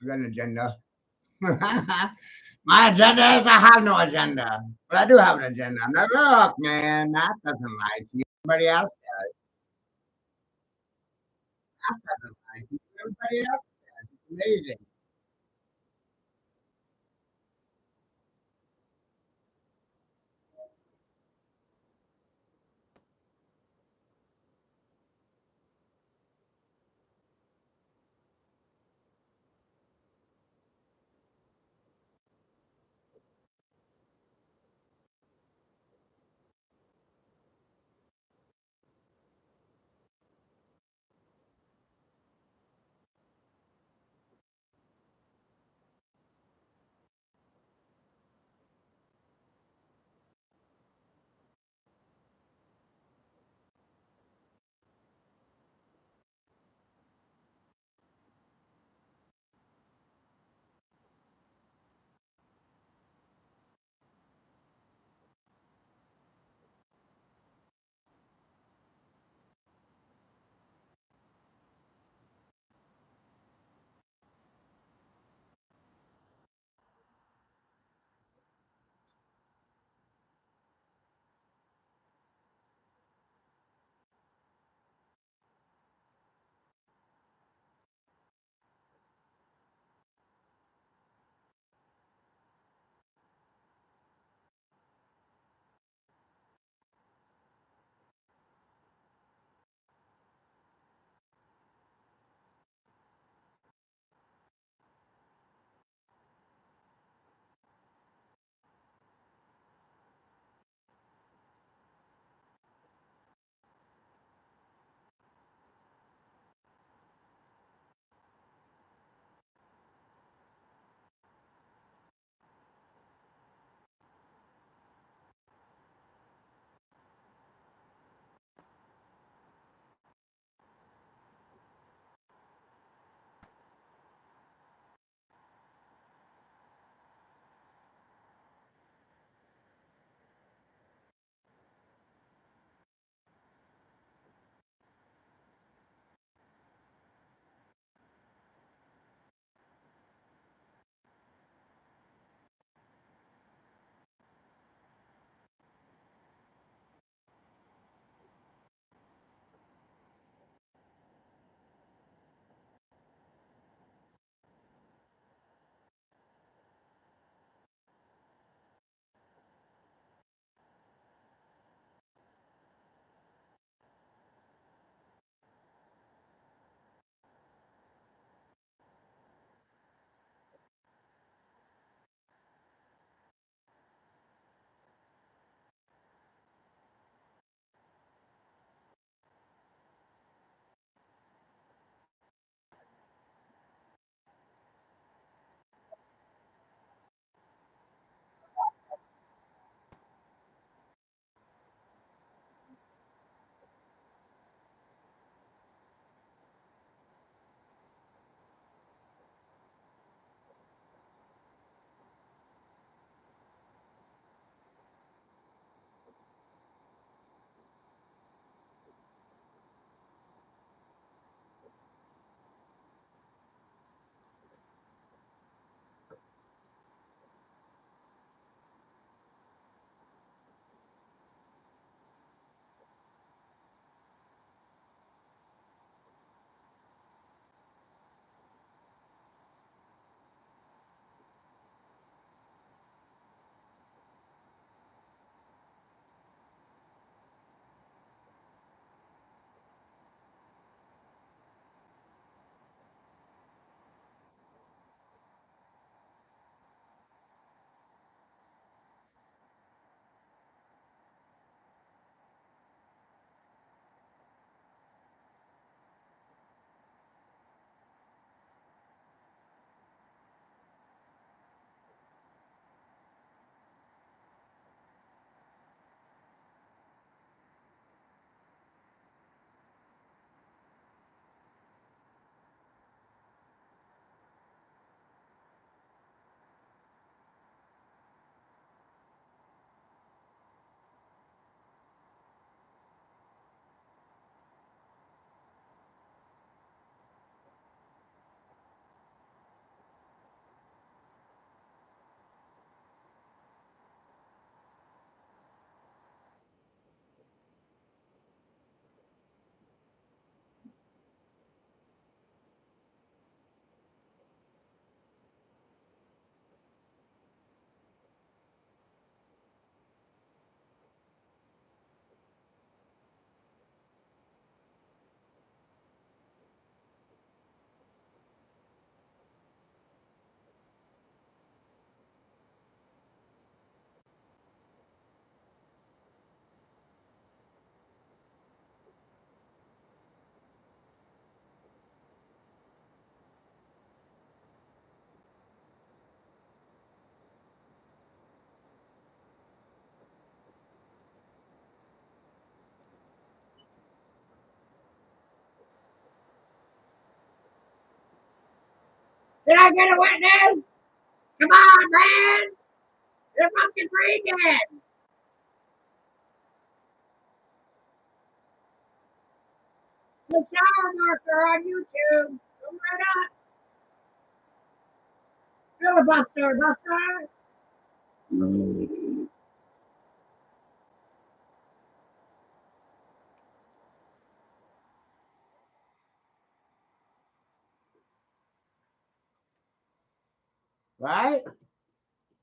I got an agenda. My agenda is I have no agenda. But I do have an agenda. I'm like, look, man, that doesn't like you. Everybody else does. That doesn't like you. Everybody else does. It's amazing. Can I get a witness? Come on, man. You're fucking freaking. The shower marker on YouTube. Come right up. Filibuster, buster. Right?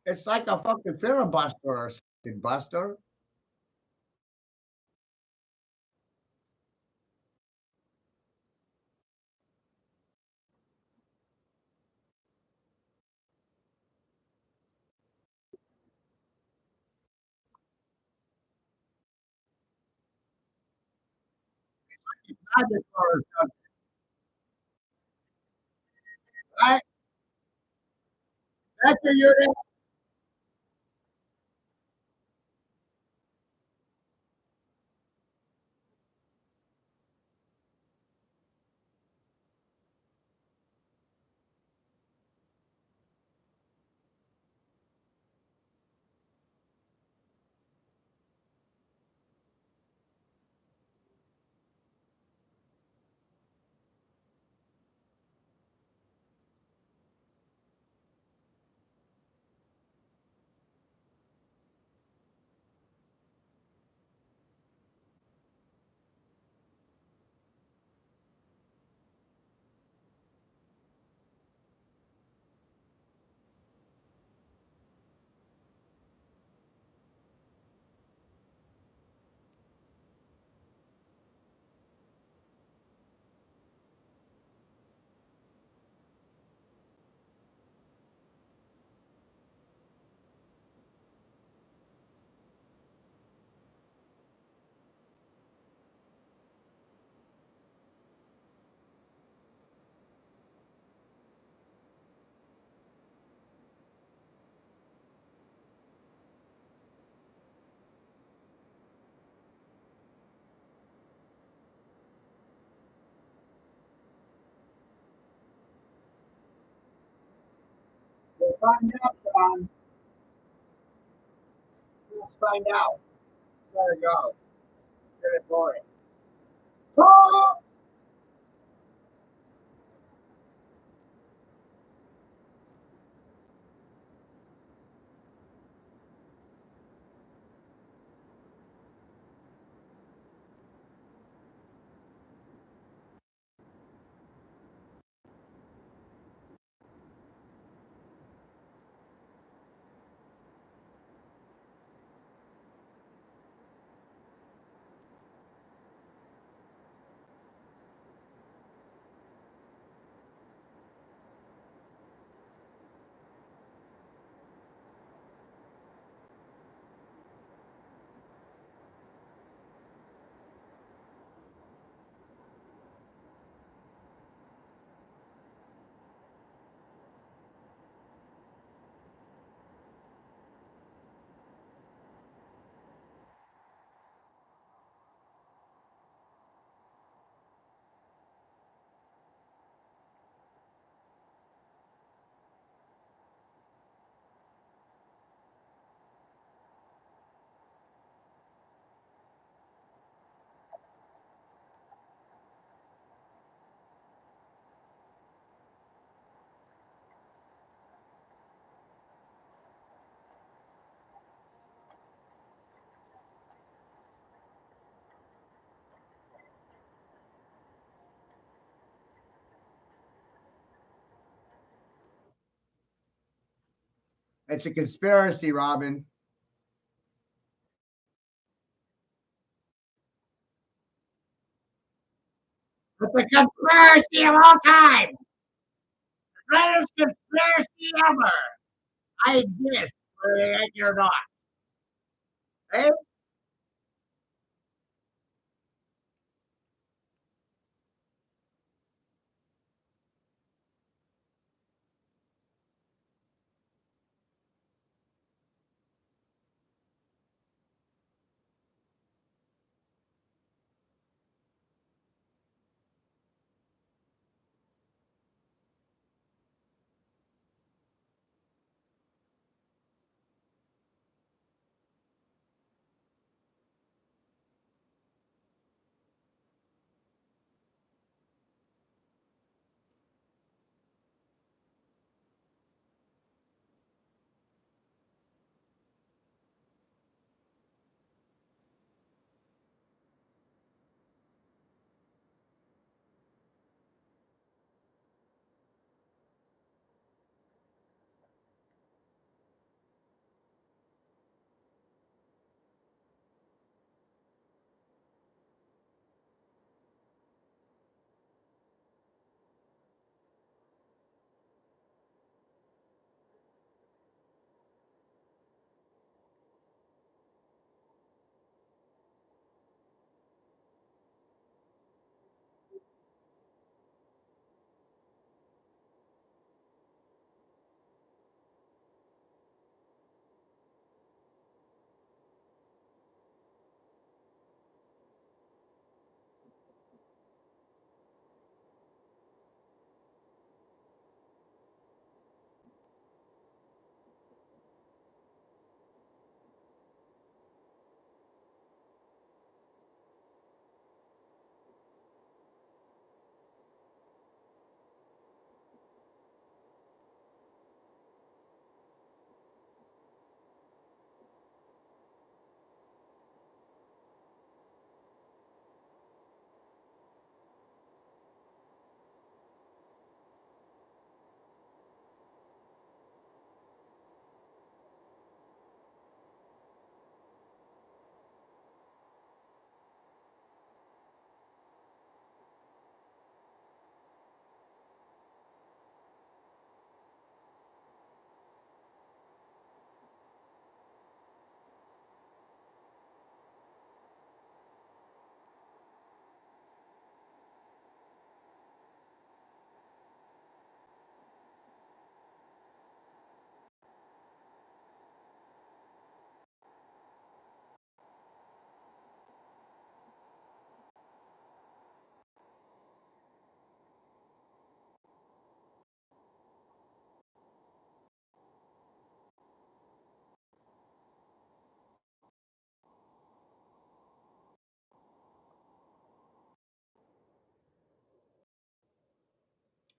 It's like a fucking filibuster or something, Buster. Magic or something, right? That's a unit. We'll find out, John. Let's find out. There we go. Get it for it. Oh! It's a conspiracy, Robin. It's a conspiracy of all time. The greatest conspiracy ever. I exist, whether they like it or not. Eh?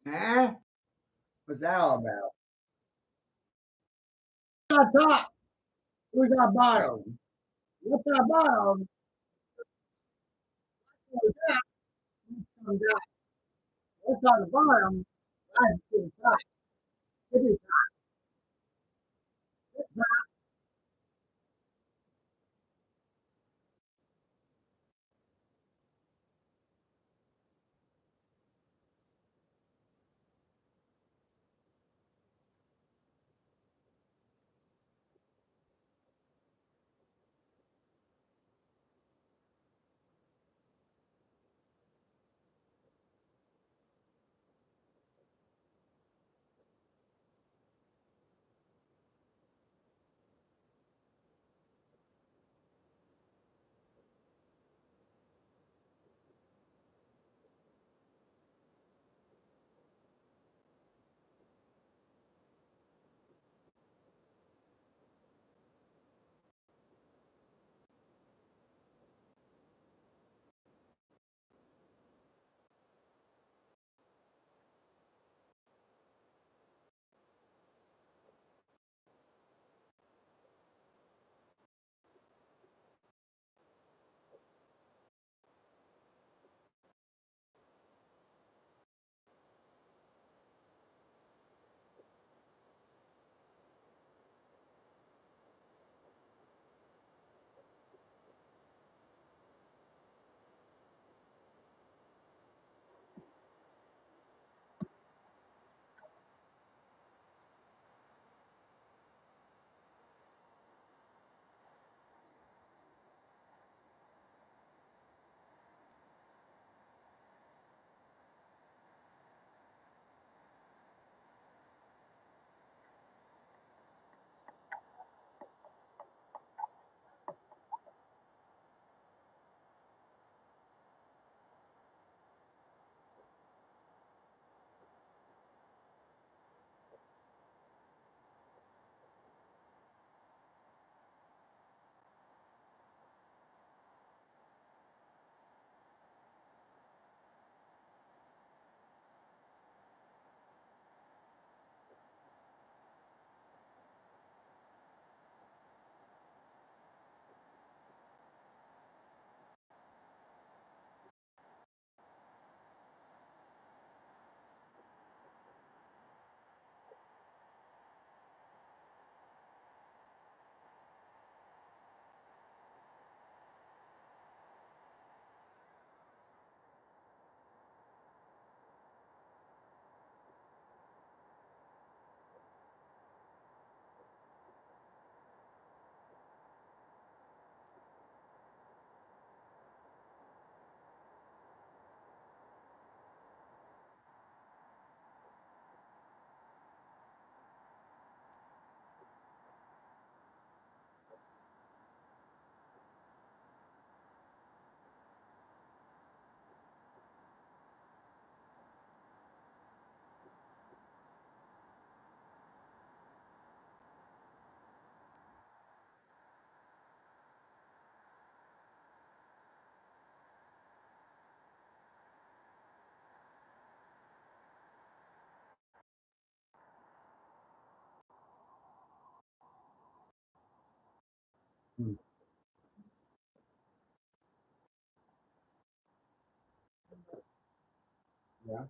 Huh? What's that all about? Who's on top? Who's on bottom? What's on bottom? What's on top? What's on the bottom? That's the top. This is top. Yeah.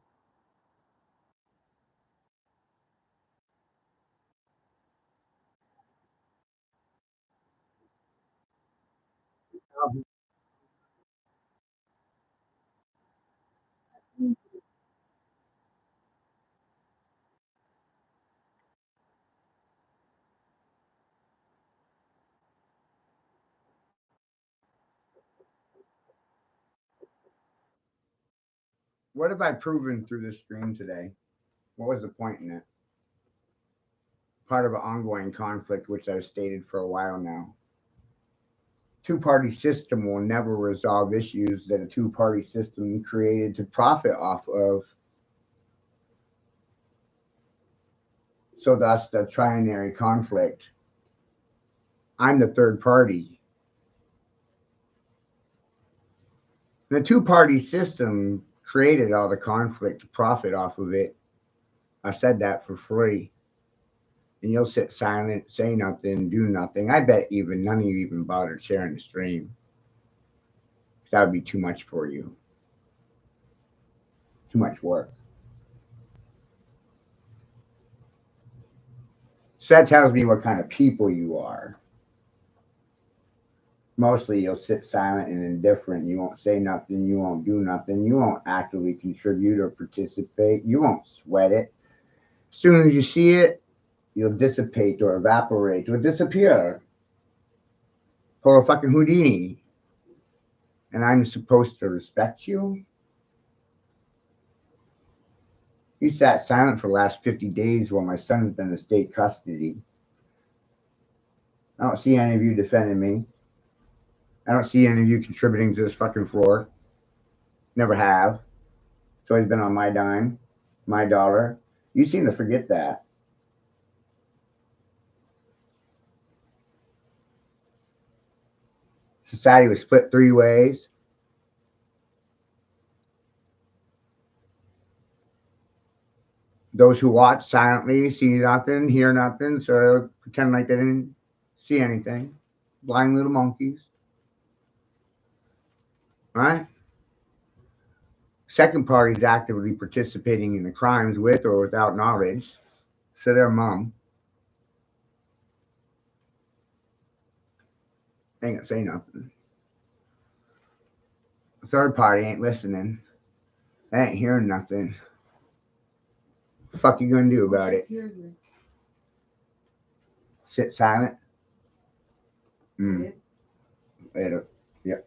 What have I proven through this stream today? What was the point in it? Part of an ongoing conflict, which I've stated for a while now. Two-party system will never resolve issues that a two-party system created to profit off of. So that's the trinary conflict. I'm the third party. The two-party system created all the conflict to profit off of it I said that for free. And you'll sit silent, say nothing, do nothing. I bet even none of you even bothered sharing the stream. That would be too much for you. Too much work. So that tells me what kind of people you are. Mostly you'll sit silent and indifferent. You won't say nothing. You won't do nothing. You won't actively contribute or participate. You won't sweat it. As soon as you see it, you'll dissipate or evaporate or disappear. Pull a fucking Houdini. And I'm supposed to respect you? You sat silent for the last 50 days while my son's been in state custody. I don't see any of you defending me. I don't see any of you contributing to this fucking floor. Never have. It's always been on my dime, my dollar. You seem to forget that. Society was split 3 ways. Those who watch silently see nothing, hear nothing, so pretend like they didn't see anything. Blind little monkeys. Right? Second party is actively participating in the crimes with or without knowledge. So their mom ain't gonna say nothing. The third party ain't listening. They ain't hearing nothing. What the fuck you gonna do about it? Sit silent? Later. Yep.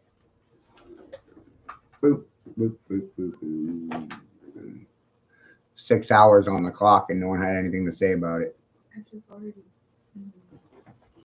Boop, boop, boop, boop, boop. 6 hours on the clock and no one had anything to say about it. I just already